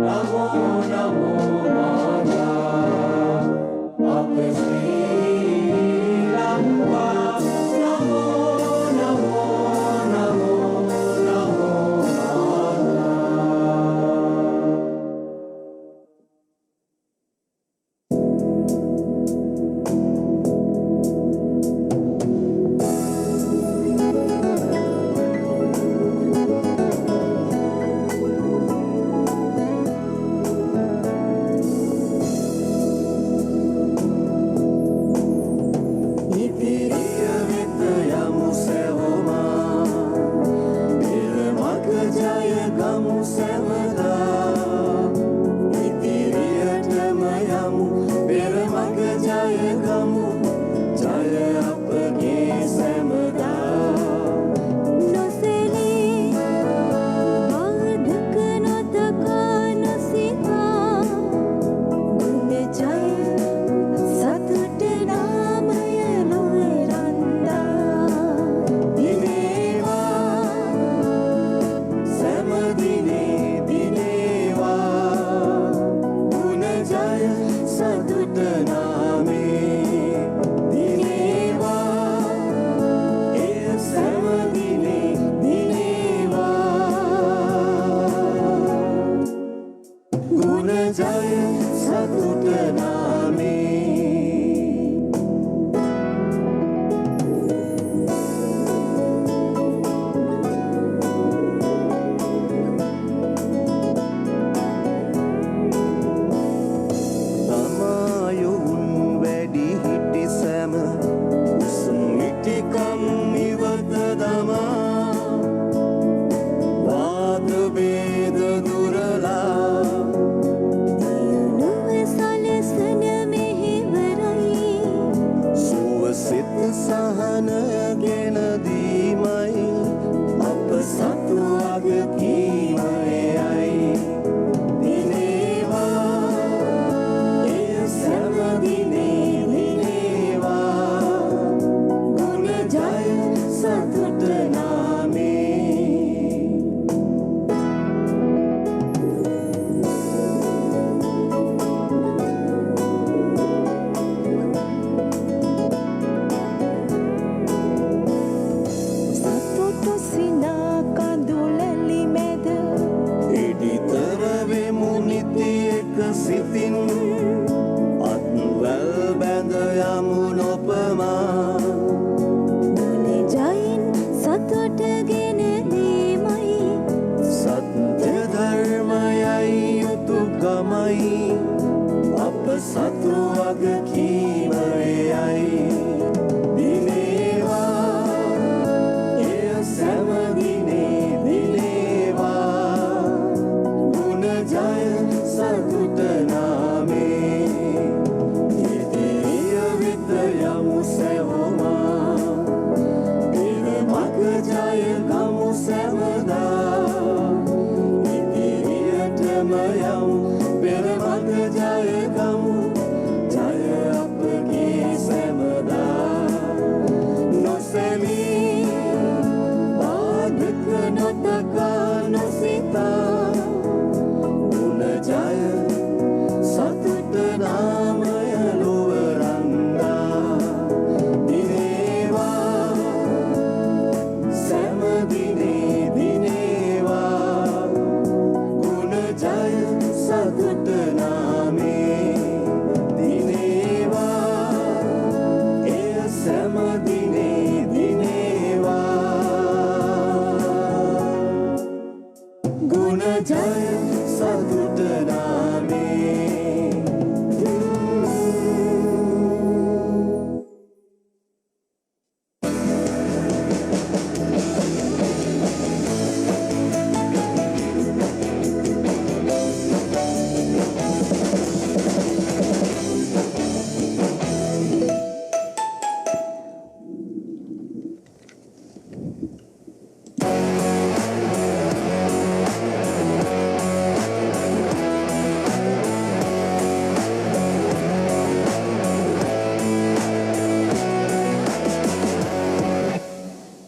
Namo Namo Mata Apa Sri Lanka Namo Namo Namo Namo Mata.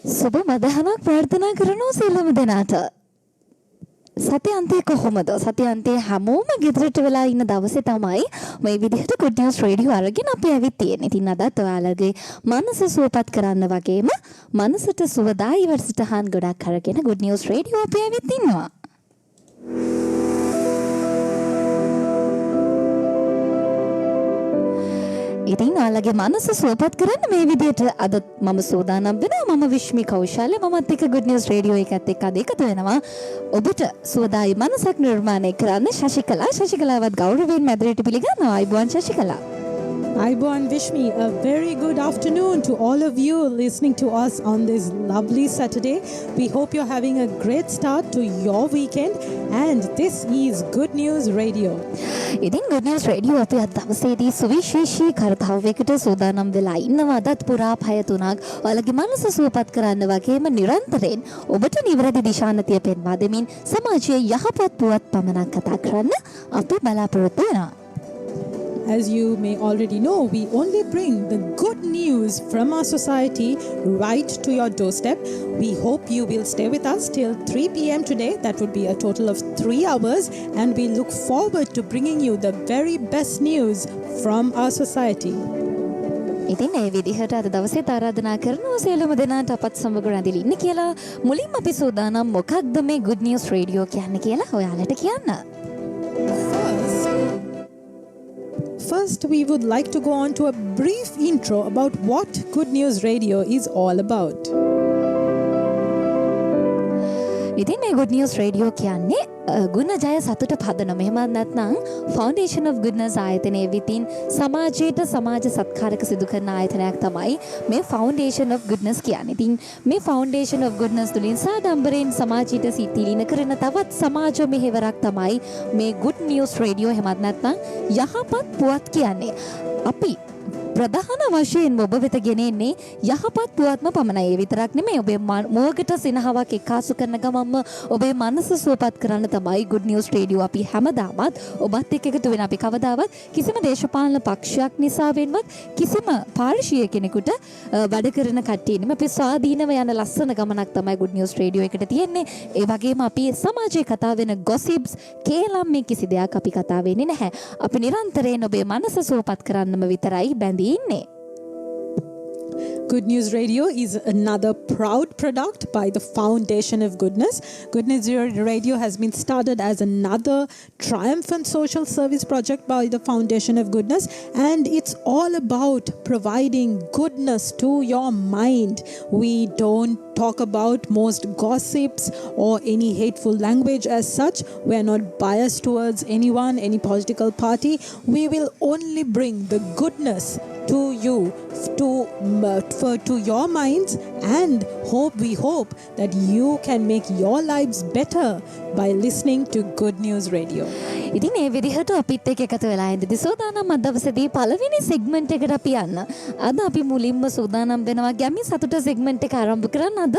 සුබ මදහනක් ප්‍රාර්ථනා කරනවා සියලුම දෙනාට. සතියන්තේ කොහොමද? සතියන්තේ හැමෝම ගෙදරට වෙලා ඉන්න දවසේ තමයි මේ විදිහට Good News Radio අරගෙන අපි ඇවිත් තියෙන්නේ. ඉතින් අදත් ඔයාලගේ මනස සුවපත් කරන්න වගේම මනසට සුවදායි වැඩසටහන් ගොඩක් අරගෙන Good News Radio අපි ඇවිත් ඉන්නවා. ඉතින් ඔයාලගේ මනස සුවපත් කරන්න මේ විදිහට අද මම සූදානම් වෙනවා. මම විශ්මි කෞශල්‍ය මමත් එක්ක Good News Radio එකත් එක්ක අද එකතු වෙනවා. ඔබට සුවදායි මනසක් නිර්මාණය කරන්න ශශිකලාවත් ගෞරවයෙන් මැදිරියට පිළිගන්නවා. අයිබෝන් ශශිකලා. Aibon Vishmi, a very good afternoon to all of you listening to us on this lovely Saturday. We hope you're having a great start to your weekend, and this is Good News Radio. ඉතින් Good News Radio අපේ අද දවසේදී සුවිශේෂී කාර්යයකට සූදානම් වෙලා ඉන්නවා. අදත් පුරා පැය 3ක් ඔයාලගේ මනස සුවපත් කරන්න වගේම නිරන්තරයෙන් ඔබට නිවැරදි දිශානතිය පෙන්වා දෙමින් සමාජයේ යහපත් පුවත් පමණක් කතා කරන්න අපි බලාපොරොත්තු වෙනවා. As you may already know, we only bring the good news from our society right to your doorstep. We hope you will stay with us till 3 p.m. today. That would be a total of 3 hours. And we look forward to bringing you the very best news from our society. ඉතින් මේ විදිහට අද දවසේ ආරාධනා කරනවා සියලුම දෙනාට අපත් සමග රැඳිලා ඉන්න කියලා. මුලින්ම අපි සූදානම් මොකක්ද මේ Good News Radio කියන්නේ කියලා ඔයාලට කියන්න. First, we would like to go on to a brief intro about what Good News Radio is all about. ඉතින් මේ Good News Radio කියන්නේ ගුණ ජය සතුට පදනම. එහෙමත් නැත්නම් Foundation of Goodness ආයතනයේ විතින් සමාජයට සමාජ සත්කාරක සිදු කරන ආයතනයක් තමයි මේ Foundation of Goodness කියන්නේ. ඉතින් මේ Foundation of Goodness තුලින් සාඩම්බරෙන් සමාජයට සිතිලින කරන තවත් සමාජ මෙහෙවරක් තමයි මේ Good News Radio. එහෙමත් නැත්නම් යහපත් පුවත් කියන්නේ. අපි ප්‍රධාන වශයෙන් ඔබ වෙත ගෙනෙන්නේ යහපත් පුවත්ම පමණයි. ඒ විතරක් නෙමෙයි ඔබේ මොහොකට සිනහවක් එක්කාසු කරන ගමන්ම ඔබේ මනස සුවපත් කරන්න තමයි Good News Radio අපි හැමදාමත් ඔබත් එක්ක එකතු වෙන. අපි කවදාවත් කිසිම දේශපාලන පක්ෂයක් නිසා වෙනවත් කිසිම පාර්ශවීය කෙනෙකුට වැඩ කරන කට්ටිය නෙමෙයි. අපි ස්වාධීනව යන ලස්සන ගමනක් තමයි Good News Radio එකට තියෙන්නේ. ඒ වගේම අපි සමාජයේ කතා වෙන gossips කේලම් මේ කිසි දෙයක් අපි කතා වෙන්නේ නැහැ. අපි නිරන්තරයෙන් ඔබේ මනස සුවපත් කරන්නම විතරයි බැඳී ඉන්නේ. Good News Radio is another proud product by the Foundation of Goodness. Good News Radio has been started as another triumphant social service project by the Foundation of Goodness, and it's all about providing goodness to your mind. We don't talk about most gossips or any hateful language as such. We are not biased towards anyone, any political party. We will only bring the goodness to you, to your minds, and we hope that you can make your lives better by listening to Good News Radio. ඉතින් මේ විදිහට අපිත් එක්ක එකතු වෙලා ඉඳි සූදානම් අද දවසේදී පළවෙනි සෙග්මන්ට් එකට අපි යන්න. අද අපි මුලින්ම සූදානම් වෙනවා ගැමි සතුට සෙග්මන්ට් එක ආරම්භ කරන්න. අද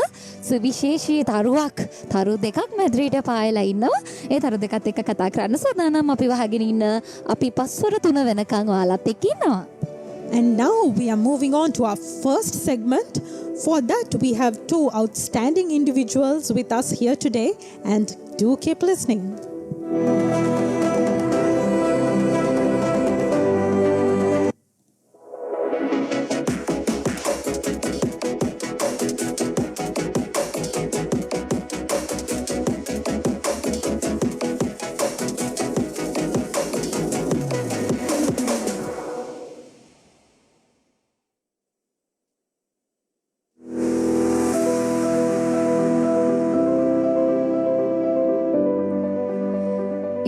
සුවිශේෂී තරු දෙකක් මැදිරියට පායලා ඉන්නවා. ඒ තරු දෙකත් එක්ක කතා කරන්න සූදානම් අපි වහගෙන ඉන්න. අපි පස්වර 3 වෙනකන් ඔයාලත් එක්ක ඉන්නවා. And now we are moving on to our first segment. For that, we have 2 outstanding individuals with us here today, and do keep listening.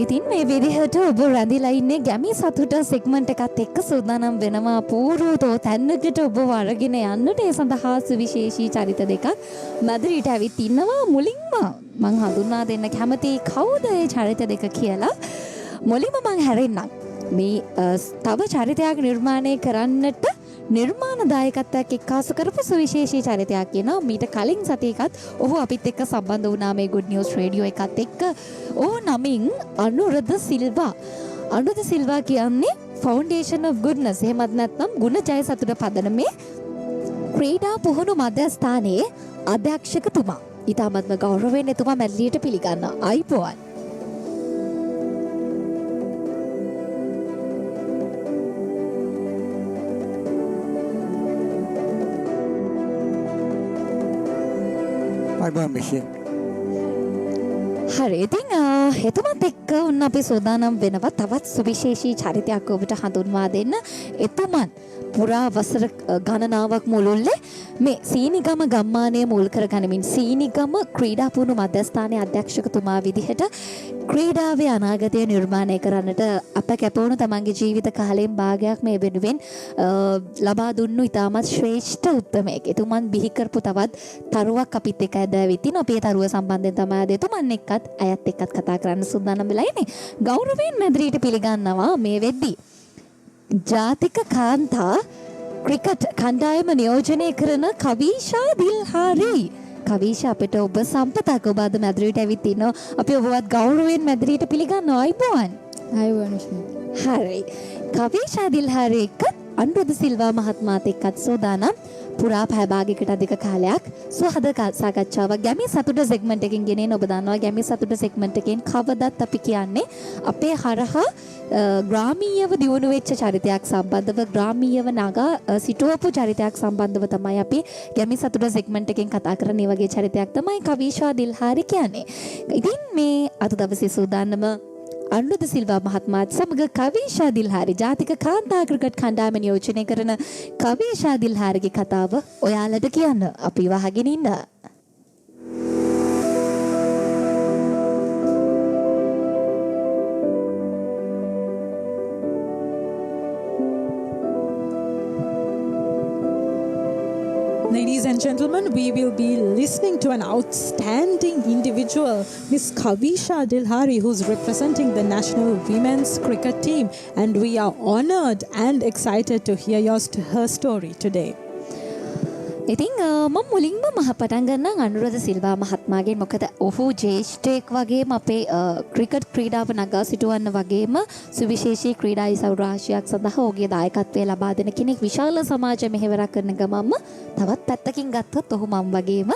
ඉතින් මේ විදිහට ඔබ රැඳිලා ඉන්නේ ගැමි සතුට සෙග්මන්ට් එකත් එක්ක සූදානම් වෙනවා පූර්වතෝ තැන්නකට ඔබ වරගෙන යන්නට. ඒ සඳහා සුවිශේෂී චරිත දෙකක් මැදිරියට ඇවිත් ඉන්නවා. මුලින්ම මං හඳුන්වා දෙන්න කැමති කවුද ඒ චරිත දෙක කියලා. මුලින්ම මං හැරෙන්නම්. මේ තව චරිතයක් නිර්මාණය කරන්නට නිර්මාණදායකත්වයක් එක්කාසු කරපු සුවිශේෂී චරිතයක් කියනවා. මීට කලින් සතියකත් ඔහු අපිත් එක්ක සම්බන්ධ වුණා මේ Good News Radio එකත් එක්ක. ඔහු නමින් අනුරද සිල්වා. අනුරද සිල්වා කියන්නේ Foundation of Goodness එහෙමත් නැත්නම් ගුණ ජය සතුට පදනමේ ක්‍රීඩා පුහුණු මධ්‍යස්ථානයේ අධ්‍යක්ෂකතුමා. ඊටමත්ම ගෞරවයෙන් එතුමා මැදිරියට පිළිගන්නවා. අයිබෝවන්. number machine. හරි ඉතින් එතුමත් එක්ක උන් අපි සෝදානම් වෙනවා තවත් සුවිශේෂී චරිතයක් ඔබට හඳුන්වා දෙන්න. එතුමන් පුරා වසර ගණනාවක් මුළුල්ලේ මේ සීනිගම ගම්මානය මුල් කරගනිමින් සීනිගම ක්‍රීඩා පුහුණු මධ්‍යස්ථානයේ අධ්‍යක්ෂකතුමා විදිහට ක්‍රීඩාවේ අනාගතය නිර්මාණය කරන්නට අප කැපවුණු තමන්ගේ ජීවිත කාලයෙන් භාගයක් මේ වෙනුවෙන් ලබා දුන්නු ඉතාමත් ශ්‍රේෂ්ඨ උත්තමයෙක්. එතුමන් බිහි කරපු තවත් තරුවක් අපිත් එක්ක ඇදවිත් තිනවා. අපි ඒ තරුව සම්බන්ධයෙන් තමයි අද එතුමන් එක්කත් අයත් එක්කත් කතා කරන්න සූදානම් වෙලා ඉන්නේ. ගෞරවයෙන් මැදිරියට පිළිගන්නවා මේ වෙද්දී ජාතික කාන්තා ක්‍රිකට් කණ්ඩායම නියෝජනය කරන කවිෂා දිල්හාරි. කවිෂා අපිට ඔබ සම්පතක් ඔබ අද මැදිරියට ඇවිත් ඉන්නවා. අපි ඔබවත් ගෞරවයෙන් මැදිරියට පිළිගන්නවා. අයිබෝන්. අයිබෝන්. හරි. කවිෂා දිල්හාරි එක්ක අනුරුද්ධ සිල්වා මහත්මයාත් එක්කත් සෝදානම් පුරා පැය භාගයකට අධික කාලයක් සුහද සාකච්ඡාවක් ගැමි සතුට සෙග්මන්ට් එකකින් ගෙනෙන ඔබ දන්නවා ගැමි සතුට සෙග්මන්ට් එකෙන් කවදත් අපි කියන්නේ අපේ හරහා ග්‍රාමීයව දියුණු වෙච්ච චරිතයක් සම්බන්ධව ග්‍රාමීයව නගා සිටුවපු චරිතයක් සම්බන්ධව තමයි අපි ගැමි සතුට සෙග්මන්ට් එකෙන් කතා කරන මේ වගේ චරිතයක් තමයි කවිෂා දිල්හාරි කියන්නේ. ඉතින් මේ අද දවසේ සූදානම අනුරුද්ධ සිල්වා මහත්මයාත් සමග කවිෂා දිල්හාරි ජාතික කාන්තා ක්‍රිකට් කණ්ඩායම නියෝජනය කරන කවිෂා දිල්හාරිගේ කතාව ඔයාලට කියන්න අපි වහගෙන ඉන්න. Ladies and gentlemen, we will be listening to an outstanding individual, Miss Kavisha Dilhari, who's representing the national women's cricket team. And we are honored and excited to hear her story today. ඉතින් මම මුලින්ම පටන් ගන්නම් අනුරුද්ධ සිල්වා මහත්මයාගෙන්. මොකද ඔහු ජ්‍යෙෂ්ඨයෙක් වගේම අපේ cricket ක්‍රීඩාව නගා සිටවන්න වගේම සුවිශේෂී ක්‍රීඩා ඉසව් රාශියක් සඳහා ඔහුගේ දායකත්වය ලබා දෙන කෙනෙක්. විශාල සමාජ මෙහෙවරක් කරන ගමන්ම තවත් පැත්තකින් ගත්තොත් ඔහු මම වගේම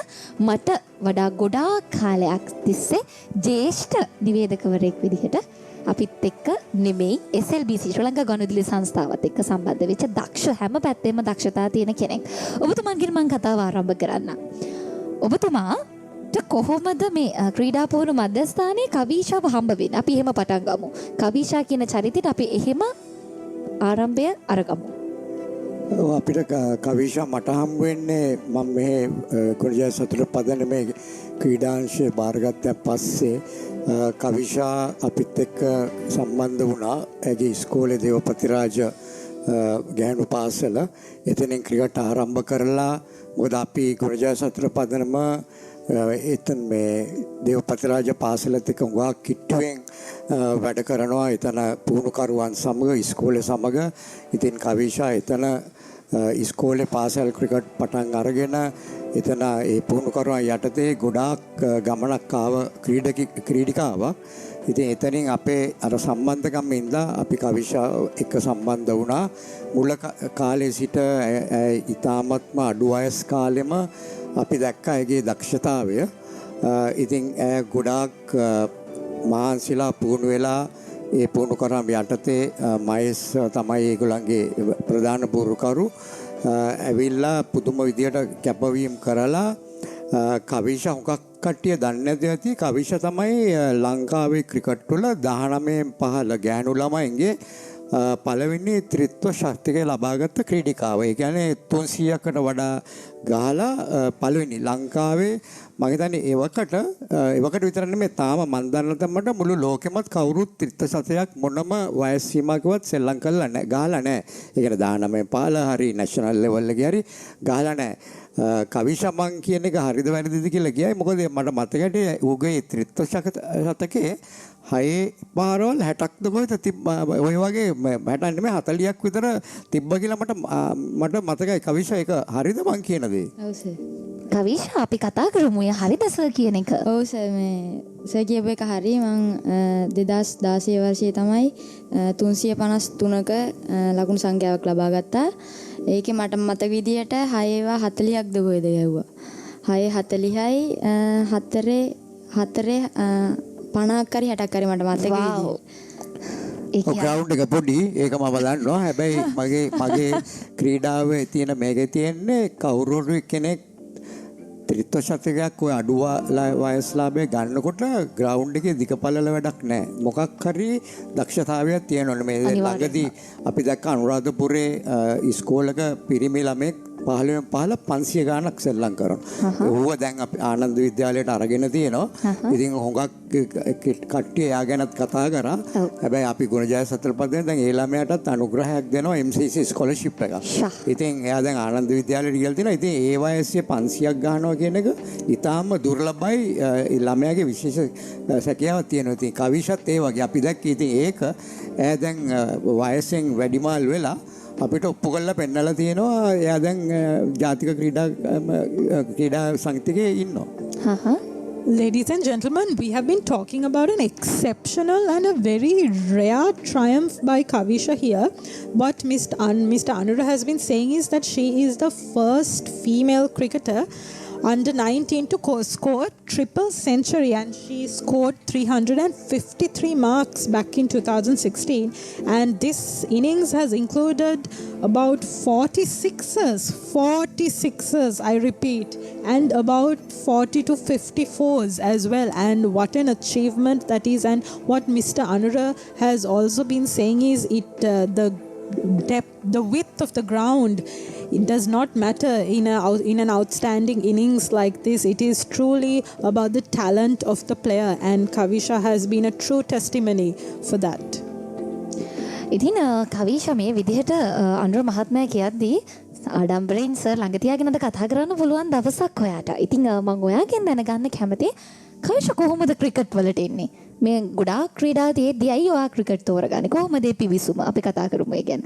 මට වඩා ගොඩාක් කාලයක් තිස්සේ ජ්‍යෙෂ්ඨ නිවේදකවරයෙක් විදිහට අපිත් එක්ක නෙමෙයි SLBC ශ්‍රී ලංකා ගනුදෙනු සංස්ථාවත් එක්ක සම්බන්ධ වෙච්ච දක්ෂ හැම පැත්තෙම දක්ෂතා තියෙන කෙනෙක්. ඔබතුමාගෙන් මම කතාව ආරම්භ කරන්න. ඔබතුමාට කොහොමද මේ ක්‍රීඩා පුහුණු මධ්‍යස්ථානයේ කවිෂාව හම්බ වෙන්නේ? අපි එහෙම පටන් ගමු. කවිෂා කියන චරිතයට අපි එහෙම ආරම්භය අරගමු. අපිට කවිෂා මට හම්බ වෙන්නේ මම මේ කුරුජය සතුට පදනමේ ක්‍රීඩාංශය බාරගත්තන් පස්සේ කවිෂා අපිත් එක්ක සම්බන්ධ වුණා. ඇගේ ඉස්කෝලේ දේවපතිරාජ ගැහැණු පාසල. එතනින් ක්‍රිකට් ආරම්භ කරලා මොකද අපි කුරුජය සතුට පදනම එතන මේ දේවපතිරාජ පාසලත් එක්ක උගා කිට්ටුවෙන් වැඩ කරනවා. එතන පුහුණුකරුවන් සමග ඉස්කෝලේ සමග. ඉතින් කවිෂා එතන ඉස්කෝලේ පාසල් ක්‍රිකට් පටන් අරගෙන එතන ඒ පුහුණුකරුවන් යටතේ ගොඩාක් ගමනක් ආව ක්‍රීඩිකාවක්. ඉතින් එතනින් අපේ අර සම්බන්ධකම් ඉඳලා අපි කවිෂා එක්ක සම්බන්ධ වුණා. මුල කාලේ සිට ඉතාමත්ම අඩු වයස් කාලෙම අපි දැක්කා ඇගේ දක්ෂතාවය. ඉතින් ගොඩාක් මහන්සිලා පුහුණු වෙලා ඒ පුහුණුකරුවන් යටතේ මයස් තමයි ඒගොල්ලන්ගේ ප්‍රධාන පුහුණුකරු ඇවිල්ලා පුදුම විදියට කැපවීම කරලා කවිෂා හුඟක් කට්ටිය දන්නේ නැති ඇති කවිෂා තමයි ලංකාවේ ක්‍රිකට් වල 19 පහළ ගෑනු ළමයින්ගේ පළවෙනි ත්‍රිත්ව ශක්තිය ලබාගත් ක්‍රීඩිකාව. ඒ කියන්නේ 300කට වඩා ගහලා පළවෙනි ලංකාවේ මම හිතන්නේ ඒවකට විතර නෙමෙයි තාම මන් දන්න තරමට මුළු ලෝකෙමත් කවුරුත් ත්‍රිත්ව ශතයක් මොනම වයස් සීමාවකවත් සෙල්ලම් කරලා නැහැ. ගහලා නැහැ. ඒ කියන්නේ 19 15 හරි නැෂනල් ලෙවල් එකේ හරි ගහලා නැහැ. කවිෂා මං කියන එක හරිද වැරදිද කියලා කියයි. මොකද මට මතකයි ඌගේ ත්‍රිත්ව ශතකයේ 6 පාරවල් 60ක්ද කොහෙද ඔය වගේ 60 නෙමෙයි 40ක් විතර තිබ්බ කියලා මට මතකයි. කවිෂා ඒක හරිද මං කියන දේ? ඔව් සර්. කවිෂා අපි කතා කරමු හරිද සර් කියන එක. ඔව් සර් මේ සර් කියපු එක හරි. මං 2016 වර්ෂයේ තමයි 353ක ලකුණු සංඛ්‍යාවක් ලබා ගත්තා. ඒකේ මට මතක විදියට 640ක්ද කොහෙද යවුවා. 640යි 4 50ක් හරි 60ක් හරි මට මතක විදියට. ග්‍රවුන්ඩ් එක පොඩි ඒක මම දන්නවා. හැබැයි මගේ ක්‍රීඩාවේ තියෙන මේකේ තියෙන්නේ කවුරු කෙනෙක් ත්‍රිත්ව ශතකයක් ඔය අඩු වයස්ලාභය ගන්නකොට ග්‍රවුන්ඩ් එකේ දිගපළල වැඩක් නැහැ. මොකක් හරි දක්ෂතාවයක් තියෙනවනේ. මේ ළඟදී අපි දැක්ක අනුරාධපුරේ ඉස්කෝලක පිරිමි ළමෙක් 15 500 ගාණක් සෙල්ලම් කරනවා. ඌව දැන් අපි ආනන්ද විද්‍යාලයට අරගෙන තියෙනවා. ඉතින් හොඟක් කට්ටිය එයා ගැනත් කතා කරා. හැබැයි අපි ගුණජය සතරපදයෙන් දැන් ඒ ළමයාටත් අනුග්‍රහයක් දෙනවා MCC ස්කෝලර්ෂිප් එකක්. ඉතින් එයා දැන් ආනන්ද විද්‍යාලයට ගිහලා තියෙනවා. ඉතින් ඒ වයසේ 500ක් ගන්නවා කියන එක ඊටාම දුර්ලභයි. ළමයාගේ විශේෂ සැකියාවක් තියෙනවා. ඉතින් කවිෂත් ඒ වගේ අපි දැක්කේ ඉතින් ඒක ඈ දැන් වයසෙන් වැඩිමාල් වෙලා අපිට ඔප්පු කරලා පෙන්නලා තියෙනවා එයා දැන් ජාතික ක්‍රීඩා සංගීතයේ ඉන්නවා. Ladies and gentlemen, we have been talking about an exceptional and a very rare triumph by Kavisha here. What Mr. Anura has been saying is that she is the first female cricketer under 19 to score triple century, and she scored 353 marks back in 2016, and this innings has included about 46ers, I repeat, and about 40 to 54s as well. And what an achievement that is. And what Mr. Anura has also been saying is the depth, the width of the ground, it does not matter in an outstanding innings like this. It is truly about the talent of the player, and Kavisha has been a true testimony for that. ඉතින් කවිෂා මේ විදිහට අනුර මහත්මයා කියද්දී ආඩම්බරෙන් sir ළඟ තියාගෙන අද කතා කරන්න පුළුවන් දවසක් ඔයාට. ඉතින් මම ඔයාගෙන් දැනගන්න කැමතියි කවිෂා කොහොමද ක්‍රිකට් වලට එන්නේ? මේ ගොඩාක් ක්‍රීඩා තියෙද්දී අයිය ඔයා ක්‍රිකට් තෝරගන්නේ කොහොමද ඒ පිවිසුම? අපි කතා කරමු ඒ ගැන.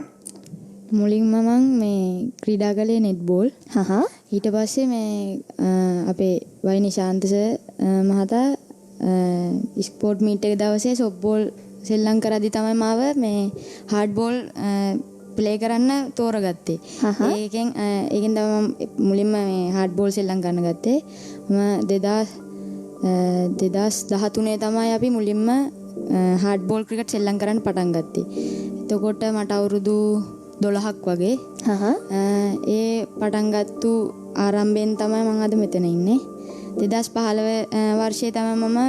මුලින්ම මම මේ ක්‍රීඩා කළේ නෙට්බෝල්. ඊට පස්සේ මේ අපේ වයිනි ශාන්ත මහතා ස්පෝර්ට් මීට් එක දවසේ සොෆ්ට්බෝල් සෙල්ලම් කරද්දි තමයි මාව මේ හાર્ඩ් බෝල් ප්ලේ කරන්න තෝරගත්තේ. ඒකෙන් තමයි මම මුලින්ම මේ හાર્ඩ් බෝල් සෙල්ලම් ගන්න ගත්තේ. මම 2013 තමයි අපි මුලින්ම හાર્ඩ් බෝල් ක්‍රිකට් සෙල්ලම් කරන්න පටන් ගත්තේ. එතකොට මට අවුරුදු 12ක් වගේ. ඒ පටන් ගත්තු ආරම්භයෙන් තමයි මම අද මෙතන ඉන්නේ. 2015 වර්ෂයේ තමයි මම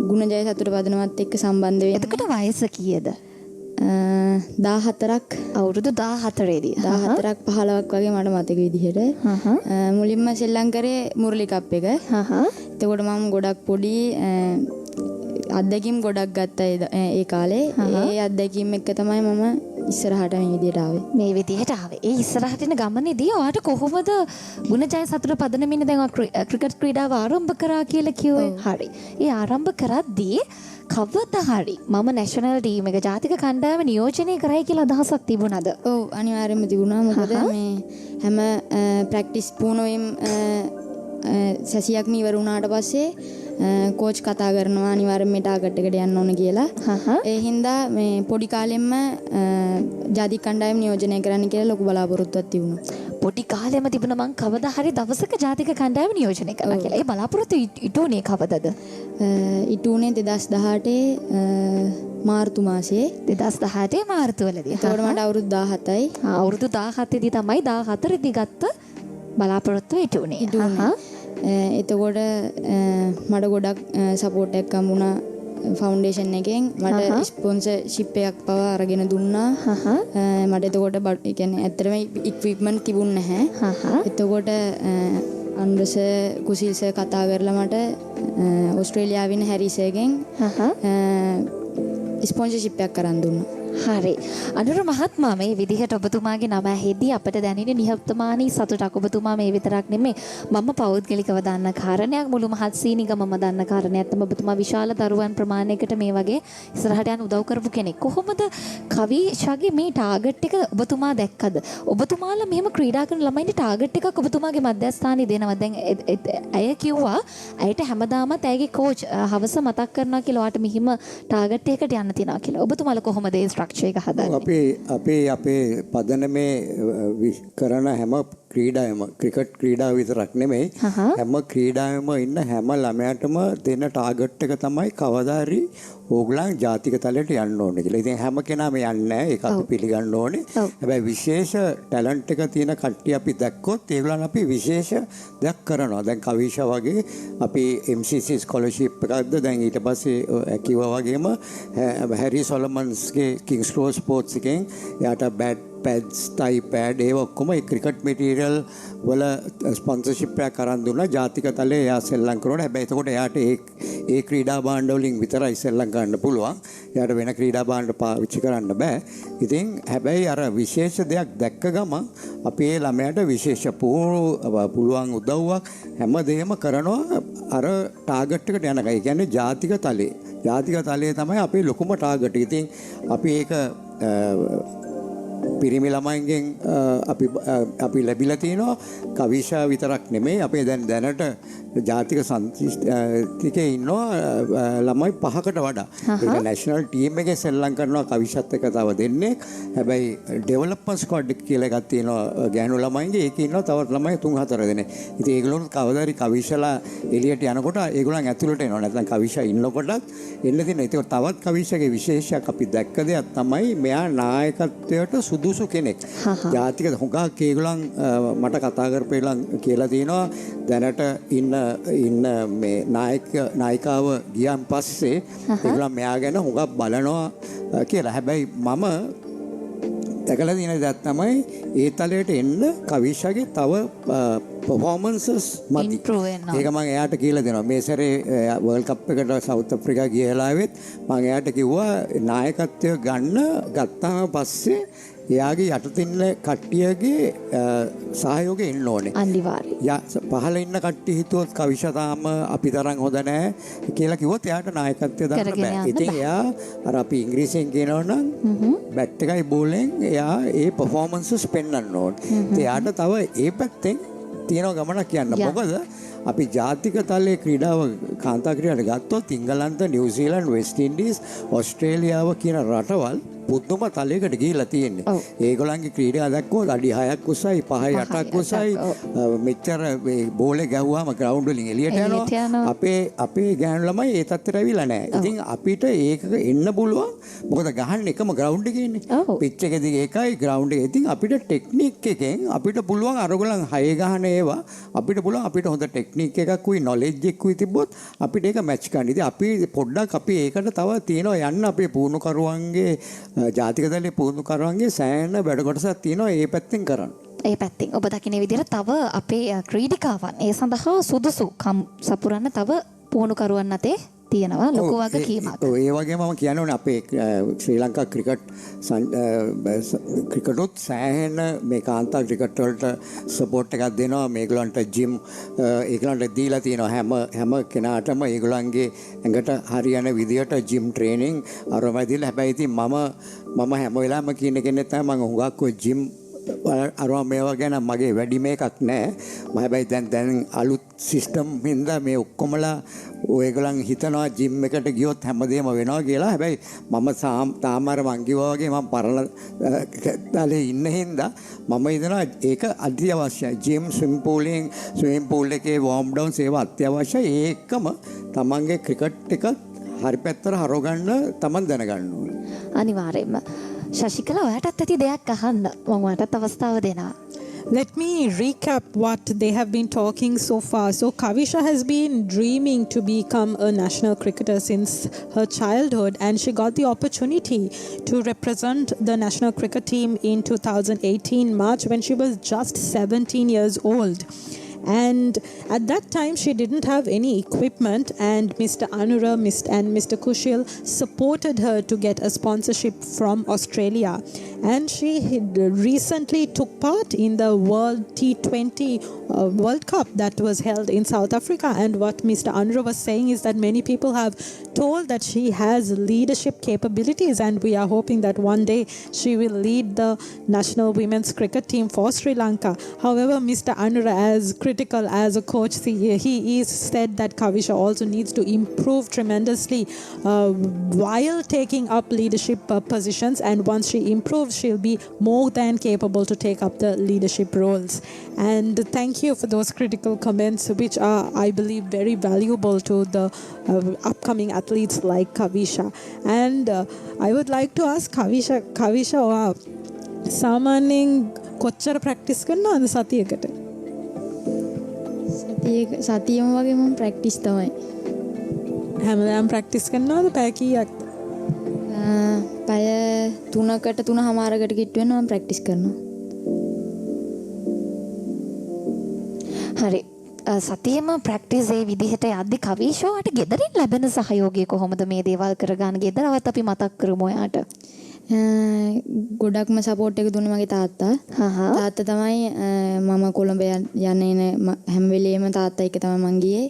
ගුණජය සතුට පදනමත් එක්ක සම්බන්ධ වෙන්නේ. එතකොට වයස කීයද? 14ක්. අවුරුදු 14 දී. 14ක් 15ක් වගේ මට මතක විදිහට. මුලින්ම සෙල්ලම් කරේ මුරලි කප් එක. එතකොට මම ගොඩක් පොඩි අත්දැකීම් ගොඩක් ගත්තා ඒ කාලේ. ඒ අත්දැකීම් එක්ක තමයි මම ඉස්සරහට මේ විදියට ආවේ. මේ විදියට ආවේ. ඒ ඉස්සරහට යන ගමනේදී ඔයාට කොහොමද ගුණජය සතුට පදනමින් දැන් ක්‍රිකට් ක්‍රීඩාව ආරම්භ කරා කියලා කිව්වේ? හරි. ඒ ආරම්භ කරද්දී කවදා හරි මම නැෂනල් ටීම් එක ජාතික කණ්ඩායම නියෝජනය කරයි කියලා අදහසක් තිබුණාද? ඔව් අනිවාර්යයෙන්ම තිබුණා. මොකද මේ හැම ප්‍රැක්ටිස් පුහුණුවෙම සැසියක්ම ඉවර වුණාට පස්සේ කෝච් කතා කරනවා අනිවාර්යයෙන් මේ ටාගට් එකට යන්න ඕන කියලා. ඒ හින්දා මේ පොඩි කාලෙම්ම ජාතික කණ්ඩායම නියෝජනය කරන්න කියලා ලොකු බලාපොරොත්තුවක් තිබුණා. පොඩි කාලෙම තිබුණා මං කවදා හරි දවසක ජාතික කණ්ඩායම නියෝජනය කරනවා කියලා. ඒ බලාපොරොත්තු ඉටුනේ කවදද? ඉටුනේ 2018 මාර්තු මාසයේ. 2018 මාර්තු වලදී. එතකොට මට අවුරුදු 17යි. අවුරුදු 17 දී තමයි 14 දී ගත්ත බලාපොරොත්තු ඉටුනේ. එතකොට මට ගොඩක් සපෝට් එකක් හම්බුණා ෆවුන්ඩේෂන් එකෙන්. මට ස්පොන්සර්ෂිප් එකක් පවා අරගෙන දුන්නා. මට එතකොට ඒ කියන්නේ ඇත්තටම ඉක්විප්මන්ට් තිබුණේ නැහැ. එතකොට අන්දස කුසිල්ස කතා කරලා මට ඕස්ට්‍රේලියාවෙන් හැරිසගෙන් ස්පොන්සර්ෂිප් එකක් අරන් දුන්නා. හරි. අනුර මහත්මයා මේ විදිහට ඔබතුමාගේ නම ඇහෙද්දී අපිට දැනෙන නිහතමානී සතුටක් ඔබතුමා මේ විතරක් නෙමෙයි මම පෞද්ගලිකව දන්න කාරණයක් මුළු මහත් සීනිගමම දන්න කාරණයක් තමයි ඔබතුමා විශාල දරුවන් ප්‍රමාණයකට මේ වගේ ඉස්සරහට යන උදව් කරපු කෙනෙක්. කොහොමද කවිෂාගේ මේ ටාගට් එක ඔබතුමා දැක්කද? ඔබතුමාලා මෙහෙම ක්‍රීඩා කරන ළමයින්ට ටාගට් එකක් ඔබතුමාගේ මධ්‍යස්ථානයේ දෙනවා. දැන් ඇය කිව්වා ඇයට හැමදාමත් ඇයගේ කෝච් හවස මතක් කරනවා කියලා ඔයාට මෙහිම ටාගට් එකකට යන්න තියනවා කියලා. ඔබතුමාලා කොහොමද ඒ අපේ පදනමේ කරන හැම ක්‍රීඩාවම ක්‍රිකට් ක්‍රීඩාව විතරක් නෙමෙයි හැම ක්‍රීඩාවෙම ඉන්න හැම ළමයාටම දෙන ටාගට් එක තමයි කවදා හරි ඕගොල්ලන් ජාතික තලයට යන්න ඕනේ කියලා. ඉතින් හැම කෙනාම යන්නේ නැහැ. ඒක අපි පිළිගන්න ඕනේ. හැබැයි විශේෂ ටැලන්ට් එක තියෙන කට්ටිය අපි දැක්කොත් ඒගොල්ලන් අපි විශේෂ දෙයක් කරනවා. දැන් කවිෂා වගේ අපි MCC ස්කෝලර්ෂිප් එකක්ද දැන් ඊට පස්සේ කිව්වා වගේම හැරි සොලමන්ස්ගේ කිංස් ක්‍රෝස් ස්පෝර්ට්ස් එකෙන් යාට බැට් පැඩ්ස් ටයි පැඩ් ඒ ඔක්කොම ඒ ක්‍රිකට් මෙටීරියල් වල ස්පොන්සර්ෂිප් එකක් අරන් දුන්නා ජාතික තලයේ එයා සෙල්ලම් කරනවා. හැබැයි එතකොට එයාට ඒ ක්‍රීඩා භාණ්ඩ වලින් විතරයි සෙල්ලම් ගන්න පුළුවන්. එයාට වෙන ක්‍රීඩා භාණ්ඩ පාවිච්චි කරන්න බෑ. ඉතින් හැබැයි අර විශේෂ දෙයක් දැක්ක ගමන් අපි ඒ ළමයාට විශේෂ පුළුවන් උදව්වක් හැමදේම කරනවා අර ටාගට් එකට යනකම්. ඒ කියන්නේ ජාතික තලයේ. ජාතික තලයේ තමයි අපේ ලොකුම ටාගට්. ඉතින් අපි ඒක පිරිමි ළමයින්ගෙන් අපි ලැබිලා තිනවා කවිෂා විතරක් නෙමෙයි අපේ දැනට ජාතික සංස්කෘතිකේ ඉන්නවා ළමයි 5කට වඩා. ඒක නැෂනල් ටීම් එකේ සෙල්ලම් කරනවා කවිෂත් එක තව දෙන්නේ. හැබැයි ඩෙවලොප්මන්ට් ස්ක්වොඩ් එක කියලා එකක් තියෙනවා ගෑනු ළමයින්ගේ. ඒකේ ඉන්නවා තවත් ළමයි 3-4 දෙනෙක්. ඉතින් ඒගොල්ලෝ කවදා හරි කවිෂලා එළියට යනකොට ඒගොල්ලන් ඇතුළට එනවා. නැත්නම් කවිෂා ඉන්නකොටත් එන්න තියෙන. ඒක තවත් කවිෂාගේ විශේෂයක් අපි දැක්ක දෙයක් තමයි මෙයා නායකත්වයට සුදුසු කෙනෙක්. ජාතික හුඟක් ඒගොල්ලන් මට කතා කරපේලන් කියලා තියෙනවා දැනට ඉන්න මේ නායිකාව ගියන් පස්සේ ඒගොල්ලන් මෙයා ගැන හුඟක් බලනවා කියලා. හැබැයි මම දැකලා තියෙන දේ තමයි ඒ තලයට එන්න කවිෂාගේ තව performances මදි. ඒක මම එයාට කියලා දෙනවා. මේ සැරේ වර්ල්ඩ් කප් එකට සවුත් අප්‍රිකා ගිය වෙලාවෙත් මම එයාට කිව්වා නායකත්වය ගත්තාම පස්සේ එයාගේ යටතින් කට්ටියගේ සහයෝගය එන්න ඕනේ. අනිවාර්යයෙන්. පහළ ඉන්න කට්ටිය හිතුවොත් කවිෂා තාම අපි තරම් හොඳ නැහැ කියලා කිව්වොත් එයාට නායකත්වය දාන්න බෑ. ඉතින් එයා අර අපි ඉංග්‍රීසියෙන් කියනවා නම් බැට් එකයි බෝලෙන් එයා ඒ performances පෙන්වන්න ඕනේ. එයාට තව ඒ පැත්තෙන් තියෙන ගමනක් යන්න. මොකද අපි ජාතික තලයේ ක්‍රීඩාව කාන්තා ක්‍රීඩාවට ගත්තොත් ඉංගලන්ත, නිව්සීලන්ත, වෙස්ට් ඉන්ඩීස්, ඕස්ට්‍රේලියාව කියන රටවල් පුදුම තලයකට ගිහිලා තියෙන්නේ. ඒගොල්ලන්ගේ ක්‍රීඩා දැක්කොත් අඩි 6ක් උසයි, 5යි 8ක් උසයි. මෙච්චර මේ බෝලේ ගැහුවාම ග්‍රවුන්ඩ් වලින් එළියට යනවා. අපේ ගෑනු ළමයි ඒ තත්ත්වයට අවිලා නැහැ. ඉතින් අපිට ඒක එන්න පුළුවන්. මොකද ගහන්නේ එකම ග්‍රවුන්ඩ් එකේ ඉන්නේ. පිච් එකේදී ඒකයි ග්‍රවුන්ඩ් එකේ. ඉතින් අපිට ටෙක්නික් එකෙන් අපිට පුළුවන් අරගොල්ලන් 6 ගහන ඒවා අපිට පුළුවන් අපිට හොඳ ටෙක්නික් එකක් උයි නොලෙජ් එකක් උයි තිබ්බොත් අපිට ඒක මැච් කරන්න. ඉතින් අපි පොඩ්ඩක් අපි ඒකට තව තියෙනවා යන්න අපේ පුහුණුකරුවන්ගේ ජාතික දලයේ පුහුණුකරුවන්ගේ සෑහෙන වැඩ කොටසක් තියෙනවා ඒ පැත්තෙන් කරන්න. ඒ පැත්තෙන් ඔබ දකින විදිහට තව අපේ ක්‍රීඩිකාවන් ඒ සඳහා සුදුසු සපුරන්න තව පුහුණුකරුවන් අතේ තියෙනවා ලොකු වගකීමක්. ඒ වගේම මම කියන්න ඕනේ අපේ ශ්‍රී ලංකා ක්‍රිකටොත් සෑහෙන මේ කාන්තා ක්‍රිකට් වලට සපෝට් එකක් දෙනවා. මේගොල්ලන්ට ජිම් ඒගොල්ලන්ට දීලා තියෙනවා හැම කෙනාටම ඒගොල්ලන්ගේ ඇඟට හරියන විදියට ජිම් ට්‍රේනින් අරමයි දීලා. හැබැයි ඉතින් මම හැම වෙලාවෙම කියන කෙනෙක් තමයි මම හුඟක් ඔය ජිම් අරවා මේවා ගැන මගේ වැඩි මේකක් නැහැ. මම හැබැයි දැන් අලුත් සිස්ටම් හින්දා මේ ඔක්කොමලා ඔයගොල්ලන් හිතනවා ජිම් එකට ගියොත් හැමදේම වෙනවා කියලා. හැබැයි මම තාම අර මං කිව්වා වගේ මම පරණ තලයේ ඉන්න හින්දා මම හිතනවා ඒක අත්‍යවශ්‍යයි. ජිම් ස්විමින් පූල් එකේ වෝම් ඩවුන්ස් ඒවා අත්‍යවශ්‍යයි. ඒකම තමන්ගේ ක්‍රිකට් එක හරි පැත්තට හරවගන්න තමන් දැනගන්න ඕනේ. අනිවාර්යයෙන්ම. ශශිකලා ඔයාටත් ඇති දෙයක් අහන්න මම ඔයාටත් අවස්ථාව දෙනවා. Let me recap what they have been talking so far. So Kavisha has been dreaming to become a national cricketer since her childhood, and she got the opportunity to represent the national cricket team in 2018 March when she was just 17 years old. And at that time she didn't have any equipment, and Mr. Anura and Mr. Kushil supported her to get a sponsorship from Australia. And she recently took part in the World T20 World Cup that was held in South Africa. And what Mr. Anura was saying is that many people have told that she has leadership capabilities, and we are hoping that one day she will lead the national women's cricket team for Sri Lanka. However, Mr. Anura, as critical as a coach, he is said that Kavisha also needs to improve tremendously while taking up leadership positions, and once she improves improve, she'll be more than capable to take up the leadership roles. And thank you for those critical comments, which are, I believe, very valuable to the upcoming athletes like Kavisha. And I would like to ask Kavisha, සාමාන්‍යයෙන් කොච්චර practice කරනවද සතියකට? සතියම වගේ මම practice තමයි. හැමදාම practice කරනවද? පැය කීයක්ද? පැය 3කට 3:00කට කිට්ටු වෙනවා මම ප්‍රැක්ටිස් කරනවා. හරි. සතියෙම ප්‍රැක්ටිස් ඒ විදිහට යද්දි කවිෂෝට ගෙදරින් ලැබෙන සහයෝගය කොහොමද මේ දේවල් කරගන්න? ගෙදරවත් අපි මතක් කරමු ඔයාට. ගොඩක්ම සපෝට් එක දුන්නේ මගේ තාත්තා. තාත්තා තමයි මම කොළඹ යන්නේ හැම වෙලේම තාත්තා එක්ක තමයි මං ගියේ.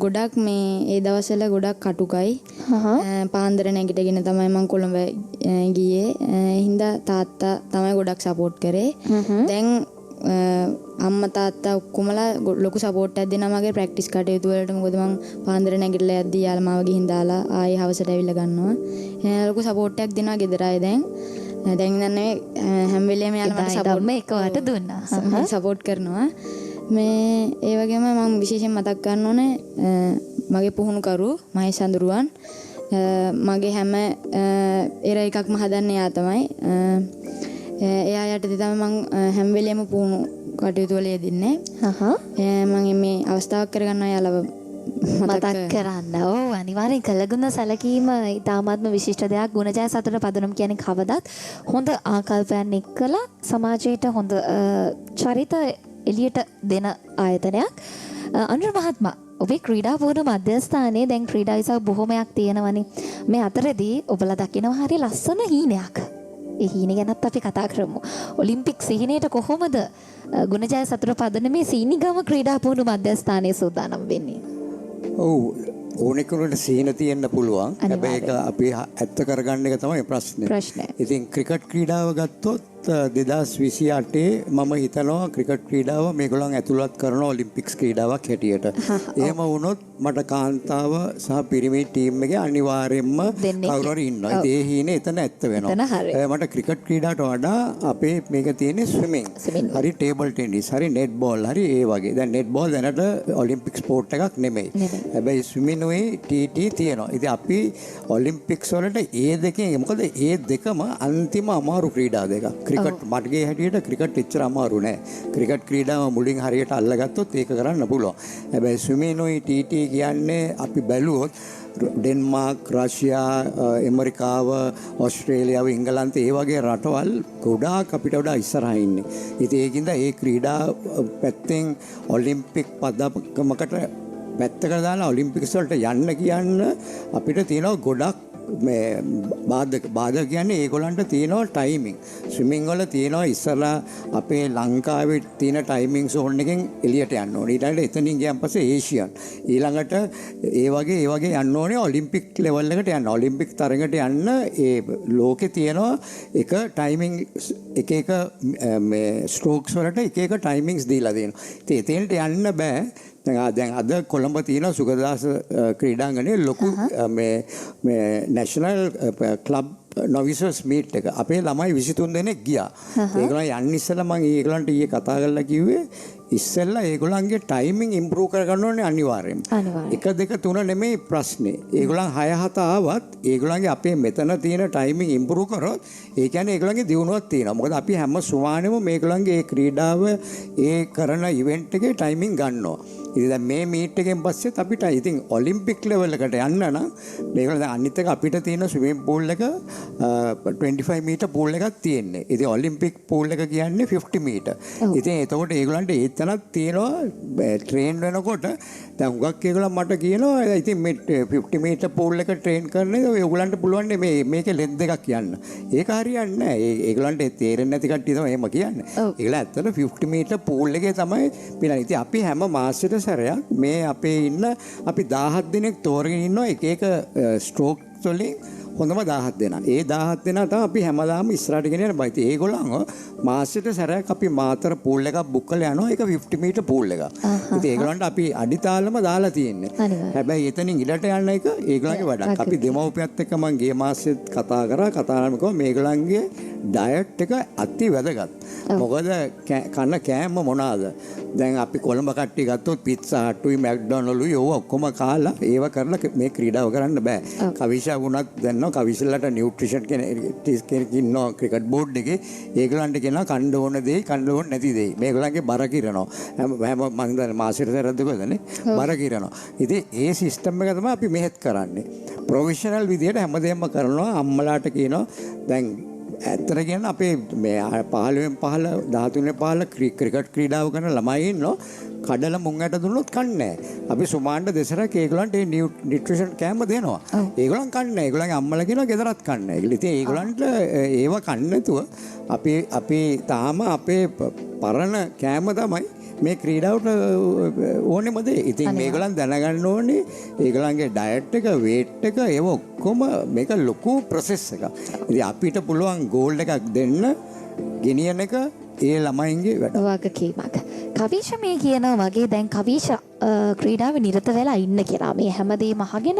ගොඩක් මේ ඒ දවස්වල ගොඩක් කටුකයි. පාන්දර නැගිටගෙන තමයි මං කොළඹ ගියේ. හින්දා තාත්තා තමයි ගොඩක් සපෝට් කරේ. දැන් අම්මා තාත්තා ඔක්කොමලා ලොකු සපෝට් එකක් දෙනවා මගේ ප්‍රැක්ටිස් කටයුතු වලට. මොකද මං පාන්දර නැගිටලා යද්දී යාළුවා මාව ගිහින් දාලා ආයේ හවසට ඇවිල්ලා ගන්නවා. ලොකු සපෝට් එකක් දෙනවා ගෙදර අය දැන්. දැන් ඉඳන්නේ හැම වෙලේම යාළුවා මට සපෝට් එකවට දුන්නා. සපෝට් කරනවා. මේ ඒ වගේම මම විශේෂයෙන් මතක් කරන්න ඕනේ මගේ පුහුණුකරු මහේෂ් අඳුරුවන්. මගේ හැම එර එකක්ම හදන්නේ එයා තමයි. එයා යටතේ තමයි මම හැම වෙලේම පුහුණු කටයුතු වල යෙදින්නේ. මම මේ අවස්ථාවක් කරගන්නවා යාළුව මතක් කරන්න. ඔව් අනිවාර්යෙන් කළගුණ සැලකීම ඊටාත්ම විශිෂ්ට දෙයක්. ගුණජය සතුට පදනම් කියන්නේ කවදත් හොඳ ආකල්පයන් එක්කලා සමාජයට හොඳ චරිත එළියට දෙන ආයතනයක්. අනුර මහත්මයා ඔබේ ක්‍රීඩා පුහුණු මධ්‍යස්ථානයේ දැන් ක්‍රීඩා විසක් බොහොමයක් තියෙනවනේ. මේ අතරදී ඔබලා දකිනවා හරිය ලස්සන හීනයක්. ඒ හීන ගැනත් අපි කතා කරමු. ඔලිම්පික් සිහිනයට කොහොමද ගුණජය සතුට පදනමේ සීනිගම ක්‍රීඩා පුහුණු මධ්‍යස්ථානයේ සූදානම් වෙන්නේ? ඔව් ඕනෙකුට සීන තියෙන්න පුළුවන්. හැබැයි ඒක අපි ඇත්ත කරගන්න එක තමයි ප්‍රශ්නේ. ඉතින් ක්‍රිකට් ක්‍රීඩාව ගත්තොත් 2028 මම හිතනවා ක්‍රිකට් ක්‍රීඩාව මේගොල්ලන් ඇතුළත් කරන ඔලිම්පික්ස් ක්‍රීඩාවක් හැටියට. එහෙම වුණොත් මට කාන්තාව සහ පිරිමි ටීම් එකේ අනිවාර්යයෙන්ම කවුරු හරි ඉන්නවා. ඉතින් ඒ හීනේ එතන ඇත්ත වෙනවා. මට ක්‍රිකට් ක්‍රීඩාවට වඩා අපේ මේක තියෙන්නේ ස්විමින්. හරි ටේබල් ටෙනිස්, හරි නෙට් බෝල්, හරි ඒ වගේ. දැන් නෙට් බෝල් දැනට ඔලිම්පික් ස්පෝර්ට් එකක් නෙමෙයි. හැබැයි ස්විමින් උයි TT තියෙනවා. ඉතින් අපි ඔලිම්පික්ස් වලට ඒ දෙකෙන් මොකද ඒ දෙකම අන්තිම අමාරු ක්‍රීඩා දෙකක්. ක්‍රිකට් මටගේ හැටියට ක්‍රිකට් එච්චර අමාරු නෑ. ක්‍රිකට් ක්‍රීඩාව මුලින් හරියට අල්ලගත්තොත් ඒක කරන්න පුළුවන්. හැබැයි ස්විමින් උයි TT කියන්නේ අපි බැලුවොත් ඩෙන්මාර්ක්, රෂ්යා, ඇමරිකාව, ඕස්ට්‍රේලියාව, ඉංගලන්තය ඒ වගේ රටවල් ගොඩාක් අපිට වඩා ඉස්සරහා ඉන්නේ. ඉතින් ඒකින්ද ඒ ක්‍රීඩා පැත්තෙන් ඔලිම්පික් පදකමකට පැත්තකට දාලා ඔලිම්පික්ස් වලට යන්න කියන්න අපිට තියෙනවා ගොඩක් මේ බාධක කියන්නේ ඒගොල්ලන්ට තියෙනවා ටයිමින්. ස්විමින් වල තියෙනවා ඉස්සලා අපේ ලංකාවේ තියෙන ටයිමින් සෝන් එකෙන් එළියට යන්න ඕනේ. ඊළඟට එතනින් ගියන් පස්සේ ඒෂියන්. ඊළඟට ඒ වගේ යන්න ඕනේ ඔලිම්පික් ලෙවල් එකට යන්න. ඔලිම්පික් තරඟට යන්න ඒ ලෝකේ තියෙනවා එක ටයිමින් එක මේ ස්ට්‍රෝක්ස් වලට එක ටයිමින්ග්ස් දීලා දෙනවා. ඉතින් එතෙන්ට යන්න බෑ. දැන් අද කොළඹ තියෙන සුගතදාස ක්‍රීඩාංගණයේ ලොකු මේ නැෂනල් ක්ලබ් නොවිසර්ස් මීට් එක අපේ ළමයි 23 දෙනෙක් ගියා. ඒගොල්ලන් යන්න ඉස්සෙල්ලා මම ඒගොල්ලන්ට ඊයේ කතා කරලා කිව්වේ ඉස්සෙල්ලා ඒගොල්ලන්ගේ ටයිමින් ඉම්ප්‍රූව් කරගන්න ඕනේ අනිවාර්යයෙන්ම. 1 2 3 නෙමෙයි ප්‍රශ්නේ. ඒගොල්ලන් 6 7 ආවත් ඒගොල්ලන්ගේ අපේ මෙතන තියෙන ටයිමින් ඉම්ප්‍රූව් කරොත් ඒ කියන්නේ ඒගොල්ලන්ගේ දියුණුවක් තියෙනවා. මොකද අපි හැම සුමානෙම මේගොල්ලන්ගේ ඒ ක්‍රීඩාව ඒ කරන ඉවෙන්ට් එකේ ටයිමින් ගන්නවා. ඉතින් දැන් මේ මීට් එකෙන් පස්සෙත් අපිට ඉතින් ඔලිම්පික් ලෙවල් එකට යන්න නම් මේගොල්ලෝ දැන් අනිත් එක අපිට තියෙන ස්විමින් pool එක 25 මීටර් pool එකක් තියෙන්නේ. ඉතින් ඔලිම්පික් pool එක කියන්නේ 50 මීටර්. ඉතින් එතකොට ඒගොල්ලන්ට ඒතනක් තියෙනවා ට්‍රේන් වෙනකොට දැන් හුඟක් ඒගොල්ලන් මට කියනවා ඉතින් මේ 50 මීටර් pool එක ට්‍රේන් කරන ඒගොල්ලන්ට පුළුවන් මේකේ ලෙන්ත් එකක් යන්න. ඒක හරියන්නේ නැහැ. ඒගොල්ලන්ට තේරෙන්නේ නැති කට්ටිය තමයි එහෙම කියන්නේ. ඒගොල්ලන් ඇත්තට 50 මීටර් pool එකේ තමයි පිනන්නේ. ඉතින් අපි හැම මාසෙට සැරයක් මේ අපේ ඉන්න අපි 17 දිනක් තෝරගෙන ඉන්නවා එක ස්ට්‍රෝක් වලින් හොඳම 17 දෙනා. ඒ 17 දෙනා තමයි අපි හැමදාම ඉස්සරහට ගෙන යන බයි. ඉතින් ඒගොල්ලන්ව මාසෙට සැරයක් අපි මාතර පූල් එකක් බුක් කරලා යනවා. ඒක 50 මීටර් පූල් එකක්. ඉතින් ඒගොල්ලන්ට අපි අඩිතාලම දාලා තියෙන්නේ. හැබැයි එතනින් ඉඩට යන එක ඒගොල්ලන්ගේ වැඩක්. අපි දෙමව්පියත් එක්ක මම ගිය මාසෙත් කතා කරලා මේගොල්ලන්ගේ ඩයට් එක අති වැදගත්. මොකද කන්න කෑම මොනවාද? දැන් අපි කොළඹ කට්ටිය ගත්තොත් පිට්සා හට්ටුයි මැක්ඩොනල්ඩ්ුයි ඕව ඔක්කොම කාලා ඒව කරලා මේ ක්‍රීඩාව කරන්න බෑ. කවිෂා වුණත් දැන්නවා කවිෂලට නියුට්‍රිෂන් කෙනෙක් ඉන්නවා ක්‍රිකට් බෝඩ් එකේ. ඒගොල්ලන්ට කියනවා කන්න ඕන දේ කන්න ඕන නැති දේ. මේගොල්ලන්ගේ බර කිරනවා. හැම මම දැන් මාසෙට සැරද්දකදනේ බර කිරනවා. ඉතින් ඒ සිස්ටම් එක තමයි අපි මෙහෙත් කරන්නේ. ප්‍රොෆෙෂනල් විදියට හැමදේම කරනවා. අම්මලාට කියනවා දැන් ඇත්තට කියන අපේ මේ 15 15 ක්‍රිකට් ක්‍රීඩාව කරන ළමයි ඉන්නෝ කඩලා මුං ඇට දුන්නොත් කන්නේ නැහැ. අපි සුමාන්ඩ දෙසරක් ඒගොල්ලන්ට ඒ නියුට්‍රිෂන් කෑම දෙනවා. ඒගොල්ලන් කන්නේ නැහැ. ඒගොල්ලන්ගේ අම්මලා කියනවා ගෙදරත් කන්නේ නැහැ. ඉතින් ඒගොල්ලන්ට ඒව කන්නේ නැතුව අපි තාම අපේ පරණ කෑම තමයි මේ ක්‍රීඩාවට ඕනෙම දේ. ඉතින් මේගොල්ලන් දැනගන්න ඕනේ ඒගොල්ලන්ගේ ඩයට් එක, වේට් එක ඒව ඔක්කොම මේක ලොකු ප්‍රොසෙස් එකක්. ඉතින් අපිට පුළුවන් ගෝල් එකක් දෙන්න ගෙනියන එක ඒ ළමයින්ගේ වැඩ. වගකීමක්. කවිෂ මේ කියනවා වගේ දැන් කවිෂ ක්‍රීඩාවේ නිරත වෙලා ඉන්න කියලා. මේ හැමදේම අහගෙන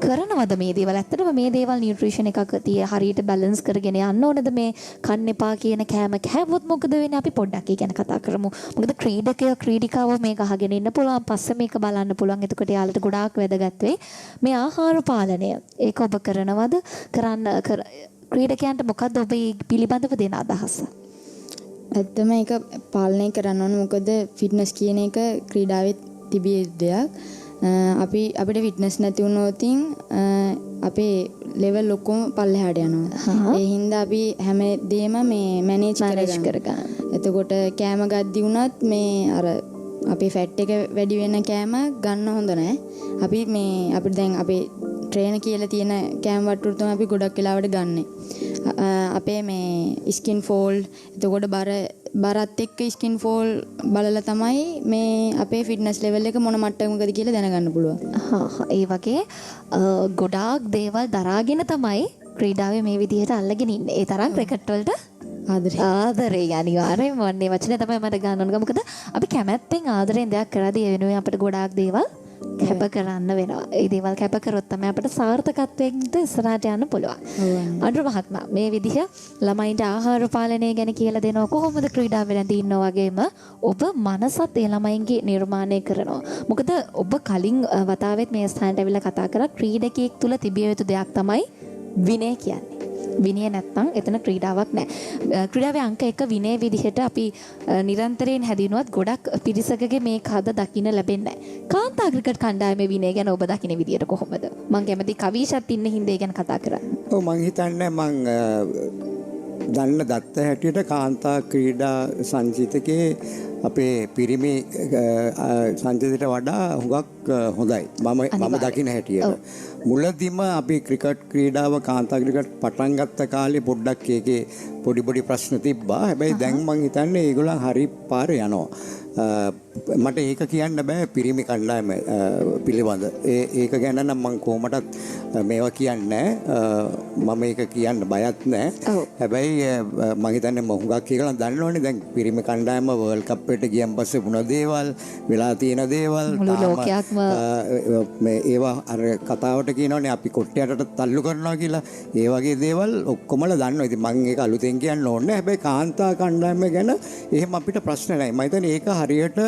කරනවද මේ දේවල්? ඇත්තටම මේ දේවල් නියුට්‍රිෂන් එකක් තිය හරියට බැලන්ස් කරගෙන යන්න ඕනද? මේ කන්න එපා කියන කෑම කෑවොත් මොකද වෙන්නේ? අපි පොඩ්ඩක් ඒ ගැන කතා කරමු. මොකද ක්‍රීඩකයෝ ක්‍රීඩිකාවෝ මේක අහගෙන ඉන්න පුළුවන්, පස්සේ මේක බලන්න පුළුවන්. එතකොට යාළුවට ගොඩාක් වැදගත් වෙයි. මේ ආහාර පාලනය ඒක ඔබ කරනවද? ක්‍රීඩකයන්ට මොකද්ද ඔබ පිළිබඳව දෙන අදහස? ඇත්තම ඒක පාලනය කරන්න ඕන. මොකද ෆිට්නස් කියන එක ක්‍රීඩාවේ තිබිය යුතු දෙයක්. අපිට ෆිට්නස් නැති වුණොත් අපේ ලෙවල් ඔක්කොම පල්ලෙහාට යනවා. ඒ හින්දා අපි හැමදේම මේ මැනේජ් කරගන්න. එතකොට කෑම ගද්දි වුණත් මේ අර අපේ ෆැට් එක වැඩි වෙන කෑම ගන්න හොඳ නැහැ. අපිට දැන් අපේ ට්‍රේනර් කියලා තියෙන කෑම වට්ටුරු තමයි අපි ගොඩක් වෙලාවට ගන්නෙ. අපේ මේ ස්කින් ෆෝල් එතකොට බරත් එක්ක ස්කින් ෆෝල් බලලා තමයි මේ අපේ ෆිට්නස් ලෙවල් එක මොන මට්ටමකද කියලා දැනගන්න පුළුවන්. ඒ වගේ ගොඩාක් දේවල් දරාගෙන තමයි ක්‍රීඩාවේ මේ විදිහට අල්ලගෙන ඉන්නේ. ඒ තරම් ක්‍රිකට් වලට ආදරේ අනිවාර්යෙන්ම වන්නේ වචනේ තමයි මට ගන්න ඕන. මොකද අපි කැමැත්තෙන් ආදරෙන් දෙයක් කරාදී ඒ වෙනුවෙන් අපිට ගොඩාක් දේවල් කැප කරන්න වෙනවා. ඒ දේවල් කැප කරොත් තමයි අපිට සාර්ථකත්වයෙන්ද ඉස්සරහට යන්න පුළුවන්. අනුර මහත්මයා මේ විදිහ ළමයින්ට ආහාර පාලනය ගැන කියලා දෙනවා. කොහොමද ක්‍රීඩාවේ රැඳී ඉන්නා වගේම ඔබ මනසත් ඒ ළමයින්ගේ නිර්මාණය කරනවා. මොකද ඔබ කලින් වතාවෙත් මේ ස්ථානට ඇවිල්ලා කතා කරා ක්‍රීඩකයෙක් තුල තිබිය යුතු දෙයක් තමයි විනය කියන්නේ. විනය නැත්නම් එතන ක්‍රීඩාවක් නැහැ. ක්‍රීඩාවේ අංක 1 විනය විදිහට අපි නිරන්තරයෙන් හැදිනුවත් ගොඩක් පිරිසකගේ මේක අද දකින්න ලැබෙන්නේ නැහැ. කාන්තා ක්‍රිකට් කණ්ඩායමේ විනය ගැන ඔබ දකින්න විදියට කොහොමද? මම කැමති කවිෂත් ඉන්න හින්දා ඒ ගැන කතා කරන්න. ඔව් මං හිතන්නේ දන්න දත්ත හැටියට කාන්තා ක්‍රීඩා සංචිතකේ අපේ පිරිමි සංචිතයට වඩා හුඟක් හොඳයි. මම දකින්න හැටියට. මුලදීම අපි ක්‍රිකට් ක්‍රීඩාව කාන්තා ක්‍රිකට් පටන් ගත්ත කාලේ පොඩ්ඩක් ඒකේ පොඩි ප්‍රශ්න තිබ්බා. හැබැයි දැන් මං හිතන්නේ ඒගොල්ලන් හරි පාරේ යනවා. මට ඒක කියන්න බෑ පිරිමි කණ්ඩායම පිළිබඳ. ඒක ගැන නම් මං කොහොමටත් මේවා කියන්නේ මම ඒක කියන්න බයත් නෑ. හැබැයි මං හිතන්නේ හුඟක් කියලා දන්නවනේ දැන් පිරිමි කණ්ඩායම වර්ල්ඩ් කප් එකට ගියන් පස්සේ වුණ දේවල් වෙලා තියෙන දේවල් මේ ඒවා අර කතාවට කියනවනේ අපි කොට්ටයටට තල්ලු කරනවා කියලා. ඒ වගේ දේවල් ඔක්කොමලා දන්නවා. ඉතින් මං ඒක අලුතෙන් කියන්න ඕනේ. හැබැයි කාන්තා කණ්ඩායම ගැන එහෙම අපිට ප්‍රශ්න නැහැ. මම හිතන්නේ ඒක හරියට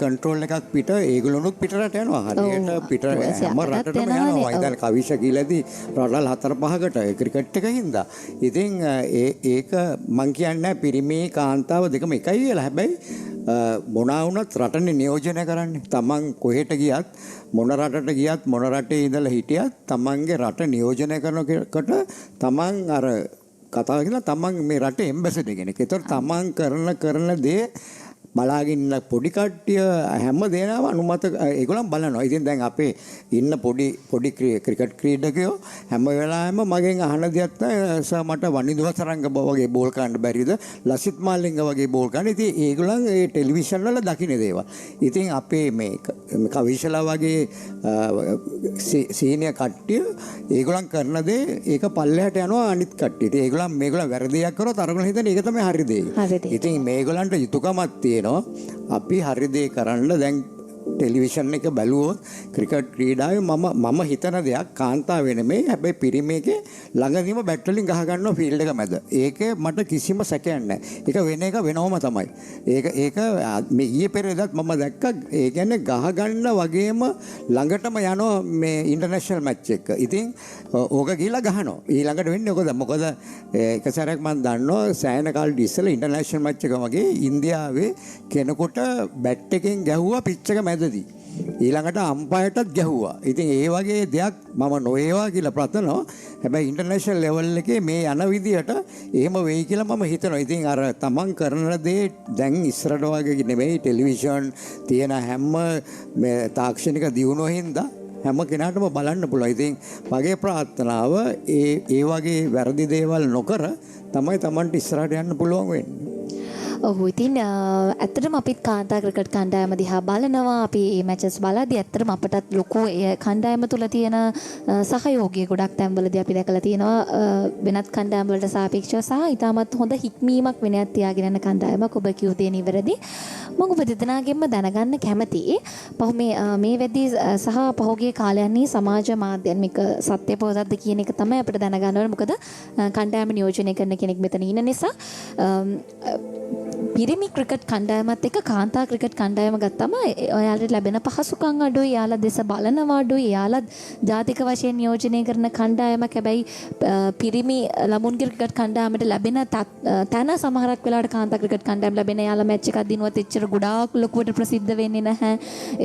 කන්ට්‍රෝල් එකක් පිට ඒගොල්ලොනුත් පිටරට යනවා. හරියට පිට හැම රටටම යනවා. ඉතින් කවිෂ කියලාදී රටවල් 4-5කට ක්‍රිකට් එක හින්දා. ඉතින් ඒක මං කියන්නේ පිරිමි කාන්තාව දෙකම එකයි කියලා. හැබැයි මොනවා වුණත් රටනේ නියෝජනය කරන්නේ. තමන් කොහෙට ගියත් මොන රටට ගියත් මොන රටේ ඉඳලා හිටියත් තමන්ගේ රට නියෝජනය කරනකොට තමන් අර කතාව කියලා තමන් මේ රටේ එම්බැසිඩර් කෙනෙක්. ඒතර තමන් කරන දේ බලාගෙන ඉන්න පොඩි කට්ටිය හැම දෙනාම අනුමත ඒගොල්ලන් බලනවා. ඉතින් දැන් අපේ ඉන්න පොඩි ක්‍රිකට් ක්‍රීඩකයෝ හැම වෙලාවෙම මගෙන් අහන දෙයක් තමයි සර් මට වනිදුව තරංග වගේ බෝල් ගන්න බැරිද? ලසිත් මාලිංග වගේ බෝල් ගන්න. ඉතින් ඒගොල්ලන් ඒ ටෙලිවිෂන් වල දකින්න දේවල්. ඉතින් අපේ මේ කවිශලා වගේ සීනියර් කට්ටිය ඒගොල්ලන් කරන දේ ඒක පල්ලෙහාට යනවා අනිත් කට්ටිය. ඉතින් ඒගොල්ලන් මේගොල්ලන් වැරදියක් කරොත් අරගොල්ලන් හිතන්නේ ඒක තමයි හරි දේ. ඉතින් මේගොල්ලන්ට යුතුයකමක් තියෙනවා. අපි හරි දේ කරන්න දැන් ටෙලිවිෂන් එක බැලුවොත් ක්‍රිකට් ක්‍රීඩාවේ මම හිතන දෙයක් කාන්තාවේ නෙමෙයි හැබැයි පිරිමේකේ ළඟදීම බැට් වලින් ගහ ගන්නවා ෆීල්ඩ් එක මැද. ඒකේ මට කිසිම සැකයක් නැහැ. ඒක වෙන එක වෙනවම තමයි. ඒක මේ ඊයේ පෙරේදත් මම දැක්කා. ඒ කියන්නේ ගහ ගන්න වගේම ළඟටම යනවා මේ ඉන්ටර්නැෂනල් මැච් එක. ඉතින් ඕක ගිහලා ගහනවා. ඊළඟට වෙන්නේ මොකද එක සැරයක් මම දන්නවා සෑහෙන කාලෙට ඉස්සෙල්ලා ඉන්ටර්නැෂනල් මැච් එක වගේ ඉන්දියාවේ කෙනෙකුට බැට් එකෙන් ගැහුවා පිච් එක මැදදී. ඊළඟට අම්පයර්ටත් ගැහුවා. ඉතින් ඒ වගේ දෙයක් මම නොවේවා කියලා ප්‍රාර්ථනාව. හැබැයි ඉන්ටර්නැෂනල් ලෙවල් එකේ මේ යන විදියට එහෙම වෙයි කියලා මම හිතනවා. ඉතින් අර තමන් කරන දේ දැන් ඉස්සරට වගේ නෙමෙයි ටෙලිවිෂන් තියෙන හැම මේ තාක්ෂණික දියුණුව හින්දා හැම කෙනාටම බලන්න පුළුවන්. ඉතින් මගේ ප්‍රාර්ථනාව ඒ වගේ වැරදි දේවල් නොකර තමයි තමන්ට ඉස්සරහට යන්න පුළුවන් වෙන්නේ. ඔහු ඉතින් ඇත්තටම අපිත් කාන්තා ක්‍රිකට් කණ්ඩායම දිහා බලනවා. අපි මේ මැචස් බලද්දී ඇත්තටම අපටත් ලොකු ඒ කණ්ඩායම තුල තියෙන සහයෝගය ගොඩක් තැන්වලදී අපි දැකලා තියෙනවා. වෙනත් කණ්ඩායම් වලට සාපේක්ෂව සහ ඊටමත් හොඳ හික්මීමක් වෙනයක් තියාගෙන යන කණ්ඩායමක් ඔබ කියු දේ නිවැරදි. මම ඔබ දෙදෙනාගෙන්ම දැනගන්න කැමතියි. මේ වෙද්දී සහ පහුගිය කාලයන්හි සමාජ මාධ්‍යයන් මේක සත්‍ය පොතක්ද කියන එක තමයි අපිට දැනගන්න ඕනේ. මොකද කණ්ඩායම නියෝජනය කරන කෙනෙක් මෙතන ඉන්න නිසා පිරිමි ක්‍රිකට් කණ්ඩායමත් එක්ක කාන්තා ක්‍රිකට් කණ්ඩායම ගත්තම ඔයාලට ලැබෙන පහසුකම් අඩුයි. එයාලා දෙස බලනවා අඩුයි. එයාලා ජාතික වශයෙන් නියෝජනය කරන කණ්ඩායමක්. හැබැයි පිරිමි ළමුන්ගේ ක්‍රිකට් කණ්ඩායමට ලැබෙන තැන සමහරක් වෙලාවට කාන්තා ක්‍රිකට් කණ්ඩායම ලැබෙන එයාලා මැච් එකක් දිනුවත් එච්චර ගොඩාක් ලොකුවට ප්‍රසිද්ධ වෙන්නේ නැහැ.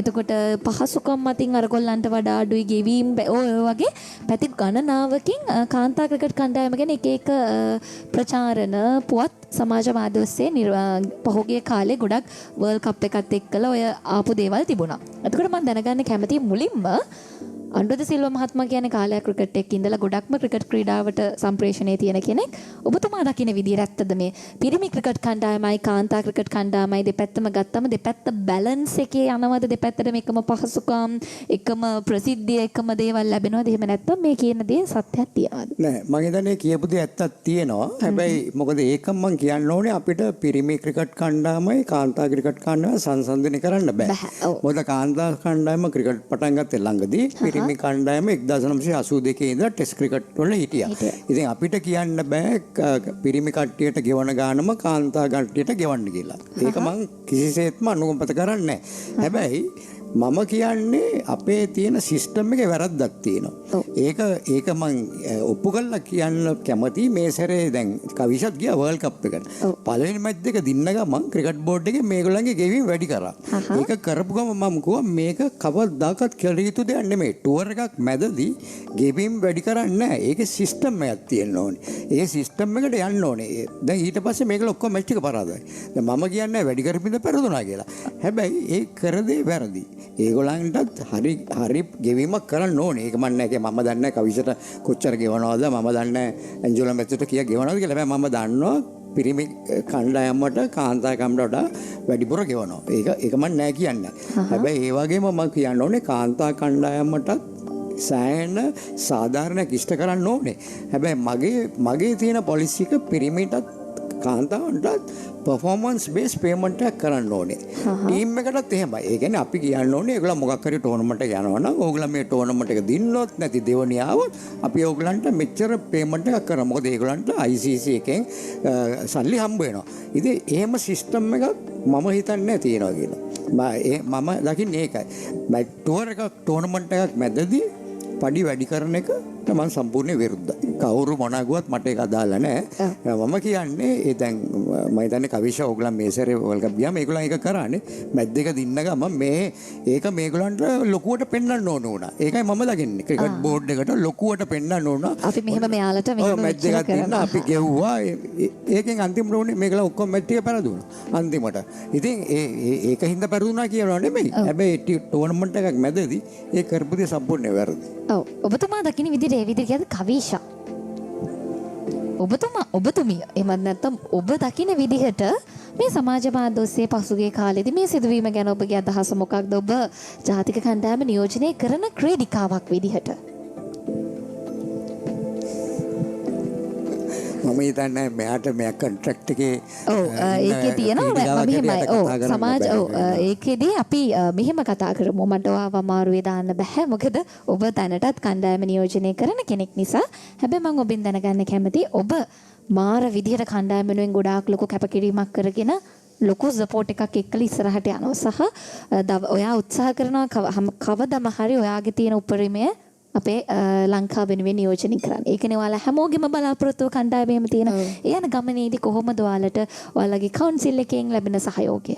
එතකොට පහසුකම් අතින් අරගොල්ලන්ට වඩා අඩුයි. ගෙවීම් ඔය වගේ පැති ගණනාවකින් කාන්තා ක්‍රිකට් කණ්ඩායම ගැන එක ප්‍රචාරණ පුවත් සමාජ මාධ්‍ය ඔස්සේ පහුගිය කාලේ ගොඩක් වර්ල්ඩ් කප් එකත් එක්කලා ඔය ආපු දේවල් තිබුණා. එතකොට මම දැනගන්න කැමතියි මුලින්ම අනුරාධ සිල්වා මහත්මයා කියන්නේ කාලයක් ක්‍රිකට් එක්ක ඉඳලා ගොඩක්ම ක්‍රිකට් ක්‍රීඩාවට සම්ප්‍රේෂණයේ තියෙන කෙනෙක්. ඔබතුමා දකින විදිහට ඇත්තද මේ පිරිමි ක්‍රිකට් කණ්ඩායමයි කාන්තා ක්‍රිකට් කණ්ඩායමයි දෙපැත්තම ගත්තම දෙපැත්ත බැලන්ස් එකේ යනවද? දෙපැත්තටම එකම පහසුකම්, එකම ප්‍රසිද්ධිය, එකම දේවල් ලැබෙනවද? එහෙම නැත්නම් මේ කියන දේ සත්‍යයක් තියනවද? නෑ මම හිතන්නේ කියපු දේ ඇත්තක් තියෙනවා. හැබැයි මොකද ඒකම මම කියන්න ඕනේ අපිට පිරිමි ක්‍රිකට් කණ්ඩායමයි කාන්තා ක්‍රිකට් කණ්ඩායම සංසන්දනය කරන්න බෑ. මොකද කාන්තා කණ්ඩායම ක්‍රිකට් පටන් ගත්තේ ළඟදී පිරිමි කණ්ඩායම 1982 ඉඳලා ටෙස්ට් ක්‍රිකට් වල හිටියා. ඉතින් අපිට කියන්න බෑ පිරිමි කට්ටියට ගෙවන ගානම කාන්තා කට්ටියට ගෙවන්න කියලා. ඒක මම කිසිසේත්ම අනුගමනය කරන්නේ නැහැ. හැබැයි මම කියන්නේ අපේ තියෙන සිස්ටම් එකේ වැරද්දක් තියෙනවා. ඒක මම ඔප්පු කරලා කියන්න කැමතියි. මේ සැරේ දැන් කවිෂත් ගියා වර්ල්ඩ් කප් එකට. පළවෙනි මැච් දෙක දින්න ගමන් ක්‍රිකට් බෝඩ් එකේ මේගොල්ලන්ගේ ගෙවීම වැඩි කරා. ඒක කරපු ගමන් මම කිව්වා මේක කවදාකවත් කළ යුතු දෙයක් නෙමෙයි. ටුවර් එකක් මැදදී ගෙවීම වැඩි කරන්නේ නැහැ. ඒකේ සිස්ටම් එකක් තියෙන්න ඕනේ. ඒ සිස්ටම් එකට යන්න ඕනේ. දැන් ඊට පස්සේ මේගොල්ලෝ ඔක්කොම මැච් එක පරාදයි. දැන් මම කියන්නේ වැඩි කරපින්ද පෙරදුනා කියලා. හැබැයි ඒ කරදේ වැරදි. ඒගොල්ලන්ටත් හරි ගෙවීමක් කරන්න ඕනේ. ඒක මම නැහැ මම දන්නේ නැහැ කවිසට කොච්චර ගෙවනවද මම දන්නේ නැහැ ඇන්ජෝලා මැච්ට කීයක් ගෙවනවද කියලා. හැබැයි මම දන්නවා පිරිමි කණ්ඩායමට කාන්තා කණ්ඩායමට වැඩිපුර ගෙවනවා. ඒක මම නැහැ කියන්නේ. හැබැයි ඒ වගේම මම කියන්න ඕනේ කාන්තා කණ්ඩායමට සෑහෙන සාධාරණයක් ඉෂ්ට කරන්න ඕනේ. හැබැයි මගේ තියෙන පොලිසි එක පිරිමිටත් කාන්තාවන්ටත් performance based payment එකක් කරන්න ඕනේ. ටීම් එකටත් එහෙමයි. ඒ කියන්නේ අපි කියන්න ඕනේ ඒගොල්ලෝ මොකක් හරි ටෝර්නමන්ට් එක යනවා නම් ඕගොල්ලෝ මේ ටෝර්නමන්ට් එක දින්නොත් නැති දෙවණිය ආවොත් අපි ඕගොල්ලන්ට මෙච්චර පේමන්ට් එකක් කරනවා. මොකද ඒගොල්ලන්ට ICC එකෙන් සල්ලි හම්බ වෙනවා. ඉතින් එහෙම සිස්ටම් එකක් මම හිතන්නේ තියෙනවා කියලා. මම දකින්නේ ඒකයි. ටෝර් එකක් ටෝර්නමන්ට් එකක් මැදදී පඩි වැඩි කරන එක මම සම්පූර්ණයෙන් විරුද්ධයි. කවුරු මොනගුවත් මට ඒක අදාළ නැහැ. මම කියන්නේ ඒ දැන් මම හිතන්නේ කවිෂා ඕගලන් මේ සැරේ වර්ල්ඩ් කප් ගියාම ඒගොල්ලන් ඒක කරානේ. මැච් දෙක දින්න ගම ඒක මේගොල්ලන්ට ලොකුවට පෙන්වන්න ඕන වුණා. ඒකයි මම දකින්නේ. ක්‍රිකට් බෝඩ් එකට ලොකුවට පෙන්වන්න ඕන. අපි මෙහෙම මෙයාලට මෙහෙම මැච් දෙකක් දින්න අපි ගෙව්වා. ඒකෙන් අන්තිම රෝනේ මේගොල්ලන් ඔක්කොම මැච් ටික පෙරදුනා. අන්තිමට. ඉතින් ඒක හින්දා පෙරදුනා කියනවා නෙමෙයි. හැබැයි ටෝර්නමන්ට් එකක් මැදදී ඒ කරපු දේ සම්පූර්ණයෙන් වැරදි. ඔව් ඔබතුමා දකින්න විදිහට ඒ විදිහට කියද්දි කවිෂා ඔබතුමිය එහෙමත් නැත්නම් ඔබ දකින්න විදිහට මේ සමාජ මාධ්‍ය ඔස්සේ පසුගිය කාලෙදී මේ සිදුවීම ගැන ඔබගේ අදහස මොකක්ද? ඔබ ජාතික කණ්ඩායම නියෝජනය කරන ක්‍රීඩිකාවක් විදිහට. මම හිතන්නේ මෙයාට මෙයා කොන්ට්‍රැක්ට් එකේ ඒකේ තියෙනවා මෙහෙමයි සමාජ ඒකේදී අපි මෙහෙම කතා කරමු. මට ඔයාව අමාරුවේ දාන්න බෑ. මොකද ඔබ දැනටත් කණ්ඩායම නියෝජනය කරන කෙනෙක් නිසා. හැබැයි මම ඔබෙන් දැනගන්න කැමතියි ඔබ මාර විදිහට කණ්ඩායම වෙනුවෙන් ගොඩාක් ලොකු කැපකිරීමක් කරගෙන ලොකු සපෝට් එකක් එක්කලා ඉස්සරහට යනවා සහ ඔයා උත්සාහ කරනවා කවදම හරි ඔයාගේ තියෙන උපරිමය අපේ ලංකාව වෙනුවෙන් නියෝජනය කරන්න. ඒකනේ ඔයාලා හැමෝගෙම බලාපොරොත්තුව කණ්ඩායමේම තියෙන. ඒ යන ගමනේදී කොහොමද ඔයාලට ඔයාලගේ කවුන්සිල් එකෙන් ලැබෙන සහයෝගය?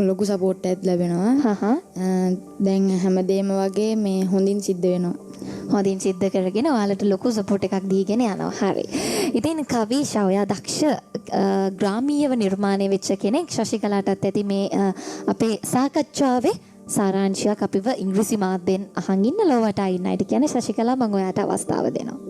ලොකු සපෝට් එකක් ලැබෙනවා. දැන් හැමදේම වගේ මේ හොඳින් සිද්ධ වෙනවා. හොඳින් සිද්ධ කරගෙන ඔයාලට ලොකු සපෝට් එකක් දීගෙන යනවා. හරි. ඉතින් කවිෂා ඔයා දක්ෂ ග්‍රාමීයව නිර්මාණය වෙච්ච කෙනෙක්. ශශිකලාටත් ඇති මේ අපේ සාකච්ඡාවේ සාරාංශයක් අපිව ඉංග්‍රීසි මාධ්‍යෙන් අහන් ඉන්න ලෝවට අයින් අයට කියන්නේ ශශිකලා මම ඔයාට අවස්ථාව දෙනවා.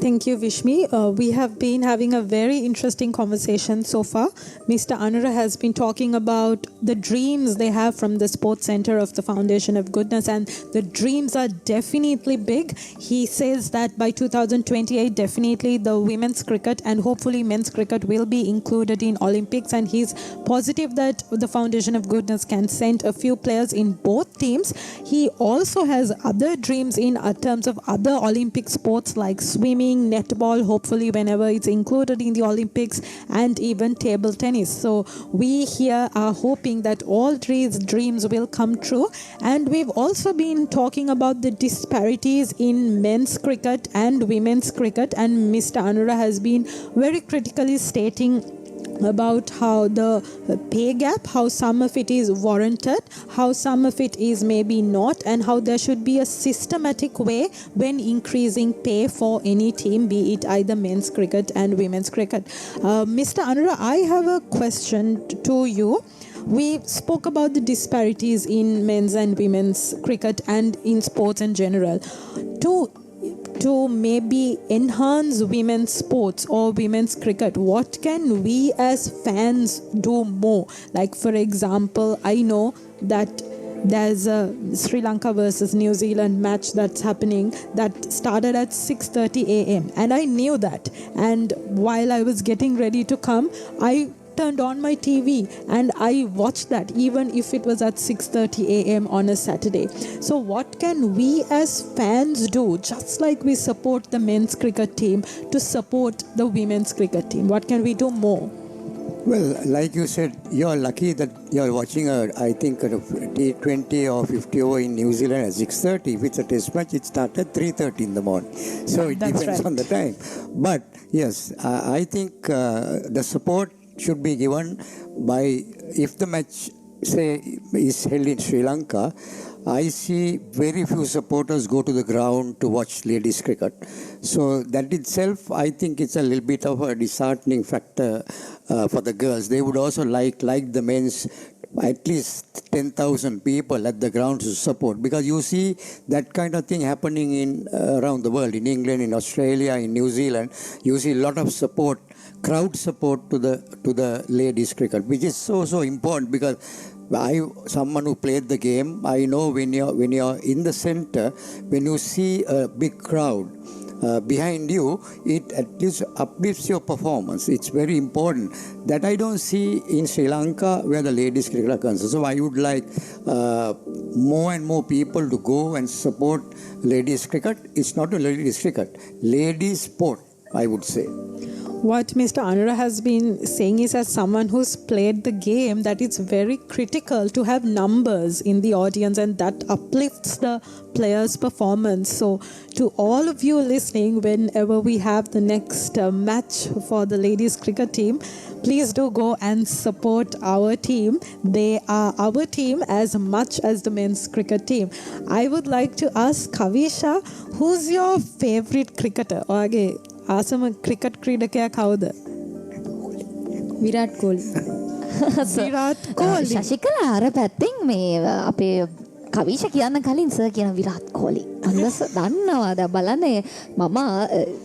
Thank you, Vishmi. We have been having a very interesting conversation so far. Mr. Anura has been talking about the dreams they have from the sports center of the Foundation of Goodness, and the dreams are definitely big. He says that by 2028, definitely the women's cricket and hopefully men's cricket will be included in Olympics, and he's positive that the Foundation of Goodness can send a few players in both teams. He also has other dreams in terms of other Olympic sports like swimming, netball, hopefully whenever it's included in the Olympics, and even table tennis. So we here are hoping that all these dreams will come true. And we've also been talking about the disparities in men's cricket and women's cricket, and Mr. Anura has been very critically stating about how the pay gap, how some of it is warranted, how some of it is maybe not, and how there should be a systematic way when increasing pay for any team, be it either men's cricket and women's cricket. Mr. Anura, I have a question to you. We spoke about the disparities in men's and women's cricket and in sports in general. To maybe enhance women's sports or women's cricket, what can we as fans do more? Like, for example, I know that there's a Sri Lanka versus New Zealand match that's happening that started at 6:30 a.m. and I knew that, and while I was getting ready to come, I turned on my TV and I watched that, even if it was at 6:30 a.m. on a Saturday. So what can we as fans do, just like we support the men's cricket team, to support the women's cricket team? What can we do more? Well, like you said, you're lucky that you're watching I think a T20 or 50 over in New Zealand at 6:30. If it's a test match, it starts at 3:30 in the morning. So it depends on the time. But yes, I think the support should be given by, if the match say is held in Sri Lanka, I see very few supporters go to the ground to watch ladies cricket. So that itself, I think it's a little bit of a disheartening factor for the girls. They would also like the men's, at least 10,000 people at the ground to support, because you see that kind of thing happening in around the world, in England, in Australia, in New Zealand. You see a lot of support, crowd support to the ladies cricket, which is so important, because someone who played the game, I know when you're in the center, when you see a big crowd behind you, it at least uplifts your performance. It's very important. That I don't see in Sri Lanka where the ladies cricket are concerned. So I would like more and more people to go and support ladies cricket. It's not a ladies cricket, ladies sport, I would say. What Mr. Anura has been saying is, as someone who's played the game, that it's very critical to have numbers in the audience, and that uplifts the player's performance. So to all of you listening, whenever we have the next match for the ladies cricket team, please do go and support our team. They are our team as much as the men's cricket team. I would like to ask Kavisha, who's your favorite cricketer? ඔයාගේ ආසම cricket ක්‍රීඩකයා කවුද? විරාට් කෝලි. විරාට් කෝලි. ශශිකලා අර පැත්තෙන් මේ අපේ කවිෂ කියන්න කලින් sir කියන විරාට් කෝලි. අන්නස දන්නවා දැන් බලන්න මම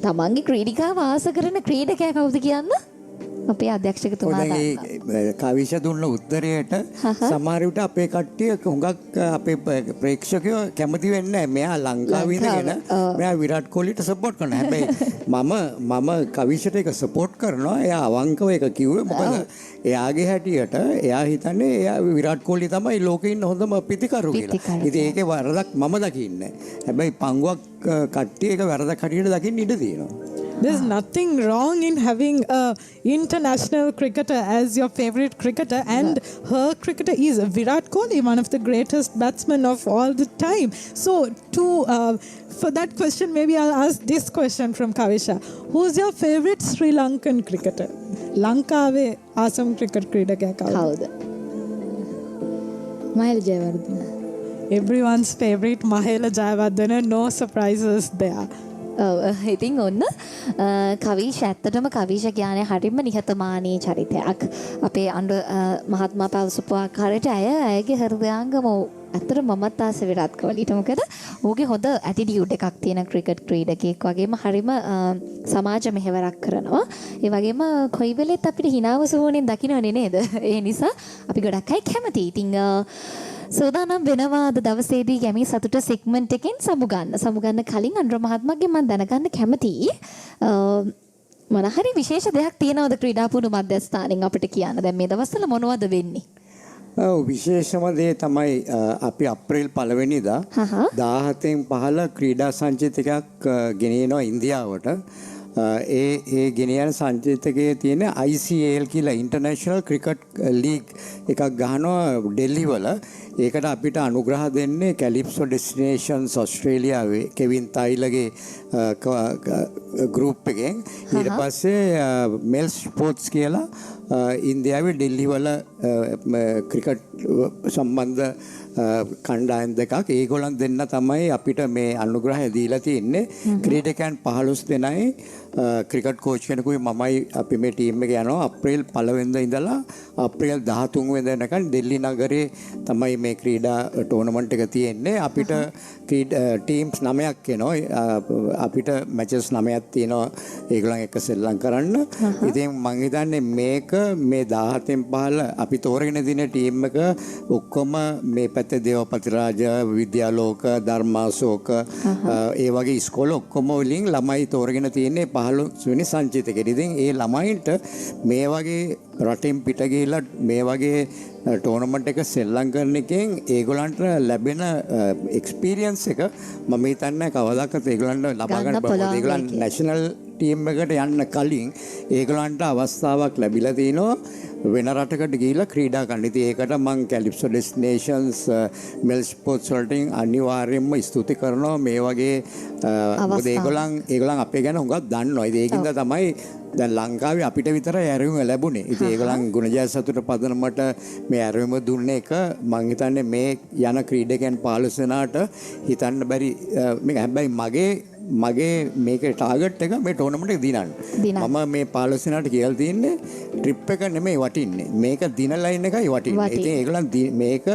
තමන්ගේ ක්‍රීඩිකාව ආස කරන ක්‍රීඩකයා කවුද කියන්න? අපේ අධ්‍යක්ෂකතුමා කවිෂ දුන්න උත්තරයට සමහර විට අපේ කට්ටිය හුඟක් අපේ ප්‍රේක්ෂකයෝ කැමති වෙන්නේ නැහැ. මෙයා ලංකාවේ ඉඳගෙන මෙයා විරාට් කොහ්ලිට සපෝට් කරනවා. හැබැයි මම කවිෂට ඒක සපෝට් කරනවා. එයා අවංකව ඒක කිව්වේ. මොකද එයාගේ හැටියට එයා හිතන්නේ එයා විරාට් කොහ්ලි තමයි ලෝකේ ඉන්න හොඳම පිතිකරු කියලා. ඉතින් ඒකේ වරදක් මම දකින්නේ නැහැ. හැබැයි පංගුවක් කට්ටිය ඒක වරදක් හැටියට දකින්න ඉඩ තියෙනවා. There's nothing wrong in having a international cricketer as your favorite cricketer, and her cricketer is Virat Kohli, one of the greatest batsmen of all the time. So for that question, maybe I'll ask this question from Kavisha. Who's your favorite Sri Lankan cricketer? Lankave awesome cricket cricketer kawuda? Mahela Jayawardena. Everyone's favorite Mahela Jayawardena, no surprises there. ඉතින් ඔන්න කවිෂ ඇත්තටම කවිෂ කියන්නේ හරිම නිහතමානී චරිතයක්. අපේ අඬ මහත්මයා පැවසපු ආකාරයට ඇයගේ හෘදයාංගම ඇත්තට මමත් ආස විරාට් කොහ්ලිට. මොකද ඌගේ හොඳ ඇටිටියුඩ් එකක් තියෙන ක්‍රිකට් ක්‍රීඩකයෙක් වගේම හරිම සමාජ මෙහෙවරක් කරනවා. ඒ වගේම කොයි වෙලෙත් අපිට හිනාව සුවෝනෙන් දකින්නනේ නේද? ඒ නිසා අපි ගොඩක් අය කැමතියි. ඉතින් සෝදානම් වෙනවා අද දවසේදී ගැමි සතුට සෙග්මන්ට් එකෙන් සමුගන්න කලින් අනුර මහත්මයාගෙන් මම දැනගන්න කැමතියි මොන හරි විශේෂ දෙයක් තියෙනවද ක්‍රීඩා පුහුණු මධ්‍යස්ථානෙන් අපිට කියන්න? දැන් මේ දවස්වල මොනවද වෙන්නේ? විශේෂම දේ තමයි අපි අප්‍රේල් 1 වෙනිදා 17න් 15 ක්‍රීඩා සංචිතකයක් ගෙනියනවා ඉන්දියාවට. ඒ ගෙනියන සංචිතකයේ තියෙන ICAL කියලා ඉන්ටර්නැෂනල් ක්‍රිකට් ලීග් එකක් ගහනවා ඩෙල්ලි වල. ඒකට අපිට අනුග්‍රහ දෙන්නේ කැලිප්සෝ ඩෙස්ටිනේෂන්ස් ඕස්ට්‍රේලියාවේ කෙවින් තයිලගේ ගෲප් එකෙන්. ඊට පස්සේ මෙල් ස්පෝර්ට්ස් කියලා ඉන්දියාවේ ඩෙල්ලි වල ක්‍රිකට් සම්බන්ධ කණ්ඩායම් දෙකක්. ඒගොල්ලන් දෙන්න තමයි අපිට මේ අනුග්‍රහය දීලා තියෙන්නේ. ක්‍රීඩකයන් 15 දෙනයි ක්‍රිකට් කෝච් කෙනෙකුයි මමයි අපි මේ ටීම් එක යනවා අප්‍රේල් 1 වෙනිදා ඉඳලා අප්‍රේල් 13 වෙනිදා වෙනකන් ඩෙල්ලි නගරේ තමයි මේ ක්‍රීඩා ටෝර්නමන්ට් එක තියෙන්නේ. අපිට ටීම්ස් 9ක් එනවා. අපිට මැචස් 9ක් තියෙනවා ඒගොල්ලන් එක්ක සෙල්ලම් කරන්න. ඉතින් මම හිතන්නේ මේක මේ 17න් 15 අපි තෝරගෙන දින ටීම් එක ඔක්කොම මේ පැත්තේ දේවපතිරාජ විද්‍යාලෝක ධර්මාශෝක ඒ වගේ ඉස්කෝල ඔක්කොම වලින් ළමයි තෝරගෙන තියෙන්නේ 15 වෙනි සංචිතකෙට. ඉතින් ඒ ළමයින්ට මේ වගේ රටින් පිට ගිහිල්ලා මේ වගේ ටෝර්නමන්ට් එක සෙල්ලම් කරන එකෙන් ඒගොල්ලන්ට ලැබෙන එක්ස්පීරියන්ස් එක මම හිතන්නේ කවදාකවත් ඒගොල්ලන්ට ලබා ගන්න පුළුවන්. ඒගොල්ලන් නැෂනල් ටීම් එකට යන්න කලින් ඒගොල්ලන්ට අවස්ථාවක් ලැබිලා තිනවා වෙන රටකට ගිහිල්ලා ක්‍රීඩා කරන්න. ඉතින් ඒකට මම කැලිප්සෝ ඩෙස්ටිනේෂන්ස් මෙල් ස්පෝර්ට්ස් වලට අනිවාර්යයෙන්ම ස්තුති කරනවා. මේ වගේ මොකද ඒගොල්ලන් අපේ ගැන හුඟක් දන්නවා. ඉතින් ඒකින්ද තමයි දැන් ලංකාවේ අපිට විතරයි ඇරයුම ලැබුණේ. ඉතින් ඒගොල්ලන් ගුණජය සතුට පදනමට මේ ඇරයුම දුන්නේ එක මම හිතන්නේ මේ යන ක්‍රීඩකයන් 15 දෙනාට හිතන්න බැරි මේක. හැබැයි මගේ මේකේ ටාගට් එක මේ ටෝර්නමන්ට් එක දිනන්න. මම මේ 15 දෙනාට කියලා තියන්නේ ට්‍රිප් එක නෙමෙයි වටින්නේ. මේක දින ලයින් එකයි වටින්නේ. ඉතින් ඒගොල්ලන් මේක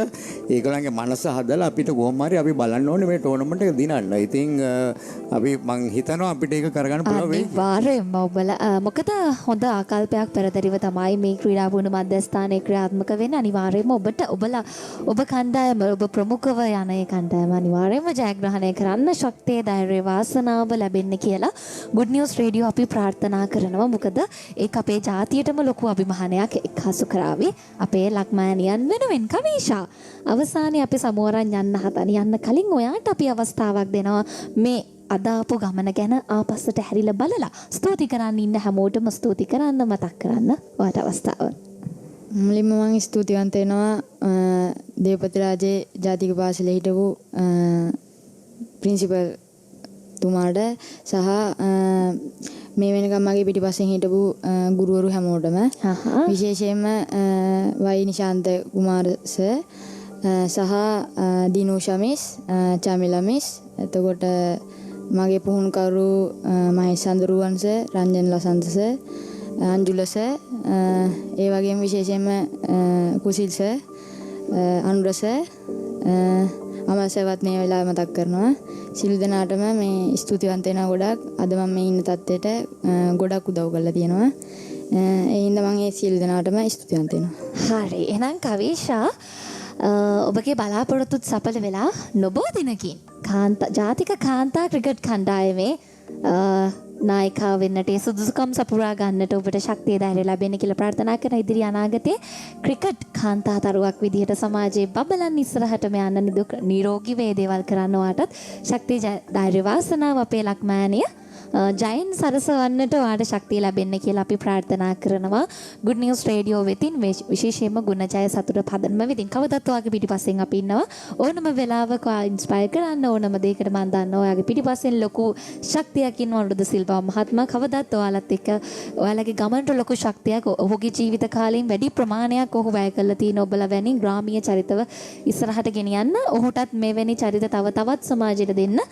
ඒගොල්ලන්ගේ මනස හදලා අපිට කොහොම හරි අපි බලන්න ඕනේ මේ ටෝර්නමන්ට් එක දිනන්න. ඉතින් අපි මං හිතනවා අපිට ඒක කරගන්න පුළුවන් වෙයි. අනිවාර්යයෙන්ම ඔබලා මොකද හොඳ ආකල්පයක් පෙරදරිව තමයි මේ ක්‍රීඩා පුහුණු මධ්‍යස්ථානයේ ක්‍රියාත්මක වෙන්නේ. අනිවාර්යයෙන්ම ඔබ කණ්ඩායම ඔබ ප්‍රමුඛව යන ඒ කණ්ඩායම අනිවාර්යයෙන්ම ජයග්‍රහණය කරන්න ශක්තිය ධෛර්යය වාසනාව ලැබෙන්න කියලා ගුඩ් නිවුස් රේඩියෝ අපි ප්‍රාර්ථනා කරනවා. මොකද ඒක අපේ ජාතියටම ලොකු අභිමානයක් එක්හසු කරાવી. අපේ ලක්මෑනියන් වෙනුවෙන් කවිෂා අවසානයේ අපි සමුවරන් යන්න හදන යන්න කලින් ඔයාට අපි අවස්ථාවක් දෙනවා මේ අද ආපු ගමන ගැන ආපස්සට හැරිලා බලලා ස්තුති කරන්න ඉන්න හැමෝටම ස්තුති කරන්න මතක් කරන්න ඔයාට අවස්ථාව. මුලින්ම මම ස්තුතිවන්ත වෙනවා දේවපති රාජේ ජාතික පාසලේ හිටපු ප්‍රින්සිපල් තුමාට සහ මේ වෙනකම් මගේ පිටිපස්සෙන් හිටපු ගුරුවරු හැමෝටම විශේෂයෙන්ම වයි නිශාන්ත කුමාර සර් සහ දිනූෂා මිස් චමිලා මිස් එතකොට මගේ පුහුණුකරු Mahesh Chandaruwan sir Ranjan Lasantha sir Anjula sir ඒ වගේම විශේෂයෙන්ම කුසිල් සර් අනුර සර් අමසවත් මේ වෙලාවේ මතක් කරනවා සිල් දනාටම මේ ස්තුතිවන්ත වෙනවා ගොඩක් අද මම මේ ඉන්න තත්ත්වයට ගොඩක් උදව් කරලා තියෙනවා ඒ හින්දා මම ඒ සිල් දනාටම ස්තුතිවන්ත වෙනවා හරි එහෙනම් කවිෂා ඔබගේ බලාපොරොත්තුත් සඵල වෙලා නොබෝ දිනකින් ජාතික කාන්තා ක්‍රිකට් කණ්ඩායමේ නායිකාව වෙන්නට සුදුසුකම් සපුරා ගන්නට ඔබට ශක්තිය ධෛර්යය ලැබෙන්න කියලා ප්‍රාර්ථනා කරන ඉදිරි අනාගතයේ ක්‍රිකට් කාන්තා තරුවක් විදිහට සමාජයේ බබලන් ඉස්සරහටම යන්න නිරෝගී වේ දේවල් කරන්න ඔයාටත් ශක්තිය ධෛර්ය වාසනාව අපේ ලක්මෑණිය ජයන් සරසවන්නට ඔයාට ශක්තිය ලැබෙන්න කියලා අපි ප්‍රාර්ථනා කරනවා good news radio වෙතින් විශේෂයෙන්ම ගුණජය සතුට පදනම වෙතින් කවදත් ඔයාගේ පිටිපස්සෙන් අපි ඉන්නවා ඕනම වෙලාවක ඔයා ඉන්ස්පයර් කරන්න ඕනම දෙයකට මම දන්නවා ඔයාගේ පිටිපස්සෙන් ලොකු ශක්තියක් ඉන්නවා රුද සිල්වා මහත්මයා කවදත් ඔයාලත් එක්ක ඔයාලගේ ගමනට ලොකු ශක්තියක් ඔහුගේ ජීවිත කාලයෙන් වැඩි ප්‍රමාණයක් ඔහු වැය කරලා තියෙන ඔබලා වැනි ග්‍රාමීය චරිතව ඉස්සරහට ගෙනියන්න ඔහුටත් මෙවැනි චරිත තව තවත් සමාජයට දෙන්න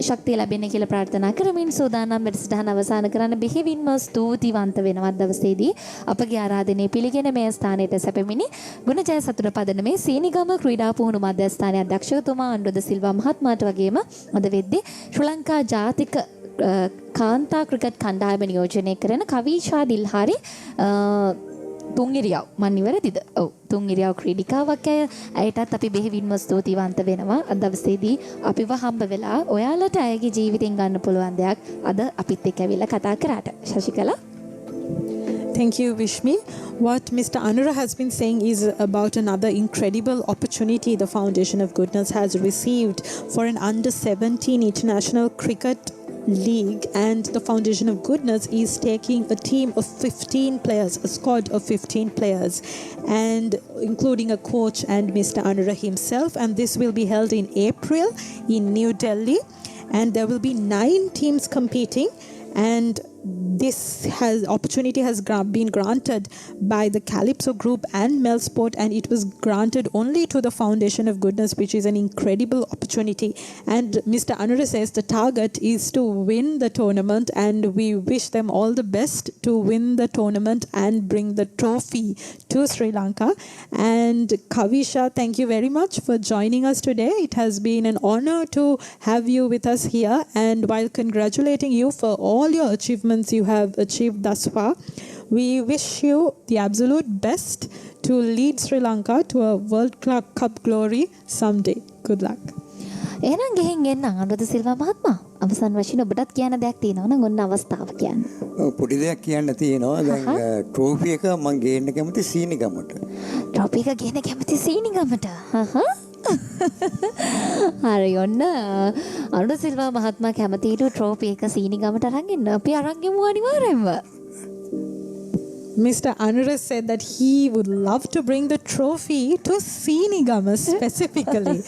ශක්තිය ලැබෙන්න කියලා ප්‍රාර්ථනා කරමින් සෝදානම් වැඩසටහන අවසන් කරන්න බෙහෙවින්ම ස්තුතිවන්ත වෙනවා දවසේදී අපගේ ආරාධනය පිළිගෙන මේ ස්ථානයට සැපෙමිනි ගුණජය සතුට පදනමේ සීනිගම ක්‍රීඩා පුහුණු මධ්‍යස්ථානයේ අධ්‍යක්ෂකතුමා අනුරුද සිල්වා මහත්මයාට වගේම අද වෙද්දී ශ්‍රී ලංකා ජාතික කාන්තා ක්‍රිකට් කණ්ඩායම නියෝජනය කරන කවිෂා දිල්හාරි තුන් ඉරියව් මන් නිවැරදිද? ඔව් තුන් ඉරියව් ක්‍රීඩිකාවක් ඇයටත් අපි බෙහෙවින්ම ස්තුතිවන්ත වෙනවා. අද දවසේදී අපිව හම්බ වෙලා ඔයාලට ඇයගේ ජීවිතෙන් ගන්න පුළුවන් දෙයක් අද අපිත් එක්ක ඇවිල්ලා කතා කරාට. ශශිකලා Thank you, Vishmi. What Mr. Anura has been saying is about another incredible opportunity the Foundation of Goodness has received for an under-17 international cricket league, and the Foundation of Goodness is taking a team of 15 players, a squad of 15 players, and including a coach and Mr. Anura himself, and this will be held in April in New Delhi, and there will be 9 teams competing, and this opportunity has been granted by the Calypso Group and Melsport, and it was granted only to the Foundation of Goodness, which is an incredible opportunity. And Mr. Anura says the target is to win the tournament, and we wish them all the best to win the tournament and bring the trophy to Sri Lanka. And Kavisha, thank you very much for joining us today. It has been an honor to have you with us here, and while congratulating you for all your achievements you have achieved thus far, we wish you the absolute best to lead Sri Lanka to a World Cup glory someday. Good luck. එහෙනම් ගෙහින් එන්න අනුරුද සිල්වා මහත්මයා අවසන් වශයෙන් ඔබටත් කියන්න දෙයක් තියෙනවා නම් ඔන්න අවස්ථාව කියන්න. පොඩි දෙයක් කියන්න තියෙනවා. දැන් ට්‍රෝෆි එක මම ගේන්න කැමති සීනිගමට. ට්‍රෝෆි එක ගේන්න කැමති සීනිගමට. හරි ඔන්න අනුරුද සිල්වා මහත්මයා කැමතිට ට්‍රෝෆි එක සීනිගමට අරන් එන්න අපි අරන් ගමු අනිවාර්යෙන්ම. Mr. Anura said that he would love to bring the trophy to Sinigama specifically,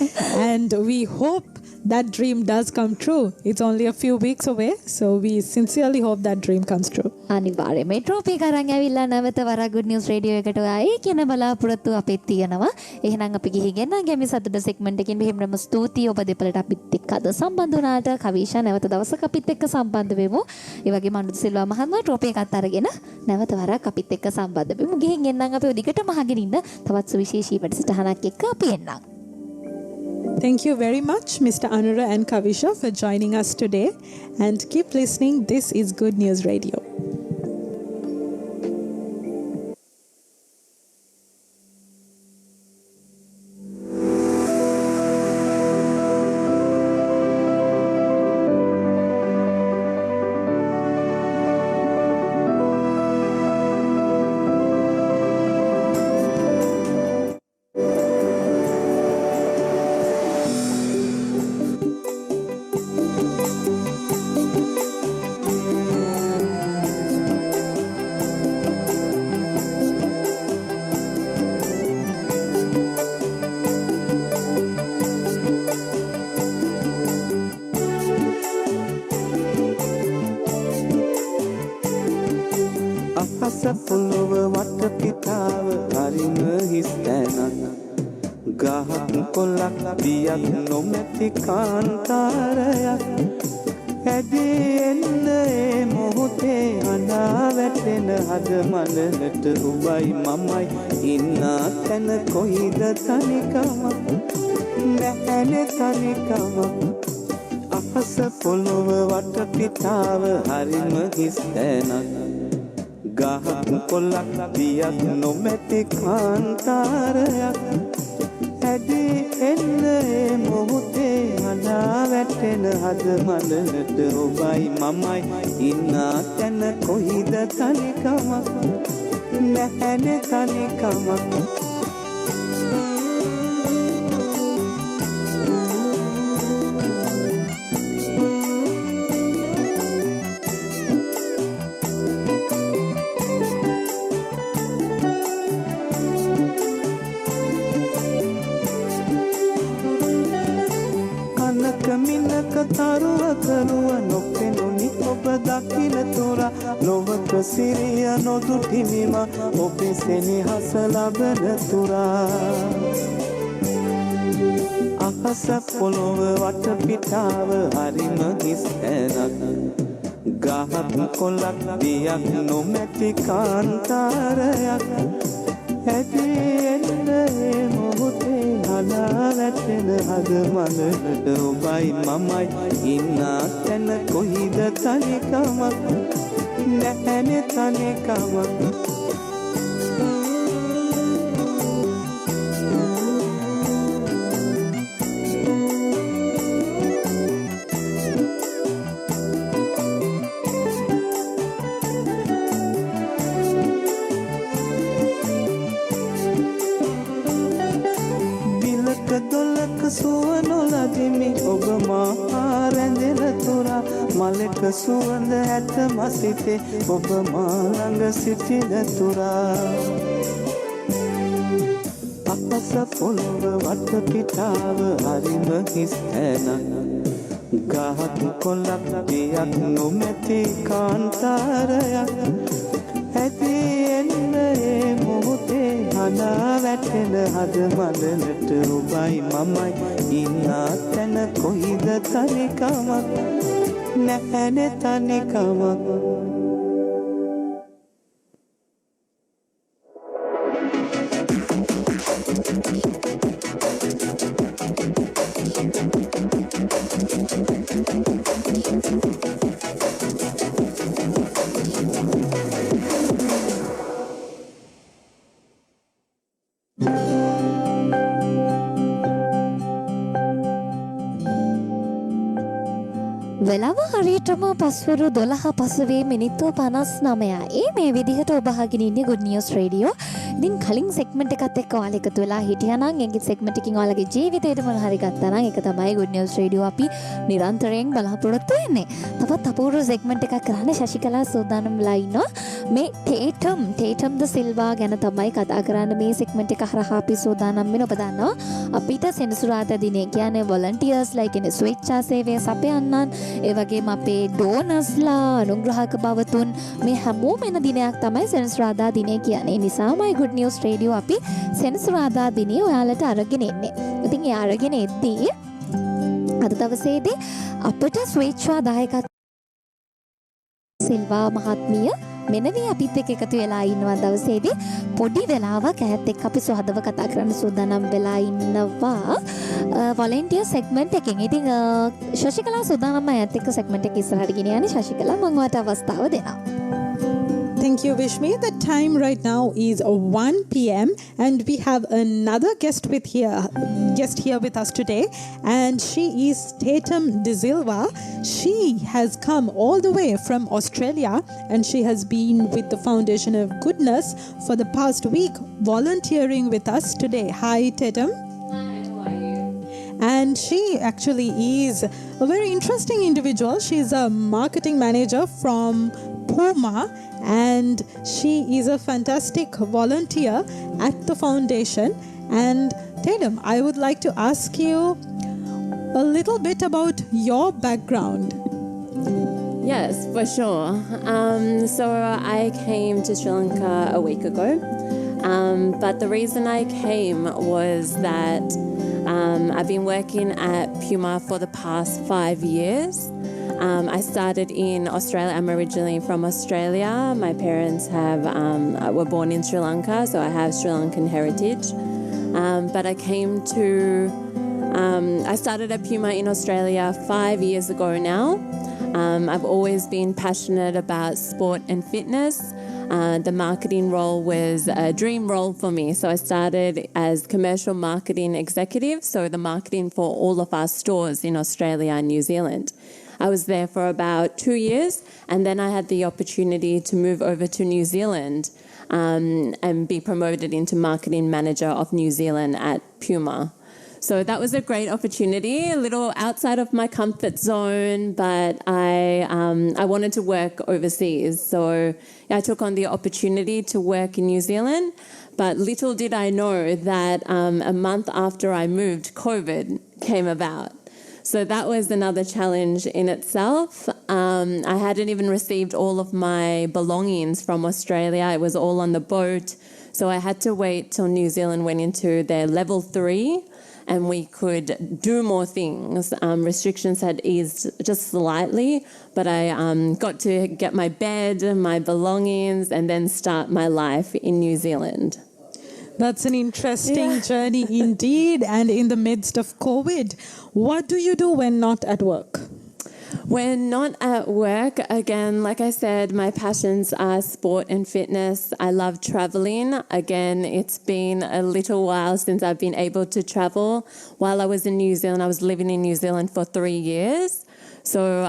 and we hope that dream does come true. It's only a few weeks away, so we sincerely hope that dream comes true. අනිවාර්යයෙන් මේ ට්‍රෝෆි එක අරන් ඇවිල්ලා නැවත වරක් good news radio එකට ආයේ කියන බලාපොරොත්තු අපිත් තියෙනවා. එහෙනම් අපි ගිහින් එන්න ගැමි සතුට සෙග්මන්ට් එකකින් මෙහෙමම ස්තුතියි ඔබ දෙපළට අපිත් එක්ක අද සම්බන්ධ වුණාට. කවිෂා නැවත දවසක අපිත් එක්ක සම්බන්ධ වෙමු. ඒ වගේම අනුරුද සිල්වා මහත්මයා ට්‍රෝෆි එකත් අරගෙන නැවත වරක් අපිත් එක්ක සම්බන්ධ වෙමු. ගිහින් එන්නම් අපි දිගටම අහගෙන ඉන්න තවත් සුවිශේෂී වැඩසටහනක් එක්ක අපි එන්නම්. Thank you very much, Mr. Anura and Kavisha, for joining us today. And keep listening. This is Good News Radio. පොළොව වටපිටාව හරිම හිස් තැනක් ගහක් කොළක් දියක් නොමැති කාන්තාරයක් ඇදී එන්න ඒ මොහොතේ හඬා වැටෙන හද මනලට ඔබයි මමයි ඉන්නා තැන කොයිද තනිකමක් නැහැනේ තනිකමක් අහස පොළොව වටපිටාව හරිම හිස් තැනක් ගහක් කොළක් දියක් නොමැති කාන්තාරයක් ඇදී එන්න ඒ මොහොතේ හඬා වැටෙන හද මනලට ඔබයි මමයි ඉන්නා තැන කොයිද තනිකමක් නැහැනේ තනිකමක් මිනක තරුව කරුව නොපෙනුනි ඔබ දකින තුරා ලොවක සිරිය නොදුටිමිම ඔබේ සෙනෙහස ලබන තුරා අහස පොළොව වටපිටාව හරිම හිස් තැනක් ගහක් කොළක් දියක් නොමැති කාන්තාරයක් ඇදී එන්න ඒ මොහොතේ හඬා වැටෙන හද මනලට ඔබයි මමයි ඉන්නා තැන කොයිද තනිකමක් නැහැනේ තනිකමක් දොලක සුව නොලදිමි ඔබ මා රැඳෙන තුරා මලක සුවඳ ඇත මසිතේ ඔබ මා ළඟ සිටින තුරා අහස පොළොව වටපිටාව හරිම හිස් තැනක් ගහක් කොළක් දියක් නොමැති කාන්තාරයක් ඇදී එන්න ඒ මොහොතේ හඬා වැටෙන හද මනලට ඔබයි මමයි ඉන්නා තැන කොයිද තනිකමක් නැහැනේ තනිකමක් වෙලාව හරියටම පස්වරු 12 පසුවේ මිනිත්තු 59යි. මේ විදිහට ඔබ අහගෙන ඉන්නේ Good News Radio. ඉතින් කලින් සෙග්මන්ට් එකත් එක්ක ඔයාලා එකතු වෙලා හිටියා නම් ඒකේ සෙග්මන්ට් එකකින් ඔයාලගේ ජීවිතේට මොන හරි ගත්තා නම් ඒක තමයි Good News Radio අපි නිරන්තරයෙන් බලාපොරොත්තු වෙන්නේ. තවත් අපූර්ව සෙග්මන්ට් එකක් කරන්න ශශිකලා සූදානම් වෙලා ඉන්නවා. මේ ටේටම් ද සිල්වා ගැන තමයි කතා කරන්න මේ සෙග්මන්ට් එක හරහා අපි සූදානම් වෙන. ඔබ දන්නවා අපිට සෙනසුරාදා දිනේ කියන්නේ volunteers like in ස්වේච්ඡා සේවය සපයන්නන් ඒ වගේම අපේ ඩෝනර්ස්ලා අනුග්‍රහක බවතුන් මේ හැමෝම එන දිනයක් තමයි සෙනසුරාදා දිනේ කියන්නේ. නිසාමයි Good News Radio අපි සෙනසුරාදා දිනේ ඔයාලට අරගෙන එන්නේ. ඉතින් ඒ අරගෙන එද්දී අද දවසේදී අපිට ස්වේච්ඡා දායකත්වය සිල්වා මහත්මිය මෙනවී අපිත් එක්ක එකතු වෙලා ඉන්නවා දවසේදී පොඩි වෙලාවක් ඈත් එක්ක අපි සුහදව කතා කරන්න සූදානම් වෙලා ඉන්නවා volunteer segment එකෙන්. ඉතින් ශශිකලා සූදානම් ඈත් එක්ක segment එක ඉස්සරහට ගෙනියන්නේ. ශශිකලා මම ඔයාලට අවස්ථාව දෙනවා. Thank you, Vishmi. The time right now is 1 p.m. and we have another guest here with us today, and she is Tatum De Silva. She has come all the way from Australia, and she has been with the Foundation of Goodness for the past week, volunteering with us today. Hi, Tatum. And she actually is a very interesting individual. She's a marketing manager from Puma, and she is a fantastic volunteer at the foundation. And Tatum, I would like to ask you a little bit about your background. Yes, for sure. So I came to Sri Lanka a week ago, but the reason I came was that I've been working at Puma for the past 5 years. I started in Australia. I'm originally from Australia. My parents were born in Sri Lanka, so I have Sri Lankan heritage. But I started at Puma in Australia 5 years ago now. I've always been passionate about sport and fitness. The marketing role was a dream role for me. So I started as commercial marketing executive, so the marketing for all of our stores in Australia and New Zealand. I was there for about 2 years, and then I had the opportunity to move over to New Zealand and be promoted into marketing manager of New Zealand at Puma. So that was a great opportunity, a little outside of my comfort zone, but I wanted to work overseas. So I took on the opportunity to work in New Zealand, but little did I know that a month after I moved, COVID came about. So that was another challenge in itself. I hadn't even received all of my belongings from Australia. It was all on the boat. So I had to wait till New Zealand went into their level 3 and we could do more things. Restrictions had eased just slightly, but I got to get my bed, my belongings, and then start my life in New Zealand. That's an interesting journey indeed. And in the midst of COVID, what do you do when not at work? When not at work, again, like I said, my passions are sport and fitness. I love traveling. Again, it's been a little while since I've been able to travel. While I was in New Zealand, I was living in New Zealand for 3 years. So,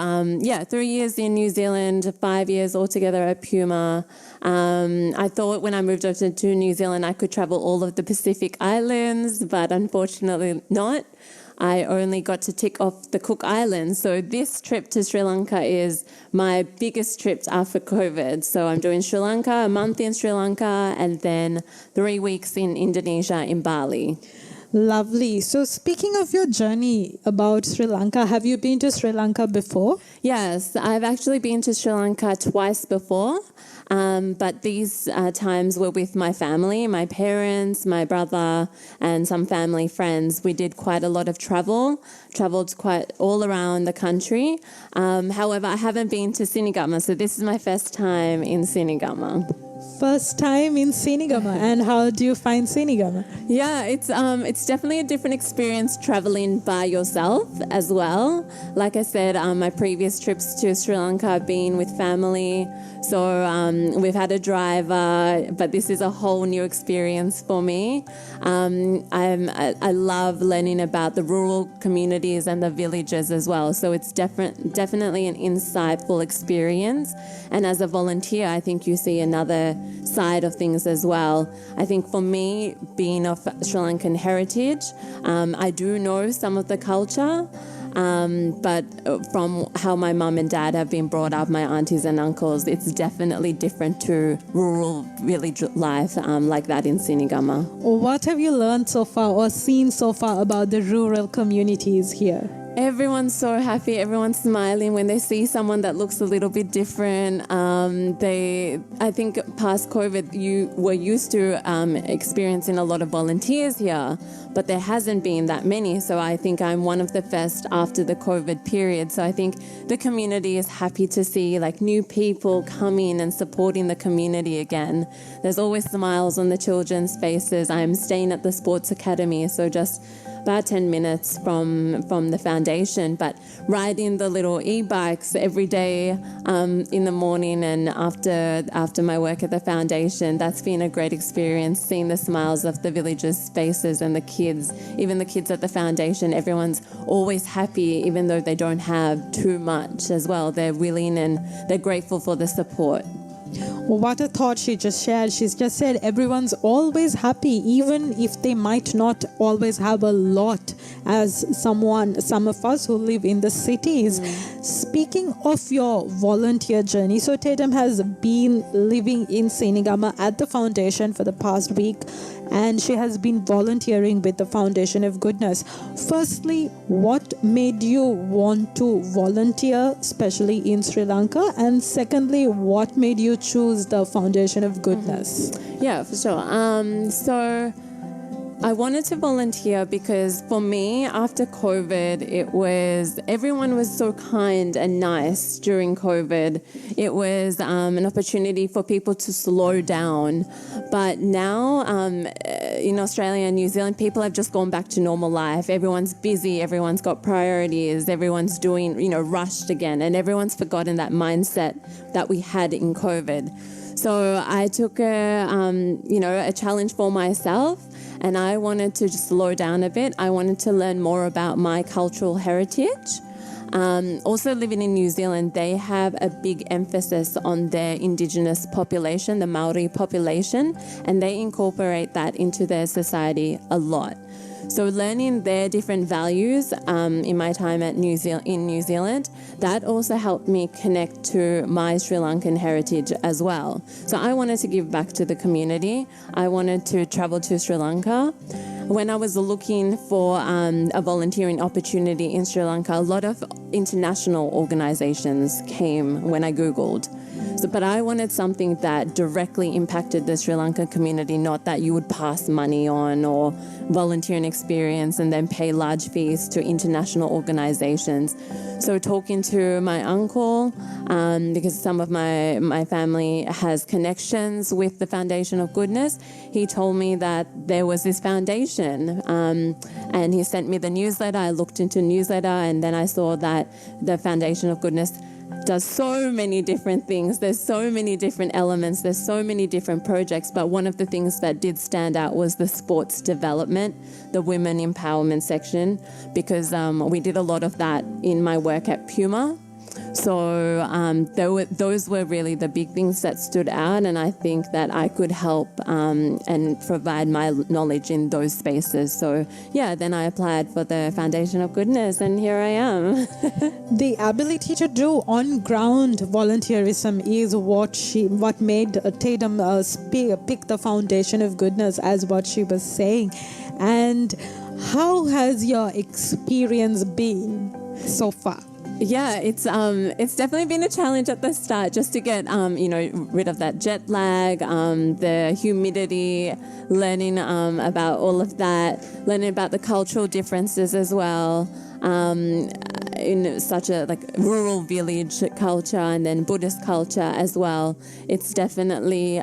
3 years in New Zealand, 5 years altogether at Puma. I thought when I moved over to New Zealand, I could travel all of the Pacific Islands, but unfortunately not. I only got to tick off the Cook Islands. So this trip to Sri Lanka is my biggest trip after COVID. So I'm doing Sri Lanka, a month in Sri Lanka, and then 3 weeks in Indonesia, in Bali. Lovely. So speaking of your journey about Sri Lanka, have you been to Sri Lanka before? Yes, I've actually been to Sri Lanka twice before. But these times were with my family, my parents, my brother, and some family friends. We did quite a lot of travelled quite all around the country. However, I haven't been to Sinigama, so this is my first time in Sinigama. First time in Sinigama. And how do you find Sinigama? Yeah, it's definitely a different experience traveling by yourself as well. Like I said, my previous trips to Sri Lanka have been with family. So we've had a driver, but this is a whole new experience for me. I love learning about the rural communities and the villages as well. So it's definitely an insightful experience. And as a volunteer, I think you see another side of things as well. I think for me, being of Sri Lankan heritage, I do know some of the culture. But from how my mum and dad have been brought up, my aunties and uncles, it's definitely different to rural village life like that in Sinigama. What have you learned so far or seen so far about the rural communities here? Everyone's so happy. Everyone's smiling when they see someone that looks a little bit different. I think past COVID, you were used to experiencing a lot of volunteers here, but there hasn't been that many. So I think I'm one of the first after the COVID period. So I think the community is happy to see like new people coming and supporting the community again. There's always smiles on the children's faces. I'm staying at the sports academy, so just about 10 minutes from the foundation, but riding the little e-bikes every day in the morning and after my work at the foundation, that's been a great experience, seeing the smiles of the villagers' faces and the kids, even the kids at the foundation. Everyone's always happy, even though they don't have too much as well. They're willing and they're grateful for the support. What a thought she just shared. She's just said everyone's always happy, even if they might not always have a lot, as some of us who live in the cities. Speaking of your volunteer journey, so Tatum has been living in Senigama at the foundation for the past week, and she has been volunteering with the Foundation of Goodness. Firstly, what made you want to volunteer, especially in Sri Lanka? And secondly, what made you choose the Foundation of Goodness? Yeah, for sure. So I wanted to volunteer because for me, after COVID, everyone was so kind and nice during COVID. It was an opportunity for people to slow down. But now in Australia and New Zealand, people have just gone back to normal life. Everyone's busy, everyone's got priorities, everyone's doing, rushed again, and everyone's forgotten that mindset that we had in COVID. So I took a challenge for myself, and I wanted to just slow down a bit. I wanted to learn more about my cultural heritage. Also living in New Zealand, they have a big emphasis on their indigenous population, the Maori population, and they incorporate that into their society a lot. So learning their different values in my time in New Zealand, that also helped me connect to my Sri Lankan heritage as well. So I wanted to give back to the community. I wanted to travel to Sri Lanka. When I was looking for a volunteering opportunity in Sri Lanka, a lot of international organizations came when I Googled. But I wanted something that directly impacted the Sri Lankan community, not that you would pass money on or volunteering experience and then pay large fees to international organizations. So talking to my uncle, because some of my family has connections with the Foundation of Goodness, he told me that there was this foundation, and he sent me the newsletter. I looked into newsletter, and then I saw that the Foundation of Goodness does so many different things. There's so many different elements. There's so many different projects. But one of the things that did stand out was the sports development, the women empowerment section, because we did a lot of that in my work at Puma. So those were really the big things that stood out, and I think that I could help and provide my knowledge in those spaces. So then I applied for the Foundation of Goodness, and here I am. The ability to do on-ground volunteerism is what made Tatum pick the Foundation of Goodness, as what she was saying. And how has your experience been so far? Yeah, it's definitely been a challenge at the start, just to get rid of that jet lag, the humidity, learning about all of that, learning about the cultural differences as well. In such a rural village culture and then Buddhist culture as well. It's definitely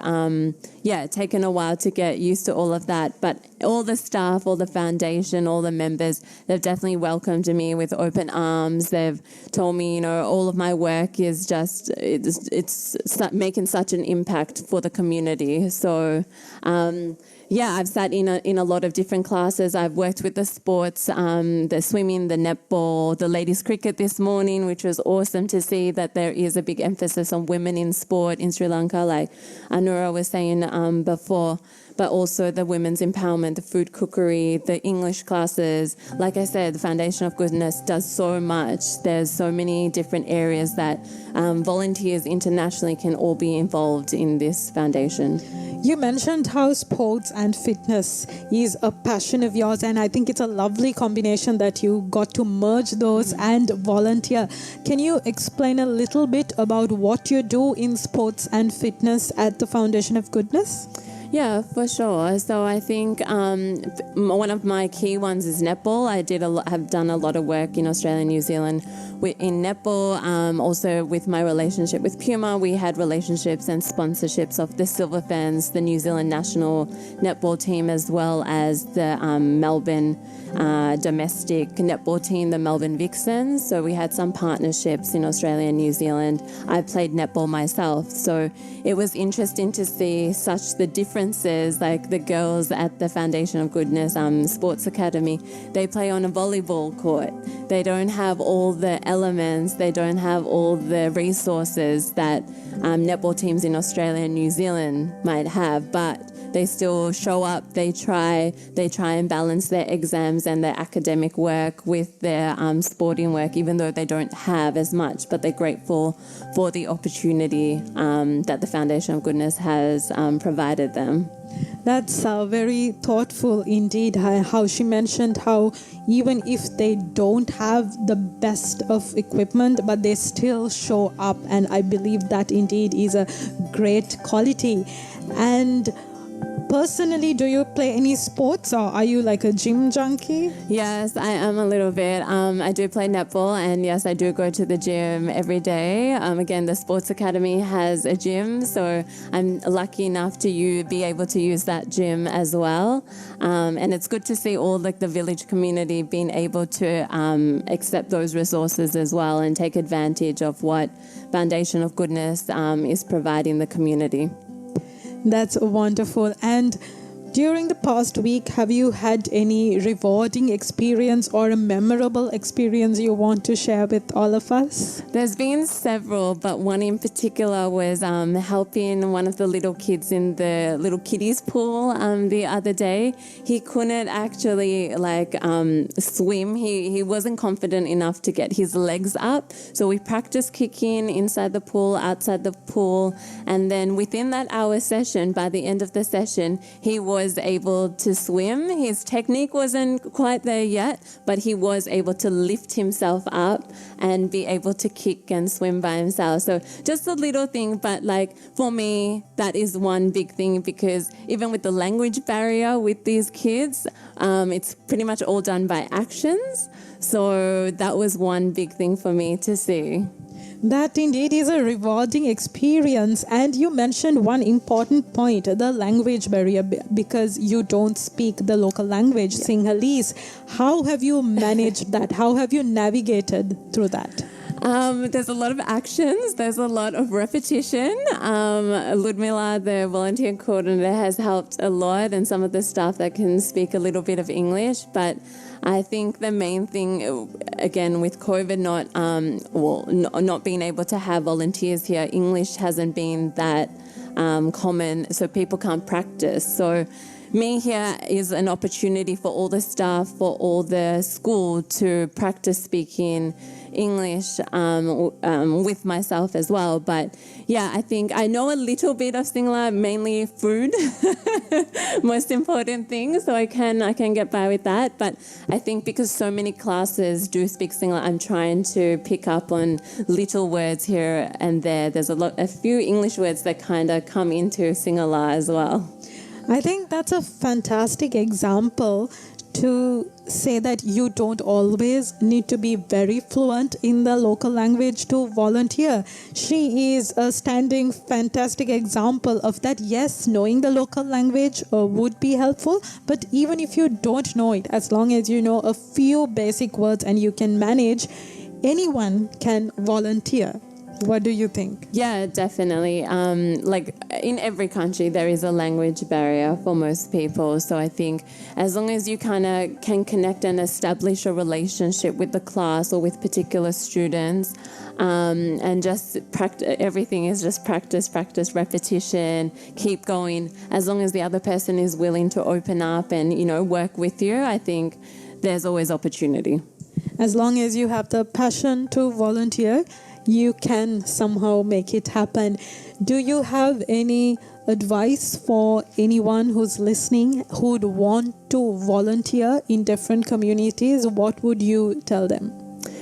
taken a while to get used to all of that, but all the staff, all the foundation, all the members, they've definitely welcomed me with open arms. They've told me, all of my work is just it's making such an impact for the community. So I've sat in a lot of different classes. I've worked with the sports, the swimming, the netball, the ladies cricket this morning, which was awesome to see that there is a big emphasis on women in sport in Sri Lanka, like Anura was saying before, but also the women's empowerment, the food cookery, the English classes. Like I said, the Foundation of Goodness does so much. There's so many different areas that volunteers internationally can all be involved in this foundation. You mentioned how sports and fitness is a passion of yours, and I think it's a lovely combination that you got to merge those and volunteer. Can you explain a little bit about what you do in sports and fitness at the Foundation of Goodness? Yeah, for sure. So I think one of my key ones is netball. I have done a lot of work in Australia and New Zealand in netball. Also with my relationship with Puma, we had relationships and sponsorships of the Silver Ferns, the New Zealand national netball team, as well as the Melbourne domestic netball team, the Melbourne Vixens. So we had some partnerships in Australia and New Zealand. I played netball myself. So it was interesting to see such the different differences, like the girls at the Foundation of Goodness Sports Academy, they play on a volleyball court. They don't have all the elements, they don't have all the resources that netball teams in Australia and New Zealand might have, but they still show up, they try and balance their exams and their academic work with their sporting work, even though they don't have as much, but they're grateful for the opportunity that the Foundation of Goodness has provided them. That's very thoughtful indeed, how she mentioned how even if they don't have the best of equipment, but they still show up, and I believe that indeed is a great quality. And personally, do you play any sports, or are you like a gym junkie? Yes, I am a little bit. I do play netball, and yes, I do go to the gym every day. Again, the Sports Academy has a gym, so I'm lucky enough to be able to use that gym as well. And it's good to see all like the village community being able to accept those resources as well and take advantage of what Foundation of Goodness is providing the community. That's wonderful. And during the past week, have you had any rewarding experience or a memorable experience you want to share with all of us? There's been several, but one in particular was helping one of the little kids in the little kiddies pool the other day. He couldn't actually swim. He wasn't confident enough to get his legs up. So we practiced kicking inside the pool, outside the pool. And then within that hour session, by the end of the session, he was able to swim. His technique wasn't quite there yet, but he was able to lift himself up and be able to kick and swim by himself. So just a little thing, but like for me, that is one big thing, because even with the language barrier with these kids, it's pretty much all done by actions. So that was one big thing for me to see. That indeed is a rewarding experience. And you mentioned one important point, the language barrier, because you don't speak the local language, Sinhalese. How have you managed that? How have you navigated through that? There's a lot of actions. There's a lot of repetition. Ludmila, the volunteer coordinator, has helped a lot, and some of the staff that can speak a little bit of English. But I think the main thing, again, with COVID not being able to have volunteers here, English hasn't been that common, so people can't practice. So me here is an opportunity for all the staff, for all the school to practice speaking English with myself as well. But yeah, I think I know a little bit of Sinhala, mainly food, most important thing. So I can get by with that. But I think because so many classes do speak Sinhala, I'm trying to pick up on little words here and there. There's a few English words that kind of come into Sinhala as well. I think that's a fantastic example to say that you don't always need to be very fluent in the local language to volunteer. She is a standing fantastic example of that. Yes, knowing the local language would be helpful, but even if you don't know it, as long as you know a few basic words and you can manage, anyone can volunteer. What do you think? Yeah, definitely. Like in every country, there is a language barrier for most people. So I think as long as you kind of can connect and establish a relationship with the class or with particular students, and just practice, everything is just practice, repetition, keep going. As long as the other person is willing to open up and, work with you, I think there's always opportunity. As long as you have the passion to volunteer, you can somehow make it happen. Do you have any advice for anyone who's listening who'd want to volunteer in different communities? What would you tell them?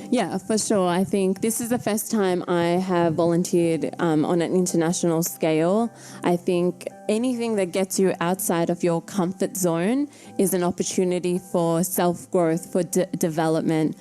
Yeah, for sure. I think this is the first time I have volunteered on an international scale. I think anything that gets you outside of your comfort zone is an opportunity for self-growth, for development.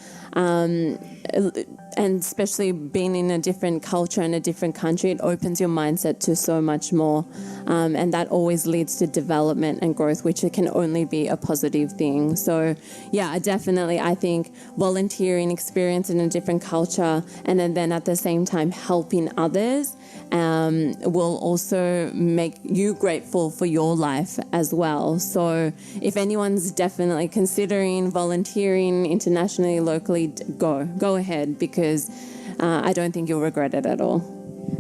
And especially being in a different culture and a different country, it opens your mindset to so much more. And that always leads to development and growth, which it can only be a positive thing. So yeah, I think volunteering experience in a different culture and then at the same time helping others will also make you grateful for your life as well. So if anyone's definitely considering volunteering internationally, locally, go ahead, because I don't think you'll regret it at all.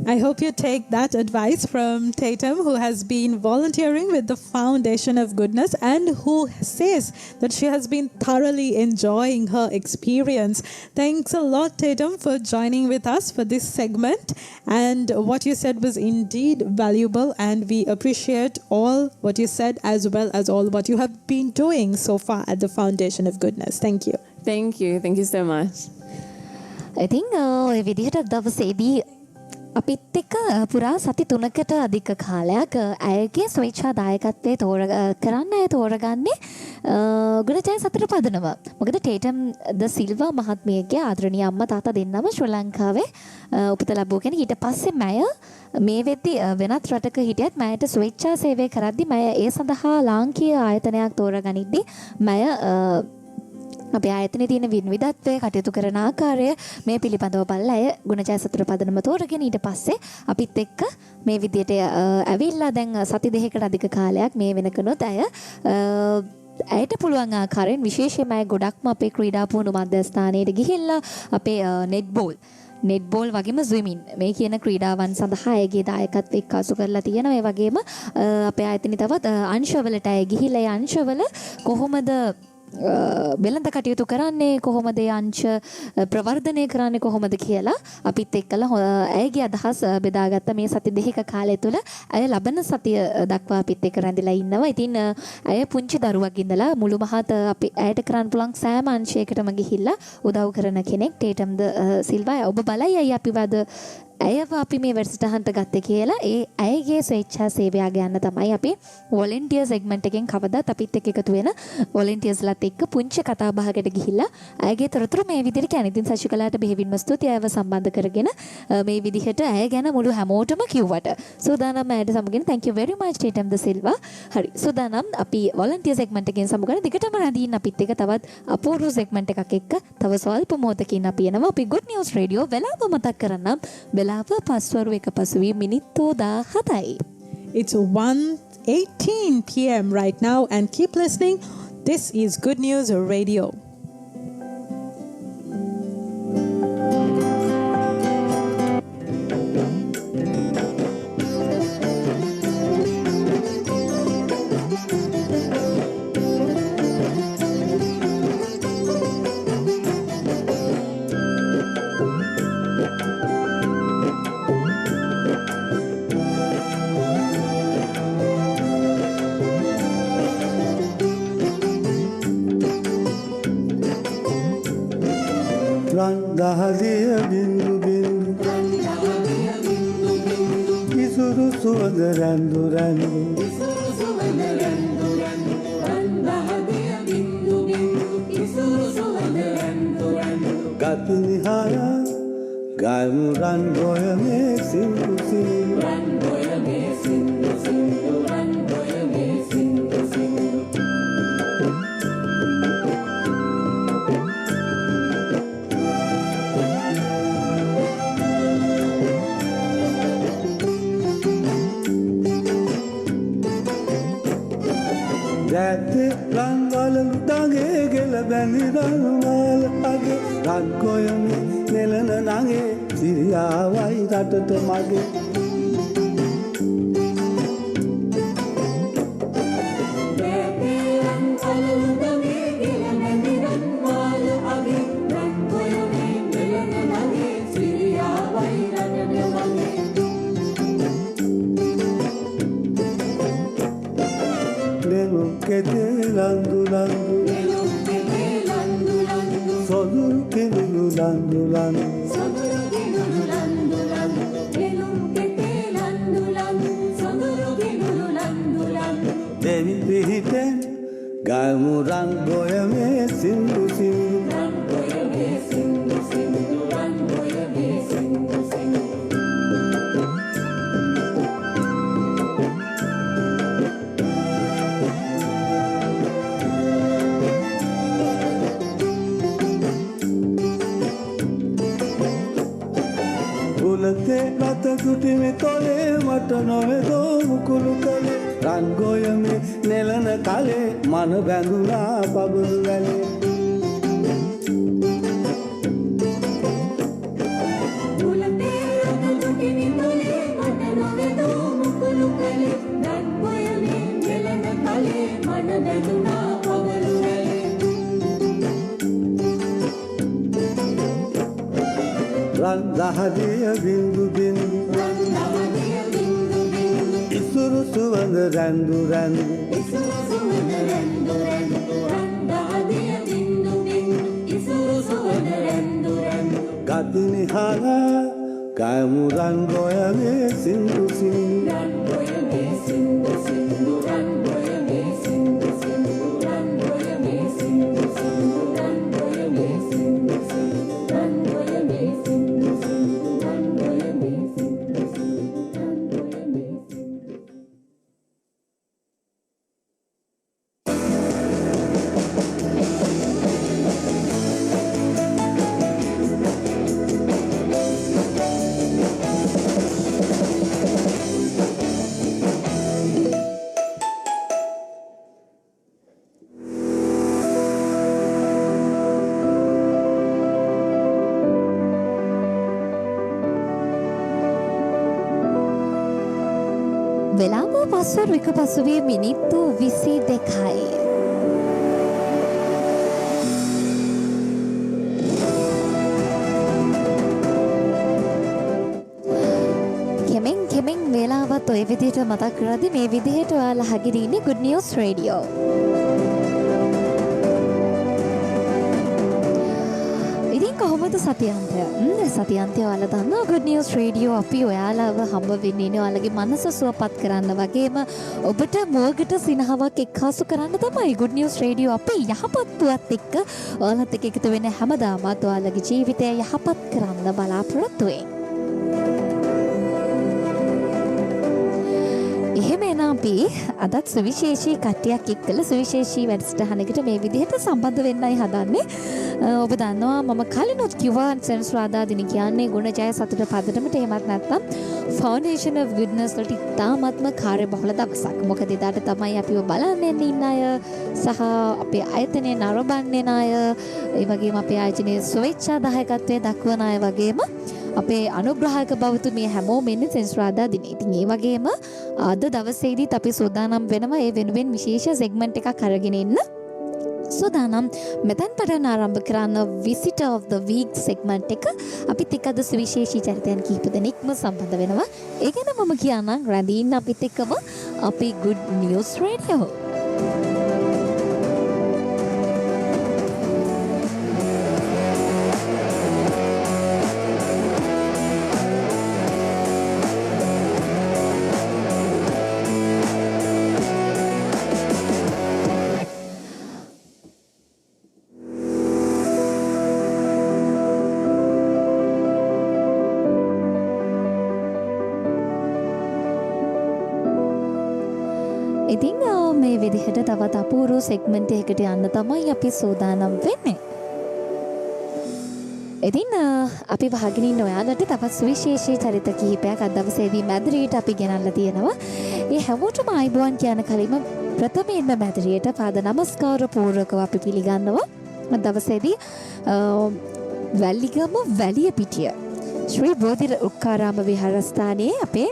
I hope you take that advice from Tatum, who has been volunteering with the Foundation of Goodness and who says that she has been thoroughly enjoying her experience. Thanks a lot, Tatum, for joining with us for this segment. And what you said was indeed valuable, and we appreciate all what you said as well as all what you have been doing so far at the Foundation of Goodness. Thank you. Thank you. Thank you so much. I think ඔය විදිහට දවසේදී අපිත් එක්ක පුරා සති 3කට අධික කාලයක් ඇයගේ ස්වේච්ඡා දායකත්වයේ කරන්න අය තෝරගන්නේ ගුණජය සතුට පදනම. මොකද ටේටම් ද සිල්වා මහත්මියගේ ආදරණීය අම්මා තාත්තා දෙන්නම ශ්‍රී ලංකාවේ උපත ලැබුව කෙනෙක්. ඊට පස්සේ මය මේ වෙද්දි වෙනත් රටක හිටියත් මයට ස්වේච්ඡා සේවය කරද්දි මය ඒ සඳහා ලාංකීය ආයතනයක් තෝරගනිද්දි මය අපේ ආයතනයේ තියෙන විවිධත්වය කටයුතු කරන ආකාරය මේ පිළිබඳව බලලා අය ගුණජය සතුට පදනම තෝරගෙන ඊට පස්සේ අපිත් එක්ක මේ විදියට ඇවිල්ලා දැන් සති දෙකකට අධික කාලයක් මේ වෙනකනොත් අය ඇයට පුළුවන් ආකාරයෙන් විශේෂයෙන්ම අය ගොඩක්ම අපේ ක්‍රීඩා පුහුණු මධ්‍යස්ථානයට ගිහිල්ලා අපේ නෙට්බෝල් වගේම ස්විමින් මේ කියන ක්‍රීඩාවන් සඳහා ඇයගේ දායකත්වය එක්කාසු කරලා තියෙනවා. ඒ වගේම අපේ ආයතනයේ තවත් අංශවලට ඇය ගිහිල්ලා ඒ අංශවල කොහොමද වෙළඳ කටයුතු කරන්නේ, කොහොමද අංශ ප්‍රවර්ධනය කරන්නේ කොහොමද කියලා අපිත් එක්කලා ඇයගේ අදහස් බෙදාගත්ත මේ සති දෙකක කාලය තුළ ඇය ලබන සතිය දක්වා අපිත් එක්ක රැඳිලා ඉන්නවා. ඉතින් ඇය පුංචි දරුවක් ඉඳලා මුළු මහත් අපි ඇයට කරන්න පුළුවන් සෑම අංශයකටම ගිහිල්ලා උදව් කරන කෙනෙක් ටේටම් ද සිල්වා. ඔබ බලයි අය අපිවද ඇයව අපි මේ වැඩසටහනට ගත්තේ කියලා. ඒ ඇයගේ ස්වේච්ඡා සේවය ගන්න තමයි අපි වොලන්ටියර් සෙග්මන්ට් එකෙන් කවදාත් අපිත් එක්ක එකතු වෙන වොලන්ටියර්ස්ලාත් එක්ක පුංචි කතා බහකට ගිහිල්ලා ඇයගේ තොරතුරු මේ විදිහට කියන්නේ. ඉතින් සසිකලාට බෙහෙවින්ම ස්තුතියි අයව සම්බන්ධ කරගෙන මේ විදිහට ඇය ගැන මුළු හැමෝටම කිව්වට. සූදානම් ඇයට සමුගෙන thank you very much ටේටම් ද සිල්වා. හරි. සූදානම් අපි වොලන්ටියර් සෙග්මන්ට් එකෙන් සමුගන දිගටම රැඳින්න අපිත් එක්ක තවත් අපූර්ව සෙග්මන්ට් එකක් එක්ක තව ස්වල්ප මොහොතකින් අපි එනවා. අපි good news radio වෙලාව මතක් කරන්නම්. පස්වරු එක පසුවී මිනිත්තු 17යි. It's 1:18 p.m. right now, and keep listening. This is Good News Radio. දහදිය බින්දු බින්දු ඉසුරු සුවඳ රැඳු රැඳු ගතු නිහාර ගයමු රන් ගොය මේ සින්දු සින්දු දැත්තේ රන්වල ඩගේ ගෙල බැඳි රන්වල අගේ රක්ගොයමේ නෙලන නගේ සිරියාවයි රටට මගේ landu landu soduru kinulu landu landu devi pihiten gamu rang goyame sindu sindu Late lata duti me මට නොවේදෝ මුකුළු කලේ රන් ගොයමේ නෙලන කලේ මන බැඳුනා පබළු වැලේ රන් දහදිය බින්දු බින්දු ඉසුරු සුවඳ රැඳු රැඳු ගති නිහාලා ගයමු රන් ගොයමේ සින්දු සින්දු වෙලාව පස්වර එක පසුවේ මිනිත්තු 22යි. කෙමෙන් වෙලාවත් ඔය විදිහට මතක් කරද්දී මේ විදිහට ඔයාලා අහගෙන ඉන්නේ Good News Radio. ඉතින් කොහොමද සතියන්තය? සතියන්තය ඔයාලා දන්නවා Good News Radio අපි ඔයාලව හම්බ වෙන්නේ ඉන්නේ ඔයාලගේ මනස සුවපත් කරන්න වගේම ඔබට මුවගට සිනහවක් එක්කාසු කරන්න තමයි Good News Radio අපි යහපත් පුවත් එක්ක ඔයාලත් එක්ක එකතු වෙන හැමදාමත් ඔයාලගේ ජීවිතය යහපත් කරන්න බලාපොරොත්තු වෙන්නේ. එහෙම එන අපි අදත් සුවිශේෂී කට්ටියක් එක්කලා සුවිශේෂී වැඩසටහනකට මේ විදිහට සම්බන්ධ වෙන්නයි හදන්නේ. ඔබ දන්නවා මම කලිනුත් කිව්වා සෙන්සුරාදා දින කියන්නේ ගුණ ජය සතුට පදනමට එහෙමත් නැත්නම් Foundation of Goodness වලට ඉතාමත්ම කාර්යබහුල දවසක්. මොකද එදාට තමයි අපිව බලන්න ඉන්න අය සහ අපේ ආයතනයේ නරඹන්නේ අය ඒ වගේම අපේ ආයතනයේ ස්වේච්ඡා දායකත්වයේ දක්වන අය වගේම අපේ අනුග්‍රහක බවතුමිය හැමෝම ඉන්නේ සෙන්සුරාදා දිනේ. ඉතින් ඒ වගේම අද දවසේදීත් අපි සූදානම් වෙනවා ඒ වෙනුවෙන් විශේෂ සෙග්මන්ට් එකක් අරගෙන ඉන්න. සූදානම් මෙතෙන් පටන් ආරම්භ කරන Visitor of the Week segment එක අපිත් එක්ක අද සුවිශේෂී චරිතයන් කිහිප දෙනෙක්ම සම්බන්ධ වෙනවා. ඒ ගැන මම කියන්නම් රැඳී ඉන්න අපිත් එක්කම අපි Good News Radio. ඉතින් මේ විදිහට තවත් අපූර්ව සෙග්මන්ට් එකකට යන්න තමයි අපි සූදානම් වෙන්නේ. ඉතින් අපි වහගෙන ඉන්න ඔයාලට තවත් සුවිශේෂී චරිත කිහිපයක් අද දවසේදී මැදිරියට අපි ගෙනල්ලා තියෙනවා. ඒ හැමෝටම ආයුබෝවන් කියන කලින්ම ප්‍රථමයෙන්ම මැදිරියට පාද නමස්කාර පූර්වකව අපි පිළිගන්නවා. අද දවසේදී වැල්ලිගම වැලිය පිටිය ශ්‍රී බෝධි රුක්කාරාම විහාරස්ථානයේ අපේ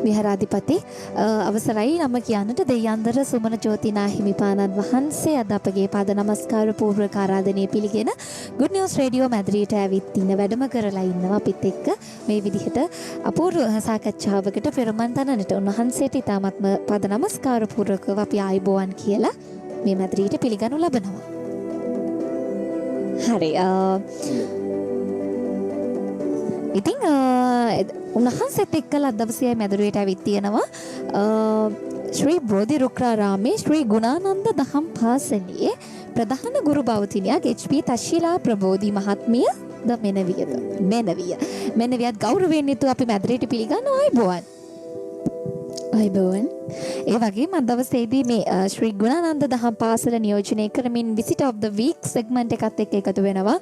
විහාරාධිපති අවසරයි නම කියන්නට දෙයන්දර සුමන ජෝතිනා හිමිපාණන් වහන්සේ අද අපගේ පාද නමස්කාර පූර්වක ආරාධනය පිළිගෙන Good News Radio මැදිරියට ඇවිත් ඉන්න වැඩම කරලා ඉන්නවා අපිත් එක්ක මේ විදිහට අපූර්ව සාකච්ඡාවකට පෙරමන් තනනට උන්වහන්සේට ඉතාමත්ම පාද නමස්කාර පූර්වකව අපි ආයුබෝවන් කියලා මේ මැදිරියට පිළිගනු ලබනවා. හරි ඉතින් උන්වහන්සේත් එක්කලා අද දවසේ මැදිරියට ඇවිත් තියෙනවා ශ්‍රී බෝධි රුක්කාරාමේ ශ්‍රී ගුණානන්ද දහම් පාසලේ ප්‍රධාන ගුරු බවතිනියක් HP තශීලා ප්‍රබෝධි මහත්මිය ද මෙනවියත් ගෞරවයෙන් යුතුව අපි මැදිරියට පිළිගන්නවා. ආයුබෝවන්. අයිබෝවන්. ඒ වගේම අද දවසේදී මේ ශ්‍රී ගුණානන්ද දහම් පාසල නියෝජනය කරමින් විසිට of the week segment එකත් එක්ක එකතු වෙනවා.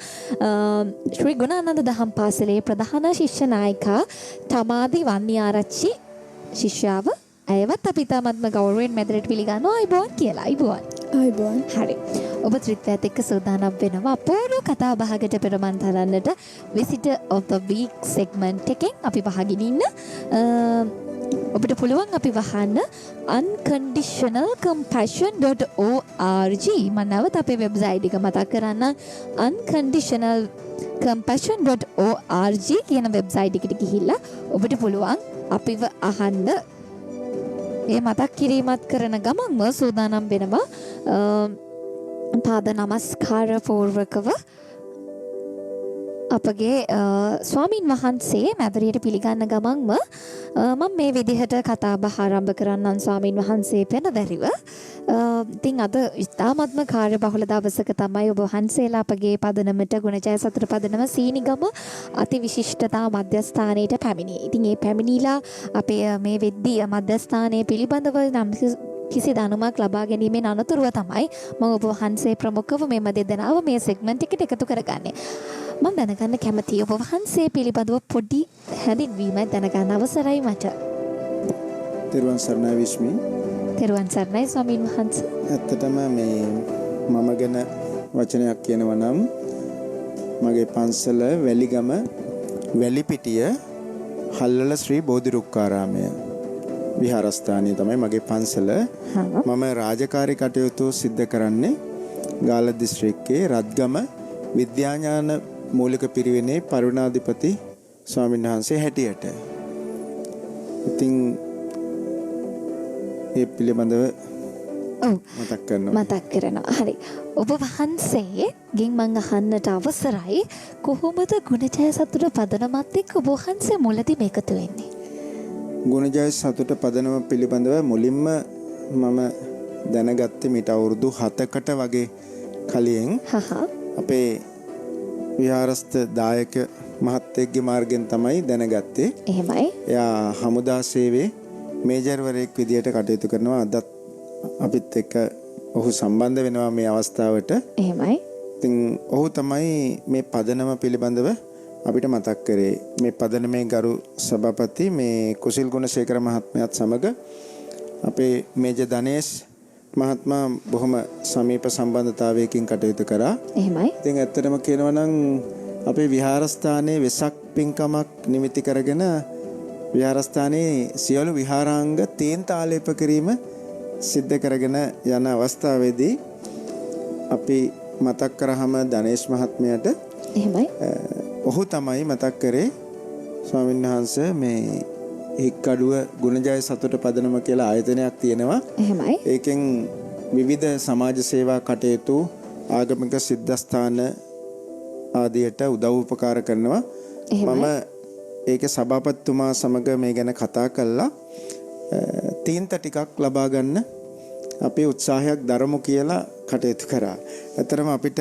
ශ්‍රී ගුණානන්ද දහම් පාසලේ ප්‍රධාන ශිෂ්‍ය නායිකා තමාදි වන්නිආරච්චි ශිෂ්‍යාව ඇයවත් අපි තාමත්ම ගෞරවයෙන් මැදට පිළිගන්නවා. අයිබෝවන් කියලා. අයිබෝවන්. අයිබෝවන්. හරි. ඔබ ත්‍රිත්වයත් එක්ක සූදානම් වෙනවා අපූර්ව කතා බහකට පෙරමන් තරන්නට visitor of the week segment එකෙන් අපි වහගෙන ඉන්න. ඔබට පුළුවන් අපි වහන්න unconditionalcompassion.org. මම නැවත අපේ වෙබ්සයිට් එක මතක් කරන්න unconditionalcompassion.org කියන වෙබ්සයිට් එකට ගිහිල්ලා ඔබට පුළුවන් අපිව අහන්න. ඒ මතක් කිරීමත් කරන ගමන්ම සූදානම් වෙනවා පාද නමස්කාර පූර්වකව අපගේ ස්වාමින් වහන්සේ මැදරියට පිළිගන්න ගමන්ම මම මේ විදිහට කතා බහ ආරම්භ කරන්නම් ස්වාමින් වහන්සේ පෙනදැරිව. ඉතින් අද ඉතාමත්ම කාර්යබහුල දවසක තමයි ඔබ වහන්සේලා අපගේ පදනමට ගුණජය සතර පදනම සීනිගම අති විශිෂ්ටතා මධ්‍යස්ථානයට පැමිණි. ඉතින් මේ පැමිණිලා අපේ මේ වෙද්දී මධ්‍යස්ථානයේ පිළිබඳව නම් කිසි දැනුමක් ලබා ගැනීමෙන් අනතුරුව තමයි මම ඔබ වහන්සේ ප්‍රමුඛව මෙම දෙදෙනාව මේ සෙග්මන්ට් එකට එකතු කරගන්නේ. මම දැනගන්න කැමතියි ඔබ වහන්සේ පිළිබඳව පොඩි හැඳින්වීමක් දැනගන්න අවසරයි මට. තෙරුවන් සරණයි විශ්මි. තෙරුවන් සරණයි ස්වාමීන් වහන්සේ. ඇත්තටම මේ මම ගැන වචනයක් කියනවා නම් මගේ පන්සල වැලිගම වැලිපිටිය හල්වල ශ්‍රී බෝධිරුක්කාරාමය විහාරස්ථානය තමයි මගේ පන්සල. මම රාජකාරී කටයුතු සිද්ධ කරන්නේ ගාල්ල දිස්ත්‍රික්කයේ රත්ගම විද්‍යාඥාන මූලික පිරිවෙනේ පරිවර්තනාධිපති ස්වාමීන් වහන්සේ හැටියට. ඉතින් ඒ පිළිබඳව මතක් කරනවා. හරි. ඔබ වහන්සේගෙන් මම අහන්නට අවසරයි කොහොමද ගුණජය සතුට පදනමත් එක්ක ඔබ වහන්සේ මුලදී මේකතු වෙන්නේ? ගුණජය සතුට පදනම පිළිබඳව මුලින්ම මම දැනගත්තේ මීට අවුරුදු 7කට වගේ කලින් අපේ විහාරස්ථ දායක මහත්තයෙක්ගේ මාර්ගයෙන් තමයි දැනගත්තේ. එහෙමයි. එයා හමුදා සේවයේ මේජර්වරයෙක් විදියට කටයුතු කරනවා. අදත් අපිත් එක්ක ඔහු සම්බන්ධ වෙනවා මේ අවස්ථාවට. එහෙමයි. ඉතින් ඔහු තමයි මේ පදනම පිළිබඳව අපිට මතක් කරේ. මේ පදනමේ ගරු සභාපති මේ කුසිල් ගුණසේකර මහත්මයාත් සමග අපේ මේජර් ධනේෂ් මහත්මයා බොහොම සමීප සම්බන්ධතාවයකින් කටයුතු කරා. එහෙමයි. ඉතින් ඇත්තටම කියනවා නම් අපේ විහාරස්ථානයේ වෙසක් පින්කමක් නිමිති කරගෙන විහාරස්ථානයේ සියලු විහාරාංග තීන්ත ආලේප කිරීම සිද්ධ කරගෙන යන අවස්ථාවේදී අපි මතක් කරාම ධනේෂ් මහත්මයාට එහෙමයි. ඔහු තමයි මතක් කරේ ස්වාමීන් වහන්සේ මේ හික්කඩුව ගුණජය සතුට පදනම කියලා ආයතනයක් තියෙනවා. එහෙමයි. ඒකෙන් විවිධ සමාජ සේවා කටයුතු ආගමික සිද්ධාස්ථාන ආදියට උදව් උපකාර කරනවා. මම ඒකේ සභාපතිතුමා සමග මේ ගැන කතා කළා. තීන්ත ටිකක් ලබා ගන්න අපි උත්සාහයක් දරමු කියලා කටයුතු කරා. ඇත්තරම අපිට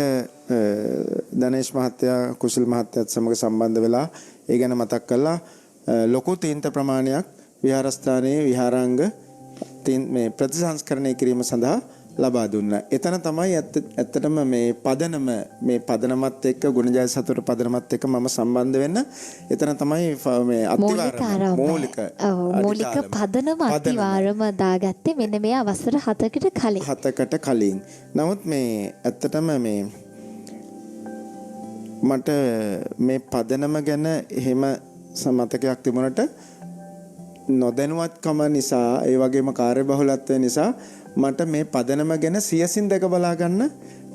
ධනේෂ් මහත්තයා කුසල් මහත්තයාත් සමග සම්බන්ධ වෙලා ඒ ගැන මතක් කළා. ලොකු තීන්ත ප්‍රමාණයක් විහාරස්ථානයේ විහාරාංග මේ ප්‍රතිසංස්කරණය කිරීම සඳහා ලබා දුන්නා. එතන තමයි ඇත්තටම මේ පදනමත් එක්ක ගුණජය සතුට පදනමත් එක්ක මම සම්බන්ධ වෙන්න. එතන තමයි මේ අතිවාරම මූලික පදනම අතිවාරම දාගත්තේ මෙන්න මේ අවසර 7කට කලින්. නමුත් මේ ඇත්තටම මේ මට මේ පදනම ගැන එහෙම සමතකයක් තිබුණට නොදැනුවත්කම නිසා ඒ වගේම කාර්යබහුලත්වය නිසා මට මේ පදනම ගැන සියසින් දැක බලා ගන්න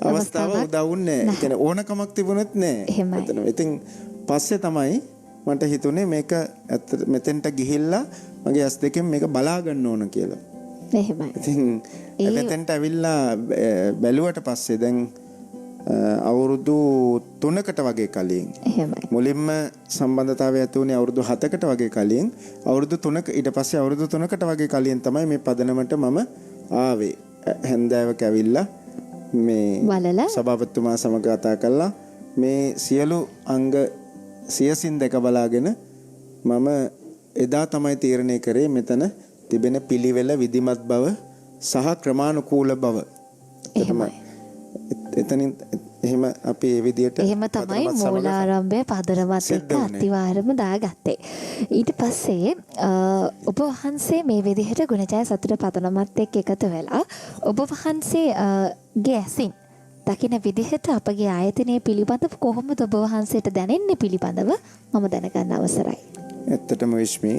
අවස්ථාව උදා වුණේ නැහැ. ඒ කියන්නේ ඕනකමක් තිබුණෙත් නැහැ. ඉතින් පස්සේ තමයි මට හිතුනේ මේක මෙතෙන්ට ගිහිල්ලා මගේ ඇස් දෙකෙන් මේක බලා ගන්න ඕන කියලා. එහෙමයි. ඉතින් මෙතෙන්ට ඇවිල්ලා බැලුවට පස්සේ දැන් අවුරුදු 3කට වගේ කලින් මුලින්ම සම්බන්ධතාවය ඇති වුණේ අවුරුදු 7කට වගේ කලින් අවුරුදු 3ක ඊට පස්සේ අවුරුදු 3කට වගේ කලින් තමයි මේ පදනමට මම ආවේ. හැන්දෑවක ඇවිල්ලා මේ සභාපතිතුමා සමග කතා කළා. මේ සියලු අංග සියසින් දැක බලාගෙන මම එදා තමයි තීරණය කරේ මෙතන තිබෙන පිළිවෙල විධිමත් බව සහ ක්‍රමානුකූල බව. එහෙමයි. එතනින් එහෙම අපි ඒ විදිහට එහෙම තමයි මූලාරම්භය පදනමත් එක්ක අතිවාරම දාගත්තේ. ඊට පස්සේ ඔබ වහන්සේ මේ විදිහට ගුණජය සතුට පදනමත් එක්ක එකතු වෙලා ඔබ වහන්සේ ගේ ඇසින් දකින විදිහට අපගේ ආයතනය පිළිබඳව කොහොමද ඔබ වහන්සේට දැනෙන්නේ පිළිබඳව මම දැනගන්න අවසරයි. ඇත්තටම විශ්මි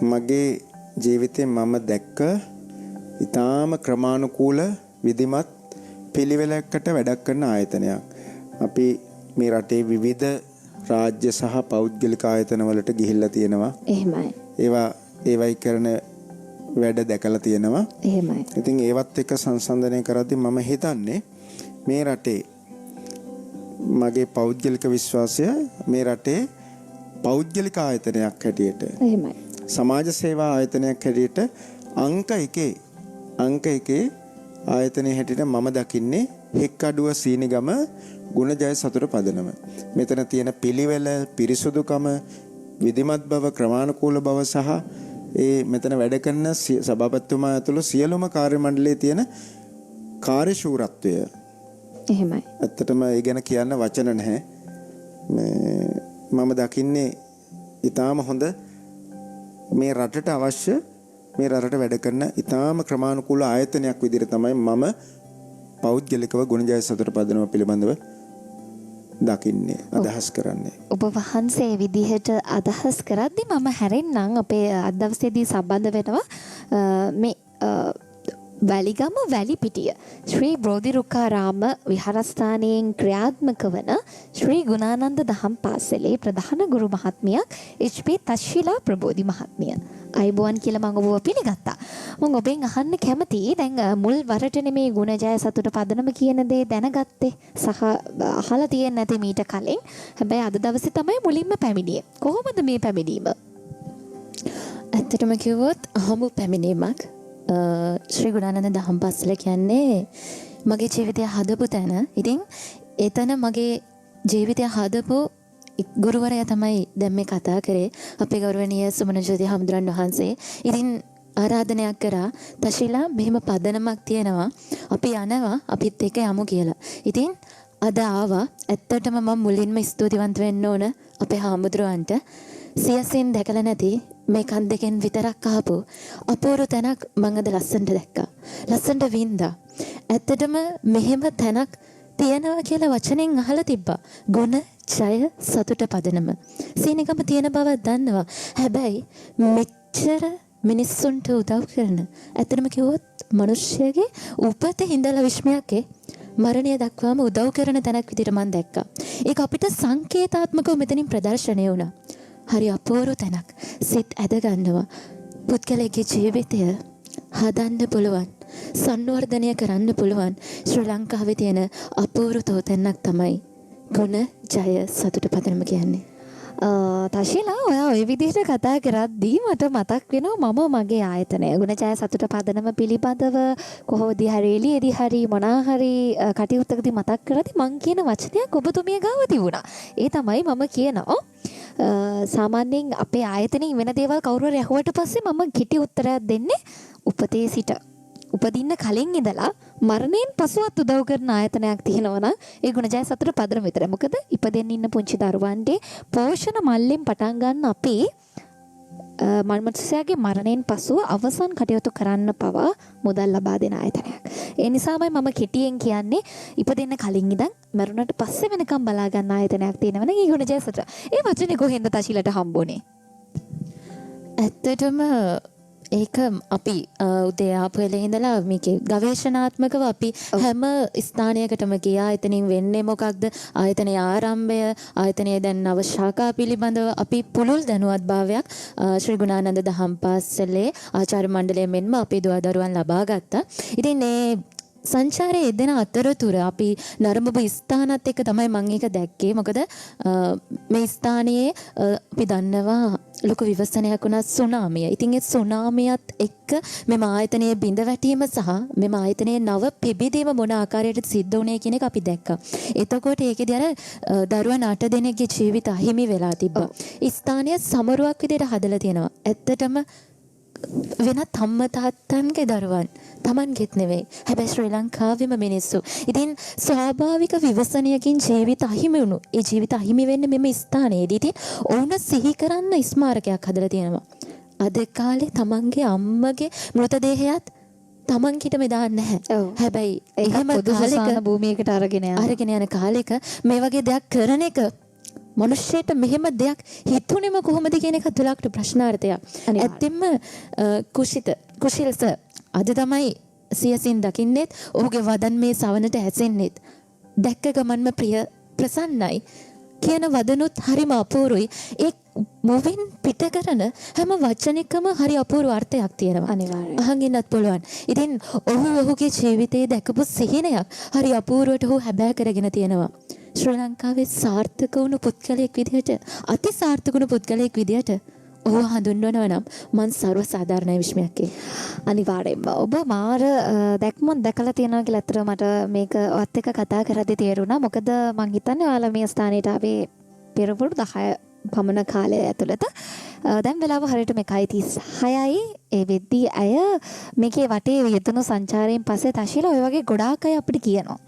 මගේ ජීවිතේ මම දැක්ක ඊටාම ක්‍රමානුකූල විධිමත් පිළිවෙලකට වැඩක් කරන ආයතනයක්. අපි මේ රටේ විවිධ රාජ්‍ය සහ පෞද්ගලික ආයතන වලට ගිහිල්ලා තියෙනවා. එහෙමයි. ඒවයි කරන වැඩ දැකලා තියෙනවා. එහෙමයි. ඉතින් ඒවත් එක්ක සංසන්දනය කරද්දී මම හිතන්නේ මේ රටේ මගේ පෞද්ගලික විශ්වාසය මේ රටේ පෞද්ගලික ආයතනයක් හැටියට එහෙමයි. සමාජ සේවා ආයතනයක් හැටියට අංක එකේ ආයතනයේ හැටියට මම දකින්නේ හෙක්කඩුව සීනිගම ගුණජය සතුට පදනම. මෙතන තියෙන පිළිවෙල, පිරිසුදුකම, විධිමත් බව, ක්‍රමානුකූල බව සහ ඒ මෙතන වැඩ කරන සභාපතිතුමා ඇතුළු සියලුම කාර්ය මණ්ඩලයේ තියෙන කාර්යශූරත්වය. එහෙමයි. ඇත්තටම ඒ ගැන කියන්න වචන නැහැ. මම දකින්නේ ඊටාම හොඳ මේ රටට අවශ්‍ය මේ රටට වැඩ කරන ඊටාම ක්‍රමානුකූල ආයතනයක් විදිහට තමයි මම පෞද්ගලිකව ගුණජය සතුට පදනම පිළිබඳව දකින්නේ අදහස් කරන්නේ. ඔබ වහන්සේ විදිහට අදහස් කරද්දි මම හැරෙන්නම් අපේ අද දවසේදී සම්බන්ධ වෙනවා මේ වැලිගම වැලිපිටිය ශ්‍රී බෝධිරුක්කාරාම විහාරස්ථානයෙන් ක්‍රියාත්මක වන ශ්‍රී ගුණානන්ද දහම් පාසලේ ප්‍රධාන ගුරු මහත්මියක් එච්.පී. තශිලා ප්‍රබෝධි මහත්මිය. අයිබෝන් කියලා මම ඔබව පිළිගත්තා. මම ඔබෙන් අහන්න කැමතියි දැන් මුල් වරටනේ මේ ගුණජය සතුට පදනම කියන දේ දැනගත්තේ සහ අහලා තියෙන්නේ නැති මීට කලින්. හැබැයි අද දවසේ තමයි මුලින්ම පැමිණියේ. කොහොමද මේ පැමිණීම? ඇත්තටම කිව්වොත් අහමු පැමිණීමක්. ශ්‍රී ගුණානන්ද දහම් පාසල කියන්නේ මගේ ජීවිතය හදපු තැන. ඉතින් එතන මගේ ජීවිතය හදපු ගුරුවරයා තමයි දැන් මේ කතා කරේ අපේ ගෞරවනීය සුමන ජෝති හමුදුරන් වහන්සේ. ඉතින් ආරාධනයක් කරා තශිලා මෙහෙම පදනමක් තියෙනවා අපි යනවා අපිත් එක්ක යමු කියලා. ඉතින් අද ආවා. ඇත්තටම මම මුලින්ම ස්තුතිවන්ත වෙන්න ඕන අපේ හාමුදුරුවන්ට. සියසින් දැකලා නැති මේ කන් දෙකෙන් විතරක් ආපු අපූර්ව තැනක් මම අද ලස්සනට දැක්කා. ලස්සනට වින්දා. ඇත්තටම මෙහෙම තැනක් තියෙනවා කියලා වචනෙන් අහලා තිබ්බා. ගුණ ජය සතුට පදනම. සීනිකම තියෙන බව දන්නවා. හැබැයි මෙච්චර මිනිස්සුන්ට උදව් කරන ඇත්තටම කිව්වොත් මිනිස්සෙගේ උපත හිඳලා විශ්මයක්ේ මරණය දක්වාම උදව් කරන තැනක් විදිහට මම දැක්කා. ඒක අපිට සංකේතාත්මකව මෙතනින් ප්‍රදර්ශනය වුණා. හරි අපූර්ව තැනක්. සිත් ඇද ගන්නවා. පුද්ගලයාගේ ජීවිතය හදන්න පුළුවන්. සංවර්ධනය කරන්න පුළුවන්. ශ්‍රී ලංකාවේ තියෙන අපූර්ව තැනක් තමයි ගුණ ජය සතුට පදනම කියන්නේ. තශිලා ඔයා ওই විදිහට කතා කරද්දී මට මතක් වෙනවා මම මගේ ආයතනය ගුණජය සතුට පදනම පිළිබඳව කොහොමද හරි එළියේදී හරි මොනා හරි කටයුත්තකදී මතක් කරද්දී මං කියන වචනයක් ඔබතුමිය ගාව තිබුණා. ඒ තමයි මම කියනවා සාමාන්‍යයෙන් අපේ ආයතනයේ වෙන දේවල් කවුරු හරි අහුවට පස්සේ මම කිටි උත්තරයක් දෙන්නේ උපතේ සිට උපදින්න කලින් ඉඳලා මරණයෙන් පසුවත් උදව් කරන ආයතනයක් තියෙනවා නම් ඒ ගුණජය සතුට පදනම විතරයි. මොකද ඉපදෙන්න ඉන්න පුංචි දරුවන්ගේ පෝෂණ මල්ලෙන් පටන් ගන්න අපේ මනුස්සයාගේ මරණයෙන් පසුව අවසන් කටයුතු කරන්න පවා මුදල් ලබා දෙන ආයතනයක්. ඒ නිසාමයි මම කෙටියෙන් කියන්නේ ඉපදෙන්න කලින් ඉඳන් මරුණට පස්සේ වෙනකම් බලා ගන්න ආයතනයක් තියෙනවනේ ඒ ගුණජය සතුට. ඒ වචනේ කොහෙන්ද තශිලට හම්බුනේ? ඇත්තටම ඒක අපි උදේ ආපු වෙලේ ඉඳලා මේකේ ගවේෂණාත්මකව අපි හැම ස්ථානයකටම ගියා. එතනින් වෙන්නේ මොකක්ද? ආයතනයේ ආරම්භය, ආයතනයේ දැන් නව ශාඛා පිළිබඳව අපි පුළුල් දැනුවත් භාවයක් ශ්‍රී ගුණානන්ද දහම් පාසලේ ආචාර්ය මණ්ඩලය මෙන්ම අපේ දුවදරුවන් ලබා ගත්තා. ඉතින් මේ සංචාරයේ යෙදෙන අතරතුර අපි නරඹපු ස්ථානත් එක්ක තමයි මම ඒක දැක්කේ. මොකද මේ ස්ථානයේ අපි දන්නවා ලොකු විවසනයක් වුණා සුනාමිය. ඉතින් ඒ සුනාමියත් එක්ක මෙම ආයතනයේ බිඳ වැටීම සහ මෙම ආයතනයේ නව පිබිදීම මොන ආකාරයකට සිද්ධ වුණේ කියන එක අපි දැක්කා. එතකොට ඒකේදී අර දරුවන් 8 දෙනෙක්ගේ ජීවිත අහිමි වෙලා තිබ්බා. ස්ථානය සමරුවක් විදිහට හදලා තියෙනවා. ඇත්තටම වෙනත් අම්ම තාත්තන්ගේ දරුවන් Tamanගෙත් නෙවෙයි. හැබැයි ශ්‍රී ලංකාවේම මිනිස්සු. ඉතින් ස්වාභාවික විවසනයකින් ජීවිත අහිමි වුණු. ඒ ජීවිත අහිමි වෙන්නේ මෙම ස්ථානයේදී. ඉතින් ඕන සිහි කරන්න ස්මාරකයක් හදලා තියෙනවා. අද කාලේ Tamanගේ අම්මගේ මృతදේහයත් Taman කිටම දාන්නේ නැහැ. හැබැයි එහෙම පොදුසුසාන භූමියකට අරගෙන යන කාලෙක මේ වගේ දෙයක් කරන එක මනුෂ්‍යයට මෙහෙම දෙයක් හිතුනේම කොහොමද කියන එක තුලකට ප්‍රශ්නාර්ථයක්. ඇත්තෙන්ම කුශිල්ස අද තමයි සියසින් දකින්නෙත් ඔහුගේ වදන් මේ සවනට ඇසෙන්නෙත් දැක්ක ගමන්ම ප්‍රිය ප්‍රසන්නයි කියන වදනුත් හරිම අපූරුයි. ඒ මොවින් පිට කරන හැම වචනිකම හරි අපූර්ව අර්ථයක් තියෙනවා. අනිවාර්යයෙන්. අහගින්නත් පුළුවන්. ඉතින් ඔහුගේ ජීවිතයේ දැකපු සිහිනයක් හරි අපූර්වට ඔහු හැබෑ කරගෙන තියෙනවා. ශ්‍රී ලංකාවේ සාර්ථක වුණු පුද්ගලයෙක් විදිහට අති සාර්ථක වුණු පුද්ගලයෙක් විදිහට ඔහු හඳුන්වනවා නම් මං සර්ව සාධාරණ විශ්මයක්කේ. අනිවාර්යෙන්ම ඔබ මාර දැක්මක් දැකලා තියෙනවා කියලා අතට මට මේක ඔයත් එක්ක කතා කරද්දී තේරුණා. මොකද මං හිතන්නේ ඔයාලා මේ ස්ථානයට ආවේ පෙරවරු 10 පමණ කාලය ඇතුළත. දැන් වෙලාව හරියට මේ 1:36යි. ඒ වෙද්දී අය මේකේ වටේ යෙදුණු සංචාරයෙන් පස්සේ තශීලා ඔය වගේ ගොඩාක් අය අපිට කියනවා.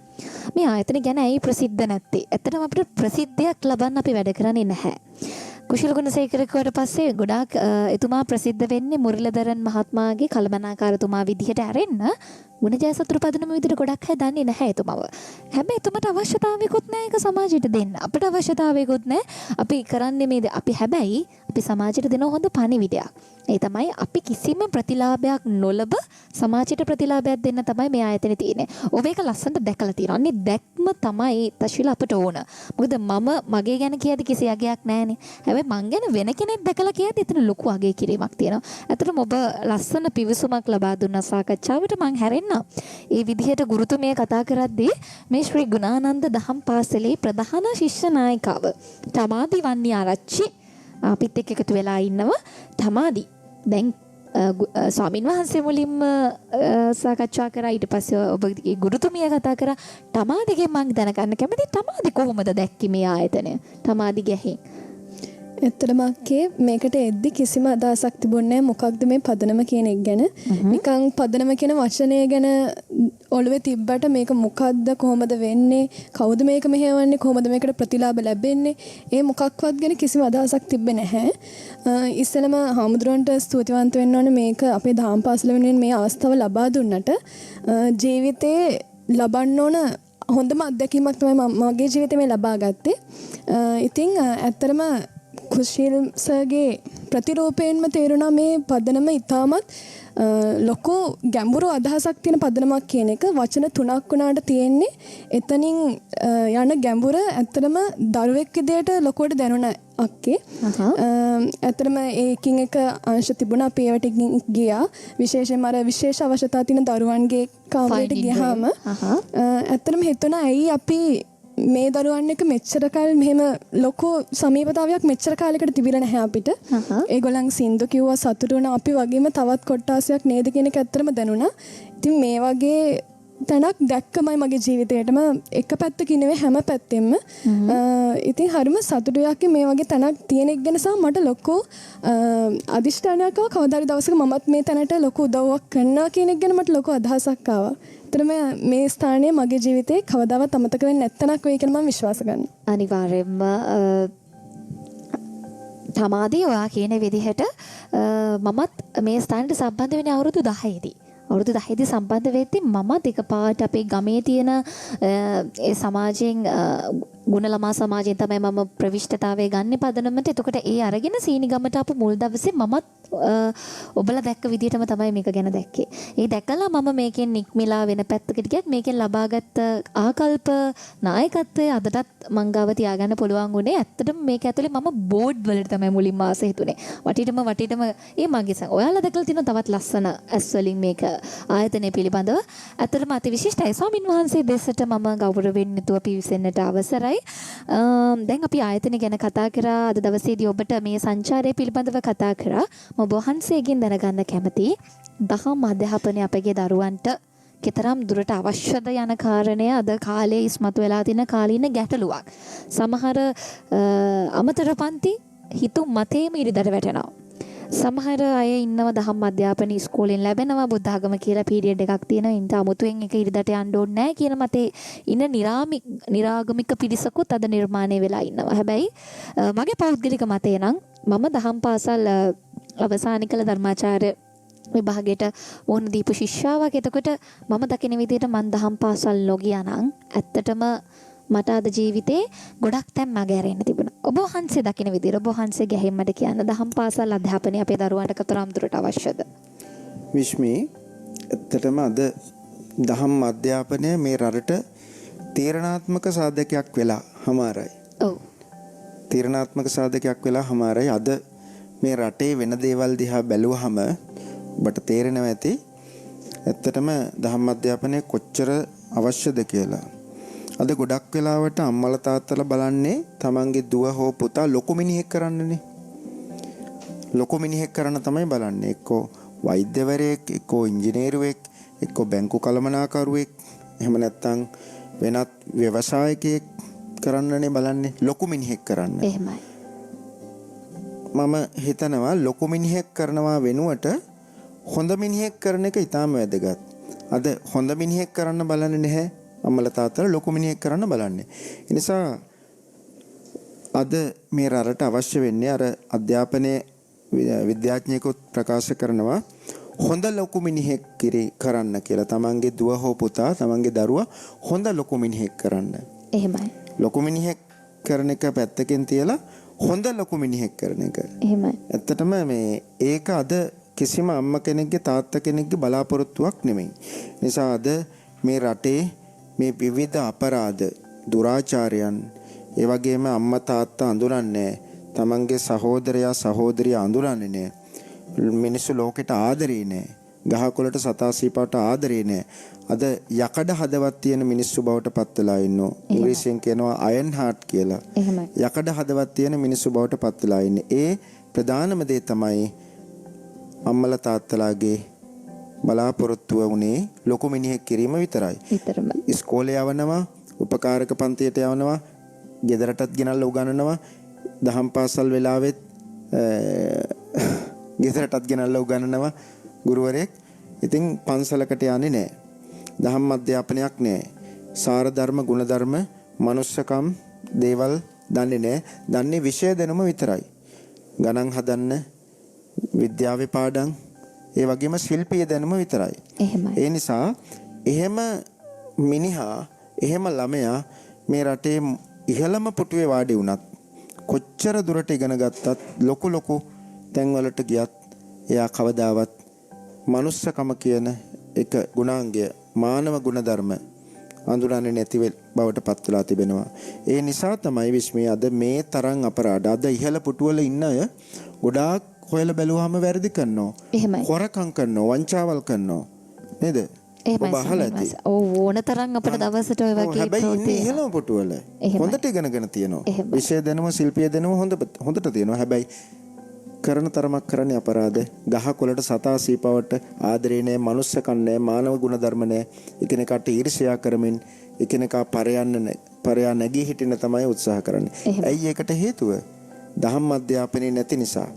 මේ ආයතන ගැන ඇයි ප්‍රසිද්ධ නැත්තේ? ඇත්තටම අපිට ප්‍රසිද්ධියක් ලබන්න අපි වැඩ කරන්නේ නැහැ. කුශල ගුණසේකරකවට පස්සේ ගොඩාක් එතුමා ප්‍රසිද්ධ වෙන්නේ මුරලිදරන් මහත්මයාගේ කළමනාකාරතුමා විදිහට ඇරෙන්න ගුණජය සතුරු පදනම විදිහට ගොඩක් අය දන්නේ නැහැ එතුමව. හැබැයි එතුමට අවශ්‍යතාවයකුත් නැහැ ඒක සමාජයට දෙන්න. අපිට අවශ්‍යතාවයකුත් නැහැ. අපි කරන්නේ මේ අපි හැබැයි අපි සමාජයට දෙන හොඳ පණිවිඩයක්. ඒ තමයි අපි කිසිම ප්‍රතිලාභයක් නොලබ සමාජයට ප්‍රතිලාභයක් දෙන්න තමයි මේ ආයතනේ තියෙන්නේ. ඔබ ඒක ලස්සනට දැකලා තියෙනවා. අනේ දැක්ම තමයි තශීල අපට ඕන. මොකද මම මගේ ගැන කියද්දි කිසි අගයක් නැහැනේ. හැබැයි මං ගැන වෙන කෙනෙක් දැකලා කියද්දි එතන ලොකු අගය කිරීමක් තියෙනවා. ඇත්තටම ඔබ ලස්සන පිවිසුමක් ලබා දුන්න සාකච්ඡාවට මං හැරෙන්න. ඒ විදිහට ගුරුතුමිය කතා කරද්දී මේ ශ්‍රී ගුණානන්ද දහම් පාසලේ ප්‍රධාන ශිෂ්‍ය නායිකාව තමාදි වන්නේ ආරච්චි අපිත් එක්ක එකතු වෙලා ඉන්නවා. තමාදි දැන් ස්වාමින් වහන්සේ මුලින්ම සාකච්ඡා කරා. ඊට පස්සේ ඔබගේ ගුරුතුමිය කතා කරා. තමාදිගෙන් මම දැනගන්න කැමතියි තමාදි කොහොමද දැක්කේ මේ ආයතනය? තමාදි ගැහේ ඇත්තටම අක්කේ මේකට එද්දි කිසිම අදහසක් තිබුණේ නැහැ මොකක්ද මේ පදනම කියන එක ගැන. නිකන් පදනම කියන වචනය ගැන ඔළුවේ තිබ්බට මේක මොකක්ද කොහොමද වෙන්නේ කවුද මේක මෙහෙවන්නේ කොහොමද මේකට ප්‍රතිලාභ ලැබෙන්නේ ඒ මොකක්වත් ගැන කිසිම අදහසක් තිබ්බේ නැහැ. ඉස්සෙල්ලම හාමුදුරන්ට ස්තුතිවන්ත වෙන්න ඕනේ මේක අපේ දහම් පාසල වෙනුවෙන් මේ අවස්ථාව ලබා දුන්නට ජීවිතේ ලබන්න ඕන හොඳම අත්දැකීමක් තමයි මගේ ජීවිතේ මේ ලබා ගත්තේ. ඉතින් ඇත්තටම කුශීල්සගේ ප්‍රතිරූපයෙන්ම තේරුණා මේ පදනම ඉතාමත් ලොකු ගැඹුරු අදහසක් තියෙන පදනමක් කියන එක. වචන 3ක් වුණාට තියෙන්නේ එතනින් යන ගැඹුර ඇත්තටම දරුවෙක් විදියට ලොකුවට දැනුණා අක්කේ. ඇත්තටම ඒකින් එක අංශ තිබුණා අපි ඒවට ගියා. විශේෂයෙන්ම අර විශේෂ අවශ්‍යතා තියෙන දරුවන්ගේ කාමරයට ගියාම ඇත්තටම හිතුණා ඇයි අපි මේ දරුවන් එක මෙච්චර කල් මෙහෙම ලොකු සමීපතාවයක් මෙච්චර කාලයකට තිබිලා නැහැ අපිට. ඒගොල්ලන් සින්දු කිව්වා සතුටු වුණා අපි වගේම තවත් කොට්ටාසයක් නේද කියන එක ඇත්තටම දැනුණා. ඉතින් මේ වගේ තැනක් දැක්කමයි මගේ ජීවිතේටම එක පැත්තකින් නෙවෙයි හැම පැත්තෙම. ඉතින් හරිම සතුටුයක් මේ වගේ තැනක් තියෙන එක ගැන සහ මට ලොකු අදිෂ්ඨානයක් ආවා කවදා හරි දවසක මමත් මේ තැනට ලොකු උදව්වක් කරනවා කියන එක ගැන මට ලොකු අදහසක් ආවා. ඇත්තටම මේ ස්ථානය මගේ ජීවිතේ කවදාවත් අමතක වෙන්නේ නැත්තනක් වෙයි කියලා මම විශ්වාස කරනවා. අනිවාර්යයෙන්ම තමාදී ඔයා කියන විදිහට මමත් මේ ස්ථානට සම්බන්ධ වෙන්නේ අවුරුදු 10දී. අවුරුදු 10දී සම්බන්ධ වෙද්දී මමත් එකපාරට අපේ ගමේ තියෙන ඒ සමාජයෙන් ගුණ ළමා සමාජයෙන් තමයි මම ප්‍රවිෂ්ඨතාවය ගන්න පදනමට. එතකොට ඒ අරගෙන සීනි ගමට ආපු මුල් දවසේ මමත් ඔබලා දැක්ක විදිහටම තමයි මේක ගැන දැක්කේ. ඒ දැකලා මම මේකෙන් නික්මිලා වෙන පැත්තකට ගියත් මේකෙන් ලබාගත් ආකල්ප නායකත්වය අදටත් මං ගාව තියාගන්න පුළුවන් වුණේ. ඇත්තටම මේක ඇතුලේ මම බෝඩ් වලට තමයි මුලින්ම ආස හිතුනේ. වටේටම ඒ මගේ ඔයාලා දැකලා තියෙන තවත් ලස්සන ඇස් වලින් මේක ආයතනය පිළිබඳව ඇත්තටම අති විශිෂ්ටයි. ස්වාමින් වහන්සේ දෙසට මම ගෞරවයෙන් යුතුව පිවිසෙන්නට අවසරයි. දැන් අපි ආයතනය ගැන කතා කරා. අද දවසේදී ඔබට මේ සංචාරය පිළිබඳව කතා කරා. ඔබ වහන්සේගෙන් දැනගන්න කැමතියි දහම් අධ්‍යාපනය අපගේ දරුවන්ට කෙතරම් දුරට අවශ්‍යද යන කාරණය අද කාලේ ඉස්මතු වෙලා තියෙන කාලීන ගැටලුවක්. සමහර අමතර පන්ති හිතු මතේම ඉරිදට වැටෙනවා. සමහර අය ඉන්නව දහම් අධ්‍යාපන ඉස්කෝලෙන් ලැබෙනවා බුද්ධ ආගම කියලා පීරියඩ් එකක් තියෙනවා. ඉන්ට අමුතුවෙන් එක ඉරිදට යන්න ඕනේ නැහැ කියන මතේ ඉන්න නිරාගමික පිරිසකුත් අද නිර්මාණය වෙලා ඉන්නවා. හැබැයි මගේ පෞද්ගලික මතය නම් මම දහම් පාසල් අවසාන කළ ධර්මාචාර්ය විභාගයට වුණ දීපු ශිෂ්‍යාවක්. එතකොට මම දකින විදිහට මන් දහම් පාසල් නොගියා නම් ඇත්තටම මට අද ජීවිතේ ගොඩක් තැන් මගහැරෙන්න තිබුණා. ඔබ වහන්සේ දකින විදිහට ඔබ වහන්සේ ගැහෙන් මට කියන්න දහම් පාසල් අධ්‍යාපනය අපේ දරුවන්ට කතරම් දුරට අවශ්‍යද? විශ්මි ඇත්තටම අද දහම් අධ්‍යාපනය මේ රටට තීරණාත්මක සාධකයක් වෙලා හමාරයි. ඔව්. තීරණාත්මක සාධකයක් වෙලා හමාරයි. අද මේ රටේ වෙන දේවල් දිහා බැලුවහම ඔබට තේරෙනවා ඇති ඇත්තටම දහම් අධ්‍යාපනය කොච්චර අවශ්‍යද කියලා. අද ගොඩක් වෙලාවට අම්මලා තාත්තලා බලන්නේ තමන්ගේ දුව හෝ පුතා ලොකු මිනිහෙක් කරන්නනේ. ලොකු මිනිහෙක් කරන්න තමයි බලන්නේ. එක්කෝ වෛද්‍යවරයෙක්, එක්කෝ ඉංජිනේරුවෙක්, එක්කෝ බැංකු කළමනාකරුවෙක්, එහෙම නැත්නම් වෙනත් ව්‍යවසායකයෙක් කරන්නනේ බලන්නේ. ලොකු මිනිහෙක් කරන්න. එහෙමයි. මම හිතනවා ලොකු මිනිහෙක් කරනවා වෙනුවට හොඳ මිනිහෙක් කරන එක ඉතාම වැදගත්. අද හොඳ මිනිහෙක් කරන්න බලන්නේ නැහැ. අම්මලා තාත්තලා ලොකු මිනිහෙක් කරන්න බලන්නේ. ඒ නිසා අද මේ රටට අවශ්‍ය වෙන්නේ අර අධ්‍යාපනයේ විද්‍යාඥයෙකුත් ප්‍රකාශ කරනවා හොඳ ලොකු මිනිහෙක් කරන්න කියලා. තමන්ගේ දුව හෝ පුතා, තමන්ගේ දරුවා හොඳ ලොකු මිනිහෙක් කරන්න. එහෙමයි. ලොකු මිනිහෙක් කරන එක පැත්තකින් තියලා හොඳ ලොකු මිනිහෙක් කරන එක. එහෙමයි. ඇත්තටම මේ ඒක අද කිසිම අම්මා කෙනෙක්ගේ තාත්තා කෙනෙක්ගේ බලාපොරොත්තුවක් නෙමෙයි. නිසා අද මේ රටේ මේ විවිධ අපරාධ දුරාචාරයන් ඒ වගේම අම්මා තාත්තා අඳුරන්නේ තමන්ගේ සහෝදරයා සහෝදරිය අඳුරන්නේ නැහැ. මිනිස්සු ලෝකෙට ආදරේ නැහැ. ගහකොළට සතා සීපාට ආදරේ නැහැ. අද යකඩ හදවත් තියෙන මිනිස්සු බවට පත් වෙලා ඉන්නෝ. ඉංග්‍රීසියෙන් කියනවා අයන් හાર્ට් කියලා. එහෙමයි. යකඩ හදවත් තියෙන මිනිස්සු බවට පත් වෙලා ඉන්නේ. ඒ ප්‍රධානම දේ තමයි අම්මලා තාත්තලාගේ බලාපොරොත්තුව උනේ ලොකු මිනිහෙක් කිරීම විතරයි. විතරම. ඉස්කෝලේ යවනවා, උපකාරක පන්තියට යවනවා, ගෙදරටත් ගෙනල්ලා උගන්වනවා, දහම් පාසල් වෙලාවෙත් ගෙදරටත් ගෙනල්ලා උගන්වනවා ගුරුවරයෙක්. ඉතින් පන්සලකට යන්නේ නැහැ. දහම් අධ්‍යාපනයක් නැහැ. සාර ධර්ම, ගුණ ධර්ම, මනුස්සකම් දේවල් දන්නේ නැහැ. දන්නේ විෂය දැනුම විතරයි. ගණන් හදන්න, විද්‍යාවේ පාඩම්, ඒ වගේම ශිල්පීය දැනුම විතරයි. එහෙමයි. ඒ නිසා එහෙම මිනිහා, එහෙම ළමයා මේ රටේ ඉහළම පුටුවේ වාඩි වුණත්, කොච්චර දුරට ඉගෙන ගත්තත්, ලොකු තැන්වලට ගියත් එයා කවදාවත් මනුස්සකම කියන එක ගුණාංගය, මානව ගුණ ධර්ම අඳුරන්නේ නැති බවට පත් වෙලා තිබෙනවා. ඒ නිසා තමයි විශ්මී අද මේ තරම් අපරාධ අද ඉහළ පුටුවල ඉන්න අය ගොඩාක් හොයලා බැලුවාම වැරදි කරනවා. එහෙමයි. හොරකම් කරනවා, වංචාවල් කරනවා. නේද? ඔබ අහලා ඇති. ඔව් ඕන තරම් අපිට දවසට ඔය වගේ හැබැයි ඉන්නේ ඉහළම පුටුවල. හොඳට ඉගෙනගෙන තියෙනවා. විෂය දැනුම, ශිල්පීය දැනුම හොඳට තියෙනවා. හැබැයි කරන තරමක් කරන්නේ අපරාධ. ගහකොළට සතා සීපාවට ආදරේ නැහැ, මනුස්සකම් නැහැ, මානව ගුණ ධර්ම නැහැ. එකිනෙකාට ඊර්ෂ්‍යා කරමින් එකිනෙකා පරයා නැගී හිටින්න තමයි උත්සාහ කරන්නේ. ඇයි ඒකට හේතුව? දහම් අධ්‍යාපනයේ නැති නිසා.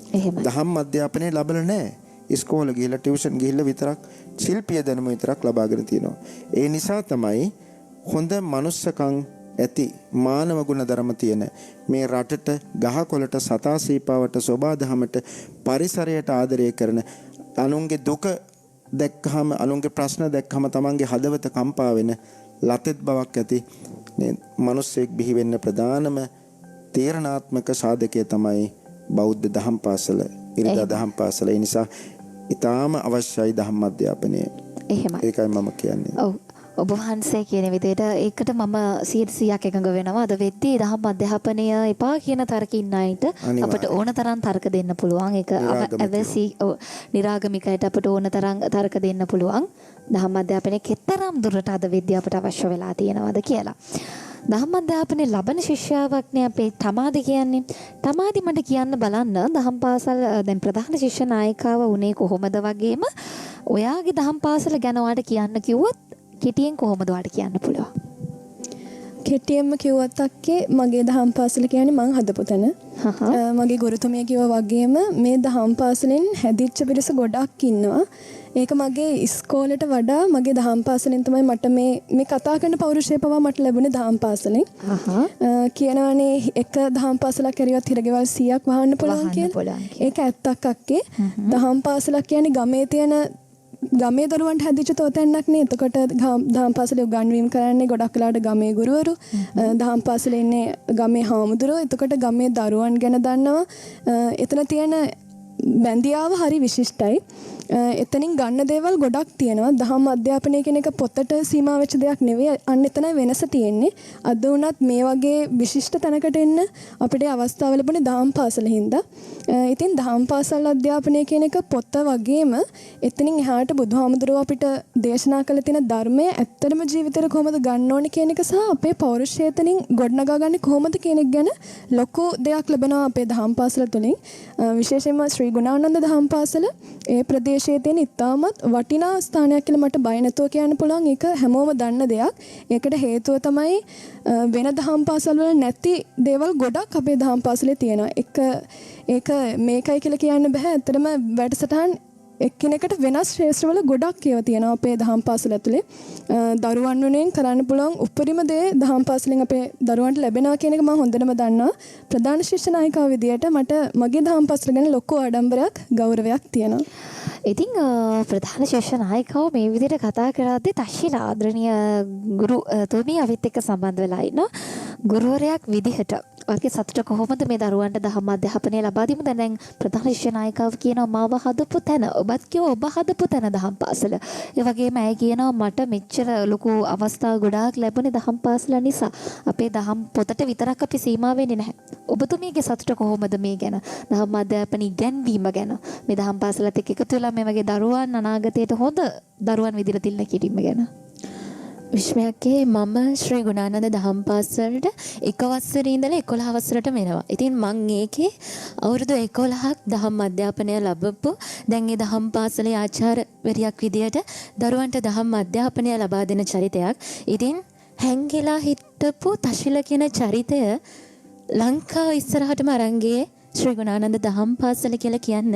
දහම් අධ්‍යාපනයේ ලැබෙල නැහැ. ඉස්කෝලේ ගිහිල්ලා ටියුෂන් ගිහිල්ලා විතරක් ශිල්පීය දැනුම විතරක් ලබාගෙන තියෙනවා. ඒ නිසා තමයි හොඳ මනුස්සකම් ඇති මානව ගුණ ධර්ම තියෙන මේ රටට ගහකොළට සතා සීපාවට සෝබාදහමට පරිසරයට ආදරය කරන අනුන්ගේ දුක දැක්කහම අනුන්ගේ ප්‍රශ්න දැක්කහම තමන්ගේ හදවත කම්පා වෙන ලතෙත් බවක් ඇති මිනිස්සෙක් බිහි වෙන්න ප්‍රධානම තීරණාත්මක සාධකය තමයි බෞද්ධ දහම් පාසල, ඉරිදා දහම් පාසල. ඒ නිසා ඊටාම අවශ්‍යයි දහම් අධ්‍යාපනය. එහෙමයි. ඒකයි මම කියන්නේ. ඔව්. ඔබ වහන්සේ කියන විදිහට ඒකට මම 100%ක් එකඟ වෙනවා. අද වෙද්දී දහම් අධ්‍යාපනය එපා කියන තර්කින් අයට අපිට ඕන තරම් තර්ක දෙන්න පුළුවන්. ඒක අවැසි නිරාගමිකයට අපිට ඕන තරම් තර්ක දෙන්න පුළුවන්. දහම් අධ්‍යාපනයේ කෙතරම් දුරට අද වෙද්දී අපිට අවශ්‍ය වෙලා තියෙනවද කියලා. දහම් අධ්‍යාපනයේ ලබන ශිෂ්‍යාවක්නේ අපේ තමාදි කියන්නේ. තමාදි මට කියන්න බලන්න දහම් පාසල් දැන් ප්‍රධාන ශිෂ්‍ය නායිකාව උනේ කොහොමද වගේම ඔයාගේ දහම් පාසල ගැන ඔයාලට කියන්න කිව්වොත් කෙටියෙන් කොහොමද ඔයාලට කියන්න පුළුවන්? කෙටියෙන්ම කිව්වත් අක්කේ මගේ දහම් පාසල කියන්නේ මං හදපු තැන. මගේ ගුරුතුමිය කිව්වා වගේම මේ දහම් පාසලෙන් හැදිච්ච පිරිස ගොඩක් ඉන්නවා. ඒක මගේ ඉස්කෝලේට වඩා මගේ දහම් පාසලෙන් තමයි මට මේ කතා කරන පෞරුෂය පවා මට ලැබුණේ දහම් පාසලෙන්. කියනවානේ එක දහම් පාසලක් කරියොත් හිරගෙවල් 100ක් වහන්න පුළුවන් කියලා. ඒක ඇත්තක් අක්කේ. දහම් පාසලක් කියන්නේ ගමේ දරුවන්ට හැදිච්ච තෝතැන්නක් නේ. එතකොට දහම් පාසලේ උගන්වීම් කරන්නේ ගොඩක් වෙලාවට ගමේ ගුරුවරු. දහම් පාසලේ ඉන්නේ ගමේ හාමුදුරුවෝ. එතකොට ගමේ දරුවන් ගැන දන්නවා. එතන තියෙන බැඳියාව හරි විශිෂ්ටයි. එතනින් ගන්න දේවල් ගොඩක් තියෙනවා. දහම් අධ්‍යාපනය කියන එක පොතට සීමා වෙච්ච දෙයක් නෙවෙයි. අන්න එතනයි වෙනස තියෙන්නේ. අද වුණත් මේ වගේ විශිෂ්ට තැනකට එන්න අපිට අවස්ථාව ලැබුණේ දහම් පාසල හින්දා. ඉතින් දහම් පාසල් අධ්‍යාපනය කියන එක පොත වගේම එතනින් එහාට බුදුහාමුදුරුවෝ අපිට දේශනා කළ තියෙන ධර්මය ඇත්තටම ජීවිතේට කොහොමද ගන්න ඕනේ කියන එක සහ අපේ පෞරුෂය එතනින් ගොඩනගා ගන්න කොහොමද කියන එක ගැන ලොකු දෙයක් ලැබෙනවා අපේ දහම් පාසල තුලින්. විශේෂයෙන්ම ශ්‍රී ගුණානන්ද දහම් පාසල ඒ ප්‍රදේශයේ තියෙන ඉතාමත් වටිනා ස්ථානයක් කියලා මට බය නැතුව කියන්න පුළුවන්. ඒක හැමෝම දන්න දෙයක්. ඒකට හේතුව තමයි වෙන දහම් පාසල් වල නැති දේවල් ගොඩක් අපේ දහම් පාසලේ තියෙනවා. ඒක මේකයි කියලා කියන්න බෑ. ඇත්තටම වැඩසටහන් එක්කෙනෙකුට වෙනස් ශාස්ත්‍රවල ගොඩක් ඒවා තියෙනවා අපේ දහම් පාසල ඇතුලේ. දරුවන් වෙනුවෙන් කරන්න පුළුවන් උපරිම දේ දහම් පාසලෙන් අපේ දරුවන්ට ලැබෙනවා කියන එක මම හොඳටම දන්නවා. ප්‍රධාන ශිෂ්‍ය නායිකාව විදියට මට මගේ දහම් පාසල ගැන ලොකු ආඩම්බරයක් ගෞරවයක් තියෙනවා. ඉතින් ප්‍රධාන ශිෂ්‍ය නායිකාව මේ විදිහට කතා කරද්දී තශීල ආදරණීය ගුරු තුමී අවිත් එක්ක සම්බන්ධ වෙලා ඉන්නවා. ගුරුවරයෙක් විදිහට ඔයගේ සතුට කොහොමද මේ දරුවන්ට දහම් අධ්‍යාපනය ලබා දීම? දැන් ප්‍රධාන ශිෂ්‍ය නායිකාව කියනවා මාව හදපු තැන. ඔබත් කිව්වා ඔබ හදපු තැන දහම් පාසල. ඒ වගේම ඇය කියනවා මට මෙච්චර ලොකු අවස්ථා ගොඩාක් ලැබුණේ දහම් පාසල නිසා. අපේ දහම් පොතට විතරක් අපි සීමා වෙන්නේ නැහැ. ඔබතුමීගේ සතුට කොහොමද මේ ගැන? දහම් අධ්‍යාපන ඉගැන්වීම ගැන. මේ දහම් පාසලත් එක්ක එකතු වෙලා මේ වගේ දරුවන් අනාගතයට හොඳ දරුවන් විදිහට තිල්න කිරීම ගැන. විශ්මයක්කේ මම ශ්‍රී ගුණානන්ද දහම් පාසලට එක වසරේ ඉඳලා 11 වසරට මෙනවා. ඉතින් මං ඒකේ අවුරුදු 11ක් දහම් අධ්‍යාපනය ලැබපු දැන් ඒ දහම් පාසලේ ආචාර්යවරියක් විදියට දරුවන්ට දහම් අධ්‍යාපනය ලබා දෙන චරිතයක්. ඉතින් හැංගිලා හිටපු තශිල කියන චරිතය ලංකාව ඉස්සරහටම අරන් ගියේ ශ්‍රී ගුණානන්ද දහම් පාසල කියලා කියන්න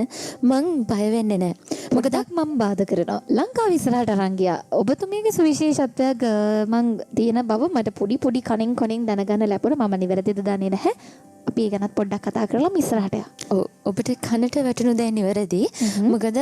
මං බය වෙන්නේ නැහැ. මොකද මම බාධා කරනවා. ලංකාව ඉස්සරහට අරන් ගියා. ඔබතුමීගේ සුවිශේෂත්වයක් මං තියෙන බව මට පොඩි කණෙන් දැනගන්න ලැබුණා. මම නිවැරදිද දන්නේ නැහැ. අපි ඒ ගැනත් පොඩ්ඩක් කතා කරලා ඉස්සරහට යමු. ඔව් ඔබට කනට වැටුණු දේ නිවැරදි. මොකද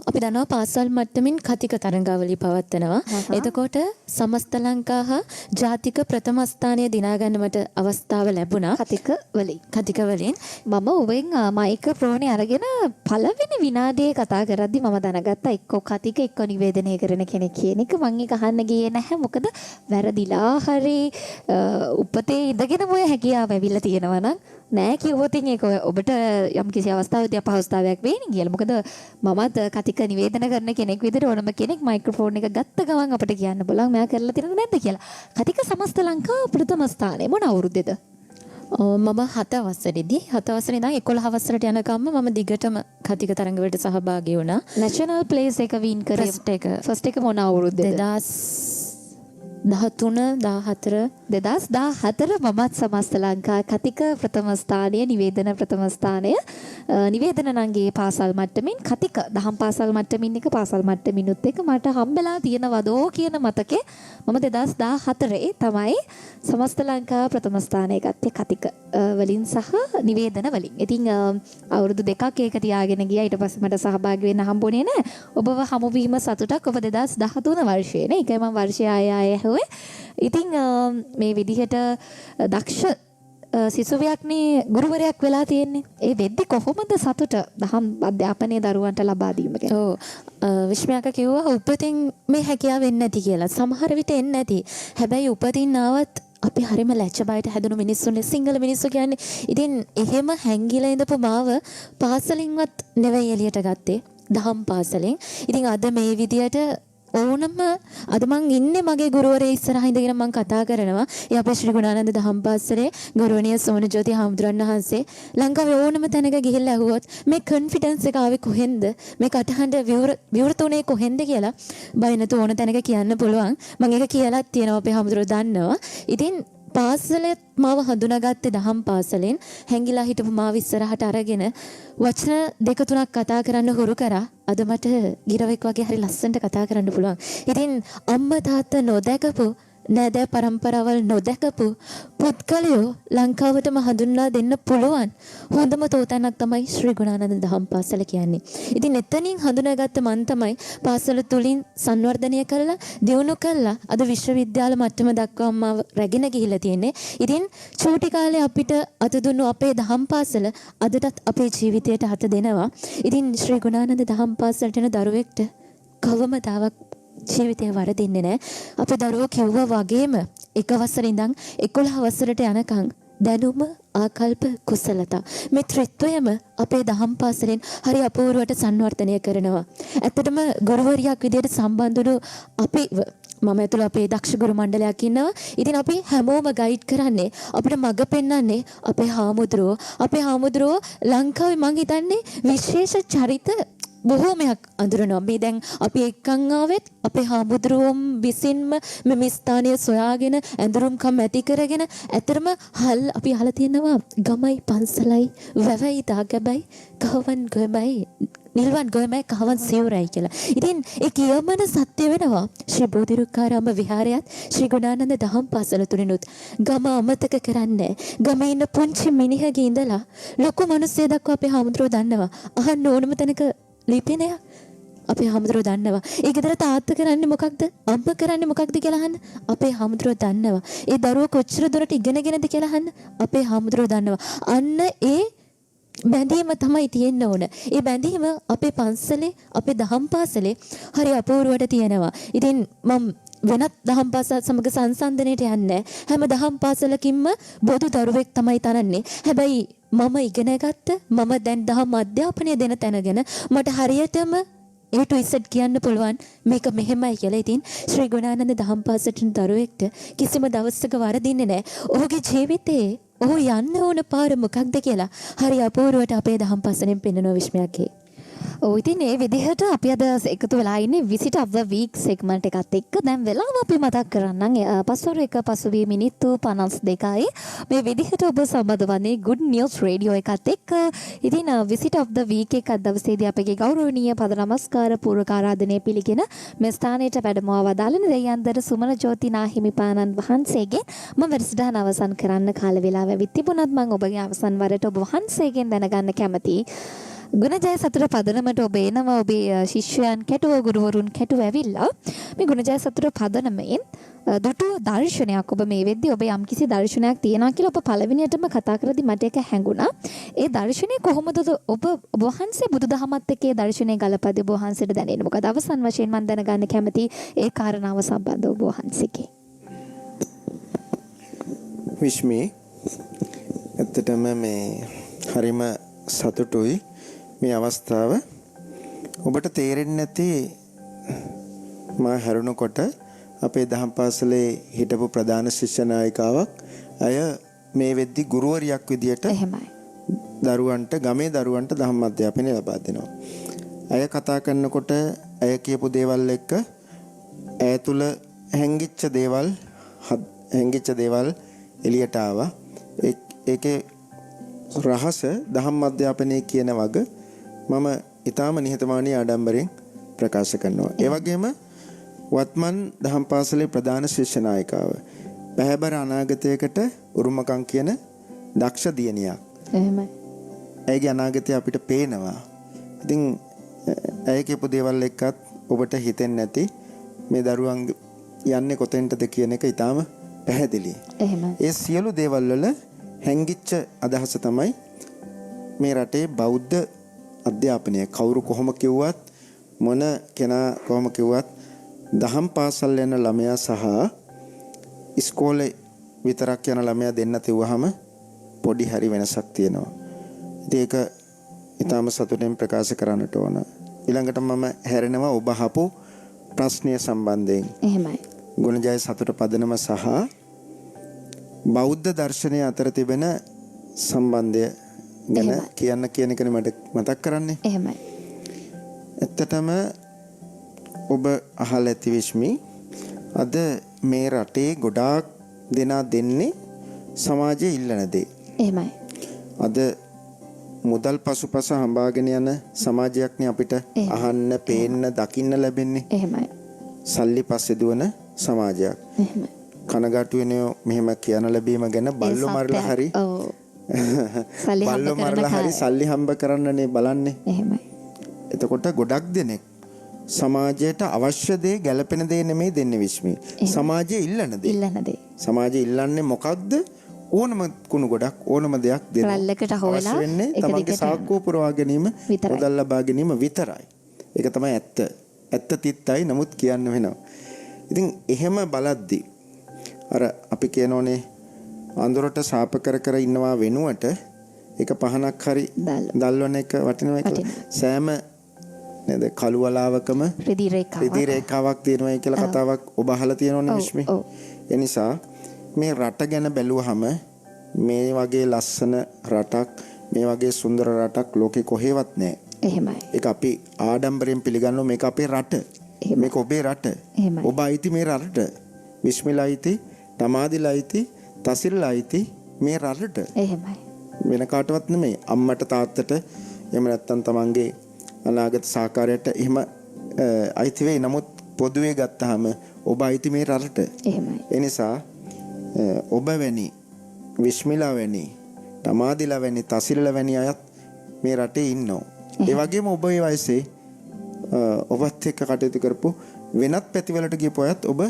අපි දන්නවා පාසල් මට්ටමින් කතික තරඟාවලිය පවත්වනවා. එතකොට සමස්ත ලංකා හා ජාතික ප්‍රථම ස්ථානය දිනා ගන්න මට අවස්ථාව ලැබුණා. කතික වලින් මම ඔබෙන් මයික්‍රොෆෝනේ අරගෙන පළවෙනි විනාඩියේ කතා කරද්දි මම දැනගත්තා එක්ක කතික එක්ක නිවේදනය කරන කෙනෙක් කියන එක. මම ඒක අහන්න ගියේ නැහැ. මොකද වැරදිලා හරි උපතේ ඉඳගෙන මොය හැකියාව ඇවිල්ලා තියෙනවා නම් නෑ කිව්වොත් ඒක ඔබට යම් කිසි අවස්ථාවකදී අපහසුතාවයක් වෙන්නේ කියලා. මොකද මමත් කතික නිවේදන කරන කෙනෙක් විදිහට ඕනම කෙනෙක් මයික්‍රොෆෝන් එක ගත්ත ගමන් අපිට කියන්න බලන්න මෙයා කරලා තියෙනවද නැද්ද කියලා. කතික සමස්ත ලංකා ප්‍රථම ස්ථානයේ මොන අවුරුද්දේද? මම 7 වසරේදී 7 වසරේ ඉඳන් 11 වසරට යනකම්ම මම දිගටම කතික තරඟ වලට සහභාගී වුණා. නැෂනල් ප්ලේස් එක වින් කරේ ෆස්ට් එක මොන අවුරුද්දේද? 2014 මමත් සමස්ත ලංකා කතික ප්‍රථම ස්ථානය නිවේදන ප්‍රථම ස්ථානය නිවේදන නංගේ පාසල් මට්ටමින් කතික දහම් පාසල් මට්ටමින් එක පාසල් මට්ටමිනුත් එක මට හම්බෙලා තියෙනවදෝ කියන මතකේ මම 2014 තමයි සමස්ත ලංකා ප්‍රථම ස්ථානය ගත්තේ කතික වලින් සහ නිවේදන වලින්. ඉතින් අවුරුදු 2ක් ඒක තියාගෙන ගියා. ඊට පස්සේ මට සහභාගී වෙන්න හම්බුනේ නැහැ. ඔබව හමු වීම සතුටක්. ඔබ 2013 වර්ෂයේ නේ. ඒකයි මම වර්ෂය ආයේ ඉතින් මේ විදිහට දක්ෂ සිසුවියක්නේ ගුරුවරයෙක් වෙලා තියෙන්නේ. ඒ වෙද්දි කොහොමද සතුට දහම් අධ්‍යාපනයේ දරුවන්ට ලබා දීම ගැන? ඔව් විශ්මයක කිව්වා උපතින් මේ හැකියාව වෙන්නේ නැති කියලා. සමහර විට එන්නේ නැති. හැබැයි උපතින් ආවත් අපි හරිම ලැජ්ජ බයට හැදුණු මිනිස්සුනේ සිංහල මිනිස්සු කියන්නේ. ඉතින් එහෙම හැංගිලා ඉඳපු මාව පාසලින්වත් නෙවෙයි එළියට ගත්තේ. දහම් පාසලෙන්. ඉතින් අද මේ විදියට ඕනම අද මං ඉන්නේ මගේ ගුරුවරයා ඉස්සරහා ඉඳගෙන මං කතා කරනවා. ඒ අපේ ශ්‍රී ගුණානන්ද දහම් පාසලේ ගෞරවනීය සෝනජෝති හාමුදුරන් වහන්සේ ලංකාවේ ඕනම තැනක ගිහිල්ලා ඇහුවොත් මේ කොන්ෆිඩන්ස් එක ආවේ කොහෙන්ද? මේ කටහඬ විවෘතුනේ කොහෙන්ද කියලා බය නැතුව ඕන තැනක කියන්න පුළුවන්. මම ඒක කියලාත් තියෙනවා අපේ හාමුදුරුවෝ දන්නවා. ඉතින් පාසලේ මාව හඳුනාගත්තේ දහම් පාසලෙන් හැංගිලා හිටපු මාව ඉස්සරහට අරගෙන වචන දෙක තුනක් කතා කරන්න හුරු කරා. අද මට ගිරවෙක් වගේ හරි ලස්සනට කතා කරන්න පුළුවන්. ඉතින් අම්මා තාත්තා නොදැකපු නෑදෑ පරම්පරාවල් නොදැකපු පුද්ගලයෝ ලංකාවටම හඳුන්වා දෙන්න පුළුවන් හොඳම තෝතැනක් තමයි ශ්‍රී ගුණානන්ද දහම් පාසල කියන්නේ. ඉතින් එතනින් හඳුනාගත්ත මන් තමයි පාසල තුලින් සංවර්ධනය කරලා දියුණු කළා අද විශ්වවිද්‍යාල මට්ටම දක්වා මාව රැගෙන ගිහිල්ලා තියෙන්නේ. ඉතින් චූටි කාලේ අපිට අත දුන්නු අපේ දහම් පාසල අදටත් අපේ ජීවිතයට අත දෙනවා. ඉතින් ශ්‍රී ගුණානන්ද දහම් පාසලට එන දරුවෙක්ට කවමදාවත් ජීවිතය වරදින්නේ නැහැ. අපේ දරුවෝ කිව්වා වගේම එක වසරේ ඉඳන් 11 වසරට යනකම් දැනුම ආකල්ප කුසලතා මේ ත්‍රිත්වයම අපේ දහම් පාසලෙන් හරි අපූර්වට සංවර්ධනය කරනවා. ඇත්තටම ගුරුවරියක් විදිහට සම්බන්ධුණු අපි මම ඇතුළ අපේ දක්ෂ ගුරු මණ්ඩලයක් ඉන්නවා. ඉතින් අපි හැමෝම ගයිඩ් කරන්නේ අපිට මඟ පෙන්වන්නේ අපේ හාමුදුරුවෝ ලංකාවේ මං හිතන්නේ විශේෂ චරිත බොහෝමයක් අඳුරනවා. මේ දැන් අපි එක්කන් ආවෙත් අපේ හාමුදුරුවෝම් විසින්ම මේ ස්ථානය සොයාගෙන ඇඳුරුම්කම් ඇති කරගෙන ඇතරම අපි අහලා තියෙනවා ගමයි පන්සලයි වැවයි දාගැබයි කහවන් ගොයමයි නිල්වන් ගොයමයි කහවන් සිවුරයි කියලා. ඉතින් ඒ කියමන සත්‍ය වෙනවා. ශ්‍රී බෝධිරුක්කාරාම විහාරයත් ශ්‍රී ගුණානන්ද දහම් පාසල තුලිනුත් ගම අමතක කරන්නේ. ගමේ ඉන්න පුංචි මිනිහගේ ඉඳලා ලොකු මිනිස්සෙක් දක්වා අපේ හාමුදුරුවෝ දන්නවා. අහන්න ඕනම තැනක ලිපිනය අපේ හාමුදුරුවෝ දන්නවා. ඒ ගෙදර තාත්තා කරන්නේ මොකක්ද? අම්මා කරන්නේ මොකක්ද කියලා අහන්න. අපේ හාමුදුරුවෝ දන්නවා. ඒ දරුවෝ කොච්චර දුරට ඉගෙනගෙනද කියලා අහන්න. අපේ හාමුදුරුවෝ දන්නවා. අන්න ඒ බැඳීම තමයි තියෙන්න ඕන. ඒ බැඳීම අපේ පන්සලේ අපේ දහම් පාසලේ හරි අපූර්වට තියෙනවා. ඉතින් මම වෙනත් දහම් පාසල් සමග සංසන්දනයට යන්නේ හැම දහම් පාසලකින්ම බොදු දරුවෙක් තමයි තරන්නේ. හැබැයි මම ඉගෙන ගත්ත මම දැන් දහම් අධ්‍යාපනය දෙන තැනගෙන මට හරියටම A to Z කියන්න පුළුවන් මේක මෙහෙමයි කියලා. ඉතින් ශ්‍රී ගුණානන්ද දහම් පාසලට දරුවෙක්ට කිසිම දවසක වරදින්නේ නැහැ. ඔහුගේ ජීවිතේ ඔහු යන්න ඕන පාර මොකක්ද කියලා හරි අපූර්වට අපේ දහම් පාසලෙන් පෙන්වන විශ්මයක්ගේ. ඔව් ඉතින් ඒ විදිහට අපි අද එකතු වෙලා ඉන්නේ visit of the week segment එකත් එක්ක. දැන් වෙලාව අපි මතක් කරන්නම්. පස්වරු එක පසුගිය මිනිත්තු 52යි. මේ විදිහට ඔබ සම්බන්ධ වන්නේ good news radio එකත් එක්ක. ඉතින් visit of the week එක දවසේදී අපගේ ගෞරවනීය පද නමස්කාර පූර්වක ආරාධනය පිළිගෙන මේ ස්ථානයට වැඩමව වදාළන දෙයන්දර සුමන ජෝති නාහිමිපාණන් වහන්සේගෙන් මම වැඩසටහන අවසන් කරන්න කාල වේලාව ඇවිත් තිබුණත් මම ඔබගේ අවසන් වරට ඔබ වහන්සේගෙන් දැනගන්න කැමතියි. ගුණජය සතුට පදනමට ඔබ එනවා. ඔබේ ශිෂ්‍යයන් කැටුව ගුරුවරුන් කැටුව ඇවිල්ලා මේ ගුණජය සතුට පදනමෙන් දුටුව දර්ශනයක් ඔබ මේ වෙද්දී ඔබ යම්කිසි දර්ශනයක් තියෙනවා කියලා ඔබ පළවෙනියටම කතා කරද්දි මට ඒක හැඟුණා. ඒ දර්ශනය කොහොමද ඔබ වහන්සේ බුදුදහමත් එක්ක ඒ දර්ශනය ගලපද්දී ඔබ වහන්සේට දැනෙන්නේ? මොකද අවසන් වශයෙන් මම දැනගන්න කැමති ඒ කාරණාව සම්බන්ධව ඔබ වහන්සේගේ. විශ්මී ඇත්තටම මේ හරිම සතුටුයි මේ අවස්ථාව. ඔබට තේරෙන්නේ නැති මා හැරුණකොට අපේ දහම් පාසලේ හිටපු ප්‍රධාන ශිෂ්‍ය නායිකාවක් අය මේ වෙද්දි ගුරුවරියක් විදියට දරුවන්ට ගමේ දරුවන්ට දහම් අධ්‍යාපනය ලබා දෙනවා. අය කතා කරනකොට අය කියපු දේවල් එක්ක ඇය තුල හැංගිච්ච දේවල් එළියට ආවා. ඒකේ රහස දහම් අධ්‍යාපනයේ කියන වග මම ඊටාම නිහතමානී ආඩම්බරෙන් ප්‍රකාශ කරනවා. ඒ වගේම වත්මන් දහම් පාසලේ ප්‍රධාන ශිෂ්‍ය නායිකාව පැහැබර අනාගතයකට උරුමකම් කියන දක්ෂ දියණියක්. එහෙමයි. ඇයගේ අනාගතය අපිට පේනවා. ඉතින් ඇය කියපු දේවල් එක්කත් ඔබට හිතෙන්නේ නැති මේ දරුවන් යන්නේ කොතෙන්ටද කියන එක ඊටාම පැහැදිලි. එහෙමයි. ඒ සියලු දේවල් වල හැංගිච්ච අදහස තමයි මේ රටේ බෞද්ධ අධ්‍යාපනය. කවුරු කොහොම කිව්වත් මොන කෙනා කොහොම කිව්වත් දහම් පාසල් යන ළමයා සහ ඉස්කෝලේ විතරක් යන ළමයා දෙන්න තියුවහම පොඩි හරි වෙනසක් තියෙනවා. ඉතින් ඒක ඊටාම සතුටෙන් ප්‍රකාශ කරන්නට ඕන. ඊළඟට මම හැරෙනවා ඔබ අහපු ප්‍රශ්නය සම්බන්ධයෙන් එහෙමයි. ගුණජය සතුට පදනම සහ බෞද්ධ දර්ශනය අතර තිබෙන සම්බන්ධය ගැන කියන්න කියන එක මට මතක් කරන්නේ. එහෙමයි. ඇත්තටම ඔබ අහලා ඇති විශ්මි අද මේ රටේ ගොඩාක් දෙනා දෙන්නේ සමාජයේ ඉල්ලන දේ. එහෙමයි. අද මුදල් පසුපස හඹාගෙන යන සමාජයක්නේ අපිට අහන්න, පේන්න, දකින්න ලැබෙන්නේ. එහෙමයි. සල්ලි පස්සේ දුවන සමාජයක්. එහෙමයි. කනගාටු වෙනෝ මෙහෙම කියන ලැබීම ගැන බල්ලෝ මරලා හරි. ඔව්. සල්ලි හම්බ බල්ලෝ මරලා හරි සල්ලි හම්බ කරන්නනේ බලන්නේ. එහෙමයි. එතකොට ගොඩක් දෙනෙක් සමාජයට අවශ්‍ය දේ ගැළපෙන දේ නෙමෙයි දෙන්නේ විශ්මි. සමාජයේ ඉල්ලන දේ. ඉල්ලන දේ. සමාජයේ ඉල්ලන්නේ මොකක්ද? ඕනම කුණු ගොඩක් ඕනම දෙයක් දෙනවා. රැල්ලකට හොයලා වෙන්නේ තමන්ගේ සාක්කුව පුරවා ගැනීම, මුදල් ලබා ගැනීම විතරයි. ඒක තමයි ඇත්ත. ඇත්ත තිත්තයි නමුත් කියන්න වෙනවා. ඉතින් එහෙම බලද්දි අර අපි කියනෝනේ අඳුරට සාප කර කර ඉන්නවා වෙනුවට ඒක පහනක් හරි දැල්වන එක වටිනවා කියලා. සෑම නේද කළු වලාවකම රිදී රේඛාවක් තියෙනවා කියලා කතාවක් ඔබ අහලා තියෙනවනේ විශ්මි. ඒ නිසා මේ රට ගැන බැලුවහම මේ වගේ ලස්සන රටක්, මේ වගේ සුන්දර රටක් ලෝකේ කොහෙවත් නැහැ. එහෙමයි. ඒක අපි ආඩම්බරයෙන් පිළිගන්නවා මේක අපේ රට. මේක ඔබේ රට. ඔබ අයිති මේ රටට. විශ්මිලා අයිති, තමාදිලා අයිති, තසිල්ලා අයිති මේ රටට. එහෙමයි. වෙන කාටවත් නෙමෙයි. අම්මට තාත්තට එහෙම නැත්නම් තමන්ගේ අනාගත සහකාරයට එහෙම අයිති වෙයි. නමුත් පොදුවේ ගත්තාම ඔබ අයිති මේ රටට. එහෙමයි. ඒ නිසා ඔබ වැනි, විශ්මිලා වැනි, තමාදිලා වැනි, තසිල්ලා වැනි අයත් මේ රටේ ඉන්නවා. ඒ වගේම ඔබ ඒ වයසේ ඔබත් එක්ක කටයුතු කරපු වෙනත් පැතිවලට ගියපු අයත් ඔබ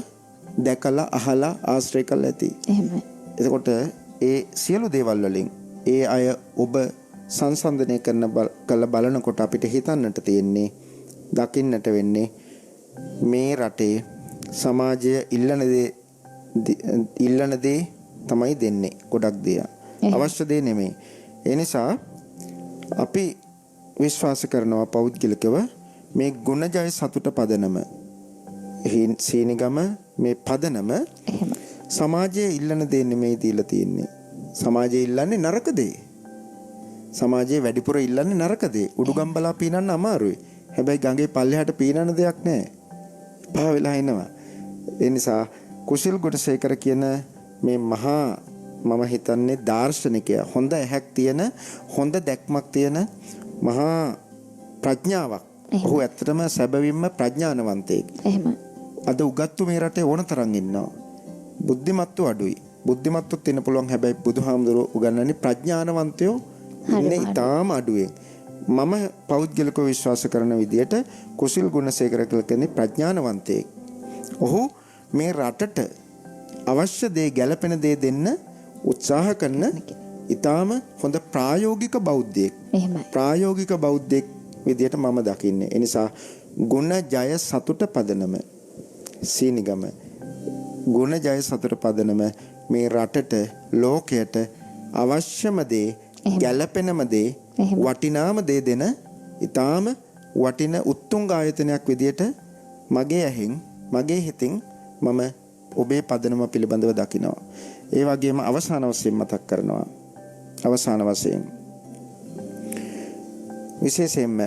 දැකලා අහලා ආශ්‍රය කළා ඇති. එහෙමයි. එතකොට ඒ සියලු දේවල් වලින් ඒ අය ඔබ සංසන්දනය කළ බලනකොට අපිට හිතන්නට තියෙන්නේ, දකින්නට වෙන්නේ මේ රටේ සමාජය ඉල්ලන දේ තමයි දෙන්නේ. ගොඩක් දේ අවශ්‍ය දේ නෙමෙයි. ඒ නිසා අපි විශ්වාස කරනවා පෞද්ගලිකව මේ ගුණජය සතුට පදනම සීනිගම මේ පදනම සමාජයේ ඉල්ලන දේ නෙමෙයි දීලා තියෙන්නේ. සමාජයේ ඉල්ලන්නේ නරක දේ. සමාජයේ වැඩිපුර ඉල්ලන්නේ නරක දේ. උඩුගම්බලා පීනන්න අමාරුයි. හැබැයි ගඟේ පල්ලෙහාට පීනන දෙයක් නැහැ. පහ වෙලා එනවා. ඒ නිසා කුසිල් ගොඩසේකර කියන මේ මහා මම හිතන්නේ දාර්ශනිකයා, හොඳ ඇහැක් තියෙන, හොඳ දැක්මක් තියෙන මහා ප්‍රඥාවක්. ඔහු ඇත්තටම සැබවින්ම ප්‍රඥානවන්තයෙක්. එහෙමයි. අද උගත්තු මේ රටේ ඕන තරම් ඉන්නවා. බුද්ධිමත්තු අඩුයි. බුද්ධිමත්තුත් ඉන්න පුළුවන්. හැබැයි බුදුහාමුදුරුවෝ උගන්වන්නේ ප්‍රඥානවන්තයෝ ඉන්නේ ඊටාම අඩුවෙන්. මම පෞද්ගලිකව විශ්වාස කරන විදිහට කුසිල් ගුණසේකර කියන්නේ ප්‍රඥානවන්තයෙක්. ඔහු මේ රටට අවශ්‍ය දේ ගැළපෙන දේ දෙන්න උත්සාහ කරන ඊටාම හොඳ ප්‍රායෝගික බෞද්ධයෙක්. ප්‍රායෝගික බෞද්ධයෙක් විදිහට මම දකින්නේ. ඒ නිසා ගුණ ජය සතුට පදනම සීනිගම ගුණ ජය සතුට පදනම මේ රටට, ලෝකයට අවශ්‍යම දේ, ගැළපෙනම දේ, වටිනාම දේ දෙන ඊටාම වටින උත්තුංග ආයතනයක් විදිහට මගේ ඇහෙන්, මගේ හිතින් මම ඔබේ පදනම පිළිබඳව දකිනවා. ඒ වගේම අවසාන වශයෙන් මතක් කරනවා. අවසාන වශයෙන් විශේෂයෙන්ම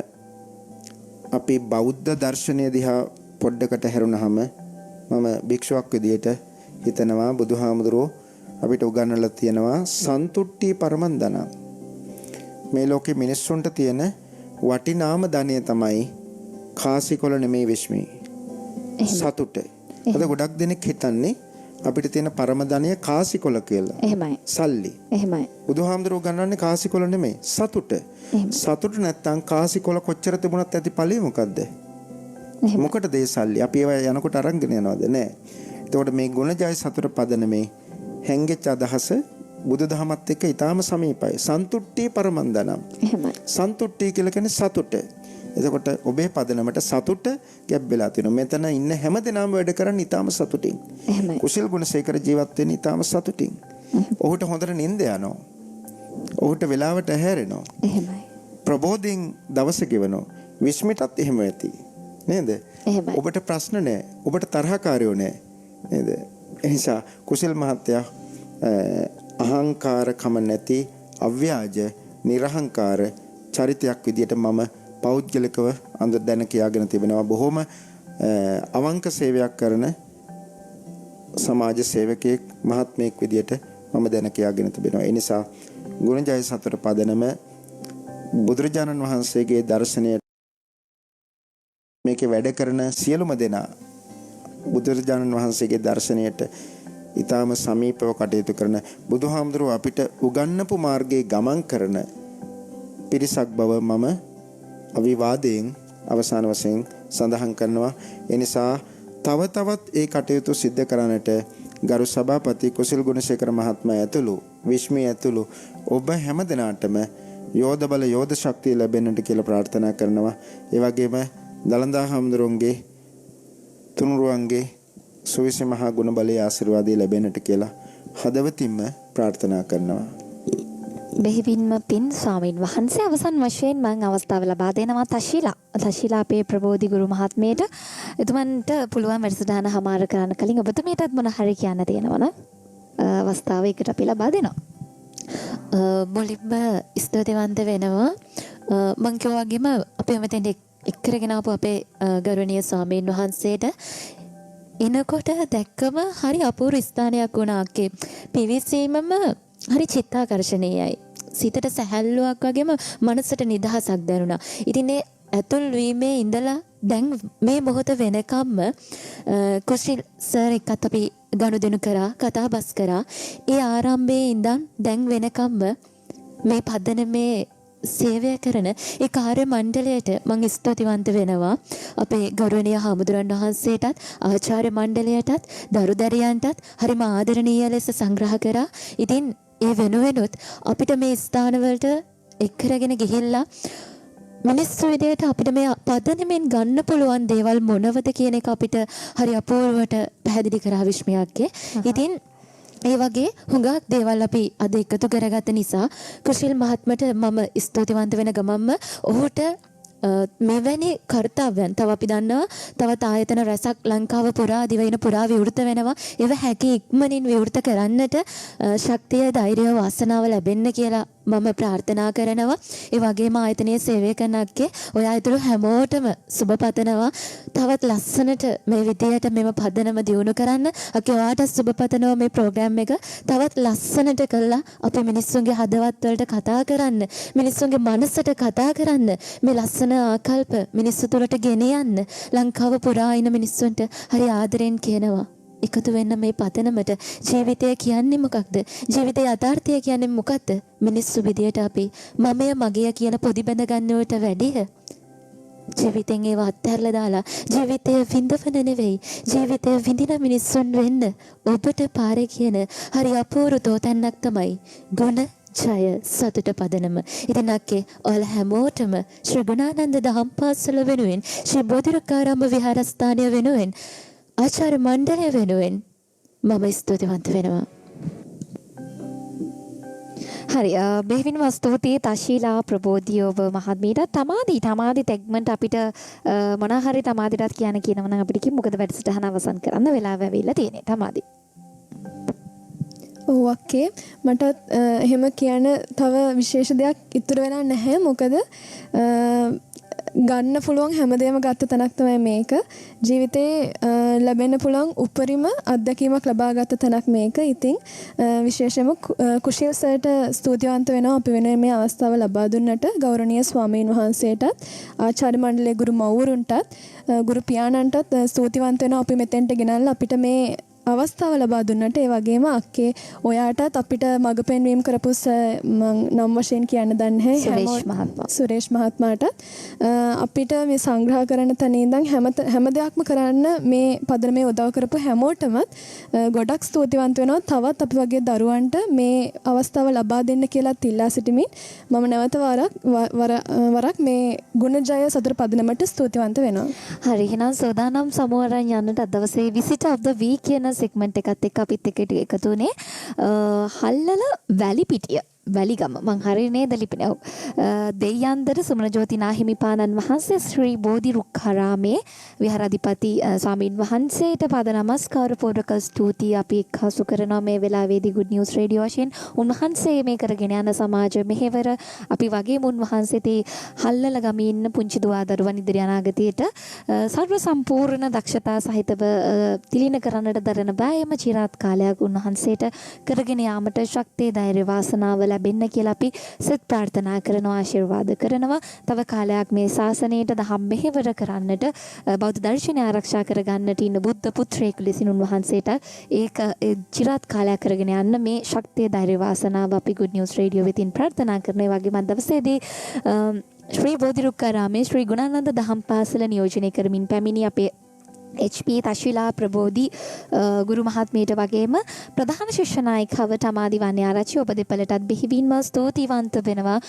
අපි බෞද්ධ දර්ශනය දිහා පොඩ්ඩකට හැරුණාම මම භික්ෂුවක් විදියට හිතනවා බුදුහාමුදුරුවෝ අපිට උගන්වලා තියෙනවා සන්තුට්ටි පරමං ධන. මේ ලෝකේ මිනිස්සුන්ට තියෙන වටිනාම ධනය තමයි කාසිකොල නෙමෙයි විශ්මි. සතුට. අද ගොඩක් දෙනෙක් හිතන්නේ අපිට තියෙන පරම ධනය කාසිකොල කියලා. එහෙමයි. සල්ලි. එහෙමයි. බුදුහාමුදුරුවෝ ගන්නන්නේ කාසිකොල නෙමෙයි සතුට. සතුට නැත්තම් කාසිකොල කොච්චර තිබුණත් ඇති ඵලෙ මොකද්ද? මොකටද ඒ සල්ලි? අපි ඒවා යනකොට අරන්ගෙන යනවද? නෑ. එතකොට මේ ගුණජය සතුට පදනමේ හැංගෙච්ච අදහස බුදුදහමත් එක්ක ඊටාම සමීපයි. සන්තුට්ටි පරමං ධනම්. එහෙමයි. සන්තුට්ටි කියලා කියන්නේ සතුට. එතකොට ඔබේ පදනමට සතුට ගැබ් වෙලා තියෙනවා. මෙතන ඉන්න හැමදෙනාම වැඩ කරන්නේ ඊටාම සතුටින්. එහෙමයි. කුසල් ගුණසේකර ජීවත් වෙන්නේ ඊටාම සතුටින්. ඔහුට හොඳට නිින්ද යනවා. ඔහුට වෙලාවට ඇහැරෙනවා. එහෙමයි. ප්‍රබෝධයෙන් දවස ගෙවනවා. විශ්මිතත් එහෙම ඇති. නේද? එහෙමයි. ඔබට ප්‍රශ්න නැහැ. ඔබට තරහකාරයෝ නැහැ. නේද? එනිසා කුසල් මහත්තයා අහංකාරකම නැති අව්‍යාජ නිර්හංකාර චරිතයක් විදියට මම පෞද්ගලිකව අඳ දැන කියාගෙන තිබෙනවා. බොහොම අවංක සේවයක් කරන සමාජ සේවකයෙක් මහත්මයෙක් විදියට මම දැන කියාගෙන තිබෙනවා. ඒ නිසා ගුණජය සතර පදනම බුදුරජාණන් වහන්සේගේ දර්ශනය මේකේ වැඩ කරන සියලුම දෙනා බුදුරජාණන් වහන්සේගේ දර්ශනයට ඊටාම සමීපව කටයුතු කරන බුදුහාමුදුරුව අපිට උගන්වපු මාර්ගයේ ගමන් කරන පිරිසක් බව මම අවිවාදයෙන් අවසාන වශයෙන් සඳහන් කරනවා. ඒ නිසා තව තවත් ඒ කටයුතු සිද්ධ කරන්නට ගරු සභාපති කුසල් ගුණසේකර මහත්මයා ඇතුළු විශ්මී ඇතුළු ඔබ හැම දිනාටම යෝධ බල යෝධ ශක්තිය ලැබෙන්නට කියලා ප්‍රාර්ථනා කරනවා. ඒ වගේම දලඳා හාමුදුරුවන්ගේ තුනුරුවන්ගේ සුවිසි මහා ගුණ බලයේ ආශිර්වාදය ලැබෙන්නට කියලා හදවතින්ම ප්‍රාර්ථනා කරනවා. බෙහෙවින්ම පින් ස්වාමීන් වහන්සේ අවසන් වශයෙන් මම අවස්ථාව ලබා දෙනවා තශීලා අපේ ප්‍රබෝධි ගුරු මහත්මයට. එතුමන්ට පුළුවන් වැඩසටහන හමාර කරන්න කලින් ඔබතුමියටත් මොන හරි කියන්න තියෙනවනම් අවස්ථාව එකට අපි ලබා දෙනවා. මුලින්ම ස්තුතිවන්ත වෙනවා. මම කිව්වා වගේම අපි මෙතෙන්ට එක්කරගෙන ආපු අපේ ගෞරවනීය ස්වාමීන් වහන්සේට එනකොට දැක්කම හරි අපූර්ව ස්ථානයක් වුණා. පිවිසීමම හරි චිත්තාකර්ෂණීයයි. සිතට සැහැල්ලුවක් වගේම මනසට නිදහසක් දැනුණා. ඉතින් ඒ ඇතුල් වීමේ ඉඳලා දැන් මේ මොහොත වෙනකම්ම කුසිල් සර් එක්කත් අපි ගනුදෙනු කරා, කතා බස් කරා. ඒ ආරම්භයේ ඉඳන් දැන් වෙනකම්ම මේ පදනමේ සේවය කරන ඒ කාර්ය මණ්ඩලයට මම ස්තුතිවන්ත වෙනවා. අපේ ගෞරවනීය හාමුදුරන් වහන්සේටත් ආචාර්ය මණ්ඩලයටත් දරුදරියන්ටත් හරිම ආදරණීය ලෙස සංග්‍රහ කරා. ඉතින් ඒ වෙනුවෙනුත් අපිට මේ ස්ථානවලට එක්කරගෙන ගිහිල්ලා මිනිස්සු විදියට අපිට මේ පදනමෙන් ගන්න පුළුවන් දේවල් මොනවද කියන එක අපිට හරි අපූර්වට පැහැදිලි කරා විශ්මයක්ගේ. ඉතින් ඒ වගේ හුඟක් දේවල් අපි අද එකතු කරගත්ත නිසා කුශල් මහත්මට මම ස්තුතිවන්ත වෙන ගමන්ම ඔහුට මෙවැනි කර්තව්‍යයන් තව අපි දන්නවා තවත් ආයතන රැසක් ලංකාව පුරා දිවයින පුරා විවෘත වෙනවා. ඒව හැකි ඉක්මනින් විවෘත කරන්නට ශක්තිය ධෛර්යය වාසනාව ලැබෙන්න කියලා මම ප්‍රාර්ථනා කරනවා. ඒ වගේම ආයතනයේ සේවය කරන අක්කේ ඔය ඇතුළු හැමෝටම සුබ පතනවා. තවත් ලස්සනට මේ විදියට මෙම පදනම දියුණු කරන්න. අක්කේ ඔයාට සුබ පතනවා මේ ප්‍රෝග්‍රෑම් එක තවත් ලස්සනට කළා අපේ මිනිස්සුන්ගේ හදවත් වලට කතා කරන්න. මිනිස්සුන්ගේ මනසට කතා කරන්න. මේ ලස්සන ආකල්ප මිනිස්සු තුළට ගෙන යන්න. ලංකාව පුරා ඉන්න මිනිස්සුන්ට හරි ආදරෙන් කියනවා. එකතු වෙන්න මේ පතනමට ජීවිතය කියන්නේ මොකක්ද? ජීවිතයේ යථාර්ථය කියන්නේ මොකක්ද? මිනිස්සු විදියට අපි මමය මගය කියන පොදි බැඳ ගන්නවට වැඩිය ජීවිතෙන් ඒව අත්හැරලා දාලා ජීවිතය විඳවන නෙවෙයි ජීවිතය විඳින මිනිස්සුන් වෙන්න ඔබට පාරේ කියන හරි අපූර්ව තෝතැන්නක් තමයි ගුණ ජය සතුට පදනම. ඉතින් අක්කේ ඔයාලා හැමෝටම ශ්‍රී ගුණානන්ද දහම් පාසල වෙනුවෙන් ශ්‍රී බෝධිරකාරාම විහාරස්ථානය වෙනුවෙන් ආචාර්ය මණ්ඩලය වෙනුවෙන් මම ස්තුතිවන්ත වෙනවා. හරි බෙහෙවින්ම ස්තුතියි තශීලා ප්‍රබෝධිය ඔබ මහත්මියට. තමාදී තෙග්මන්ට් අපිට මොනවා හරි තමාදීටත් කියනවා නම් අපිට කිව්ව මොකද වැඩසටහන අවසන් කරන්න වෙලාව ඇවිල්ලා තියෙන්නේ තමාදී. ඔව් අක්කේ මට එහෙම කියන්න තව විශේෂ දෙයක් ඉතුරු වෙලා නැහැ. මොකද ගන්න පුළුවන් හැමදේම ගත්ත තැනක් තමයි මේක. ජීවිතේ ලැබෙන්න පුළුවන් උපරිම අත්දැකීමක් ලබා ගත්ත තැනක් මේක. ඉතින් විශේෂයෙන්ම කුශල් සර්ට ස්තුතිවන්ත වෙනවා අපි වෙන මේ අවස්ථාව ලබා දුන්නට. ගෞරවනීය ස්වාමීන් වහන්සේටත් ආචාර්ය මණ්ඩලයේ ගුරු මව්වරුන්ටත් ගුරු පියාණන්ටත් ස්තුතිවන්ත වෙනවා අපි මෙතෙන්ට ගෙනල්ලා අපිට මේ අවස්ථාව ලබා දුන්නට. ඒ වගේම අක්කේ ඔයාටත් අපිට මඟ පෙන්වීම කරපු නම් වශයෙන් කියන්න දන්නේ සුරේෂ් මහත්මයාට අපිට මේ සංග්‍රහ කරන තැන ඉඳන් හැම දෙයක්ම කරන්න මේ පදනමේ උදව් කරපු හැමෝටමත් ගොඩක් ස්තුතිවන්ත වෙනවා. තවත් අපි වගේ දරුවන්ට මේ අවස්ථාව ලබා දෙන්න කියලා ඉල්ලා සිටිමින් මම නැවත වරක් මේ ගුණජය සතර පදනමට ස්තුතිවන්ත වෙනවා. හරි එහෙනම් සෝදානම් සමෝරන් යන්නට අද දවසේ විසිට of the week කියන සෙග්මන්ට් එකත් එක්ක අපිත් එක්ක එකතු වුණේ හල්ලල වැලිපිටිය වැලිගම මං හරිය නේද ලිපිනේ? ඔව්. දෙයයන්දර සුමන ජෝති නාහිමිපාණන් වහන්සේ ශ්‍රී බෝධි රුක්ඛාරාමේ විහාරාධිපති ස්වාමීන් වහන්සේට පාද නමස්කාර පූර්වක ස්තුතියි අපි එක්හසු කරනවා මේ වෙලාවේදී good news radio වශයෙන්. උන්වහන්සේ මේ කරගෙන යන සමාජ මෙහෙවර අපි වගේම උන්වහන්සේට හල්ලල ගමේ ඉන්න පුංචි දුවා දරුවන් ඉදිරි අනාගතයට සර්ව සම්පූර්ණ දක්ෂතා සහිතව තිලින කරන්නට දරන බෑයම চিරාත් කාලයක් උන්වහන්සේට කරගෙන යාමට ශක්තිය ධෛර්ය වාසනාව ලැබෙන්න කියලා අපි සෙත් ප්‍රාර්ථනා කරනවා ආශිර්වාද කරනවා. තව කාලයක් මේ ශාසනයට දහම් මෙහෙවර කරන්නට බෞද්ධ දර්ශනය ආරක්ෂා කරගන්නට ඉන්න බුද්ධ පුත්‍රයෙකු ලෙසින් උන්වහන්සේට ඒක চিරාත් කාලයක් කරගෙන යන්න මේ ශක්තිය ධෛර්ය වාසනාව අපි good news radio වෙතින් ප්‍රාර්ථනා කරන ඒ වගේම දවසේදී ශ්‍රී බෝධිරුක්කාරාමේ ශ්‍රී ගුණානන්ද දහම් පාසල නියෝජනය කරමින් පැමිණි අපේ HP තශිලා ප්‍රබෝධි ගුරු මහත්මියට වගේම ප්‍රධාන ශිෂ්‍ය නායිකව තමාදි වන්නේ ආරච්චි ඔබ දෙපළටත් බෙහෙවින්ම ස්තුතිවන්ත වෙනවා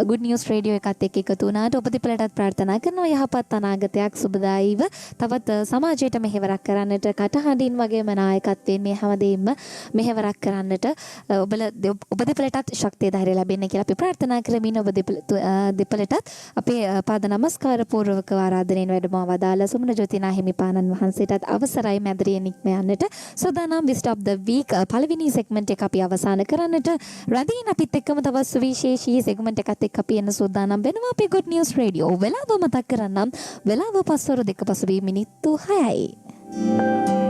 good news radio එකත් එක්ක එකතු වුණාට ඔබ දෙපළටත් ප්‍රාර්ථනා කරනවා යහපත් අනාගතයක් සුබදායීව තවත් සමාජයට මෙහෙවරක් කරන්නට කටහඬින් වගේම නායකත්වයෙන් මේ හැමදේම මෙහෙවරක් කරන්නට ඔබ දෙපළටත් ශක්තිය ධෛර්යය ලැබෙන්න කියලා අපි ප්‍රාර්ථනා කරමින් ඔබ දෙපළටත් අපේ පාද නමස්කාර පූර්වක ආරාධනෙන් වැඩම වදාළ සුමන ජෝතිනා හිමි පාණන් වහන්සේටත් අවසරයි මැදිරිය නික්ම යන්නට සෝදානම් wisdom of the week පළවෙනි segment එක අපි අවසන් කරන්නට රැඳීන අපිත් එක්කම තවත් සුවිශේෂී segment එකත් එක්ක අපි එන්න සෝදානම් වෙනවා අපේ good news radio වෙලාව මතක් කරන්නම් වෙලාව පස්වරු 2 පසුබිම් මිනිත්තු 6යි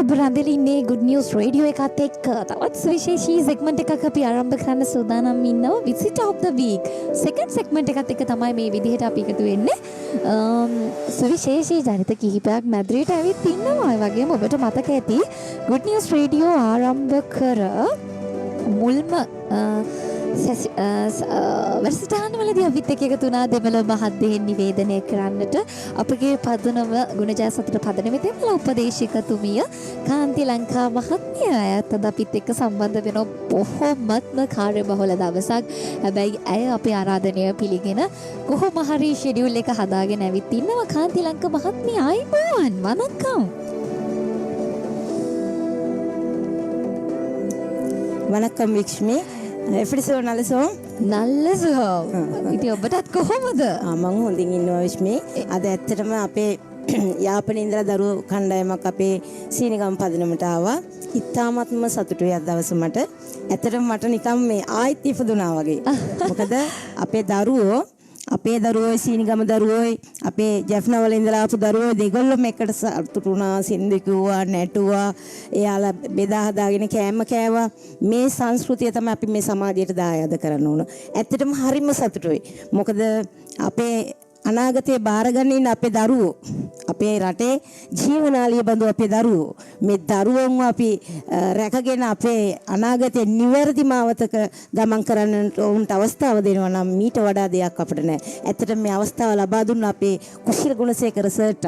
ඔබ රැඳෙලින්නේ good news radio එකත් එක්ක තවත් සුවිශේෂී segment එකක් අපි ආරම්භ කරන්න සූදානම් ඉන්නවා visit of the week second segment එකත් එක්ක තමයි මේ විදිහට අපි එකතු වෙන්නේ සුවිශේෂී ජනිත කිහිපයක් මැදිරියට ඇවිත් ඉන්නවා ඒ වගේම ඔබට මතක ඇති good news radio ආරම්භ කර මුල්ම වැඩසටහන වලදී අපිත් එක්ක එකතු වුණා දෙමළ මහත්දෙයින් නිවේදනය කරන්නට අපගේ පදනම ගුණජය සතුට පදනමේ දෙමළ උපදේශකතුමිය කාන්ති ලංකා මහත්මිය අයත් අද අපිත් එක්ක සම්බන්ධ වෙන බොහොමත්ම කාර්යබහුල දවසක්. හැබැයි ඇය අපේ ආරාධනය පිළිගෙන කොහොම හරි ෂෙඩියුල් එක හදාගෙන ඇවිත් ඉන්නවා. කාන්ති ලංකා මහත්මිය ආයිබෝවන් වණක්කම්. வணக்கம் விக்ஷ்மி எப்படி සෝ නලසෝ නල්ලසෝ ඉතින් ඔබටත් කොහොමද මම හොඳින් ඉන්නවා වික්ෂ්මි අද ඇත්තටම අපේ යාපනයේ ඉඳලා දරුවෝ කණ්ඩායමක් අපේ සීනිගම පදනමට ආවා ඉතාමත්ම සතුටුයි අද දවසේ මට ඇත්තටම මට නිකන් මේ ආයිත් ඉපදුනා වගේ මොකද අපේ දරුවෝ සීනිගම දරුවෝ අපේ ජැෆ්නවල ඉඳලා ආපු දරුවෝ දෙගොල්ලොම එකට සතුටු වුණා සින්දු කිව්වා නැටුවා එයාලා බෙදා හදාගෙන කෑම කෑවා මේ සංස්කෘතිය තමයි අපි මේ සමාජයට දායාද කරන්න ඕන ඇත්තටම හරිම සතුටුයි මොකද අපේ අනාගතයේ බාරගන්න අපේ දරුවෝ අපේ රටේ ජීවනාලිය බඳු අපේ දරුවෝ මේ දරුවන්ව අපි රැකගෙන අපේ අනාගතයේ නිවැරදි මාවතක ගමන් කරන්නට උන්ට අවස්ථාව දෙනවා නම් මීට වඩා දෙයක් අපිට නැහැ. ඇත්තටම මේ අවස්ථාව ලබා දුන්න අපේ කුශල ගුණසේකර සර්ටත්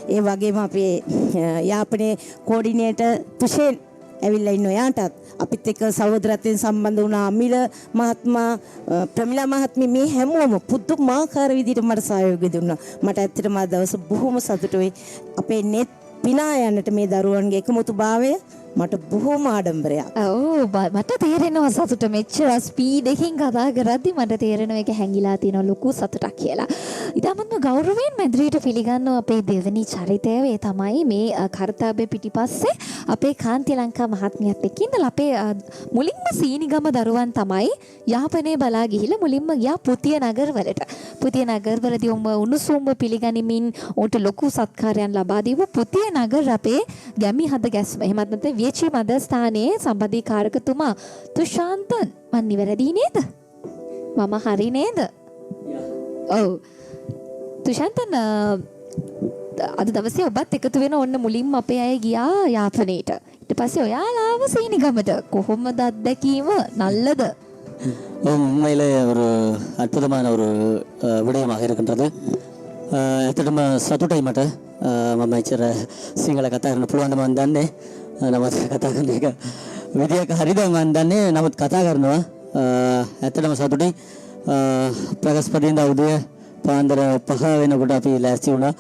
ඒ වගේම අපේ යාපනයේ කෝඩිනේටර් තුෂේන් ඇවිල්ලා ඉන්න ඔයාටත් අපිත් එක්ක සහෝදරත්වයෙන් සම්බන්ධ වුණ අමිල මහත්මයා ප්‍රමිලා මහත්මිය මේ හැමෝම පුදුමාකාර විදිහට මට සහයෝගය දුන්නා. මට ඇත්තටම අද දවස බොහොම සතුටුයි. අපේ net පිනා යන්නට මේ දරුවන්ගේ එකමුතුභාවය මට බොහොම ආඩම්බරයක්. මට තේරෙනවා සතුට මෙච්චර ස්පීඩ් එකකින් කතා කරද්දි මට තේරෙනවා ඒක හැංගිලා තියෙන ලොකු සතුටක් කියලා. ඊටමත්ම ගෞරවයෙන් මැදිරියට පිළිගන්නවා අපේ දෙවෙනි චරිතය. ඒ තමයි මේ කර්තව්‍ය පිටිපස්සේ අපේ කාන්ති ලංකා මහත්මියත් එක්ක ඉඳලා අපේ මුලින්ම සීනිගම දරුවන් තමයි යාපනයේ බලා ගිහිල්ලා මුලින්ම ගියා පුතිය නගරවලට. පුතිය නගරවලදී උණුසුම්ව පිළිගනිමින් උන්ට ලොකු සත්කාරයන් ලබා දීපු පුතිය නගර අපේ ගැමි හද ගැස්ම. එහෙමත් නැත්නම් විචි මදස්ථානයේ සම්බන්ධීකාරකතුමා තුෂාන්තන් මන් නිවැරදි නේද? මම හරි නේද? ඔව්. තුෂාන්තන් අද දවසේ ඔබත් එකතු වෙන ඔන්න මුලින්ම අපේ අය ගියා යාපනයේට. ඊට පස්සේ ඔයාලා ආව සීනිගමට. කොහොමද අත්දැකීම? நல்லද? உண்மையில் ஒரு அற்புதமான ஒரு விடயமாக இருக்கின்றது. ඇත්තටම සතුටයි මට මම ඉච්චර සිංහල කතා කරන්න පුළුවන් මන් දන්නේ. නමුත් කතා කරන එක විදියක හරිද මන් දන්නේ. නමුත් කතා කරනවා ඇත්තටම සතුටුයි. ප්‍රගස්පතින්දා උදේ පාන්දර 5 වෙනකොට අපි ලෑස්ති වුණා.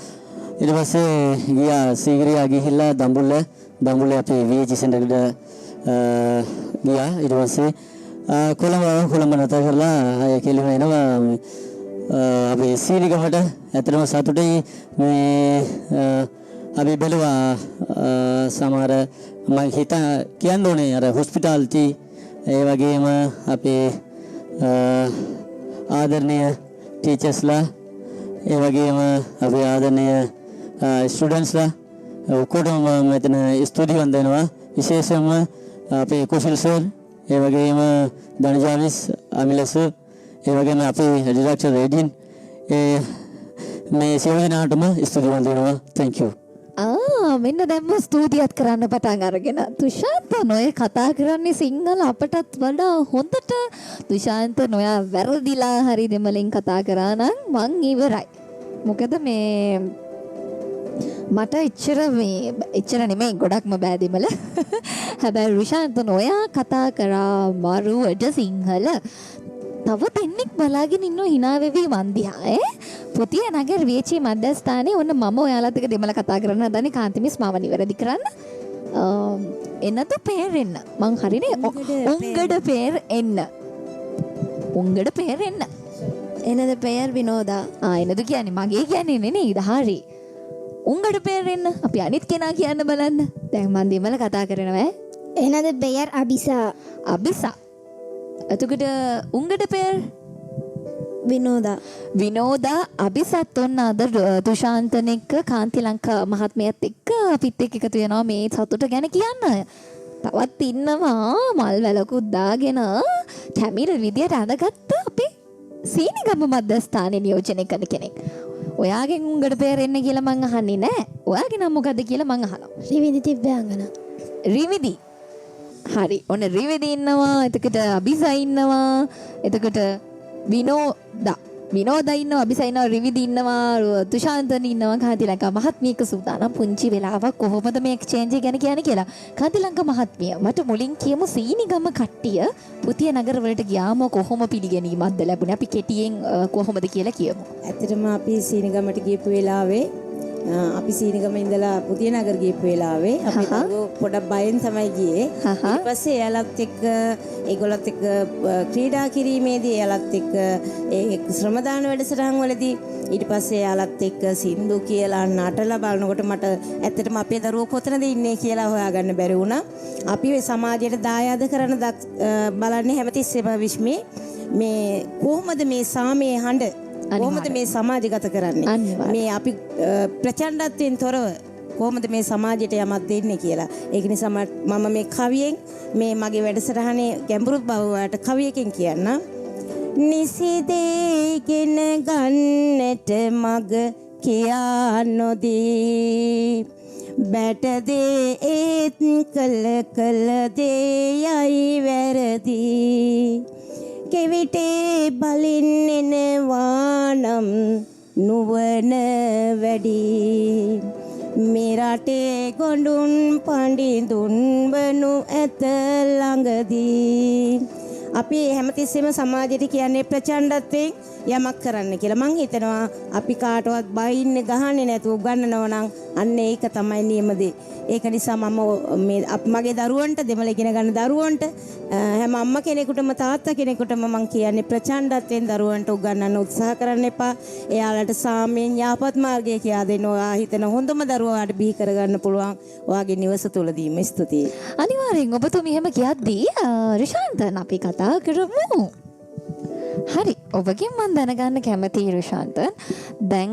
ඊට පස්සේ ගියා සීගිරියා ගිහිල්ලා දඹුල්ලේ අපි VH සෙන්ටර් එකට ගියා. ඊට පස්සේ කොළඹ නතර කරලා කෙලිම එනවා අපි සීනිගමට. ඇත්තටම සතුටුයි. මේ අපි බැලුවා සමහර මම කියන්න ඕනේ අර හොස්පිටාලිටි ඒ වගේම අපේ ආදරණීය ටීචර්ස්ලා ඒ වගේම අපේ ආදරණීය ස්ටුඩන්ට්ස්ලා ඔක්කොටම මෙතන ස්තුතිවන්ත වෙනවා. විශේෂයෙන්ම අපේ කුසල් සර් ඒ වගේම ධනජාවිස් අමිලස ඒ වගේම අපේ ඩිරෙක්ටර් රෙඩින් මේ සියලු දෙනාටම ස්තුතිවන්ත වෙනවා. thank you. මෙන්න දැම්ම ස්තුතියත් කරන්න පටන් අරගෙන තුෂාන්ත නොය කතා කරන්නේ සිංහල අපටත් වඩා හොඳට. තුෂාන්ත නොයා වැරදිලා හරි දෙමළෙන් කතා කරා නම් මං ඉවරයි. මොකද මේ මට එච්චර නෙමෙයි ගොඩක්ම බෑ දෙමළ. හැබැයි රුෂාන්ත නොයා කතා කරා මරුවට සිංහල. තව දෙන්නෙක් බලාගෙන ඉන්නෝ hina වෙවි මන් දිහා පුතිය නගර වේචි මධ්‍යස්ථානයේ ඔන්න මම ඔයාලත් එක්ක දෙමළ කතා කරන්න හදන්නේ. කාන්ති මිස් මාව නිවැරදි කරන්න. එන්නත පෙර එන්න. මං හරිනේ. උංගඩ පෙර එන්න. උංගඩ පෙර එන්න. එනද පෙර විනෝදා. එනද කියන්නේ මගේ කියන්නේ නෙනේ. හරි. උංගඩ පෙර එන්න. අපි අනිත් කෙනා කියන්න බලන්න. දැන් මන් දෙමළ කතා කරනවා. එනද පෙර අබිසා. අබිසා. එතකොට උංගඩ පෙර විනෝදා අභිසත් ඔන්න අද තුෂාන්තන එක්ක කාන්ති ලංකා මහත්මියත් එක්ක අපිත් එක්ක එකතු වෙනවා මේ සතුට ගැන කියන්න. තවත් ඉන්නවා මල් වැලකුත් දාගෙන කැමිර විදියට අඳගත්ත අපේ සීනිගම මධ්‍යස්ථානයේ නියෝජනය කරන කෙනෙක්. ඔයාගෙන් උංගඩ පෙර එන්න කියලා මං අහන්නේ නෑ. ඔයාගේ නම මොකද්ද කියලා මං අහනවා. රිවිදි තිබ්බාංගන. රිවිදි. හරි. ඔන්න රිවිදි ඉන්නවා. එතකොට අභිසා ඉන්නවා. එතකොට විනෝදා ඉන්නවා. අභිසා ඉන්නවා. රිවිදි ඉන්නවා. තුෂාන්තන් ඉන්නවා. කාන්ති ලංකා මහත්මියක සූදානම් පුංචි වෙලාවක් කොහොමද මේ එක්ස්චේන්ජ් එක ගැන කියන්නේ කියලා. කාන්ති ලංකා මහත්මිය මට මුලින් කියමු සීනිගම කට්ටිය පුතිය නගර වලට ගියාම කොහොම පිළිගැනීමක්ද ලැබුණේ? අපි කෙටියෙන් කොහොමද කියලා කියමු. ඇත්තටම අපි සීනිගමට ගියපු වෙලාවේ අපි සීනිගම ඉඳලා පුතිය නගර ගියපු වෙලාවේ අපි පොඩක් බයෙන් තමයි ගියේ. ඊට පස්සේ එයාලත් එක්ක ඒගොල්ලත් එක්ක ක්‍රීඩා කිරීමේදී එයාලත් එක්ක ඒ ශ්‍රමදාන වැඩසටහන් වලදී ඊට පස්සේ එයාලත් එක්ක සින්දු කියලා නටලා බලනකොට මට ඇත්තටම අපේ දරුවෝ කොතනද ඉන්නේ කියලා හොයාගන්න බැරි වුණා. අපි මේ සමාජයට දායාද කරන බලන්නේ හැමතිස්සෙම විශ්මේ මේ කොහොමද මේ සාමයේ හඬ කොහොමද මේ සමාජගත කරන්නේ? මේ අපි ප්‍රචණ්ඩත්වයෙන් තොරව කොහොමද මේ සමාජයට යමක් දෙන්නේ කියලා. ඒක නිසා මම මේ කවියෙන් මේ මගේ වැඩසටහනේ ගැඹුරු බවට කවියකින් කියන්න. නිසිදේගෙන ගන්නට මග කියා නොදී බැටදේ ඒත් කළ දේයයි වැරදි කෙවිටේ බලින් එනවා නම් නුවණ වැඩි මේ රටේ ගොඬුන් පඬිඳුන් වනු ඇත ළඟදී අපි හැමතිස්සෙම සමාජයට කියන්නේ ප්‍රචණ්ඩත්වයෙන් යමක් කරන්න කියලා. මං හිතනවා අපි කාටවත් බයින්නේ ගහන්නේ නැතුව උගන්වනවා නම් අන්න ඒක තමයි නියම දේ. ඒක නිසා මම මගේ දරුවන්ට දෙමළ ඉගෙන ගන්න දරුවන්ට හැම අම්මා කෙනෙකුටම තාත්තා කෙනෙකුටම මං කියන්නේ ප්‍රචණ්ඩත්වයෙන් දරුවන්ට උගන්වන්න උත්සාහ කරන්න එපා. එයාලට සාමයෙන් යාපත් මාර්ගය කියා දෙන්න. ඔයා හිතන හොඳම දරුවාට බිහි කරගන්න පුළුවන් ඔයාගේ නිවස තුලදීම. ස්තුතියි. අනිවාර්යෙන් ඔබතුමී එහෙම කියද්දී රිෂාන්තන් අපි කතා කරමු. හරි ඔබගෙන් මම දැනගන්න කැමතියි රිෂාන්තන්. දැන්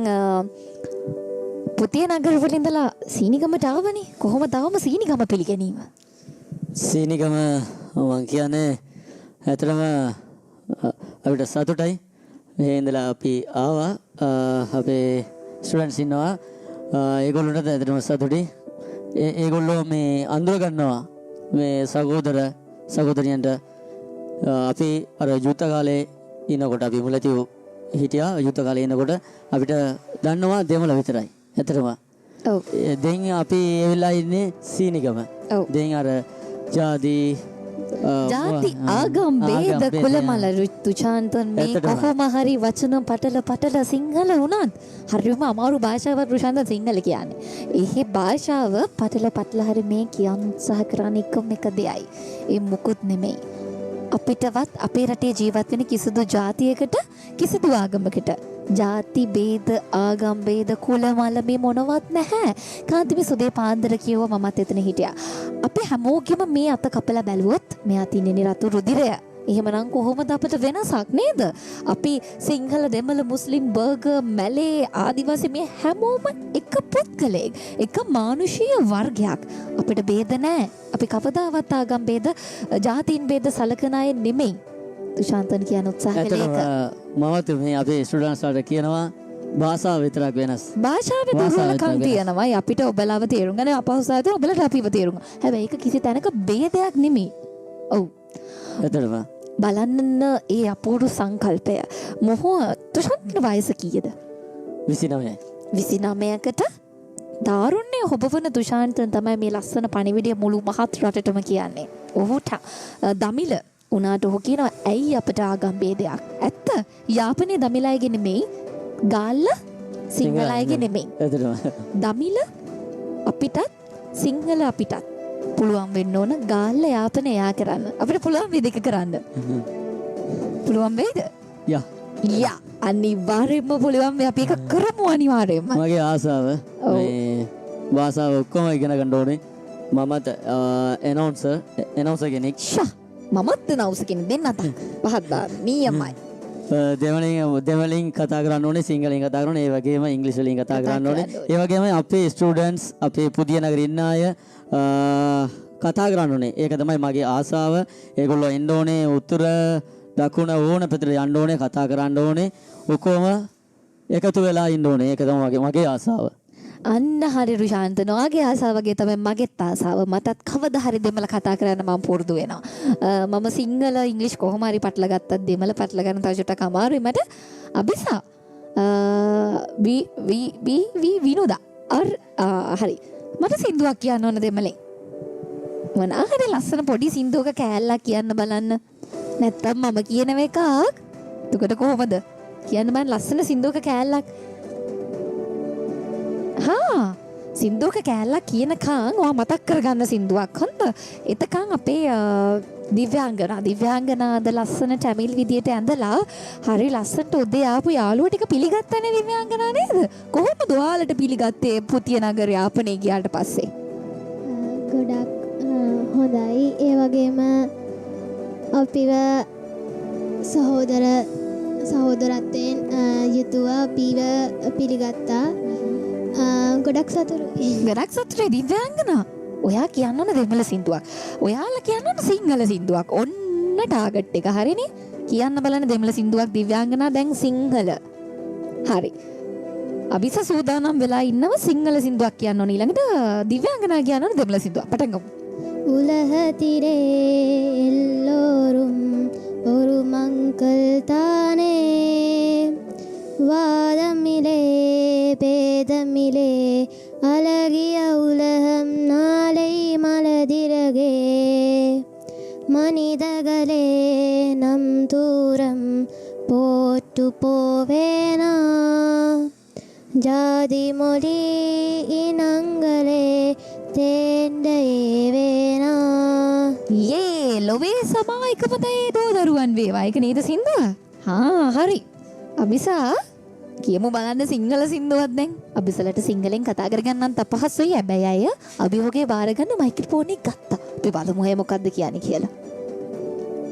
පුතිය නගර වල ඉඳලා සීනිගමට ආවනේ. කොහොමද ආවම සීනිගම පිළිගැනීම? සීනිගම මං කියන්නේ ඇත්තටම අපිට සතුටයි. මේ ඉඳලා අපි ආවා. අපේ ස්ටුඩන්ට්ස් ඉන්නවා. ඒගොල්ලන්ට ඇත්තටම සතුටුයි. ඒගොල්ලෝ මේ අඳුර ගන්නවා මේ සහෝදරයන්ට. අපි අර යුද්ධ කාලේ ඉනකොට අපි මුලදී හිටියා. යුද්ධ කාලේ ඉනකොට අපිට දන්නවා දෙමළ විතරයි. ඇත්තටම. ඔව්. දැන් අපි එවිලා ඉන්නේ සීනිගම. දැන් අර ජාති ආගම් බේද කුලමල රුචාන්තන් මේ කොහොම හරි වචන පටල සිංහල වුණත් හරිම අමාරු භාෂාවක් රුෂාන්තන් සිංහල කියන්නේ. ඒ භාෂාව පටල හරි මේ කියන්න උත්සාහ කරන එක දෙයයි. ඒ මුකුත් නෙමෙයි. අපිටවත් අපේ රටේ ජීවත් වෙන කිසිදු ජාතියකට කිසිදු ආගමකට ජාති බේද ආගම් බේද කුල මල මේ මොනවත් නැහැ. කාන්තිමේ සුදේ පාන්දර කියව මමත් එතන හිටියා. අපි හැමෝගෙම මේ අත කපලා බැලුවොත් මෙයා තින්නේ රතු රුධිරය. එහෙමනම් කොහොමද අපිට වෙනසක් නේද? අපි සිංහල දෙමළ මුස්ලිම් බර්ගර් මැලේ ආදිවාසී මේ හැමෝම එක පුද්ගලයෙක්. එක මානුෂීය වර්ගයක්. අපිට බේද නැහැ. අපි කවදාවත් ආගම් බේද ජාතීන් බේද සලකන අය නෙමෙයි. තුෂාන්තන් කියන උත්සාහ කළේ ඒක. මමත් මේ අපේ ස්ටුඩන්ට්ස් වලට කියනවා භාෂාව විතරක් වෙනස්. භාෂාවේ දුර්වලකම් තියෙනවා. අපිට ඔබලාව තේරුම් ගන්න අපහසුතාවය තියෙනවා. ඔබලට අපිව තේරුම් ගන්න. හැබැයි ඒක කිසි තැනක බේදයක් නෙමෙයි. ඔව්. එතරම් බලන්න ඒ අපූර්ව සංකල්පය. මොහො තුෂාන්තන වයස කීයද? 29යි. 29කට තාරුණ්‍ය හොබවන තුෂාන්තන් තමයි මේ ලස්සන පණිවිඩය මුළු මහත් රටටම කියන්නේ. ඔහුට දමිළ උනාට ඔහු කියනවා ඇයි අපට ආගම් ભેදයක්? ඇත්ත යාපනයේ දමිළයිගේ නෙමෙයි, ගාල්ල සිංහලයිගේ නෙමෙයි. දමිළ අපිටත් සිංහල අපිටත් පුළුවන් වෙන්න ඕන ගාල්ල යාපන එයා කරන්න. අපිට පුළුවන් මේ දෙක කරන්න. පුළුවන් වෙයිද? යා අනිවාර්යෙන්ම පුළුවන් මේ අපි එක කරමු අනිවාර්යෙන්ම. මගේ ආසාව මේ භාෂාව ඔක්කොම ඉගෙන ගන්න ඕනේ. මමත් එනවුන්සර් කෙනෙක්. මමත් එනවුන්සර් කෙනෙක් දෙන්නත් පහත් නියමයි. දෙමළෙන් කතා කරන්න ඕනේ, සිංහලෙන් කතා කරන්න ඕනේ, ඒ වගේම ඉංග්‍රීසි වලින් කතා කරන්න ඕනේ. ඒ වගේම අපේ ස්ටුඩන්ට්ස් අපේ පුදිය නගරේ ඉන්න අය කතා කරන්න ඕනේ. ඒක තමයි මගේ ආසාව. ඒගොල්ලෝ එන්න ඕනේ උතුර දකුණ ඕන පැත්තට යන්න ඕනේ, කතා කරන්න ඕනේ. ඔක්කොම එකතු වෙලා ඉන්න ඕනේ. ඒක තමයි මගේ ආසාව. අන්න හරි රුෂාන්තන ඔයාගේ ආසාව වගේ තමයි මගේත් ආසාව. මටත් කවදා හරි දෙමළ කතා කරන්න මම පුරුදු වෙනවා. මම සිංහල ඉංග්‍රීසි කොහොම හරි පටල ගත්තත් දෙමළ පටල ගන්න තව චුට්ටක් අමාරුයි මට. අබිසා විනෝදා හරි මට සින්දුවක් කියන්න ඕන දෙමළෙන්. මොනවා හරි ලස්සන පොඩි සින්දුවක කෑල්ලක් කියන්න බලන්න. නැත්තම් මම කියනව එකක්. එතකොට කොහොමද? කියන්න බෑ ලස්සන සින්දුවක කෑල්ලක්. සින්දුවක කෑල්ලක් කියනකං ඔයා මතක් කරගන්න සින්දුවක්. හොඳ. එතකං අපේ දිව්‍යාංගනාද ලස්සන ටැමිල් විදියට ඇඳලා හරි ලස්සනට උදේ ආපු යාළුවෝ ටික පිළිගත්තනේ දිව්‍යාංගනා නේද? කොහොමද ඔයාලට පිළිගත්තේ පුතිය නගර යාපනයේ ගියාට පස්සේ? ගොඩක් හොඳයි. ඒ වගේම අපිව සහෝදරත්වයෙන් යුතුව අපිව පිළිගත්තා. ගොඩක් සතුටුයි. ගොඩක් සතුටුයි දිව්‍යාංගනා. ඔයා කියන්න ඕන දෙමළ සින්දුවක්. ඔයාලා කියන්න ඕන සිංහල සින්දුවක්. ඔන්න ටාගට් එක හරිනේ. කියන්න බලන්න දෙමළ සින්දුවක් දිව්‍යාංගනා දැන් සිංහල. හරි. අබිස සූදානම් වෙලා ඉන්නව සිංහල සින්දුවක් කියන්න ඕන. ඊළඟට දිව්‍යාංගනා කියන්න ඕන දෙමළ සින්දුවක්. පටන් ගමු. උලහතිරේ එල්ලෝරුම් ஒரு மங்கள் தானே வாதமிலே பேதமிலே அழகிய உலகம் நாளை மலதிரகே மனிதர்களே நம் தூரம் போட்டு போவேனா ஜாதி மொழி இனங்களே තේන්ඩ ඒවේනා ඒ ලොවේ සමා එකපතේ දෝ දරුවන් වේවා එක නේද සින්දුව? හරි. අබිසා කියමු බලන්න සිංහල සින්දුවක් දැන්. අබිසලට සිංහලෙන් කතා කරගන්නත් අපහසුයි. හැබැයි අය අභියෝගේ බාර ගන්න මයික්‍රොෆෝන් එක ගත්තා. අපි බලමු අය මොකද්ද කියන්නේ කියලා.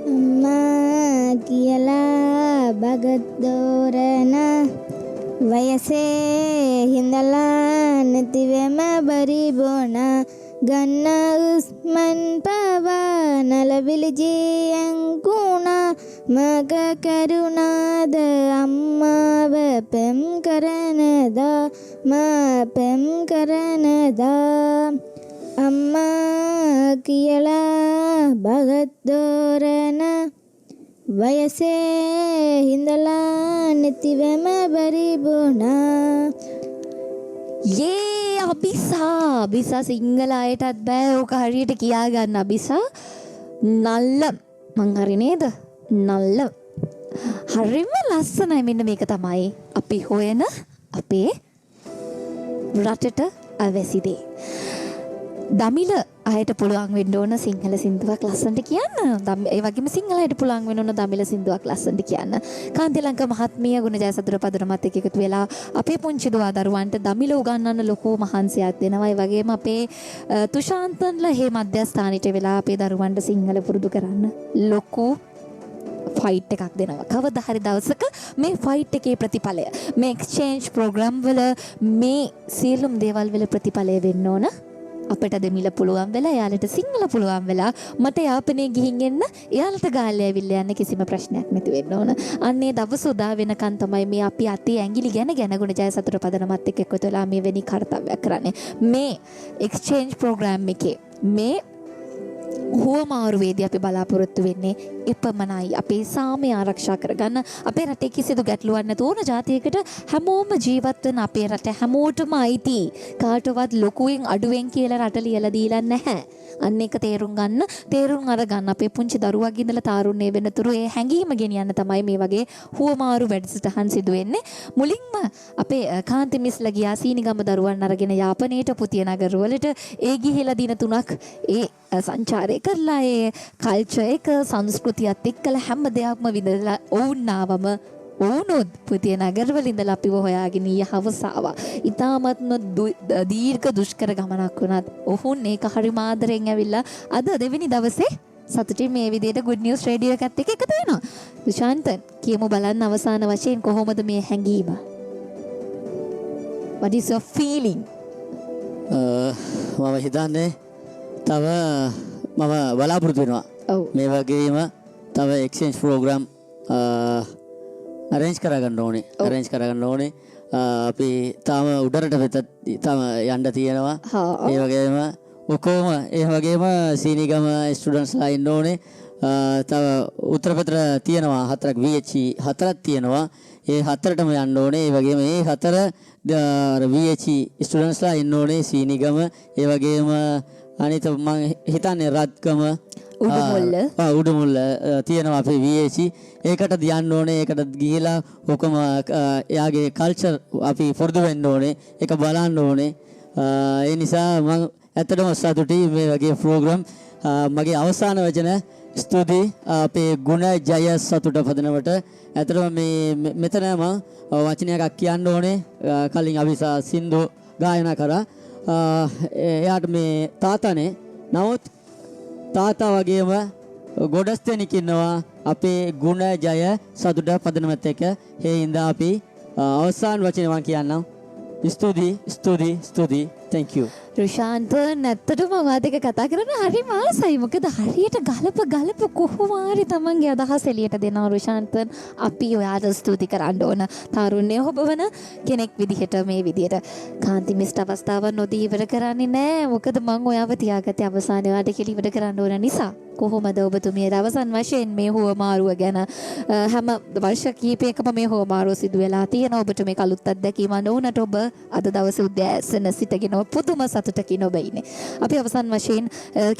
අම්මා කියලා බගත් දෝරන වයසේ හිඳලා නැතිවෙම බරි බොන ගන්න උස්මන් පවා නලවිලි ජීයන් කුණා මග කරුණාද අම්මාව පෙම් කරනදා මා පෙම් කරනදා අම්මා කියලා බගත් දෝරන වයසේ හිඳලා නැතිවෙම බරි බොනා යේ අබිසා සිංහල අයටත් බෑ ඕක හරියට කියා ගන්න අබිසා නල්ලම් මං හරි නේද නල්ලම් හරිම ලස්සනයි මෙන්න මේක තමයි අපි හොයන අපේ රටට අවැසි දේ දමිල අයට පුළුවන් වෙන්න ඕන සිංහල සින්දුවක් ලස්සනට කියන්න. ඒ වගේම සිංහල අයට පුළුවන් වෙන්න ඕන දමිල සින්දුවක් ලස්සනට කියන්න. කාන්ති ලංකා මහත්මිය ගුණජය සතුර පදනමත් එක්ක එකතු වෙලා අපේ පුංචි දුවා දරුවන්ට දමිල උගන්වන්න ලොකු මහන්සියක් දෙනවා. ඒ වගේම අපේ තුෂාන්තන්ලා මේ මධ්‍යස්ථානෙට වෙලා අපේ දරුවන්ට සිංහල පුරුදු කරන්න ලොකු ෆයිට් එකක් දෙනවා. කවදා හරි දවසක මේ ෆයිට් එකේ ප්‍රතිඵලය මේ එක්ස්චේන්ජ් ප්‍රෝග්‍රෑම් වල මේ සියලුම දේවල් වල ප්‍රතිඵලය වෙන්න ඕන. අපිට දෙමිල පුළුවන් වෙලා එයාලට සිංහල පුළුවන් වෙලා මට යාපනයේ ගිහින් එන්න එයාලට ගාල්ල ඇවිල්ලා යන්න කිසිම ප්‍රශ්නයක් නැති වෙන්න ඕන. අන්නේ දවස උදා වෙනකන් තමයි මේ අපි අතේ ඇඟිලි ගැන ගුණජය සතුට පදනමත් එක්ක එකතු වෙලා මේ වෙනි කාර්යයක් කරන්නේ. මේ එක්ස්චේන්ජ් ප්‍රෝග්‍රෑම් එකේ මේ හුවමාරුවේදී අපි බලාපොරොත්තු වෙන්නේ එපමණයි අපේ සාමය ආරක්ෂා කරගන්න අපේ රටේ කිසිදු ගැටලුවක් නැතුව ඕන ජාතියකට හැමෝම ජීවත් වෙන අපේ රට හැමෝටම අයිති කාටවත් ලොකුවෙන් අඩුවෙන් කියලා රට ලියලා දීලා නැහැ. අන්න ඒක තේරුම් අරගන්න අපේ පුංචි දරුවන්ගේ ඉඳලා තාරුණ්‍ය වෙනතුරු ඒ හැඟීම ගෙනියන්න තමයි මේ වගේ හුවමාරු වැඩසටහන් සිදු වෙන්නේ. මුලින්ම අපේ කාන්ති මිස්ලා ගියා සීනිගම දරුවන් අරගෙන යාපනයේට පුතිය නගරවලට ඒ ගිහිලා දින 3ක් ඒ සංචාරය කරලා ඒ කල්චර් එක සංස්කෘතියත් එක්කලා හැම දෙයක්ම විඳලා ඕන්නාවම ඕනොත් පුතිය නගරවල ඉඳලා අපිව හොයාගෙන හවස ආවා. ඊටාත්ම දීර්ඝ දුෂ්කර ගමනක් වුණත් ඔවුන් ඒක හරි මාදරෙන් ඇවිල්ලා අද දෙවෙනි දවසේ සතුටින් මේ විදිහට good news radio එකත් එක්ක එකතු වෙනවා. දුෂාන්තන් කියමු බලන්න අවසාන වශයෙන් කොහොමද මේ හැඟීම? What is your feeling? මම හිතන්නේ තව මම බලාපොරොත්තු වෙනවා. මේ වගේම තව එක්ස්චේන්ජ් ප්‍රෝග්‍රෑම් අරේන්ජ් කරගන්න ඕනේ. අපි තාම උඩරට වෙත තාම යන්න තියෙනවා. ඒ වගේම ඔක්කොම ඒ වගේම සීනිගම ස්ටුඩන්ට්ස්ලා ඉන්න ඕනේ. තව උත්තර පෙතර තියෙනවා 4ක් VH 4ක් තියෙනවා. ඒ 4ටම යන්න ඕනේ. ඒ වගේම මේ 4 VH ස්ටුඩන්ට්ස්ලා ඉන්න ඕනේ සීනිගම. ඒ වගේම අනිත මම හිතන්නේ රත්ගම උඩුමුල්ල තියෙනවා අපේ VH. ඒකට යන්න ඕනේ. ඒකට ගිහිලා ඔකම එයාගේ කල්චර් අපි පුරුදු වෙන්න ඕනේ. ඒක බලන්න ඕනේ. ඒ නිසා මම ඇත්තටම සතුටුයි මේ වගේ ප්‍රෝග්‍රෑම්. මගේ අවසාන වචන ස්තුතියි අපේ ගුණ ජය සතුට පදනමට. ඇත්තටම මේ මෙතන මම වචනයක් කියන්න ඕනේ. කලින් අවිසා සින්දු ගායනා කරා. එයාට මේ තාතානේ. නමුත් තාතා වගේම ගොඩස් දෙනෙක් ඉන්නවා අපේ ගුණ ජය සතුට පදනමත් එක්ක. ඒ හින්දා අපි අවසාන වචනේ මම කියන්නම්. ස්තුතියි. Thank you. රුෂාන්තන් ඇත්තටම මාත් එක්ක කතා කරන හරිම ආසයි. මොකද හරියට ගලප කොහොම හරි තමන්ගේ අදහස් එළියට දෙනවා රුෂාන්තන්. අපි ඔයාට ස්තුති කරන්න ඕන. තාරුණ්‍ය හොබවන කෙනෙක් විදිහට මේ විදිහට කාන්ති මිස්ට අවස්ථාව නොදී ඉවර කරන්නේ නැහැ. මොකද මම ඔයාව තියාගත්තේ අවසානයේ වාට කියලා ඉවර කරන්න ඕන නිසා. කොහොමද ඔබතුමිය දවසන් වශයෙන් මේ හුවමාරුව ගැන හැම වර්ෂ කීපයකම මේ හුවමාරුව සිදු වෙලා තියෙන ඔබට මේ කලුත් අත්දැකීම නොවුනට ඔබ අද දවසේ උදෑසන සිටගෙන පුදුම සතුටක් සතුටකින් ඔබ ඉන්නේ. අපි අවසන් වශයෙන්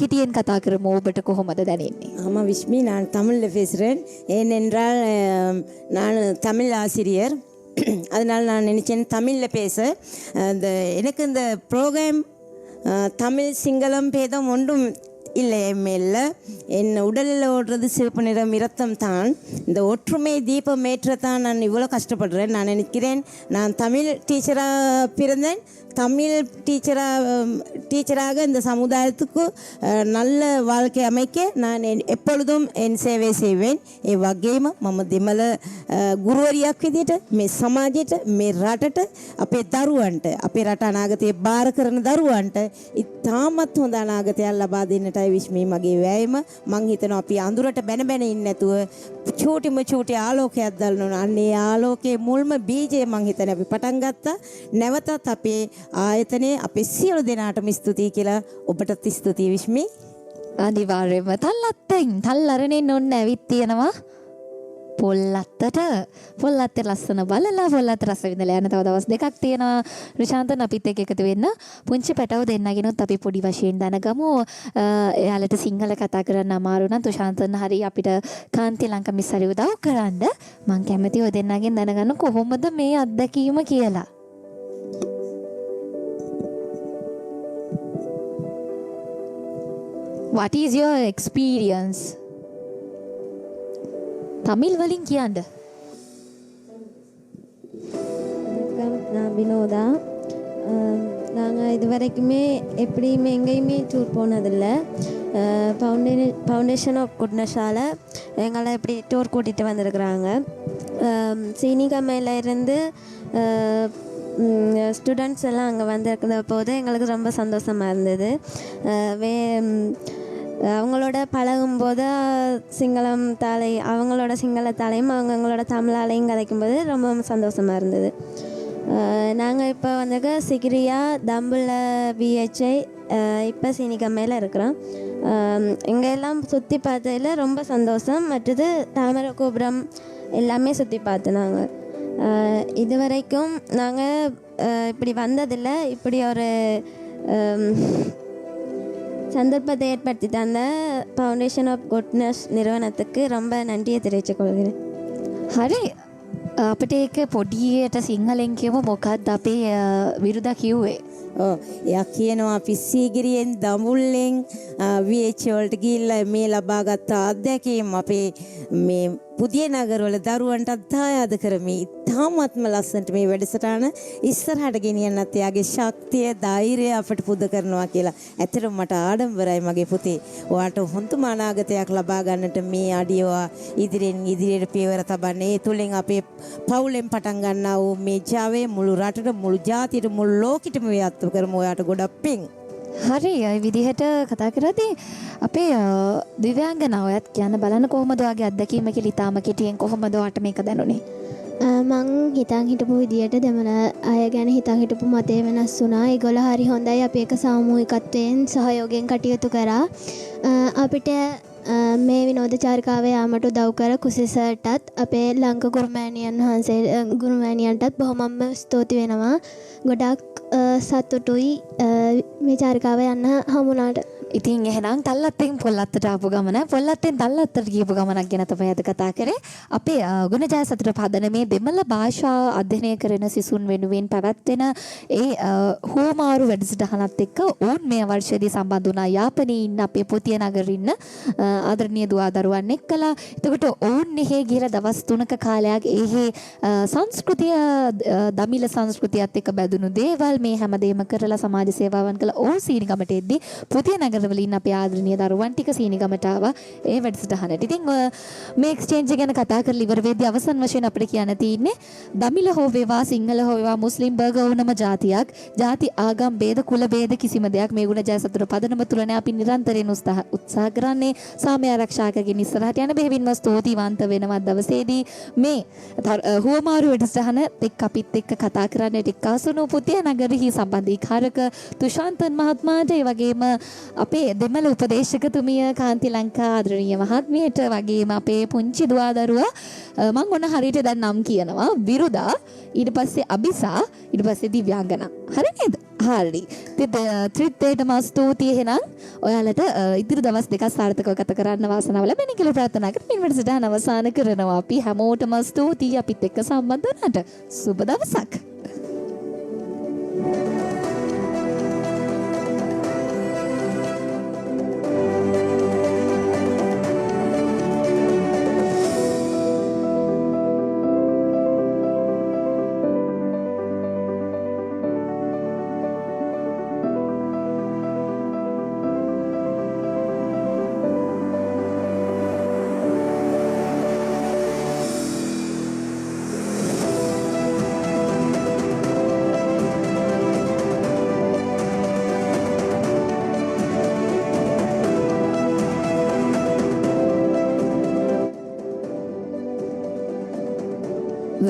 කිටියෙන් කතා කරමු ඔබට කොහොමද දැනෙන්නේ? ஆமாம் விஷ்மி, நான் தமிழில் பேசுகிறேன். ஏனென்றால் நான் தமிழ் ஆசிரியர். அதனால் நான் நினச்சேன் தமிழில் பேச. எனக்கு இந்த ப்ரோக்ராம் தமிழ் சிங்களம் பேதம் ஒன்றும் இல்லை. எம்எல்ல என் உடலில் ஓடுறது சிவப்பு நிறம் இரத்தம் தான். இந்த ஒற்றுமை தீபம் ஏற்றத்தான் நான் இவ்வளோ கஷ்டப்படுறேன். நான் நினைக்கிறேன் நான் தமிழ் டீச்சராக பிறந்தேன். தமிழ் டீச்சராக இந்த சமுதாயத்துக்கு நல்ல வாழ்க்கை அமைக்க நான் எப்பொழுதும் என் சேவை செய்வேன். ඒ වගේම මම දෙමළ ගුරුවරියක් විදිහට මේ සමාජයට, මේ රටට, අපේ දරුවන්ට, අපේ රට අනාගතයේ බාර කරන දරුවන්ට ඉතාමත් හොඳ අනාගතයක් ලබා දෙන්නටයි විශ්මී මගේ වෑයම. මං හිතනවා අපි අඳුරට බැන බැන ඉන්නේ නැතුව චූටි ආලෝකයක් දැල්වන ඕන. අන්න ඒ ආලෝකයේ මුල්ම බීජය මං හිතන්නේ අපි පටන් ගත්තා. නැවතත් අපේ ආයතනයේ අපේ සියලු දෙනාටම ස්තුතියි කියලා ඔබටත් ස්තුතියි විශ්මී. අනිවාර්යයෙන්ම තල්ලරණෙන් ඔන්න ඇවිත් තියෙනවා පොල්ලත්තේ ලස්සන බලලා පොල්ලත්ත රස විඳලා යන තව දවස් දෙකක් තියෙනවා. රුෂාන්තන් අපිත් එක්ක එකතු වෙන්න. පුංචි පැටව දෙන්නගෙනුත් අපි පොඩි වශයෙන් දැනගමු. එයාලට සිංහල කතා කරන්න අමාරු නම් තුෂාන්තන් හරි අපිට කාන්ති ලංකා මිස් හරි උදව් කරන්න. මං කැමතියි ඔය දෙන්නගෙන් දැනගන්න කොහොමද මේ අත්දැකීම කියලා. What is your experience? Tamil வலிங் කියන්න. நான் வினோதா. நாங்கள் இது வரைக்குமே எப்படியுமே எங்கேயுமே டூர் போனதில்லை. ஃபவுண்டேஷன் ஆஃப் குட்னஸால் எங்களை இப்படி டூர் கூட்டிகிட்டு வந்திருக்கிறாங்க. சீனிகமையில் இருந்து ஸ்டூடெண்ட்ஸ் எல்லாம் அங்கே வந்திருக்கிற போது எங்களுக்கு ரொம்ப சந்தோஷமாக இருந்தது. அவங்களோட பழகும்போது சிங்களம் தாளை, அவங்களோட சிங்கள தாளையும் அவங்களோட தமிழாலையும் கதைக்கும்போது ரொம்ப சந்தோஷமாக இருந்தது. நாங்கள் இப்போ வந்துக்க சிகிரியா தம்புல பிஹெச்ஐ இப்போ சீனிகம்மையில் இருக்கிறோம். எங்கெல்லாம் சுற்றி பார்த்ததில் ரொம்ப சந்தோஷம். மற்றது தாமரை கோபுரம் எல்லாமே சுற்றி பார்த்து நாங்கள் இது வரைக்கும் நாங்கள் இப்படி வந்ததில்லை. இப்படி ஒரு சந்தர்ப்பத்தை ஏற்படுத்தி தந்த ஃபவுண்டேஷன் ஆஃப் குட்னஸ் நிறுவனத்துக்கு ரொம்ப நன்றியை தெரிவித்துக் கொள்கிறேன். හරි අපිට ඒක පොඩියට සිංහලෙන් කියමු මොකක්ද අපේ විරුදා කිව්වේ? එයා කියනවා අපි සීගිරියෙන් දඹුල්ලෙන් VH වලට ගිහිල්ලා මේ ලබාගත් අත්දැකීම් අපේ මේ පුදිය නගරවල දරුවන්ටත් දායාද කරමි. ඉතාමත්ම ලස්සනට මේ වැඩසටහන ඉස්සරහට ගෙනියන්නත් එයාගේ ශක්තිය, ධෛර්යය අපට පුද කරනවා කියලා. ඇත්තටම මට ආඩම්බරයි මගේ පුතේ. ඔයාට හොඳම අනාගතයක් ලබා ගන්නට මේ අඩියව ඉදිරියට පියවර තබන්න. ඒ තුලින් අපේ පවුලෙන් පටන් ගන්නා වූ මේ ජාවේ මුළු රටට, මුළු ජාතියට, මුළු ලෝකෙටම ව්‍යාප්ත කරමු. ඔයාට ගොඩක් පිං. හරි ඔය විදිහට කතා කරද්දී අපේ දිව්‍යාංගනාව ඔයත් කියන්න බලන්න කොහොමද ඔයාගේ අත්දැකීම කියලා ඉතාම කෙටියෙන් කොහොමද ඔයාට මේක දැනුනේ? මං හිතන් හිටපු විදියට දෙමළ අය ගැන හිතන් හිටපු මතය වෙනස් වුණා. ඒගොල්ලෝ හරි හොඳයි. අපි එක සාමූහිකත්වයෙන් සහයෝගයෙන් කටයුතු කරා. අපිට මේ විනෝද චාරිකාවේ යාමට උදව් කර කුසිසටත් අපේ ලංක ගුරුමෑණියන්ටත් බොහොමත්ම ස්තුති වෙනවා. ගොඩක් සතුටුයි මේ චාරිකාව යන්න හමුණාට. ඉතින් එහෙනම් තල්ලත්තෙන් පොල්ලත්තට ආපු ගමන, පොල්ලත්තෙන් තල්ලත්තට ගියපු ගමනක් ගැන තමයි අද කතා කරේ. අපේ ගුණජය සතුට පදනමේ දෙමළ භාෂා අධ්‍යයනය කරන සිසුන් වෙනුවෙන් පැවැත්වෙන ඒ හුවමාරු වැඩසටහනත් එක්ක ඔවුන් මේ වර්ෂයේදී සම්බන්ධ වුණා. යාපනයේ ඉන්න අපේ පොතිය නගරේ ඉන්න ආදරණීය දුවා දරුවන් එක්කලා. එතකොට ඔවුන් එහි ගිහලා දවස් 3ක කාලයක් එහි සංස්කෘතිය, දමිළ සංස්කෘතියත් එක්ක බැඳුණු දේවල් මේ හැමදේම කරලා සමාජ සේවාවන් කළා. ඔවුන් සීනිගමට එද්දී පොතිය නගර වලින් අපේ ආදරණීය දරුවන් ටික සීනිගමට ආවා ඒ වැඩසටහනට. ඉතින් මේ එක්ස්චේන්ජ් ගැන කතා කරලා ඉවර වෙද්දී අවසන් වශයෙන් අපිට කියන්න තියෙන්නේ දමිළ හෝ වේවා, සිංහල හෝ වේවා, මුස්ලිම් බර්ග ඕනම ජාතියක්, ජාති ආගම් ભેද කුල ભેද කිසිම දෙයක් මේ ගුණජය සතුට පදනම තුලනේ අපි නිරන්තරයෙන් උත්සාහ කරන්නේ සාමය ආරක්ෂා කරගෙන ඉස්සරහට යන බෙහෙවින්ම ස්තුතිවන්ත වෙනවා දවසේදී මේ හුවමාරු වැඩසටහන එක්ක අපිත් එක්ක කතා කරන්නට එක්කාසුණු පුතිය නගරෙහි සම්බන්ධීකාරක තුෂාන්තන් මහත්මයාට ඒ වගේම අපේ දෙමළ උපදේශකතුමිය කාන්ති ලංකා ආදරණීය මහත්මියට වගේම අපේ පුංචි දුවා දරුවා මම ඔන්න හරියට දැන් නම් කියනවා විරුදා, ඊට පස්සේ අබිසා, ඊට පස්සේ දිව්‍යාංගනා. හරි නේද? හරි. ත්‍රිත්වයටම ස්තුතියි එහෙනම්. ඔයාලට ඉදිරි දවස් දෙකක් සාර්ථකව ගත කරන්න වාසනාව ලැබෙන්න කියලා ප්‍රාර්ථනා කරමින් වැඩසටහන අවසන් කරනවා. අපි හැමෝටම ස්තුතියි අපිත් එක්ක සම්බන්ධ වුණාට. සුබ දවසක්.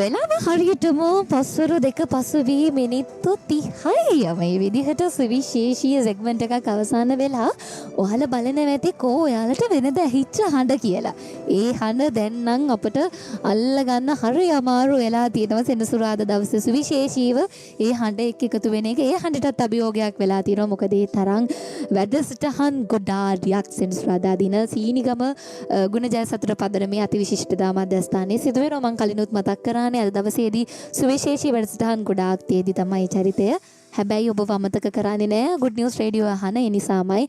වෙලාව හරියටම පස්වරු දෙක පසුවී මිනිත්තු 30යි. මේ විදිහට සුවිශේෂී සෙග්මන්ට් එකක් අවසන් වෙලා ඔයාලා බලනවා ඇති කෝ ඔයාලට වෙනද ඇහිච්ච හඬ කියලා. ඒ හඬ දැන් නම් අපිට අල්ල ගන්න හරි අමාරු වෙලා තියෙනවා. සෙනසුරාදා දවසේ සුවිශේෂීව ඒ හඬ එක්ක එකතු වෙන එක. ඒ හඬටත් අභියෝගයක් වෙලා තියෙනවා. මොකද ඒ තරම් වැඩසටහන් ගොඩාරියක් සෙනසුරාදා දින සීනිගම ගුණජය සතුට පදනමේ අතිවිශිෂ්ට දාමද්‍යස්ථානයේ සිදු වෙනවා. මම කලිනුත් මතක් කරා අද දවසේදී සුවිශේෂී වැඩසටහන් ගොඩාක් තියේදී තමයි චරිතය. හැබැයි ඔබ වමතක කරන්නේ නැහැ ගුඩ් නිවුස් රේඩියෝ අහන. ඒ නිසාමයි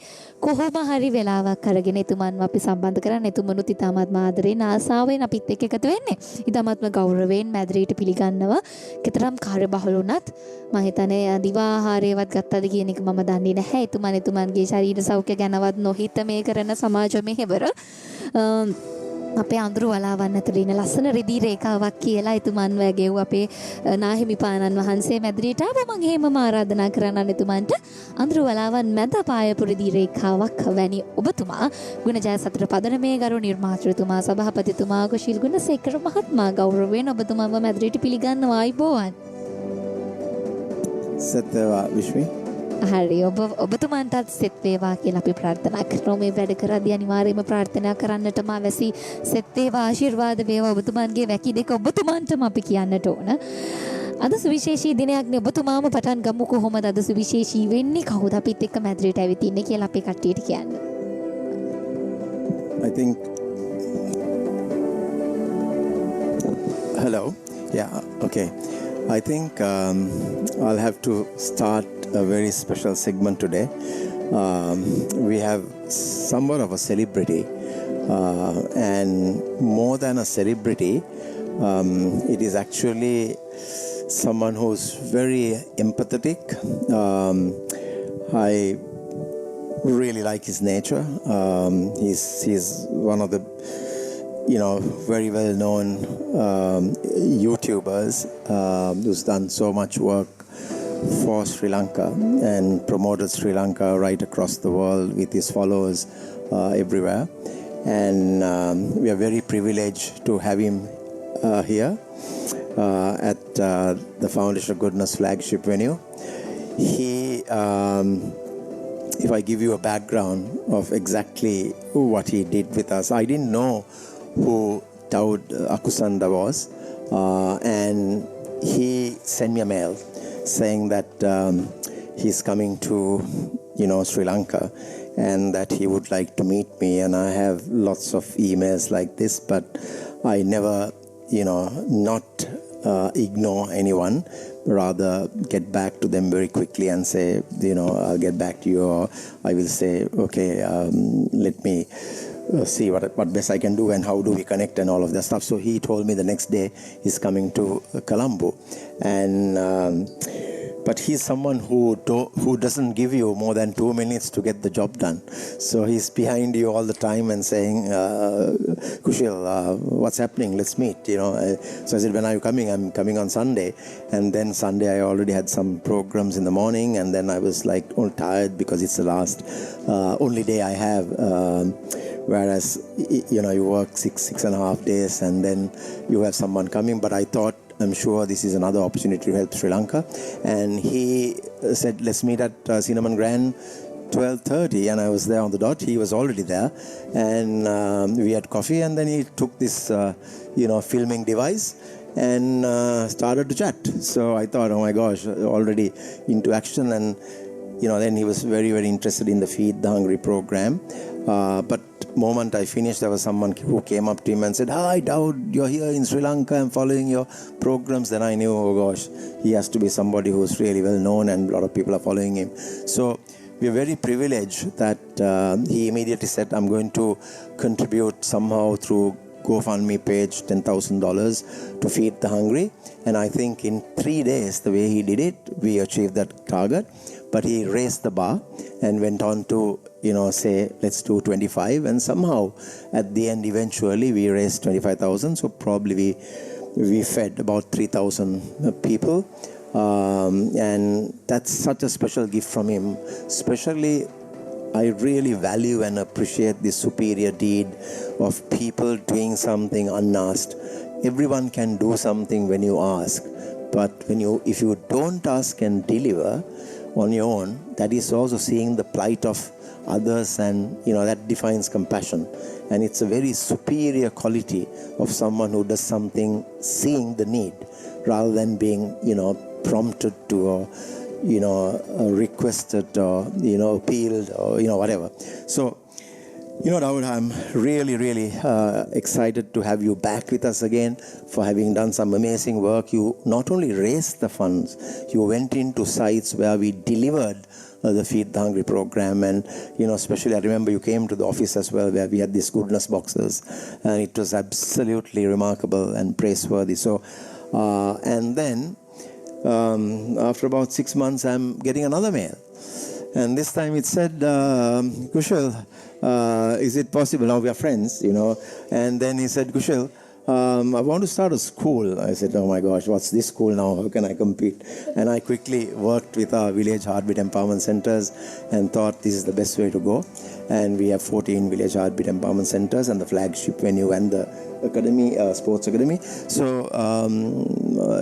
කොහොම හරි වෙලාවක් අරගෙන එතුමන්ව අපි සම්බන්ධ කරන්න. එතුමනුත් ඉතාමත්ම ආදරෙන් ආසාවෙන් අපිත් එක්ක එකතු වෙන්නේ. ඉතාමත්ම ගෞරවයෙන් මැදිරියට පිළිගන්නව. කතරම් කාර්යබහුල වුණත් මම හිතන්නේ දිවා ආහාරයවත් ගත්තද කියන එක මම දන්නේ නැහැ. එතුමන්ගේ ශරීර සෞඛ්‍ය ගැනවත් නොහිත මේ කරන සමාජ මෙහෙවර අපේ අඳුරු වලාවන් අතර ඉන්න ලස්සන රිදී රේඛාවක් කියලා එතුමන් වගේව අපේ නාහිමිපාණන් වහන්සේ මැදිරියට ආව. මම එහෙමම ආරාධනා කරනවා එතුමන්ට අඳුරු වලාවන් මැද පායපු රිදී රේඛාවක් වැනි ඔබතුමා ගුණජය සතුට පදනමේ ගරු නිර්මාතෘතුමා සභාපතිතුමා කුශීල් ගුණසේකර මහත්මයා ගෞරවයෙන් ඔබතුමාව මැදිරියට පිළිගන්නවා. ආයිබෝවන්. සත්‍යවා විශ්මී හරි ඔබතුමන්ටත් සෙත් වේවා කියලා අපි ප්‍රාර්ථනා කරනවා. මේ වැඩ කරද්දී අනිවාර්යයෙන්ම ප්‍රාර්ථනා කරන්නටම අවැසි සෙත් වේවා ආශිර්වාද වේවා ඔබතුමන්ගේ වැකි දෙක ඔබතුමන්ටම අපි කියන්නට ඕන. අද සුවිශේෂී දිනයක් නේ. ඔබතුමාම පටන් ගමු. කොහොමද අද සුවිශේෂී වෙන්නේ? කවුද අපිත් එක්ක මැදිරියට ඇවිත් ඉන්නේ කියලා අපේ කට්ටියට කියන්න. I think hello. Yeah, okay. I think I'll have to start a very special segment today. We have somewhat of a celebrity, and more than a celebrity, it is actually someone who's very empathetic. I really like his nature. He's one of the very well known YouTubers who's done so much work for Sri Lanka and promoted Sri Lanka right across the world with his followers everywhere. And we are very privileged to have him here at the Foundation of Goodness flagship venue. He, if I give you a background of exactly what he did with us, I didn't know who Daud Akusanda was, and he sent me a mail saying that he's coming to Sri Lanka and that he would like to meet me. And I have lots of emails like this, but I never not ignore anyone, rather get back to them very quickly and say I'll get back to you, or I will say okay, let me see what best I can do and how do we connect and all of that stuff. So he told me the next day he's coming to Colombo, and but he's someone who doesn't give you more than 2 minutes to get the job done. So he's behind you all the time and saying, Kushil, what's happening? Let's meet. So I said, when are you coming? I'm coming on Sunday. And then Sunday I already had some programs in the morning, and then I was like all tired because it's the last only day I have. Whereas you work six and a half days, and then you have someone coming. But I thought, I'm sure this is another opportunity to help Sri Lanka. And he said, let's meet at Cinnamon Grand 12:30, and I was there on the dot. He was already there, and we had coffee, and then he took this filming device, and started to chat. So I thought, oh my gosh, already into action. And then he was very, very interested in the Feed the Hungry program. But moment I finished, there was someone who came up to him and said, "Hi, Daud, you're here in Sri Lanka. I'm following your programs." Then I knew, oh gosh, he has to be somebody who's really well known and a lot of people are following him. So we're very privileged that he immediately said, "I'm going to contribute somehow through GoFundMe page $10,000 to feed the hungry." And I think in 3 days, the way he did it, we achieved that target. But he raised the bar and went on to, say, let's do 25. And somehow at the end, eventually we raised 25,000. So probably we fed about 3,000 people. And that's such a special gift from him. Especially, I really value and appreciate this superior deed of people doing something unasked. Everyone can do something when you ask, but if you don't ask and deliver on your own, that is also seeing the plight of others, and that defines compassion. And it's a very superior quality of someone who does something seeing the need rather than being prompted to or requested or appealed or whatever. So Daud, I'm really, really excited to have you back with us again for having done some amazing work. You not only raised the funds, you went into sites where we delivered the Feed the Hungry program. And, especially I remember you came to the office as well where we had these goodness boxes. And it was absolutely remarkable and praiseworthy. So, and then after about 6 months, I'm getting another mail. And this time it said, "Kushal, is it possible?" Now we are friends, And then he said, "Kushal, I want to start a school." I said, "Oh my gosh, what's this school now? How can I compete?" And I quickly worked with our village heartbeat empowerment centers and thought this is the best way to go. And we have 14 village heartbeat empowerment centers and the flagship venue and the academy, sports academy. So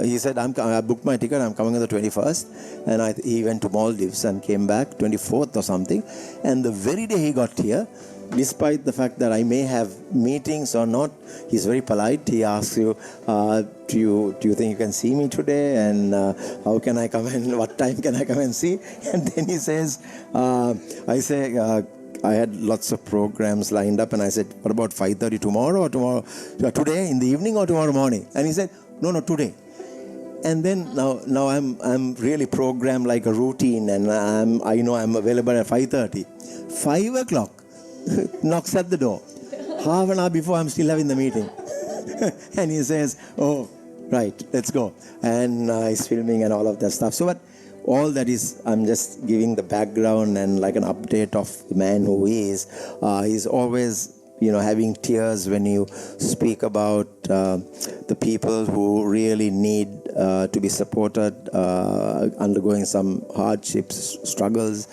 he said, I booked my ticket, I'm coming on the 21st. And he went to Maldives and came back 24th or something. And the very day he got here, despite the fact that I may have meetings or not, he's very polite. He asks you, do you think you can see me today? And how can I come and what time can I come and see? And then he says, I had lots of programs lined up, and I said, "What about 5:30 tomorrow or today in the evening or tomorrow morning?" And he said, "No, today." And then now I'm really programmed like a routine, and I know I'm available at 5:30. 5 o'clock knocks at the door. Half an hour before, I'm still having the meeting. And he says, "Oh, right, let's go." And he's filming and all of that stuff. So, but all that is, I'm just giving the background and like an update of the man who he is. He's always, having tears when you speak about the people who really need to be supported, undergoing some hardships, struggles.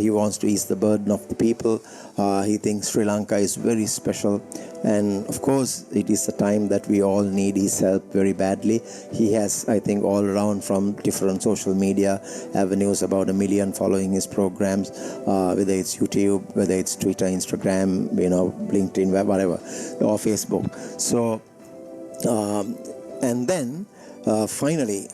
He wants to ease the burden of the people. He thinks Sri Lanka is very special. And of course, it is a time that we all need his help very badly. He has, I think, all around from different social media avenues, about 1 million following his programs, whether it's YouTube, whether it's Twitter, Instagram, LinkedIn, whatever, or Facebook. So, and then finally,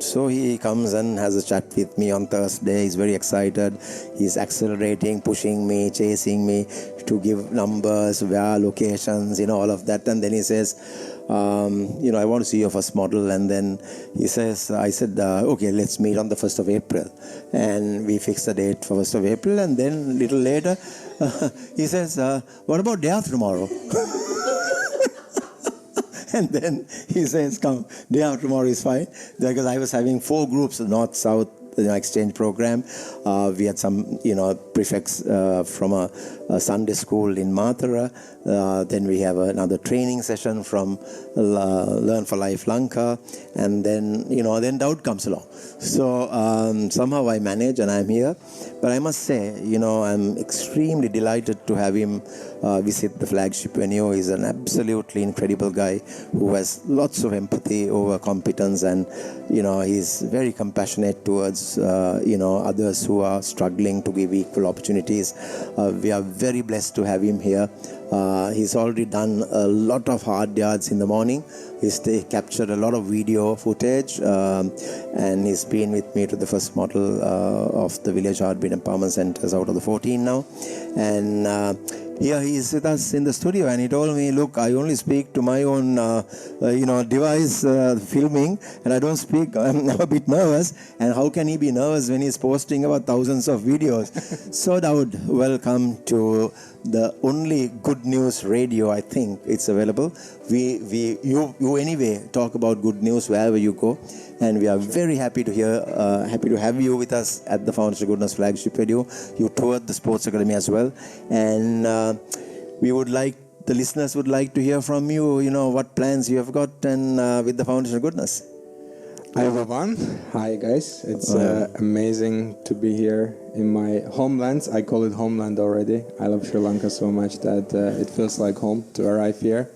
so he comes and has a chat with me on Thursday. He's very excited. He's accelerating, pushing me, chasing me to give numbers, where locations, all of that. And then he says, I want to see your first model. And then he says, I said, okay, let's meet on the 1st of April. And we fixed the date for 1st of April. And then a little later, he says, what about day after tomorrow? And then he says, come, day after tomorrow is fine. Because I was having 4 groups, North, South, exchange program. We had some, prefects from a Sunday school in Mathura. Then we have another training session from Learn for Life Lanka. And then, then Daud comes along. So somehow I manage and I'm here. But I must say, I'm extremely delighted to have him visit the flagship venue. He's an absolutely incredible guy who has lots of empathy over competence, and he's very compassionate towards those, others who are struggling to give equal opportunities. We are very blessed to have him here. He's already done a lot of hard yards in the morning. He's captured a lot of video footage, and he's been with me to the first model of the Village Heartbeat Empowerment Centers out of the 14 now. And here he is with us in the studio, and he told me, look, I only speak to my own device filming, and I don't speak. I'm a bit nervous. And how can he be nervous when he's posting about thousands of videos? So Daud, welcome to the only good news radio, I think it's available. You anyway talk about good news wherever you go, and we are very happy to have you with us at the Foundation of Goodness flagship radio. You toured the Sports Academy as well, and the listeners would like to hear from you, what plans you have got and with the Foundation of Goodness. Hi everyone. Hi guys. It's amazing to be here in my homeland. I call it homeland already. I love Sri Lanka so much that it feels like home to arrive here.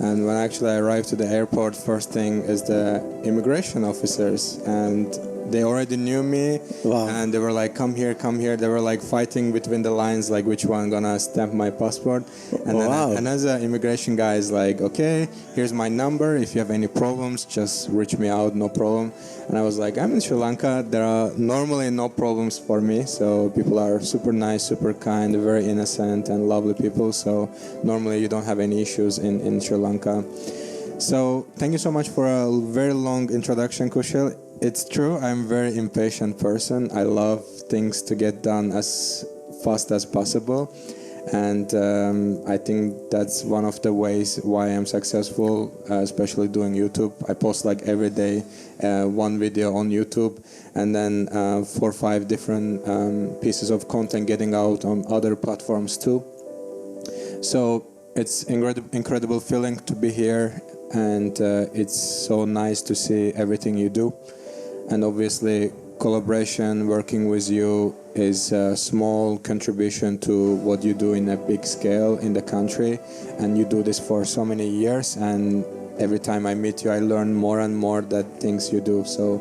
And when actually I arrived to the airport, first thing is the immigration officers, and they already knew me. Wow. And they were like, come here. They were like fighting between the lines, like which one gonna stamp my passport. And then another immigration guy is like, okay, here's my number. If you have any problems, just reach me out, no problem. And I was like, I'm in Sri Lanka. There are normally no problems for me. So people are super nice, super kind, very innocent and lovely people. So normally you don't have any issues in Sri Lanka. So thank you so much for a very long introduction, Kushal. It's true, I'm a very impatient person. I love things to get done as fast as possible. And I think that's one of the ways why I'm successful, especially doing YouTube. I post like every day one video on YouTube, and then 4 or 5 different pieces of content getting out on other platforms too. So it's incredible feeling to be here, and it's so nice to see everything you do. And obviously collaboration, working with you is a small contribution to what you do in a big scale in the country. And you do this for so many years, and every time I meet you, I learn more and more that things you do. So,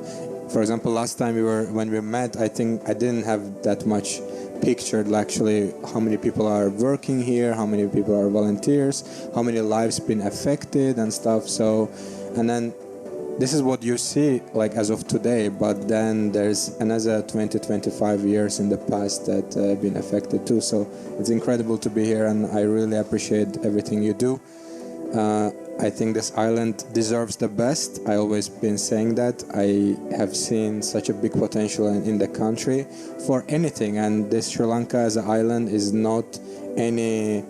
for example, last time when we met, I think I didn't have that much pictured actually how many people are working here, how many people are volunteers, how many lives been affected and stuff. So, and then this is what you see like as of today, but then there's another 20-25 years in the past that have been affected too. So it's incredible to be here, and I really appreciate everything you do. I think this island deserves the best. I always been saying that. I have seen such a big potential in the country for anything, and this Sri Lanka as an island is not any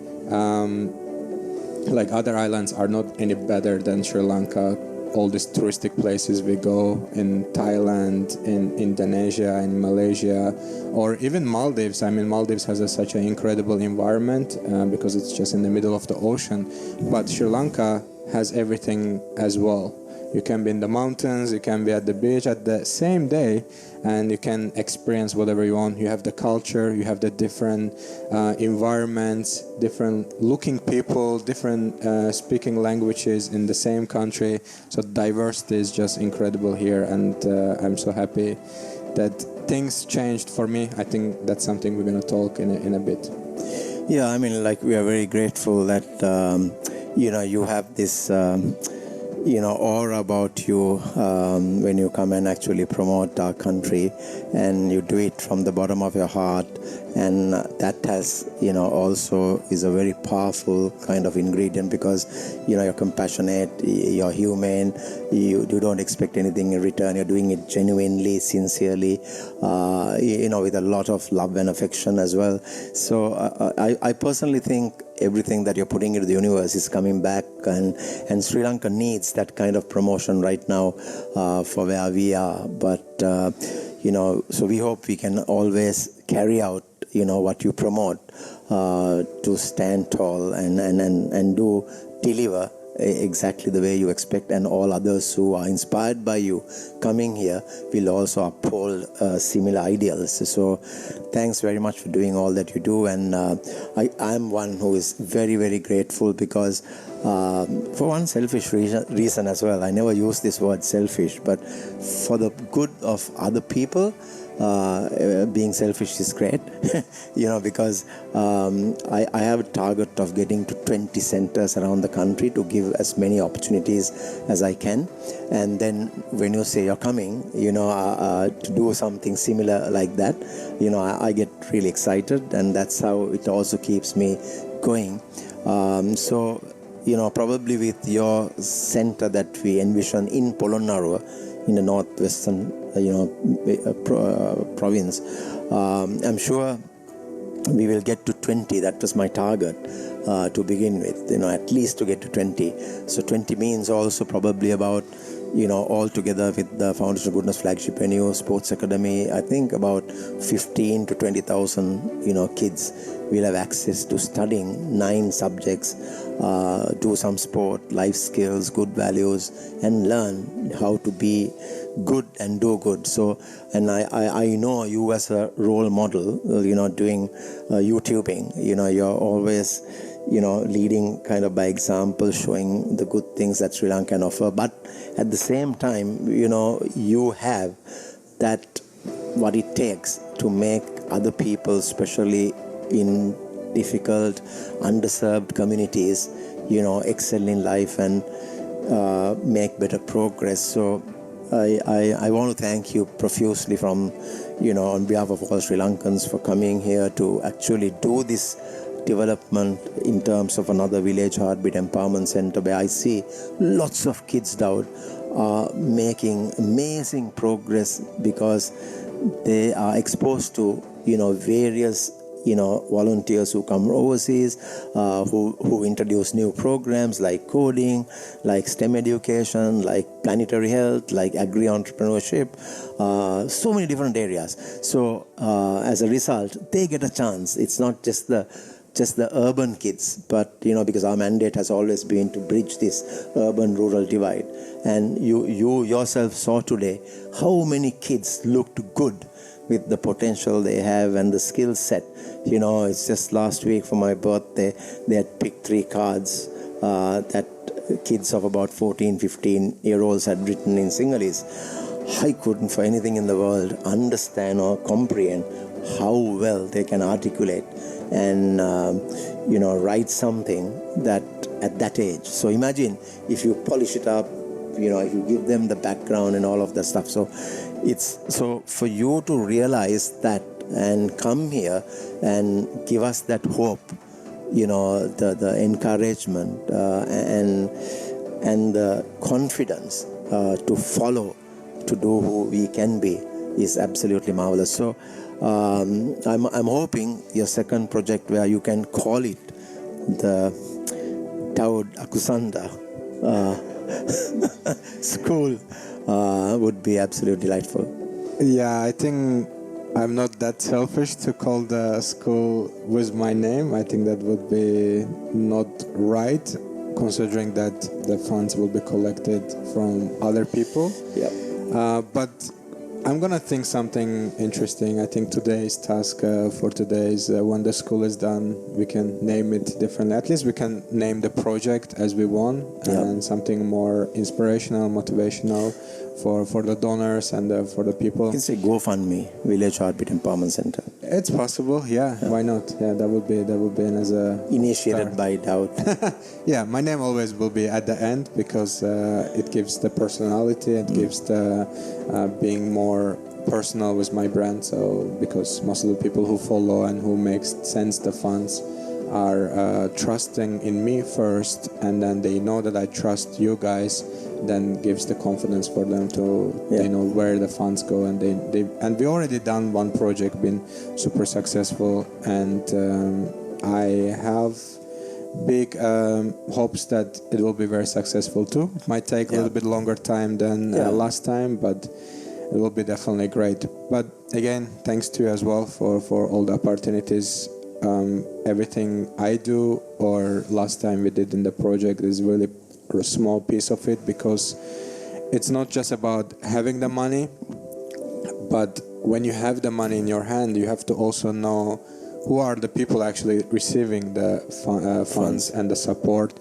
like other islands are not any better than Sri Lanka. All these touristic places we go in Thailand, in Indonesia, in Malaysia, or even Maldives. I mean, Maldives has such an incredible environment because it's just in the middle of the ocean. But Sri Lanka has everything as well. You can be in the mountains, you can be at the beach at the same day, and you can experience whatever you want. You have the culture, you have the different environments, different looking people, different speaking languages in the same country. So diversity is just incredible here, and I'm so happy that things changed for me. I think that's something we're going to talk in a bit. Yeah, I mean, like, we are very grateful that you have this aura about you when you come and actually promote our country, and you do it from the bottom of your heart, and that has also is a very powerful kind of ingredient, because you're compassionate, you're humane, you don't expect anything in return, you're doing it genuinely, sincerely, with a lot of love and affection as well. So I personally think everything that you're putting into the universe is coming back, and Sri Lanka needs that kind of promotion right now for where we are. But so we hope we can always carry out what you promote, to stand tall and deliver exactly the way you expect, and all others who are inspired by you coming here will also uphold similar ideals. So thanks very much for doing all that you do, and I'm one who is very, very grateful because for one selfish reason as well, I never use this word selfish, but for the good of other people, being selfish is great, because I have a target of getting to 20 centers around the country to give as many opportunities as I can. And then when you say you're coming, to do something similar like that, I get really excited, and that's how it also keeps me going. So, probably with your center that we envision in Polonnaruwa, in the northwestern province, I'm sure we will get to 20. That was my target to begin with, at least to get to 20. So 20 means also probably about, all together with the Foundation of Goodness flagship venue, sports academy, I think about 15 to 20,000, kids will have access to studying 9 subjects, do some sport, life skills, good values, and learn how to be good and do good. So, and I know you as a role model, doing YouTubing, you're always, leading kind of by example, showing the good things that Sri Lanka can offer. But at the same time, you have that, what it takes to make other people, especially in difficult, underserved communities, excel in life and make better progress. So I want to thank you profusely from, on behalf of all Sri Lankans for coming here to actually do this development in terms of another village heartbeat empowerment center, where I see lots of kids down making amazing progress because they are exposed to, various volunteers who come overseas, who introduce new programs like coding, like STEM education, like planetary health, like agri-entrepreneurship, so many different areas. So as a result, they get a chance. It's not just the urban kids, but because our mandate has always been to bridge this urban-rural divide. And you yourself saw today how many kids looked good with the potential they have and the skill set. It's just last week for my birthday, they had picked 3 cards that kids of about 14, 15-year-olds had written in Sinhalese. I couldn't for anything in the world understand or comprehend how well they can articulate and write something that at that age. So imagine if you polish it up, if you give them the background and all of that stuff. So it's so for you to realize that and come here and give us that hope, the encouragement and the confidence to follow, to do who we can be is absolutely marvelous. So I'm hoping your second project, where you can call it the Taud Akusanda school, would be absolutely delightful. Yeah, I think I'm not that selfish to call the school with my name. I think that would be not right, considering that the funds will be collected from other people. Yeah. But I'm gonna think something interesting. I think today's task for today is when the school is done, we can name it differently. At least we can name the project as we want, and something more inspirational, motivational for the donors and for the people. You can say GoFundMe, Village Heartbeat Empowerment Center. It's possible, yeah. Why not? Yeah, that would be as a initiated by Doubt. Yeah, my name always will be at the end because it gives the personality, it gives the being more personal with my brand. So because most of the people who follow and who sends the funds are trusting in me first, and then they know that I trust you guys, then gives the confidence for them to they know where the funds go, and and we already done one project, been super successful, and I have big hopes that it will be very successful too. It might take a little bit longer time than last time, but it will be definitely great. But again, thanks to you as well for all the opportunities. Everything I do or last time we did in the project is really a small piece of it, because it's not just about having the money, but when you have the money in your hand, you have to also know who are the people actually receiving the funds and the support,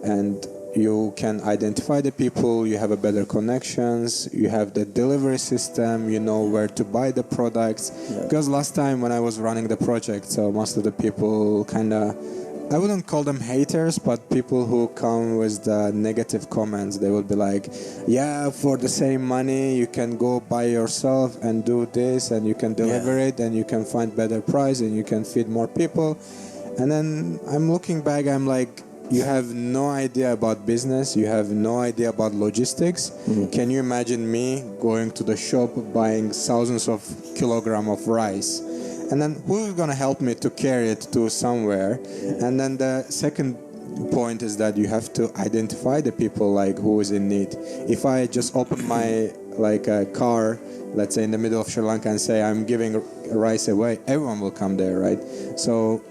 and you can identify the people, you have a better connections, you have the delivery system, you know where to buy the products. Because last time when I was running the project, so most of the people kind of, I wouldn't call them haters, but people who come with the negative comments, they would be like, yeah, for the same money, you can go buy yourself and do this, and you can deliver it, and you can find better price, and you can feed more people. And then I'm looking back, I'm like, you have no idea about business, you have no idea about logistics. Can you imagine me going to the shop, buying thousands of kilograms of rice? And then who's going to help me to carry it to somewhere? And then the second point is that you have to identify the people like who is in need. If I just open my a car, let's say in the middle of Sri Lanka, and say I'm giving rice away, everyone will come there, right? So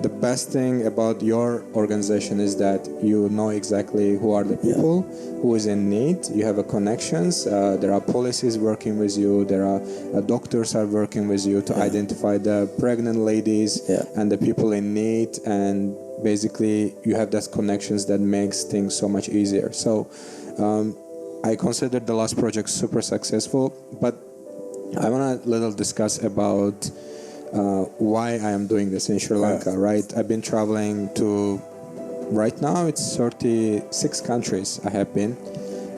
the best thing about your organization is that you know exactly who are the people, who is in need. You have a connections. There are policies working with you. There are doctors are working with you to identify the pregnant ladies and the people in need. And basically, you have those connections that makes things so much easier. So I consider the last project super successful. But I want to little discuss about why I am doing this in Sri Lanka, right? I've been traveling to, right now it's 36 countries I have been.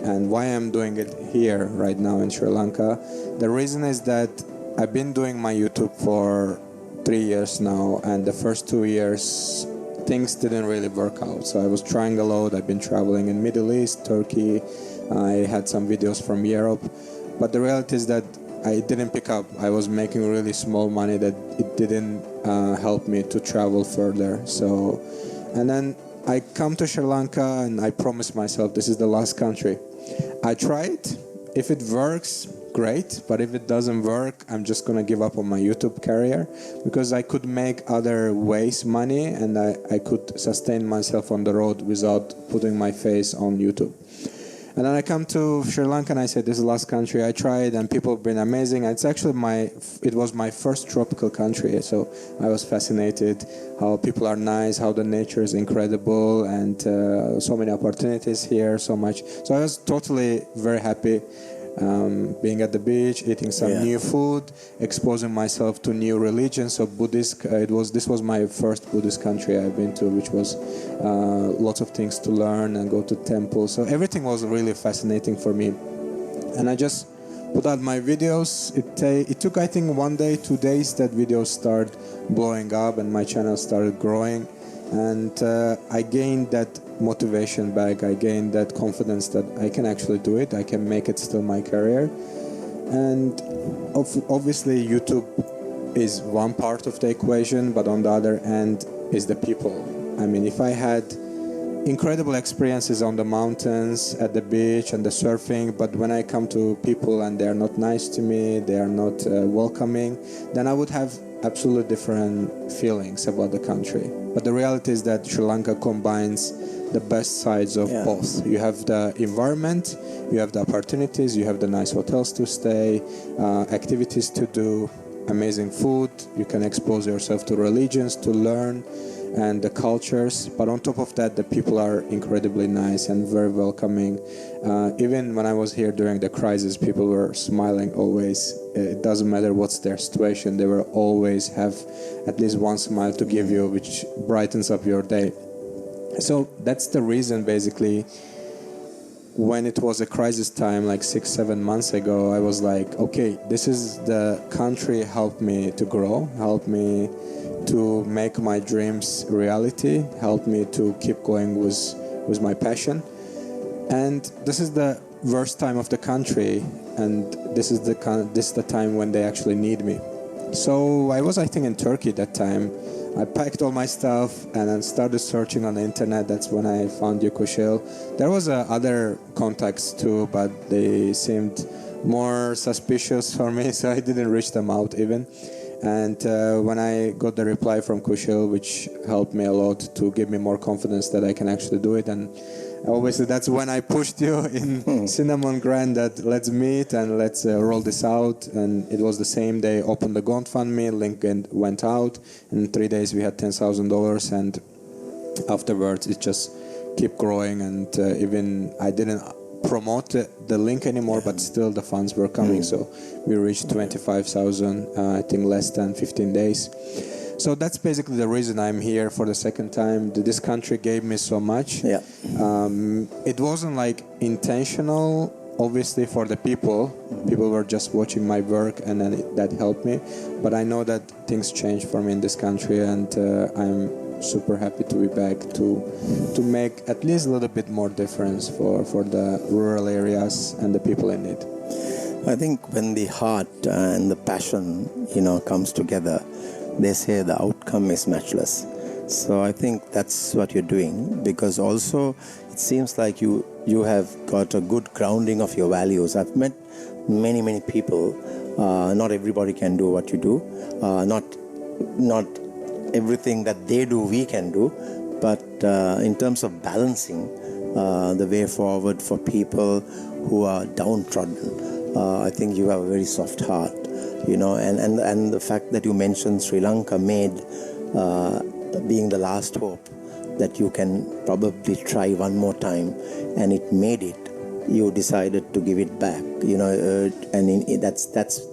And why I'm doing it here right now in Sri Lanka, the reason is that I've been doing my YouTube for 3 years now, and the first 2 years things didn't really work out. So I was trying a lot. I've been traveling in Middle East, Turkey. I had some videos from Europe, but the reality is that I didn't pick up. I was making really small money that it didn't help me to travel further. So, and then I come to Sri Lanka and I promised myself this is the last country. I tried. If it works, great. But if it doesn't work, I'm just going to give up on my YouTube career, because I could make other ways money, and I could sustain myself on the road without putting my face on YouTube. And then I come to Sri Lanka and I said, this is the last country I tried, and people have been amazing. It's actually it was my first tropical country. So I was fascinated how people are nice, how the nature is incredible, and so many opportunities here, so much. So I was totally very happy being at the beach, eating some new food, exposing myself to new religions. So Buddhist, this was my first Buddhist country I've been to, which was lots of things to learn and go to temples. So everything was really fascinating for me. And I just put out my videos. It took, I think, 1 day, 2 days that videos started blowing up and my channel started growing. And I gained that motivation back. I gained that confidence that I can actually do it. I can make it still my career. And obviously YouTube is one part of the equation, but on the other end is the people. I mean, if I had incredible experiences on the mountains, at the beach and the surfing, but when I come to people and they are not nice to me, they are not welcoming, then I would have absolutely different feelings about the country. But the reality is that Sri Lanka combines the best sides of both. You have the environment, you have the opportunities, you have the nice hotels to stay, activities to do, amazing food, you can expose yourself to religions, to learn, and the cultures. But on top of that, the people are incredibly nice and very welcoming. Even when I was here during the crisis, people were smiling always. It doesn't matter what's their situation, they will always have at least one smile to give you, which brightens up your day. So that's the reason, basically, when it was a crisis time, like 6-7 months ago, I was like, okay, this is the country helped me to grow, helped me to make my dreams reality, helped me to keep going with my passion. And this is the worst time of the country, and this is the time when they actually need me. So I was, I think, in Turkey that time. I packed all my stuff and then started searching on the internet. That's when I found you, Kushil. There was other contacts too, but they seemed more suspicious for me, so I didn't reach them out even. And when I got the reply from Kushil, which helped me a lot to give me more confidence that I can actually do it, and Obviously, that's when I pushed you in Cinnamon Grand that let's meet and let's roll this out. And it was the same day, opened the GoFundMe, link went out. In 3 days, we had $10,000. And afterwards, it just kept growing. And even I didn't promote the link anymore, but still the funds were coming. So we reached 25,000, I think less than 15 days. So that's basically the reason I'm here for the second time. This country gave me so much. Yeah. It wasn't like intentional, obviously, for the people. People were just watching my work, and then that helped me. But I know that things changed for me in this country, and I'm super happy to be back to make at least a little bit more difference for the rural areas and the people in need. I think when the heart and the passion, comes together, they say the outcome is matchless. So I think that's what you're doing, because also it seems like you have got a good grounding of your values. I've met many people. Not everybody can do what you do. Not everything that they do we can do. But in terms of balancing the way forward for people who are downtrodden, I think you have a very soft heart. And the fact that you mentioned Sri Lanka made being the last hope that you can probably try one more time, and it made it. You decided to give it back,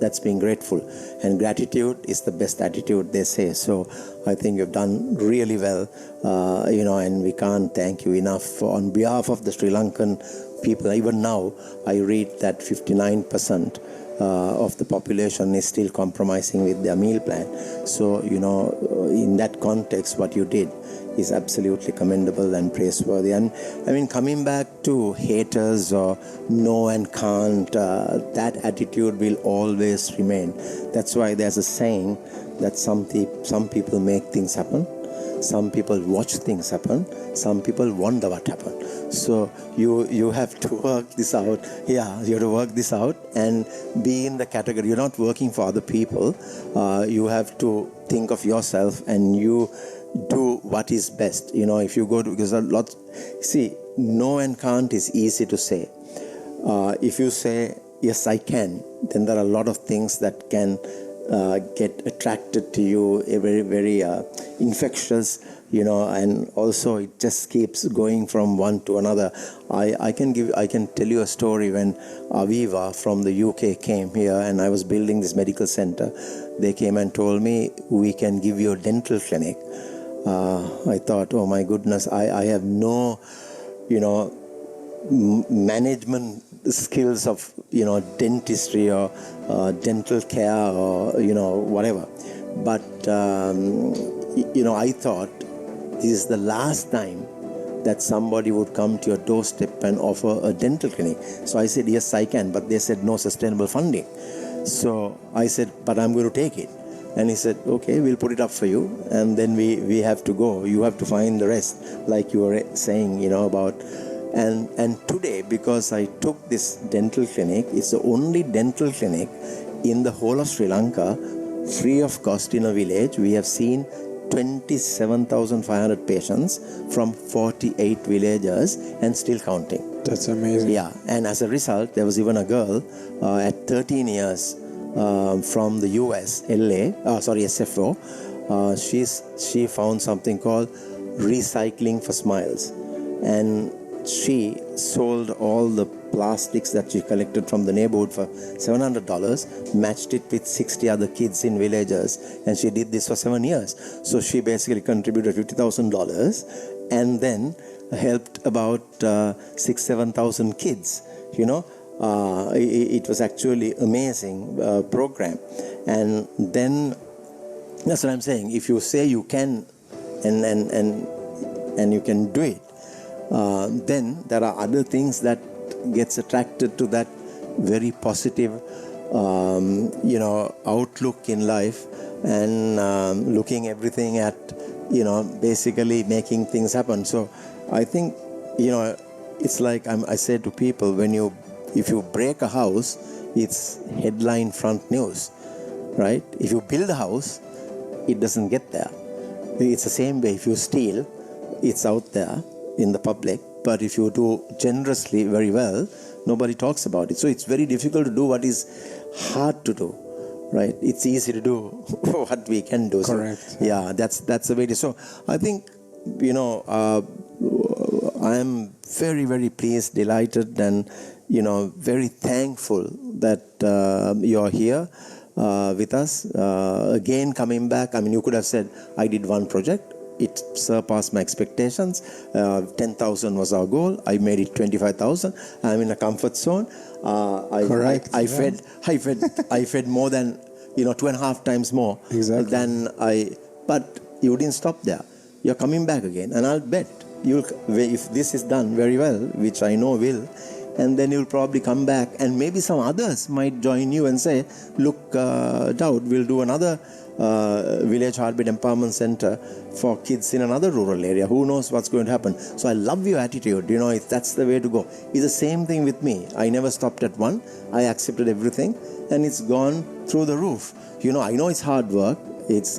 that's being grateful, and gratitude is the best attitude, they say. So I think you've done really well, and we can't thank you enough on behalf of the Sri Lankan people. Even now, I read that 59% of the population is still compromising with their meal plan. So, in that context, what you did is absolutely commendable and praiseworthy. And I mean, coming back to haters or no and can't, that attitude will always remain. That's why there's a saying that some people make things happen, some people watch things happen, some people wonder what happened. So you have to work this out. Yeah, you have to work this out and be in the category. You're not working for other people. You have to think of yourself and you do what is best. If you go to, because a lot, see, no and can't is easy to say. If you say, yes, I can, then there are a lot of things that can get attracted to you, very, very infectious, and also it just keeps going from one to another. I can tell you a story when Aviva from the UK came here and I was building this medical center. They came and told me, we can give you a dental clinic. I thought, oh my goodness, I have no, management skills of, dentistry or dental care or, whatever. But, I thought this is the last time that somebody would come to your doorstep and offer a dental clinic. So I said, yes, I can. But they said, no sustainable funding. So I said, but I'm going to take it. And he said, okay, we'll put it up for you. And then we have to go. You have to find the rest, like you were saying, about. And today, because I took this dental clinic, it's the only dental clinic in the whole of Sri Lanka, free of cost in a village. We have seen 27,500 patients from 48 villages and still counting. That's amazing. Yeah, and as a result, there was even a girl at 13 years from the US, SFO. She found something called Recycling for Smiles. And she sold all the plastics that she collected from the neighborhood for $700, matched it with 60 other kids in villages, and she did this for 7 years. So she basically contributed $50,000 and then helped about 6,000-7,000 kids. It was actually amazing program. And then that's what I'm saying. If you say you can and you can do it, then there are other things that gets attracted to that very positive, outlook in life and looking everything at, basically making things happen. So I think, it's like I said to people, if you break a house, it's headline front news, right? If you build a house, it doesn't get there. It's the same way. If you steal, it's out there in the public, But if you do generously very well, nobody talks about it. So it's very difficult to do what is hard to do, right? It's easy to do what we can do. Correct. So, yeah, that's the way it is. So I think, I am very, very pleased, delighted, and, very thankful that you're here with us. Again, coming back, I mean, you could have said, I did one project. It surpassed my expectations. 10,000 was our goal. I made it 25,000. I'm in a comfort zone. Correct. I fed more than 2.5 times more than But you didn't stop there. You're coming back again, and I'll bet if this is done very well, which I know will, and then you'll probably come back, and maybe some others might join you and say, look, Daud, we'll do another village heartbeat empowerment center for kids in another rural area. Who knows what's going to happen? So I love your attitude. That's the way to go. It's the same thing with me. I never stopped at one. I accepted everything, and it's gone through the roof. I know it's hard work. It's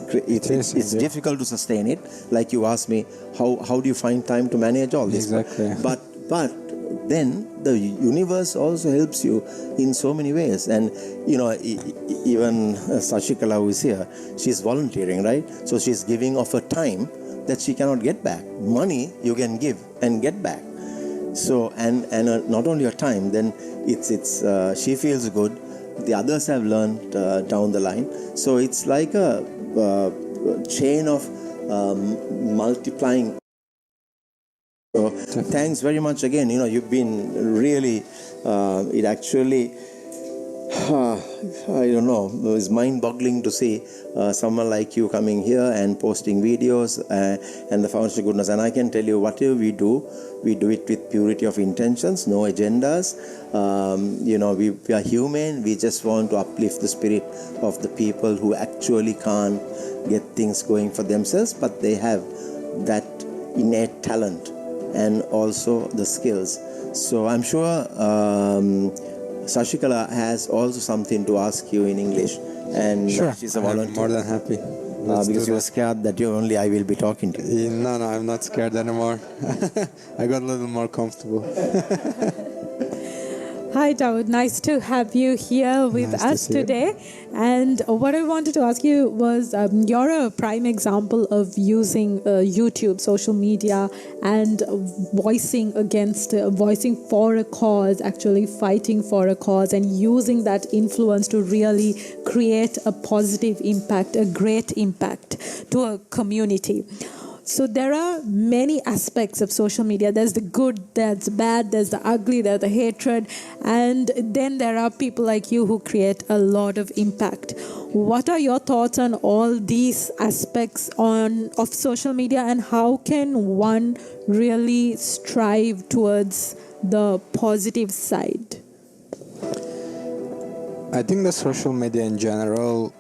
difficult to sustain it. Like you asked me, how do you find time to manage all this? Exactly. But then the universe also helps you in so many ways. And even Sashikala, who is here, she's volunteering, right? So she's giving of her time that she cannot get back. Money you can give and get back. So and not only her time, then it's she feels good. The others have learned down the line. So it's like a chain of multiplying. So thanks very much again. You've been really, it actually, I don't know, it's mind-boggling to see someone like you coming here and posting videos and the Foundation of Goodness. And I can tell you, whatever we do it with purity of intentions, no agendas. We are human. We just want to uplift the spirit of the people who actually can't get things going for themselves, but they have that innate talent and also the skills. So I'm sure Sashikala has also something to ask you in English, and sure, she's a volunteer. I'm more than happy. Because you were scared that only I will be talking to you. No, I'm not scared anymore. I got a little more comfortable. Hi, Daud. Nice to have you here with us today. And what I wanted to ask you was, you're a prime example of using YouTube, social media, and voicing for a cause, actually fighting for a cause, and using that influence to really create a positive impact, a great impact to a community. So there are many aspects of social media. There's the good, there's the bad, there's the ugly, there's the hatred, and then there are people like you who create a lot of impact. What are your thoughts on all these aspects of social media, and how can one really strive towards the positive side? I think the social media in general,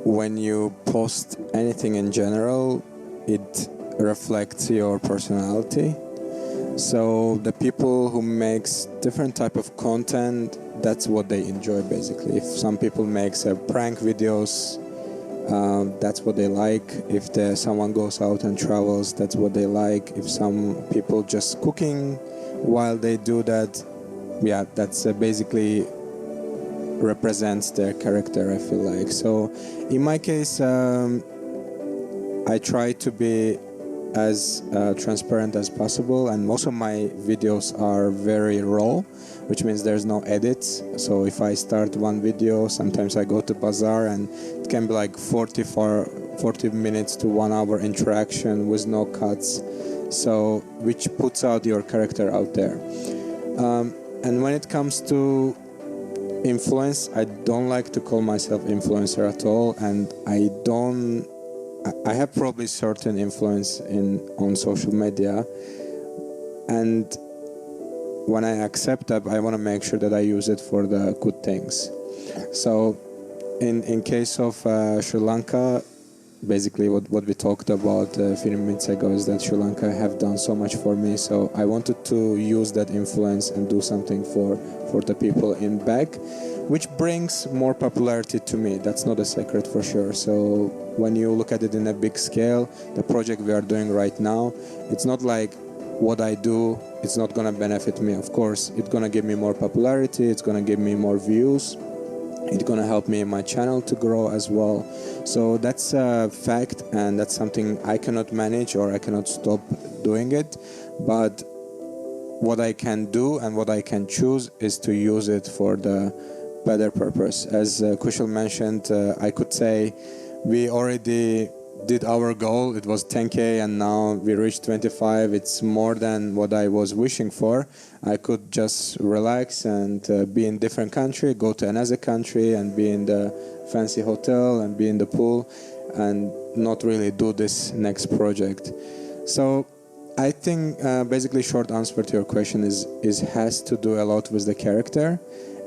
when you post anything in general, it reflects your personality. So the people who makes different type of content, that's what they enjoy basically. If some people makes prank videos, that's what they like. If someone goes out and travels, that's what they like. If some people just cooking while they do that, yeah, that's basically represents their character, I feel like. So in my case, I try to be as transparent as possible, and most of my videos are very raw, which means there's no edits. So if I start one video, sometimes I go to bazaar and it can be like 40 minutes to 1 hour interaction with no cuts, so which puts out your character out there. And when it comes to influence, I don't like to call myself influencer at all, and I have probably certain influence on social media, and when I accept that, I want to make sure that I use it for the good things. So in case of Sri Lanka, basically what we talked about a few minutes ago is that Sri Lanka have done so much for me, so I wanted to use that influence and do something for the people in back, which brings more popularity to me. That's not a secret for sure. So when you look at it in a big scale, the project we are doing right now, it's not like what I do, it's not gonna benefit me. Of course, it's gonna give me more popularity, it's gonna give me more views, it's gonna help me in my channel to grow as well. So that's a fact, and that's something I cannot manage or I cannot stop doing it. But what I can do and what I can choose is to use it for the better purpose. As Kushal mentioned, I could say we already did our goal. It was 10K and now we reached 25. It's more than what I was wishing for. I could just relax and be in different country, go to another country and be in the fancy hotel and be in the pool and not really do this next project. So I think basically short answer to your question is has to do a lot with the character,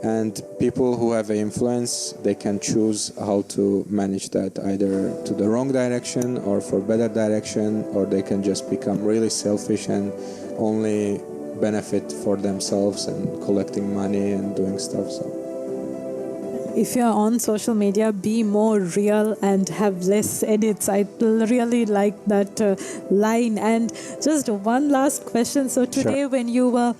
and people who have an influence, they can choose how to manage that, either to the wrong direction or for better direction, or they can just become really selfish and only benefit for themselves and collecting money and doing stuff. So if you're on social media, be more real and have less edits. I really like that line. And just one last question. So today when you were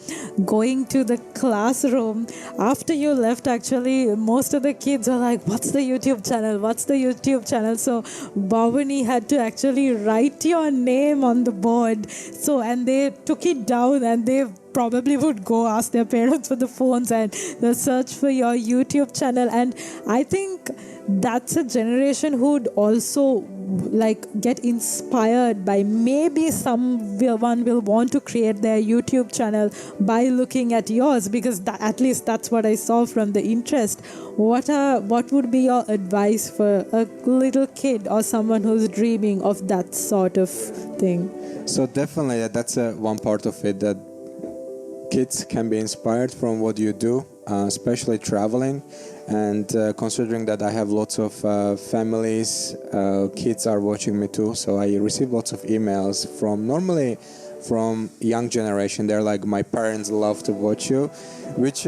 going to the classroom, after you left, actually, most of the kids are like, what's the YouTube channel? What's the YouTube channel? So Bhavani had to actually write your name on the board. So, and they took it down and they probably would go ask their parents for the phones and they'll search for your YouTube channel. And I think that's a generation who'd also like get inspired by maybe someone will want to create their YouTube channel by looking at yours, because at least that's what I saw from the interest. What would be your advice for a little kid or someone who's dreaming of that sort of thing? So definitely that's one part of it, that kids can be inspired from what you do, especially traveling. And considering that I have lots of families, kids are watching me too, so I receive lots of emails normally from young generation. They're like, my parents love to watch you, which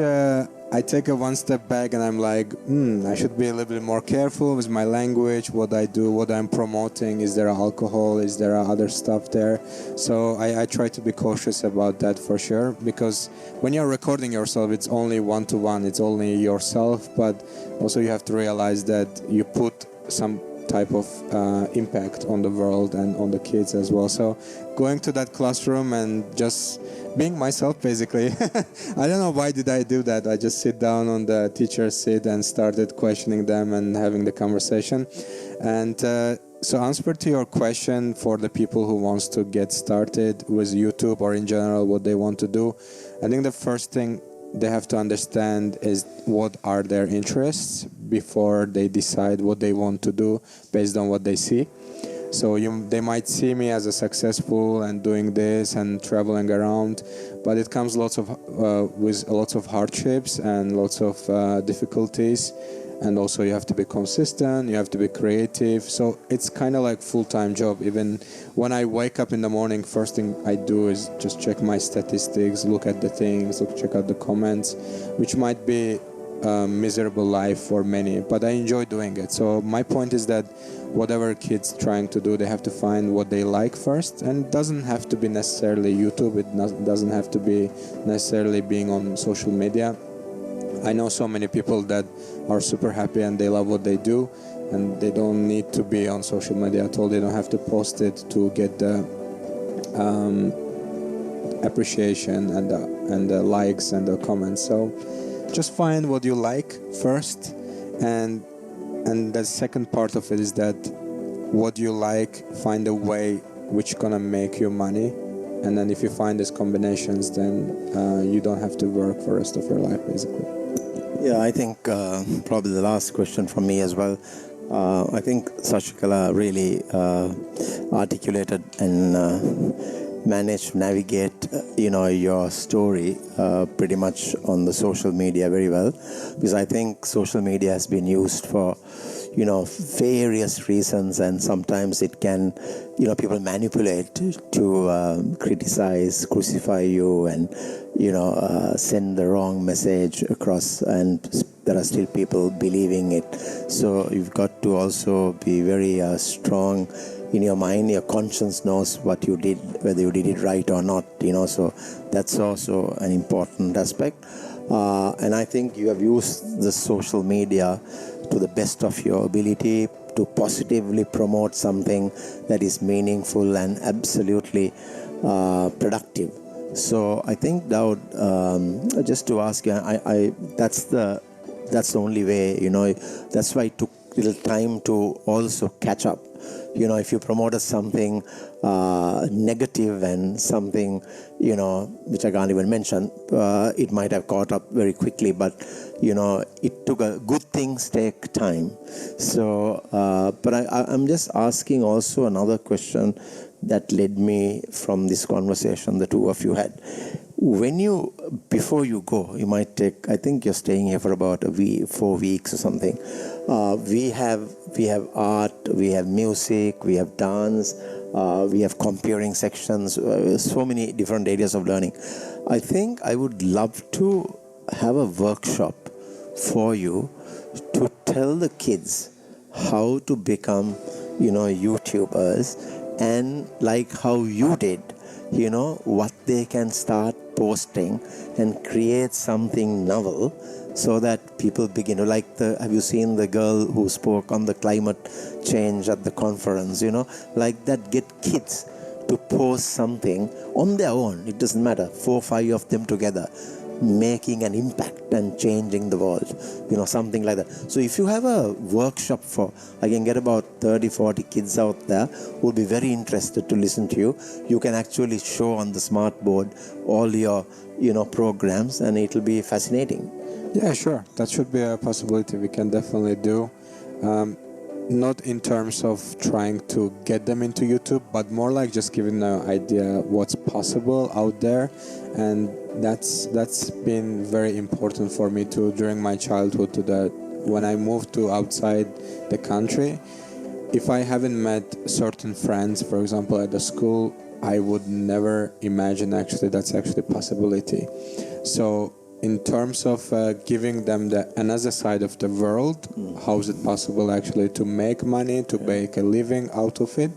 I take a one step back and I'm like, I should be a little bit more careful with my language, what I do, what I'm promoting. Is there alcohol? Is there other stuff there? So I try to be cautious about that for sure, because when you're recording yourself, it's only one-to-one, it's only yourself, but also you have to realize that you put some type of impact on the world and on the kids as well. So going to that classroom and just being myself, basically. I don't know why did I do that. I just sit down on the teacher's seat and started questioning them and having the conversation. And so answer to your question, for the people who wants to get started with YouTube or in general what they want to do, I think the first thing they have to understand is what are their interests before they decide what they want to do based on what they see. So they might see me as a successful and doing this and traveling around, but it comes with lots of hardships and lots of difficulties. And also you have to be consistent, you have to be creative. So it's kind of like full-time job. Even when I wake up in the morning, first thing I do is just check my statistics, look at the things, check out the comments, which might be a miserable life for many, but I enjoy doing it. So my point is that whatever kids trying to do, they have to find what they like first, and it doesn't have to be necessarily YouTube, it doesn't have to be necessarily being on social media. I know so many people that are super happy and they love what they do, and they don't need to be on social media at all. They don't have to post it to get the appreciation and the likes and the comments. So just find what you like first, and the second part of it is that what you like, find a way which gonna make you money, and then if you find these combinations, then you don't have to work for the rest of your life, basically. Yeah, I think probably the last question from me as well. I think Sashikala really articulated and managed to navigate, your story pretty much on the social media very well, because I think social media has been used for, various reasons, and sometimes it can, people manipulate to criticize, crucify you, and, send the wrong message across, and there are still people believing it. So you've got to also be very strong in your mind, your conscience knows what you did, whether you did it right or not, so that's also an important aspect. And I think you have used the social media to the best of your ability to positively promote something that is meaningful and absolutely productive. So I think, Daud, just to ask you, that's the only way, that's why it took a little time to also catch up. If you promoted something negative and something, which I can't even mention, it might have caught up very quickly, but, it took good things take time. So, but I'm just asking also another question that led me from this conversation the two of you had. Before you go, you might take, I think you're staying here for about 4 weeks or something. We have art, we have music, we have dance, we have comparing sections, so many different areas of learning. I think I would love to have a workshop for you to tell the kids how to become, YouTubers, and like how you did, what they can start posting and create something novel so that people begin to have you seen the girl who spoke on the climate change at the conference, like that, get kids to post something on their own. It doesn't matter, 4 or 5 of them together, making an impact and changing the world, something like that. So if you have a workshop I can get about 30-40 kids out there who will be very interested to listen to you. You can actually show on the smart board all your, programs, and it will be fascinating. Yeah, sure. That should be a possibility we can definitely do. Not in terms of trying to get them into YouTube, but more like just giving them an idea what's possible out there. And that's been very important for me too during my childhood, to that when I moved to outside the country, if I haven't met certain friends, for example, at the school, I would never imagine that's actually a possibility. So in terms of giving them another side of the world, how is it possible actually to make money, to make a living out of it?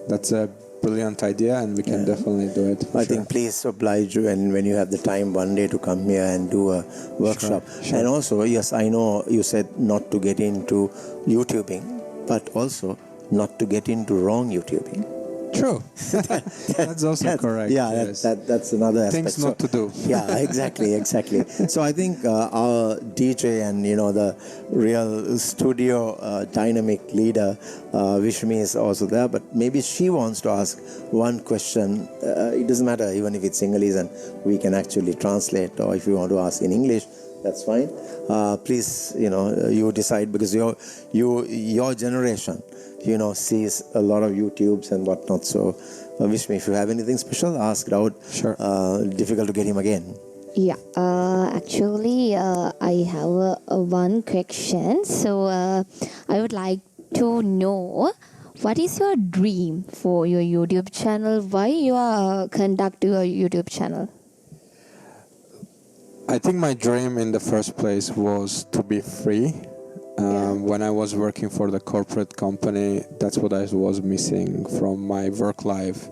That's a brilliant idea, and we can definitely do it. I think please oblige you, and when you have the time one day, to come here and do a workshop. Sure. And also, yes, I know you said not to get into YouTubing, but also not to get into wrong YouTubing. True. That's also correct. Yeah, yes. that's another aspect. Things not to do. Yeah, exactly. So I think our DJ and the real studio dynamic leader, Vishmi, is also there. But maybe she wants to ask one question. It doesn't matter, even if it's Sinhalese, and we can actually translate. Or if you want to ask in English, that's fine. Please, you decide, because your generation, sees a lot of YouTubes and whatnot. So, Vishmi, if you have anything special, ask Daud. Sure. Difficult to get him again. Yeah, actually, I have one question. So, I would like to know, what is your dream for your YouTube channel? Why you are conducting your YouTube channel? I think my dream in the first place was to be free. When I was working for the corporate company, that's what I was missing from my work life.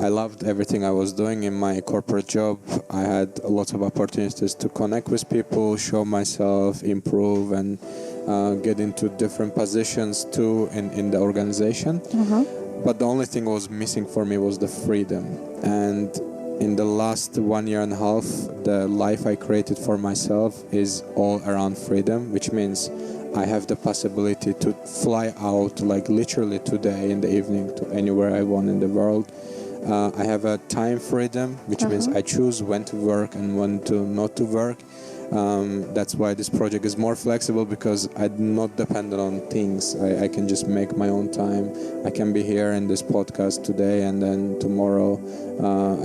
I loved everything I was doing in my corporate job. I had lots of opportunities to connect with people, show myself, improve, and get into different positions too in the organization. But the only thing was missing for me was the freedom. And in the last 1.5 years, the life I created for myself is all around freedom, which means I have the possibility to fly out, like literally today in the evening, to anywhere I want in the world. I have a time freedom, which means I choose when to work and when to not to work. That's why this project is more flexible, because I'm not dependent on things. I can just make my own time. I can be here in this podcast today, and then tomorrow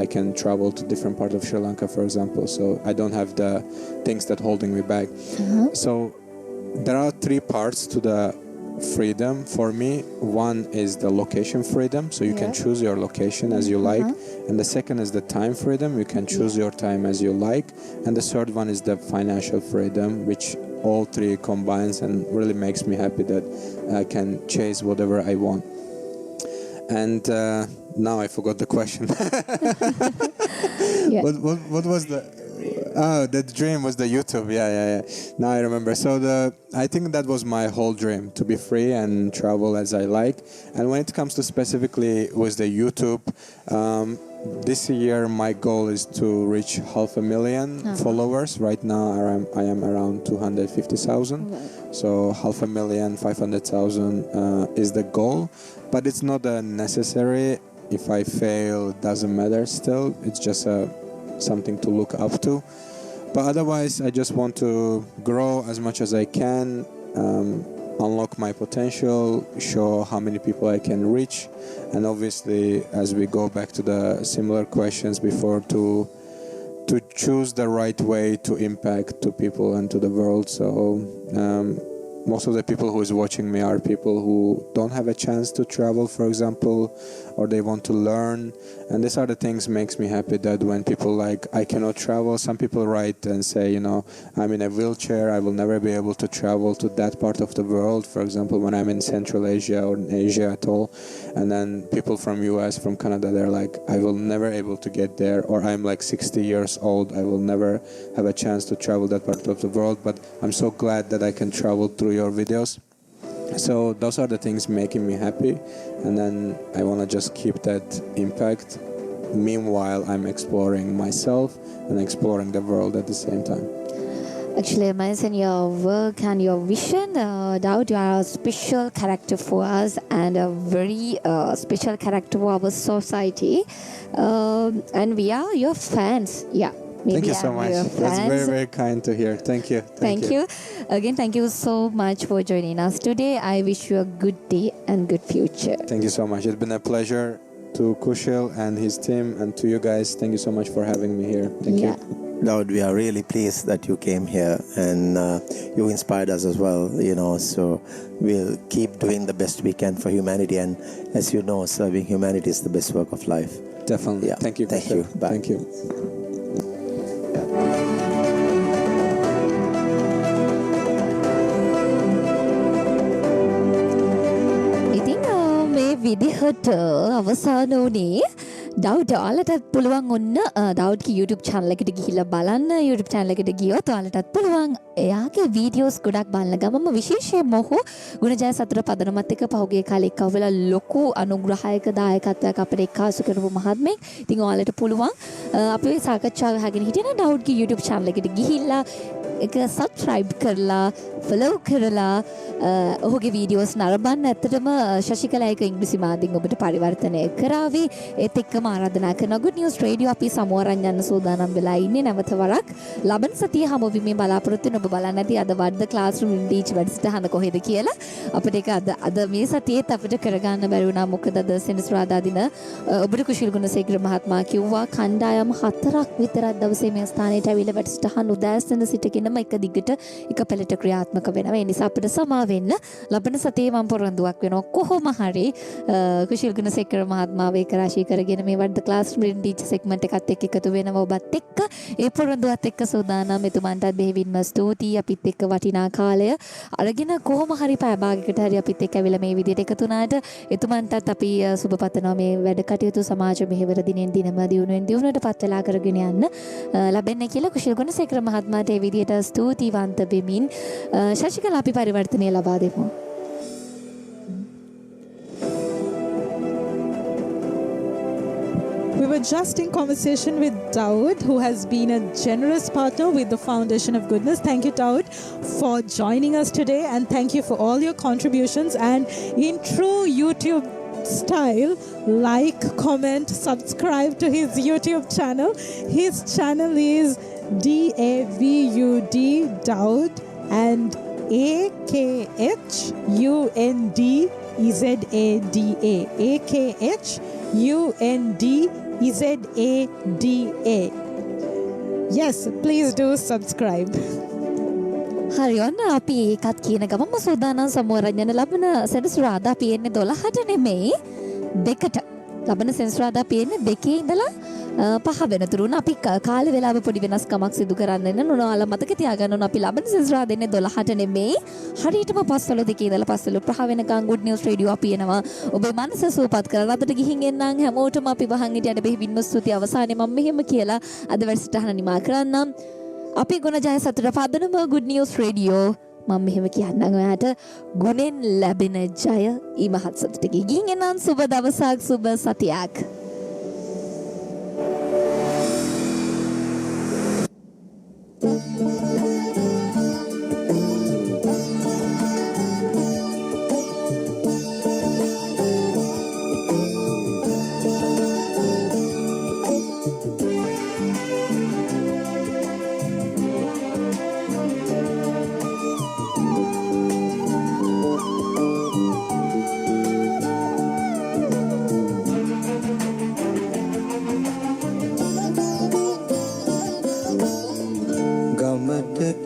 I can travel to different parts of Sri Lanka, for example. So I don't have the things that holding me back. So there are 3 parts to the freedom for me. One is the location freedom, so you can choose your location as you like. And the second is the time freedom, you can choose your time as you like. And the third one is the financial freedom, which all 3 combines and really makes me happy that I can chase whatever I want. And now I forgot the question. Yeah. What was the? Oh, the dream was the YouTube. Yeah. Now I remember. So I think that was my whole dream, to be free and travel as I like. And when it comes to specifically with the YouTube, this year my goal is to reach 500,000 followers. Right now I am around 250,000. So 500,000, 500,000 is the goal, but it's not necessary. If I fail, it doesn't matter. Still, it's just something to look up to. But otherwise, I just want to grow as much as I can, unlock my potential, show how many people I can reach, and obviously, as we go back to the similar questions before, to choose the right way to impact to people and to the world. So most of the people who is watching me are people who don't have a chance to travel, for example, or they want to learn. And these are the things makes me happy, that when people like, I cannot travel, some people write and say, I'm in a wheelchair, I will never be able to travel to that part of the world, for example, when I'm in Central Asia or in Asia at all. And then people from US, from Canada, they're like, I will never able to get there, or I'm like 60 years old, I will never have a chance to travel that part of the world, but I'm so glad that I can travel through your videos. So those are the things making me happy, and then I want to just keep that impact. Meanwhile, I'm exploring myself and exploring the world at the same time. Actually, amazing your work and your vision. Daud, you are a special character for us and a very special character for our society. And we are your fans. Yeah. Thank you so much. That's very, very kind to hear. Thank you. Thank you. Again, thank you so much for joining us today. I wish you a good day and good future. Thank you so much. It's been a pleasure to Kushil and his team, and to you guys. Thank you so much for having me here. Thank you. Lord, we are really pleased that you came here, and you inspired us as well, so we'll keep doing the best we can for humanity, and as you know, serving humanity is the best work of life. Definitely. Yeah. Thank you. Thank you. Bye. Thank you. විදිහට අවසාන වුණේ දවුඩ් ඔයාලටත් පුළුවන් ඔන්න දවුඩ්ගේ YouTube channel එකට ගිහිල්ලා බලන්න. YouTube channel එකට ගියොත් ඔයාලටත් පුළුවන් එයාගේ වීඩියෝස් ගොඩක් බලන්න. ගමම විශේෂයෙන්ම ඔහු ගුණජය සතර පදනමත් එක්ක පහුගිය කාලේ එක්ක වෙලා ලොකු අනුග්‍රහයක දායකත්වයක් අපිට එක්කාසු කරපු මහත්මයෙක්. ඉතින් ඔයාලට පුළුවන් අපි සාකච්ඡා ගහගෙන හිටියන දවුඩ්ගේ YouTube channel එකට ගිහිල්ලා එක සබ්ස්ක්‍රයිබ් කරලා ෆලෝ කරලා ඔහුගේ වීඩියෝස් නරඹන්න. ඇත්තටම ශශිකලා එක ඉංග්‍රීසි මාධ්‍යෙන් ඔබට පරිවර්තනය කරાવી. ඒත් එක්කම ආරාධනා කරන Good News Radio අපි සමුවරන් යන සූදානම් වෙලා ඉන්නේ. නැවත වරක් ලබන සතිය හමුවීමේ බලාපොරොත්තු වෙන ඔබ බලන්න ඇති අද වර්ධ ක්ලාස්රූම් ඉන්ඩීච් වැඩසටහන කොහෙද කියලා. අපිට ඒක අද මේ සතියේත් අපිට කරගන්න බැරි වුණා. මොකද අද සෙනසුරාදා දින ඔබට කුශල් ගුණසේකර මහත්මයා කිව්වා කණ්ඩායම් 4ක් විතරක් දවසේ මේ ස්ථානයට ඇවිල්ලා වැඩසටහන උදෑසන සිටගෙනම එක දිගට එක පෙළට ක්‍රියාත්මක වෙනවා. ඒ නිසා අපිට සමා වෙන්න ලබන සතියේ මම පොරොන්දුවක් වෙනවා. කොහොම හරි කුශල් ගුණසේකර මහත්මයා වේ කරාශී කරගෙන මේ වර්ධ ක්ලාස්රූම් ඉන්ඩීච් සෙග්මන්ට් එකත් එක්ක එකතු වෙනවා ඔබත් එක්ක. ඒ පොරොන්දුවත් එක්ක සූදානම්. එතුමන්ටත් බෙහෙවින්ම ස්තුතියි. අපිත් එක්ක වටිනා කාලය අරගෙන කොහොම හරි පැය භාගයකට හරි අපිත් එක්ක ඇවිල්ලා මේ විදිහට එකතු වුණාට එතුමන්ටත් අපි සුබ පතනවා මේ වැඩ කටයුතු සමාජ මෙහෙවර දිනෙන් දිනම දියුණුවට පත් වෙලා කරගෙන යන්න ලැබෙන්නේ කියලා කුශල් ගුණසේකර මහත්මයාට ඒ විදිහට ස්තුතිවන්ත වෙමින් ශශිකලා අපි පරිවර්තනය ලබා දෙමු. We were just in conversation with Daud, who has been a generous partner with the Foundation of Goodness. Thank you, Daud, for joining us today, and thank you for all your contributions. And in true YouTube style, like, comment, subscribe to his YouTube channel. His channel is DAVUD Daud and AKHUNDZADA. AKHUNDZADA. Yes, please do subscribe. හරි ඔන්න අපි ඒකත් කියන ගමන්ම සූදානම් සමුවරන් යන ලබන සෙනසුරාදා අපි එන්නේ 12ට නෙමෙයි 2ට. ලබන සෙනසුරාදා අපි එන්නේ 2 ඉඳලා පහ වෙනතුරුන අපි කාල වෙලාව පොඩි වෙනස්කමක් සිදු කරන්න වෙන ඔයාලා මතක තියාගන්න ඕන අපි ලබන සෙසරා දෙන්නේ 12ට නෙමෙයි හරියටම 5:02 ඉඳලා 5:05 වෙනකන් Good News Radio අපි එනවා ඔබේ මනස සුවපත් කරලා අදට ගිහින් එන්නම් හැමෝටම අපි වහන් හිටියට බෙහෙවින්ම ස්තුති අවසානයේ මම මෙහෙම කියලා අද වැඩසටහන නිමා කරන්නම් අපි ගුණ ජය සතුට පදනම Good News Radio මම මෙහෙම කියන්නම් ඔයාට ගුණෙන් ලැබෙන ජය ඊමහත් සතුටක ගිහින් එන්නම් සුබ දවසක් සුබ සතියක්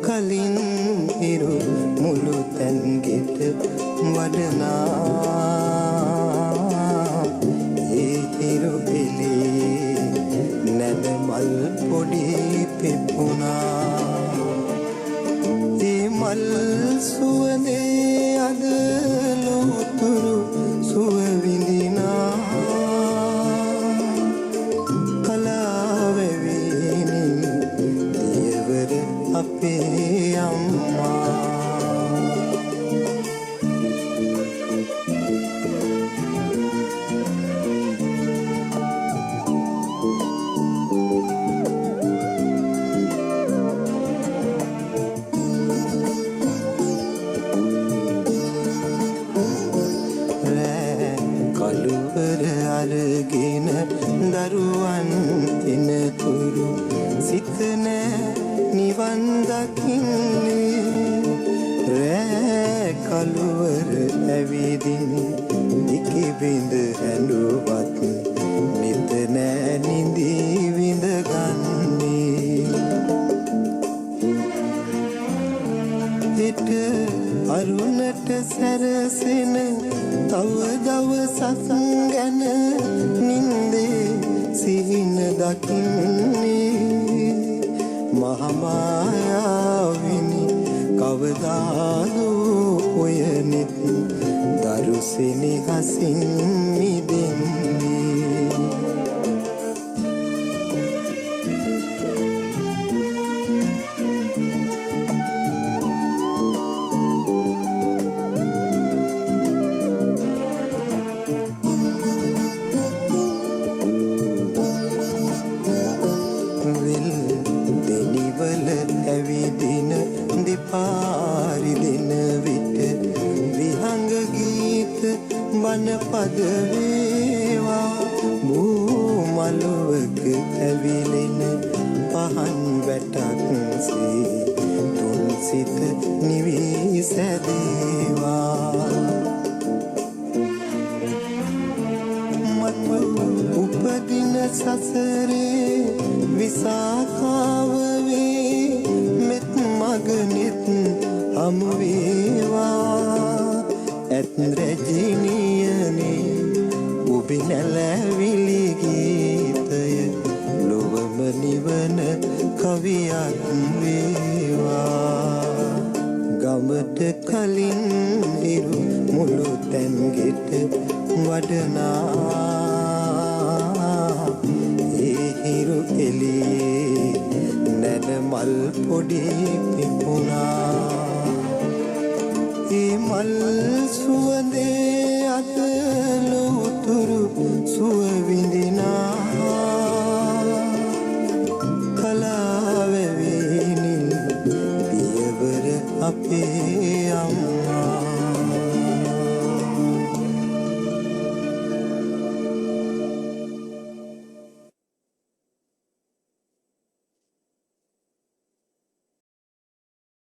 කලින් හිරු මුළු තැන්ගෙට වඩනා ඒ හිරු එලේ නැද මල් පොඩි පෙපුණා ඒ මල් සුවඳේ අද ලෝතුරු සුව විඳිනා කලාවෙවිනි දියවර අපේ අම්මා කළුවර අරගෙන දරුවන් එනතුරු සිත නෑ නිවන් දකින්නේ රෑ කළුවර ඇවිදින් දිකි බිඳ ඇඬුවත් නිත නෑ නිදී විඳ ගන්නේ හිට අරුණට සැරසෙන තව දවසක් ගැන නින්දේ සිහින දකින්නේ මහමායාවිනි කවදාදු ඔය නෙත් දරුසිනි හසින් මිදෙන්නේ පාරි දෙන විට විහංග ගීත බණ පද වේවා මූමලුවක ඇවිලෙන පහන් වැටක් සේ තුන් සිත නිවී සැදේවා මතු උපදින සසරේ විසාකාව වේ මෙත් මගනෙත් හමු වේවා ඇත් රැජිනියනේ ඔබි නැලවිලි ගීතය ලොවම නිවන කවියක් වේවා ගමට කලින් හිරු මුළු තැන්ගෙට වඩනා